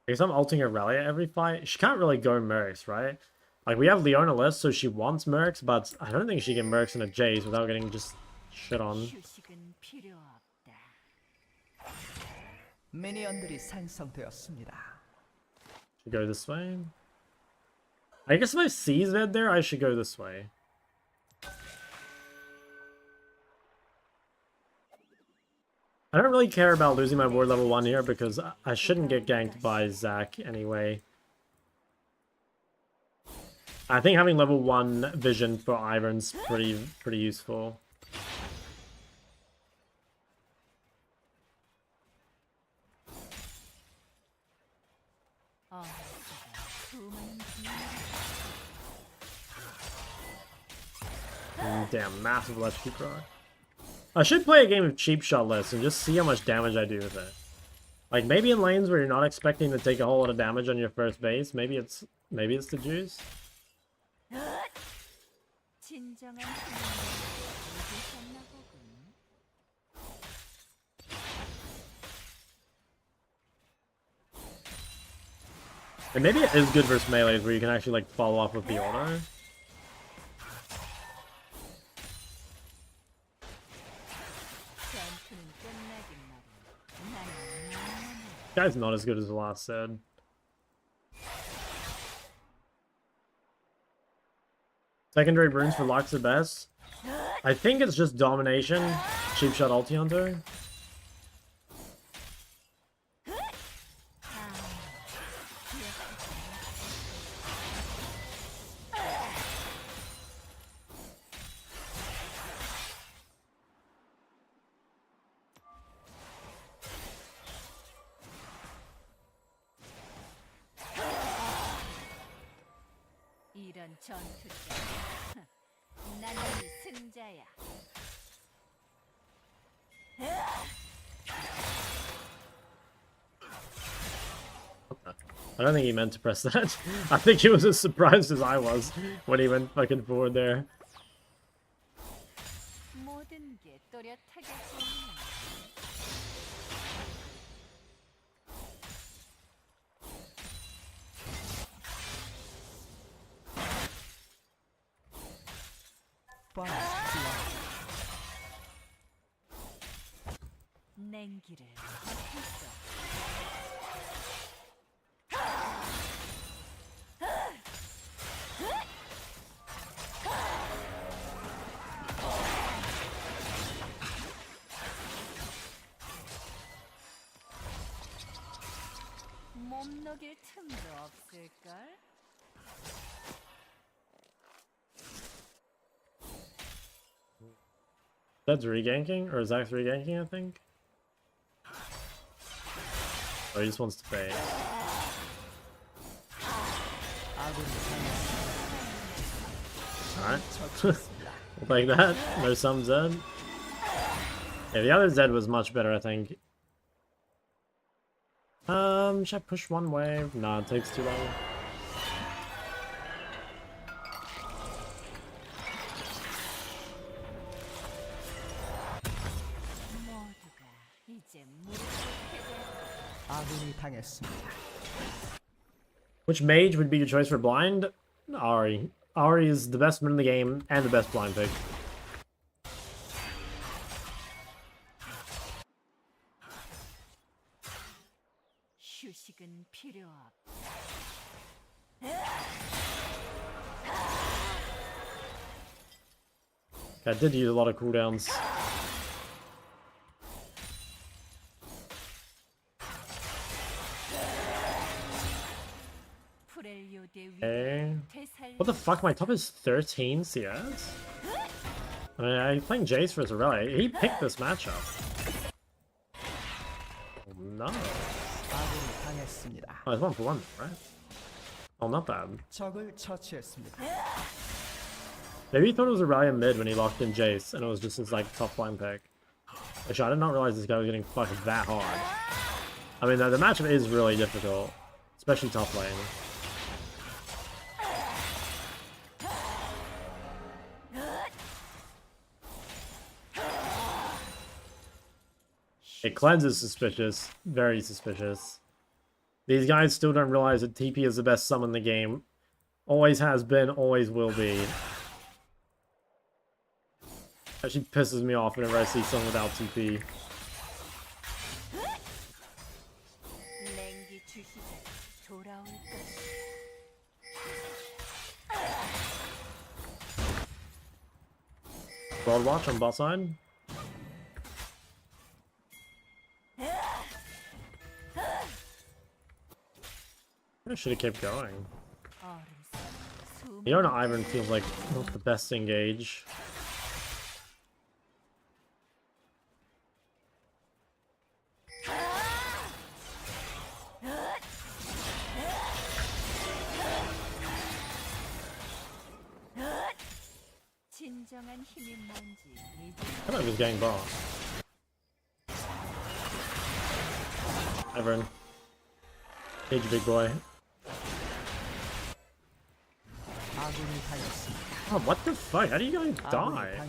Because I'm ulting Aurelia every fight. She can't really go Mercs, right? Like, we have Leona list, so she wants Mercs, but I don't think she can Mercs in a Jace without getting just shit on. 미니언들이 생성되었습니다. Should go this way. I guess if I see Zed there, I should go this way. I don't really care about losing my ward level 1 here because I shouldn't get ganked by Zac anyway. I think having level 1 vision for Iron's pretty useful. Damn, massive electric rock. I should play a game of cheap shot list and just see how much damage I do with it. Like maybe in lanes where you're not expecting to take a whole lot of damage on your first base, maybe it's the juice. And maybe it is good versus melees where you can actually like follow up with the auto. Guy's not as good as the last said. Secondary runes for Lux are best. I think it's just domination, cheap shot ulti hunter. I don't think he meant to press that. I think he was as surprised as I was when he went fucking forward there. That's reganking? Or Zach's reganking, I think? Oh, he just wants to pay. Alright. We'll take that. No some Zed. Yeah, the other Zed was much better, I think. Should I push one wave? Nah, it takes too long. 아군이 당했습니다. Which mage would be your choice for blind? Ahri. Ahri is the best mid in the game and the best blind pick. 휴식은 필요 없. I did use a lot of cooldowns. Okay. What the fuck? My top is 13 CS? I mean, I'm playing Jace versus Aurelion. He picked this matchup. Oh, no. 아군이 당했습니다. Oh, it's 1-for-1, right? Oh, not bad. 적을 처치했습니다. Maybe he thought it was Aurelion mid when he locked in Jace, and it was just his, like, top line pick. Actually, I did not realize this guy was getting fucked that hard. I mean, the matchup is really difficult, especially top lane. It cleanses suspicious. Very suspicious. These guys still don't realize that TP is the best summon in the game. Always has been, always will be. Actually pisses me off whenever I see someone without TP. Broad watch on bot side. I should have kept going. The Yona Ivan feels like not the best to engage. I thought he was getting bot. Ivan. Cage big boy. Oh, what the fuck? How do you guys die? I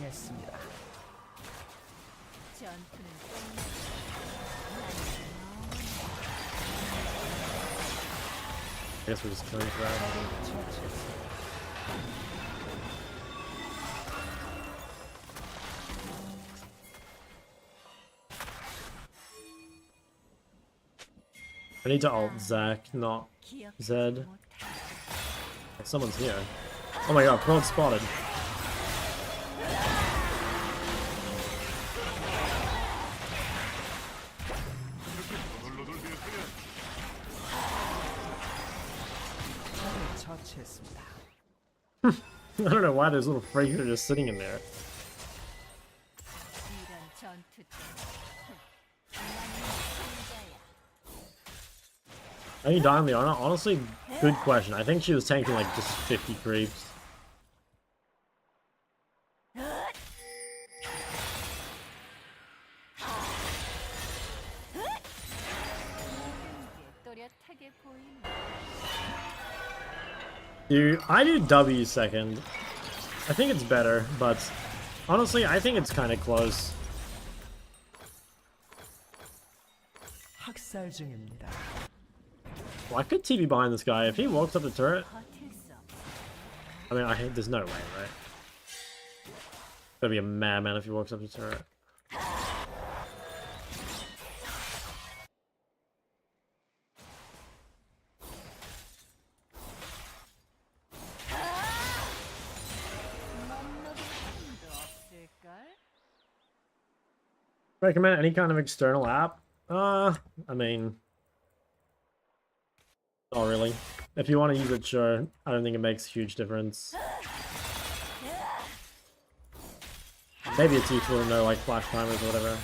guess we're just killing for that. I need to ult Zach, not Zed. Someone's here. Oh my god, Claude spotted. I don't know why there's little freaks are just sitting in there. Are you dying, Leona? Honestly, good question. I think she was tanking like just 50 creeps. I do W second. I think it's better, but honestly, I think it's kind of close. 학살 중입니다. Well, I could TP behind this guy. If he walks up the turret... I mean, there's no way, right? Gotta be a madman if he walks up the turret. Recommend any kind of external app? I mean... Not really. If you want to use it, sure. I don't think it makes a huge difference. Maybe it's useful to know, like, flash timers or whatever.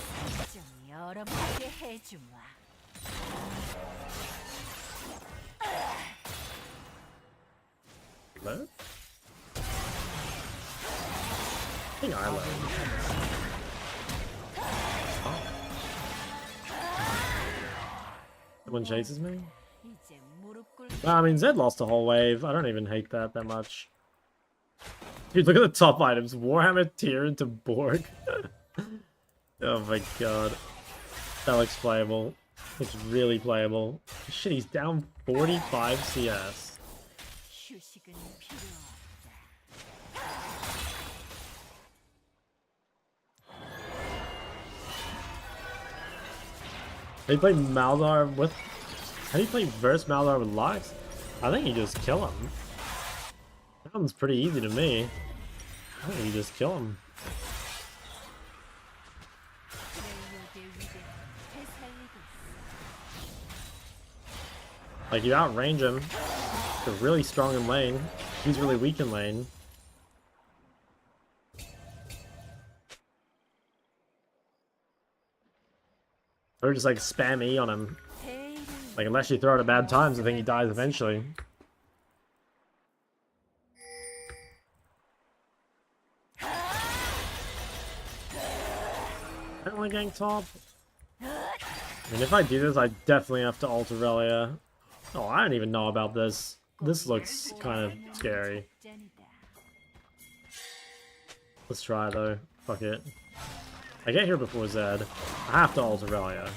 Hello? I think I will. Oh. Someone chases me? I mean, Zed lost a whole wave. I don't even hate that much. Dude, look at the top items. Warhammer tier into Borg. Oh my god. That looks playable. It's really playable. Shit, he's down 45 CS. 휴식은 필요하다. They play Malzahar with... How do you play verse Malzahar with Lux? I think you just kill him. Sounds pretty easy to me. I think you just kill him. Like, you outrange him. They're really strong in lane. He's really weak in lane. Or just like spam E on him. Like, unless you throw it at bad times, I think he dies eventually. I don't like getting top. I mean, if I do this, I definitely have to ult Aurelia. Oh, I don't even know about this. This looks kind of scary. Let's try though. Fuck it. I get here before Zed. I have to ult Aurelia.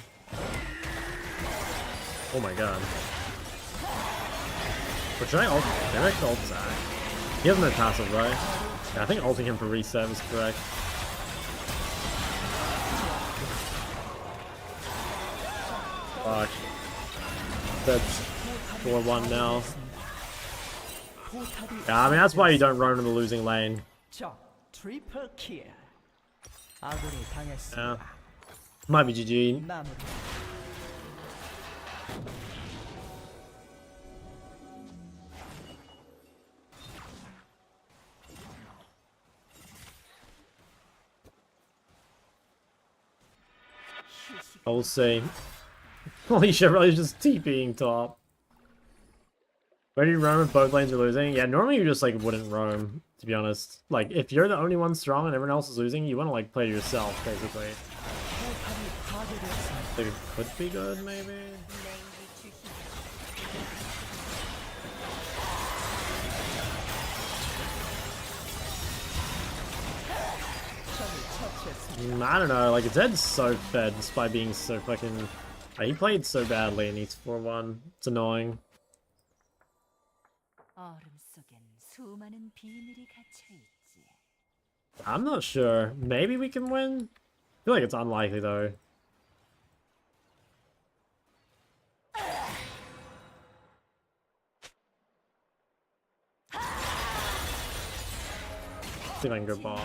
Oh my god. But should I ult? Can I actually ult Zach? He has no passive, right? Yeah, I think ulting him for reset was correct. Fuck. That's 4-1 now. Yeah, I mean, that's why you don't roam in the losing lane. 트리플 킬. 아군이 Yeah. 당했습니다. Might be GG. 마무리. I will say. Holy shit, really just TPing top. Where do you roam if both lanes are losing? Yeah, normally you just like wouldn't roam, to be honest. Like, if you're the only one strong and everyone else is losing, you want to like play to yourself, basically. I think it could be good, maybe? I don't know, like, Zed's so fed despite being so fucking... he played so badly and he's 4-1. It's annoying. 얼음 속엔 수많은 비밀이 갇혀 있지. I'm not sure. Maybe we can win? I feel like it's unlikely, though. See if I can go ball.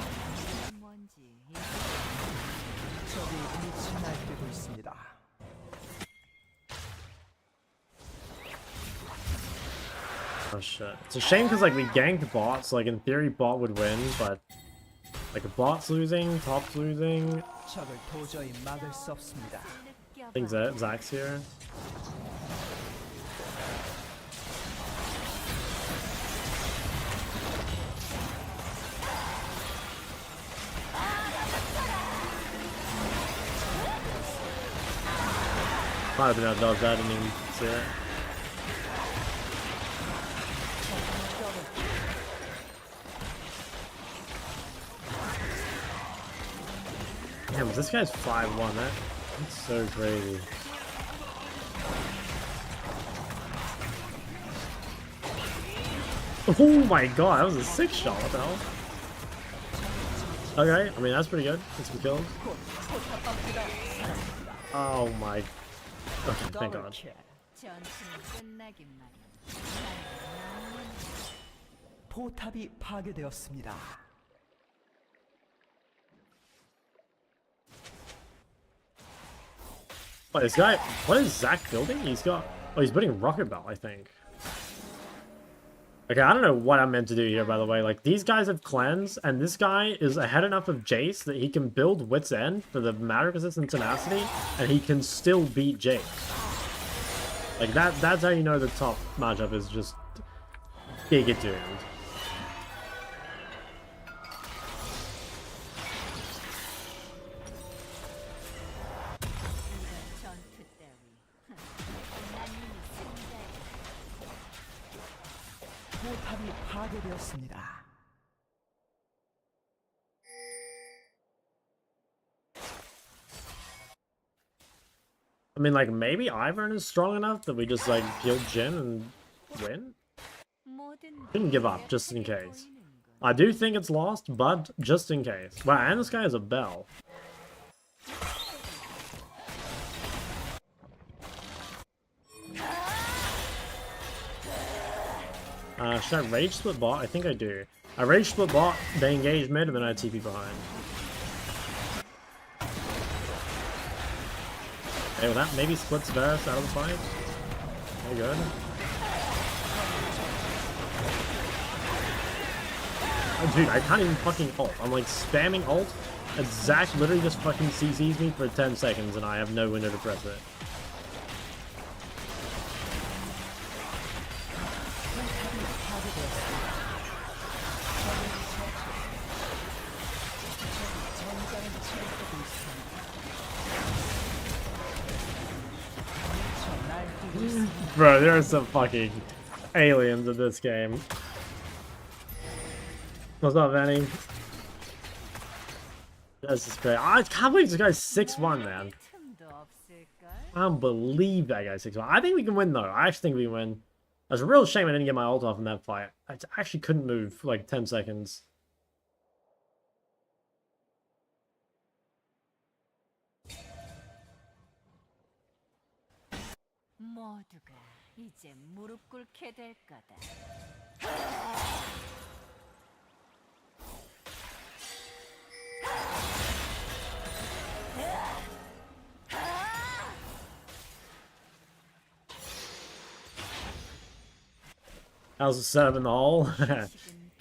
뭔지 적이 미친 날뛰고 있습니다. Oh shit. It's a shame because like we ganked bot, so like in theory bot would win, but like a bot's losing, top's losing. 적을 도저히 막을 수 없습니다. I think Zach's here. Might have been able to dodge that, I didn't even see it. Damn, this guy's 5-1. That's so crazy. Oh my god, that was a 6 shot. What the hell? Okay, I mean, that's pretty good. Get some kills. Oh my. Okay, thank god. 전투는 끝나긴 마련. 포탑이 파괴되었습니다. Wait, this guy. What is Zach building? He's got. Oh, he's building Rocket Bell, I think. Okay, I don't know what I'm meant to do here, by the way. Like, these guys have cleanse, and this guy is ahead enough of Jace that he can build Wit's End for the Matter Resist and Tenacity, and he can still beat Jace. Like, that's how you know the top matchup is just Giga doomed. 전투 따위. 난 이미 승자야. 포탑이 파괴되었습니다. I mean, like, maybe Ivern is strong enough that we just, like, kill Jin and win? Didn't give up, just in case. I do think it's lost, but just in case. Wow, and this guy has a bell. Should I rage split bot? I think I do. I rage split bot, they engage mid, and then I TP behind. Okay, well that maybe splits Varus out of the fight. Very good. Oh dude, I can't even fucking ult. I'm like spamming ult, and Zac literally just fucking CCs me for 10 seconds, and I have no window to press it. Bro, there are some fucking aliens in this game. What's up, Vanny? This is great. I can't believe this guy's 6'1", man. I don't believe that guy's 6'1". I think we can win, though. I actually think we can win. It's a real shame I didn't get my ult off in that fight. I actually couldn't move for like 10 seconds. 모두가 이제 무릎 꿇게 될 거다. How's the setup in the hole?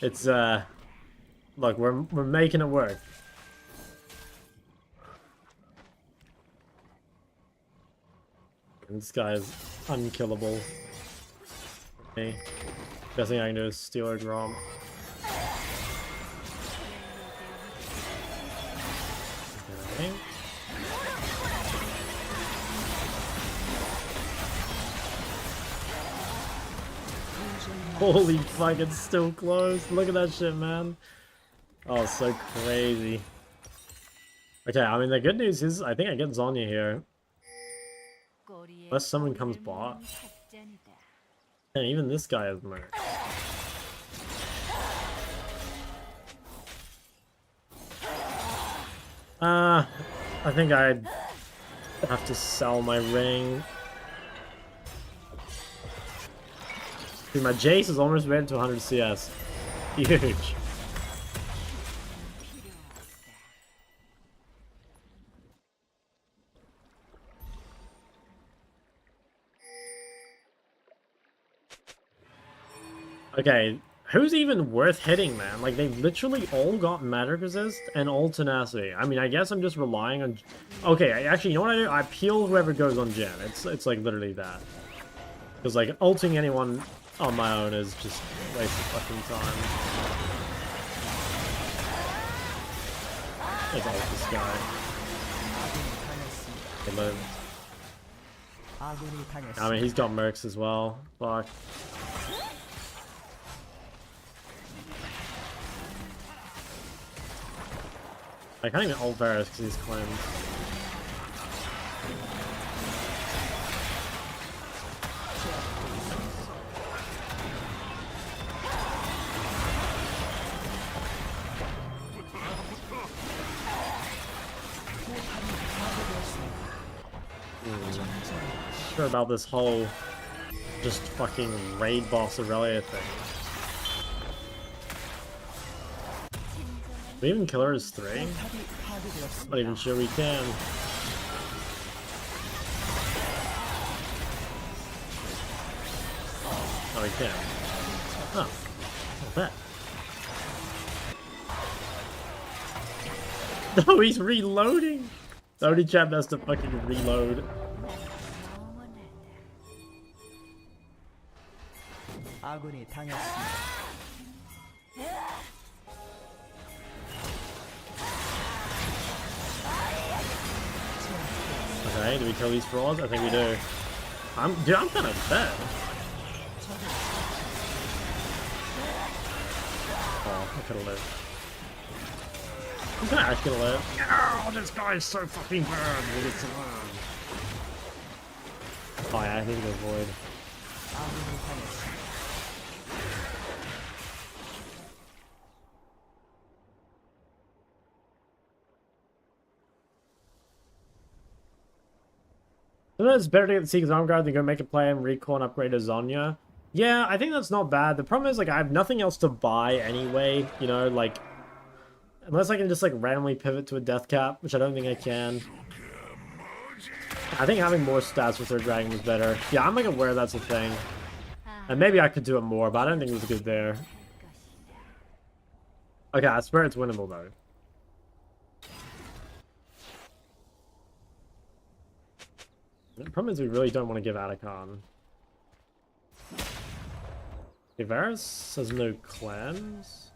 It's look, we're making it work. This guy is unkillable. Okay. Best thing I can do is steal her drum. Okay. Holy fuck, it's still close. Look at that shit, man. Oh, it's so crazy. Okay, I mean, the good news is I think I get Zhonya here. Unless someone comes bot. And even this guy is murked. I think I'd have to sell my ring. Dude, my Jace is almost rated to 100 CS. Huge. Okay, who's even worth hitting, man? Like, they've literally all got magic resist and all tenacity. I mean, I guess I'm just relying on... Okay, actually, you know what I do? I peel whoever goes on Jin. It's like literally that. Because, like, ulting anyone on my own is just a waste of fucking time. Let's ult this guy. He lived. I mean, he's got mercs as well. Fuck. I can't even ult Varus because he's cleansed. Sure about this whole just fucking raid boss Aurelia thing. Can we even kill her as 3? Not even sure we can. Oh, we can. Oh, not bad. No, he's reloading! The only chap has to fucking reload. Okay, do we kill these frauds? I think we do. Dude, I'm kind of dead. Oh, I could have lived. I'm kind of actually gonna live. Oh, this guy is so fucking bad. Oh yeah, I need to go void. 아군이 당했습니다. Sometimes it's better to get the Seeker's Arm Guard than go make a play and recall and upgrade a Zonya. Yeah, I think that's not bad. The problem is, like, I have nothing else to buy anyway, you know, like, unless I can just, like, randomly pivot to a Death Cap, which I don't think I can. I think having more stats with Third Dragon was better. Yeah, I'm, like, aware that's a thing. And maybe I could do it more, but I don't think it was good there. Okay, I swear it's winnable, though. The problem is we really don't want to give Atacon. Varus has no clans.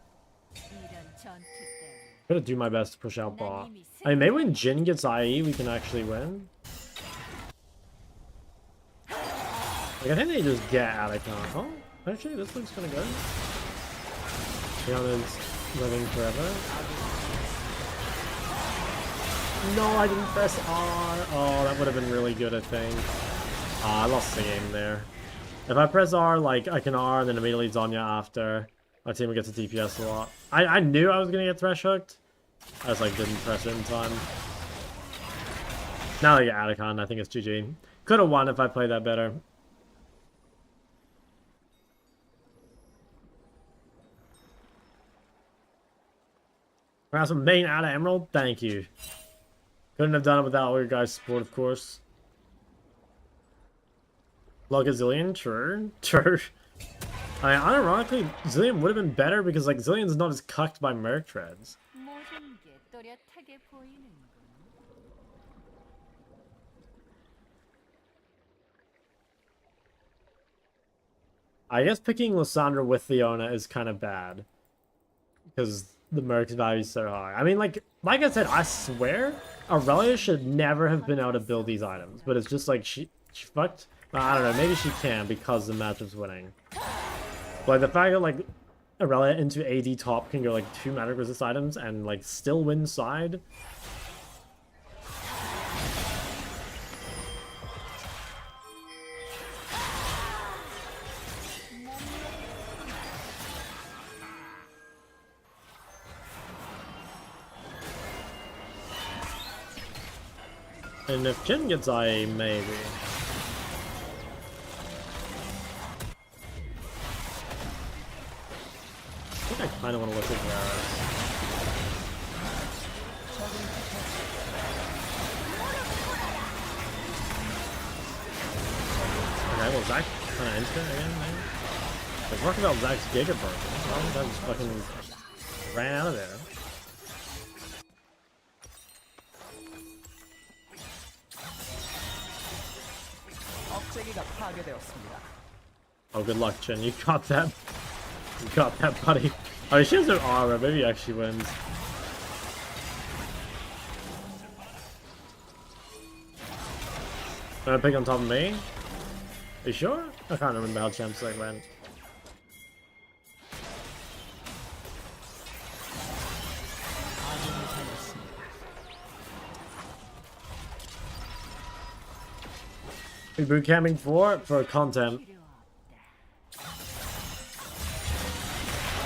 Gotta do my best to push out bot. I mean, maybe when Jhin gets IE, we can actually win. Like, I think they just get Atacon. Oh, actually, this looks kind of good. Tiana's living forever. No, I didn't press R. Oh, that would have been really good, I think. I lost the game there. If I press R, like, I can R and then immediately Zonya after. My team gets a DPS a lot. I knew I was going to get Thresh hooked. I just, like, didn't press it in time. Now I get Atacon, I think it's GG. Could have won if I played that better. Perhaps a main out of Emerald? Thank you. Couldn't have done it without all your guys' support, of course. Log a Zillion? True. True. I mean, unironically, Zillion would have been better because, like, Zillion's not as cucked by Merc Treads. I guess picking Lissandra with Leona is kind of bad. Because the Merc's value is so high. I mean, like I said, I swear Aurelia should never have been able to build these items. But it's just like she fucked. Well, I don't know, maybe she can because the matchup's winning. But the fact that like Aurelia into AD top can go like 2 magic resist items and like still win side. And if Jhin gets IA, maybe. I think I kind of want to look at Varus. Okay, well, Zac kind of instant again, maybe? Like, talk about Zac's Giga Burn. Well, that just fucking ran out of there. Oh, good luck, Jhin. You got that. You got that, buddy. Oh, she has no aura. Maybe he actually wins. Gonna pick on top of me? Are you sure? I can't remember how champs like went. We boot camping for content.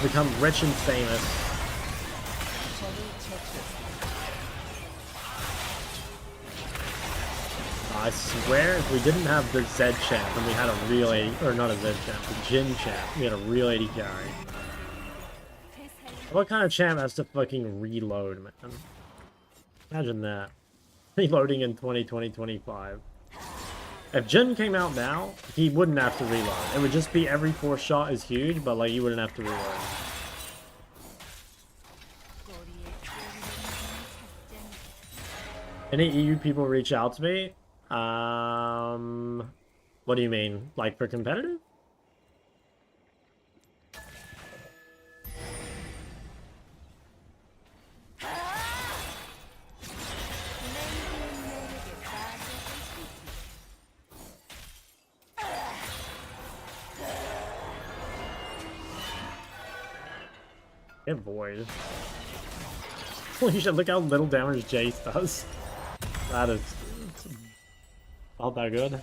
Become rich and famous. I swear if we didn't have the Zed champ and we had a real 80, or not a Zed champ, the Jhin champ, we had a real 80 carry. What kind of champ has to fucking reload, man? Imagine that. Reloading in 2025. If Jhin came out now, he wouldn't have to reload. It would just be every 4 shot is huge, but like you wouldn't have to reload. Any EU people reach out to me? What do you mean? Like for competitive? Get void. Holy shit, look how little damage Jace does. That is not that good.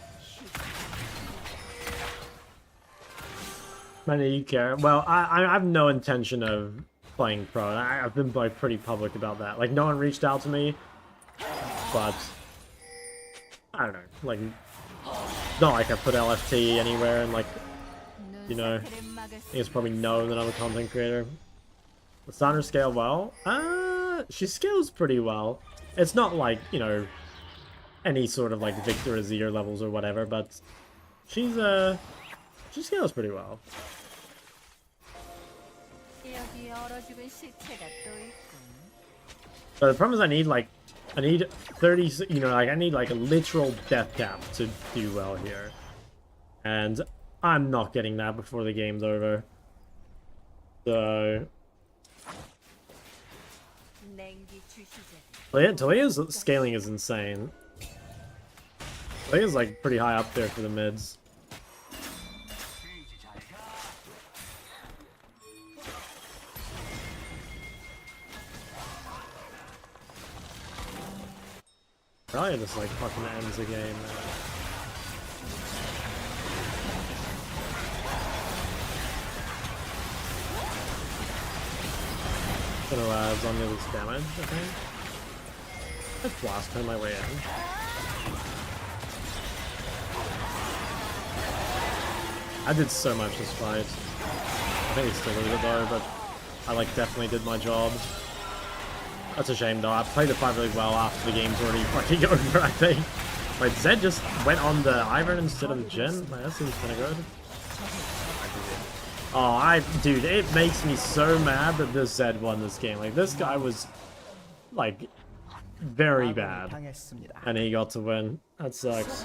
I know you care. Well, I have no intention of playing pro. I've been like pretty public about that. Like no one reached out to me, but I don't know. Like, not like I put LFT anywhere and like, you know, I think it's probably known that I'm a content creator. Lissandra scale well? She scales pretty well. It's not like, you know, any sort of like Victor Azir levels or whatever, but she scales pretty well. But the problem is I need 30, you know, like I need like a literal death cap to do well here. And I'm not getting that before the game's over. So Taliyah's scaling is insane. Taliyah's like pretty high up there for the mids. Probably just like fucking ends the game. Gonna zombie this damage, I think. Let's blast turn my way in. I did so much this fight. I think we still lose it though, but I like definitely did my job. That's a shame though. I played the fight really well after the game's already fucking over, I think. Like Zed just went on the Iron instead of the Jhin. Like, that seems kinda good. Oh, dude, it makes me so mad that this Zed won this game. Like, this guy was, like, very bad. And he got to win. That sucks.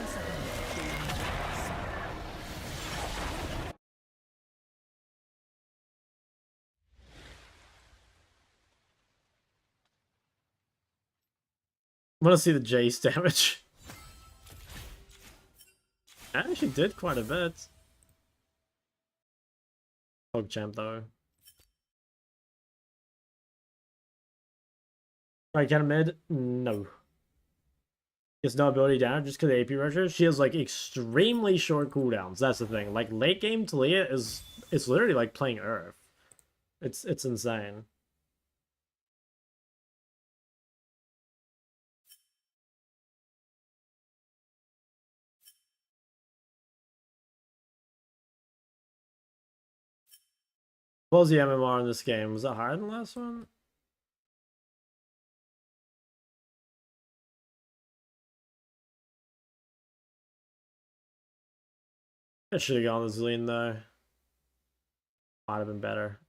I want to see the Jace damage. I actually did quite a bit. Champ though. Alright, can mid? No. It's no ability down just because of AP Rusher. She has like extremely short cooldowns. That's the thing. Like late game Taliyah it's literally like playing Earth. It's insane. What was the MMR in this game? Was that higher than the last one? I should have gone with Zillion though. Might have been better.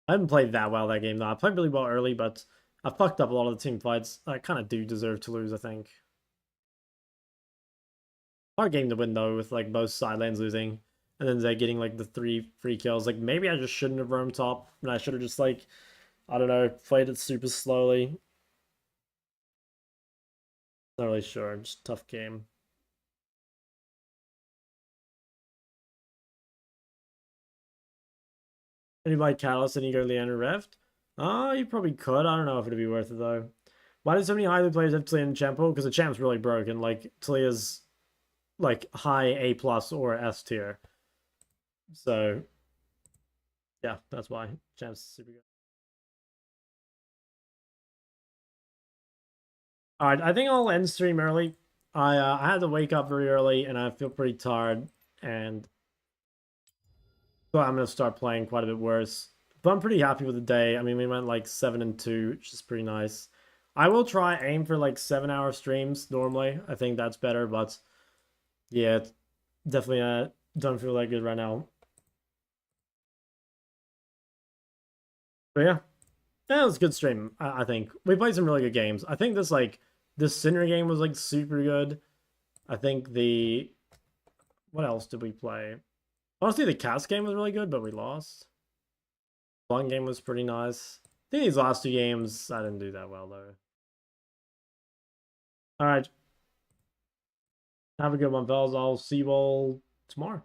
I haven't played that well that game though. I played really well early, but I fucked up a lot of the team fights. I kind of do deserve to lose, I think. Hard game to win though, with like both side lanes losing, and then they're getting like the 3 free kills. Like maybe I just shouldn't have roamed top, and I should have just like, I don't know, played it super slowly. Not really sure. Just tough game. Anybody Catalyst and you go Leander Reft? Oh, you probably could. I don't know if it'd be worth it though. Why do so many highly players have Taliyah and Champo? Because the champ's really broken. Like Taliyah's like high A+ or S tier. So yeah, that's why champ's super good. Alright, I think I'll end stream early. I had to wake up very early and I feel pretty tired, and so I'm gonna start playing quite a bit worse. But I'm pretty happy with the day. I mean, we went like 7-2, which is pretty nice. I will try aim for like 7-hour streams normally. I think that's better, but yeah, definitely don't feel that good right now. But yeah, that was a good stream. I think we played some really good games. I think this Syndra game was like super good. I think what else did we play? Honestly, the Cass game was really good, but we lost. LeBlanc game was pretty nice. I think these last 2 games, I didn't do that well, though. Alright. Have a good one, fellas. I'll see you all tomorrow.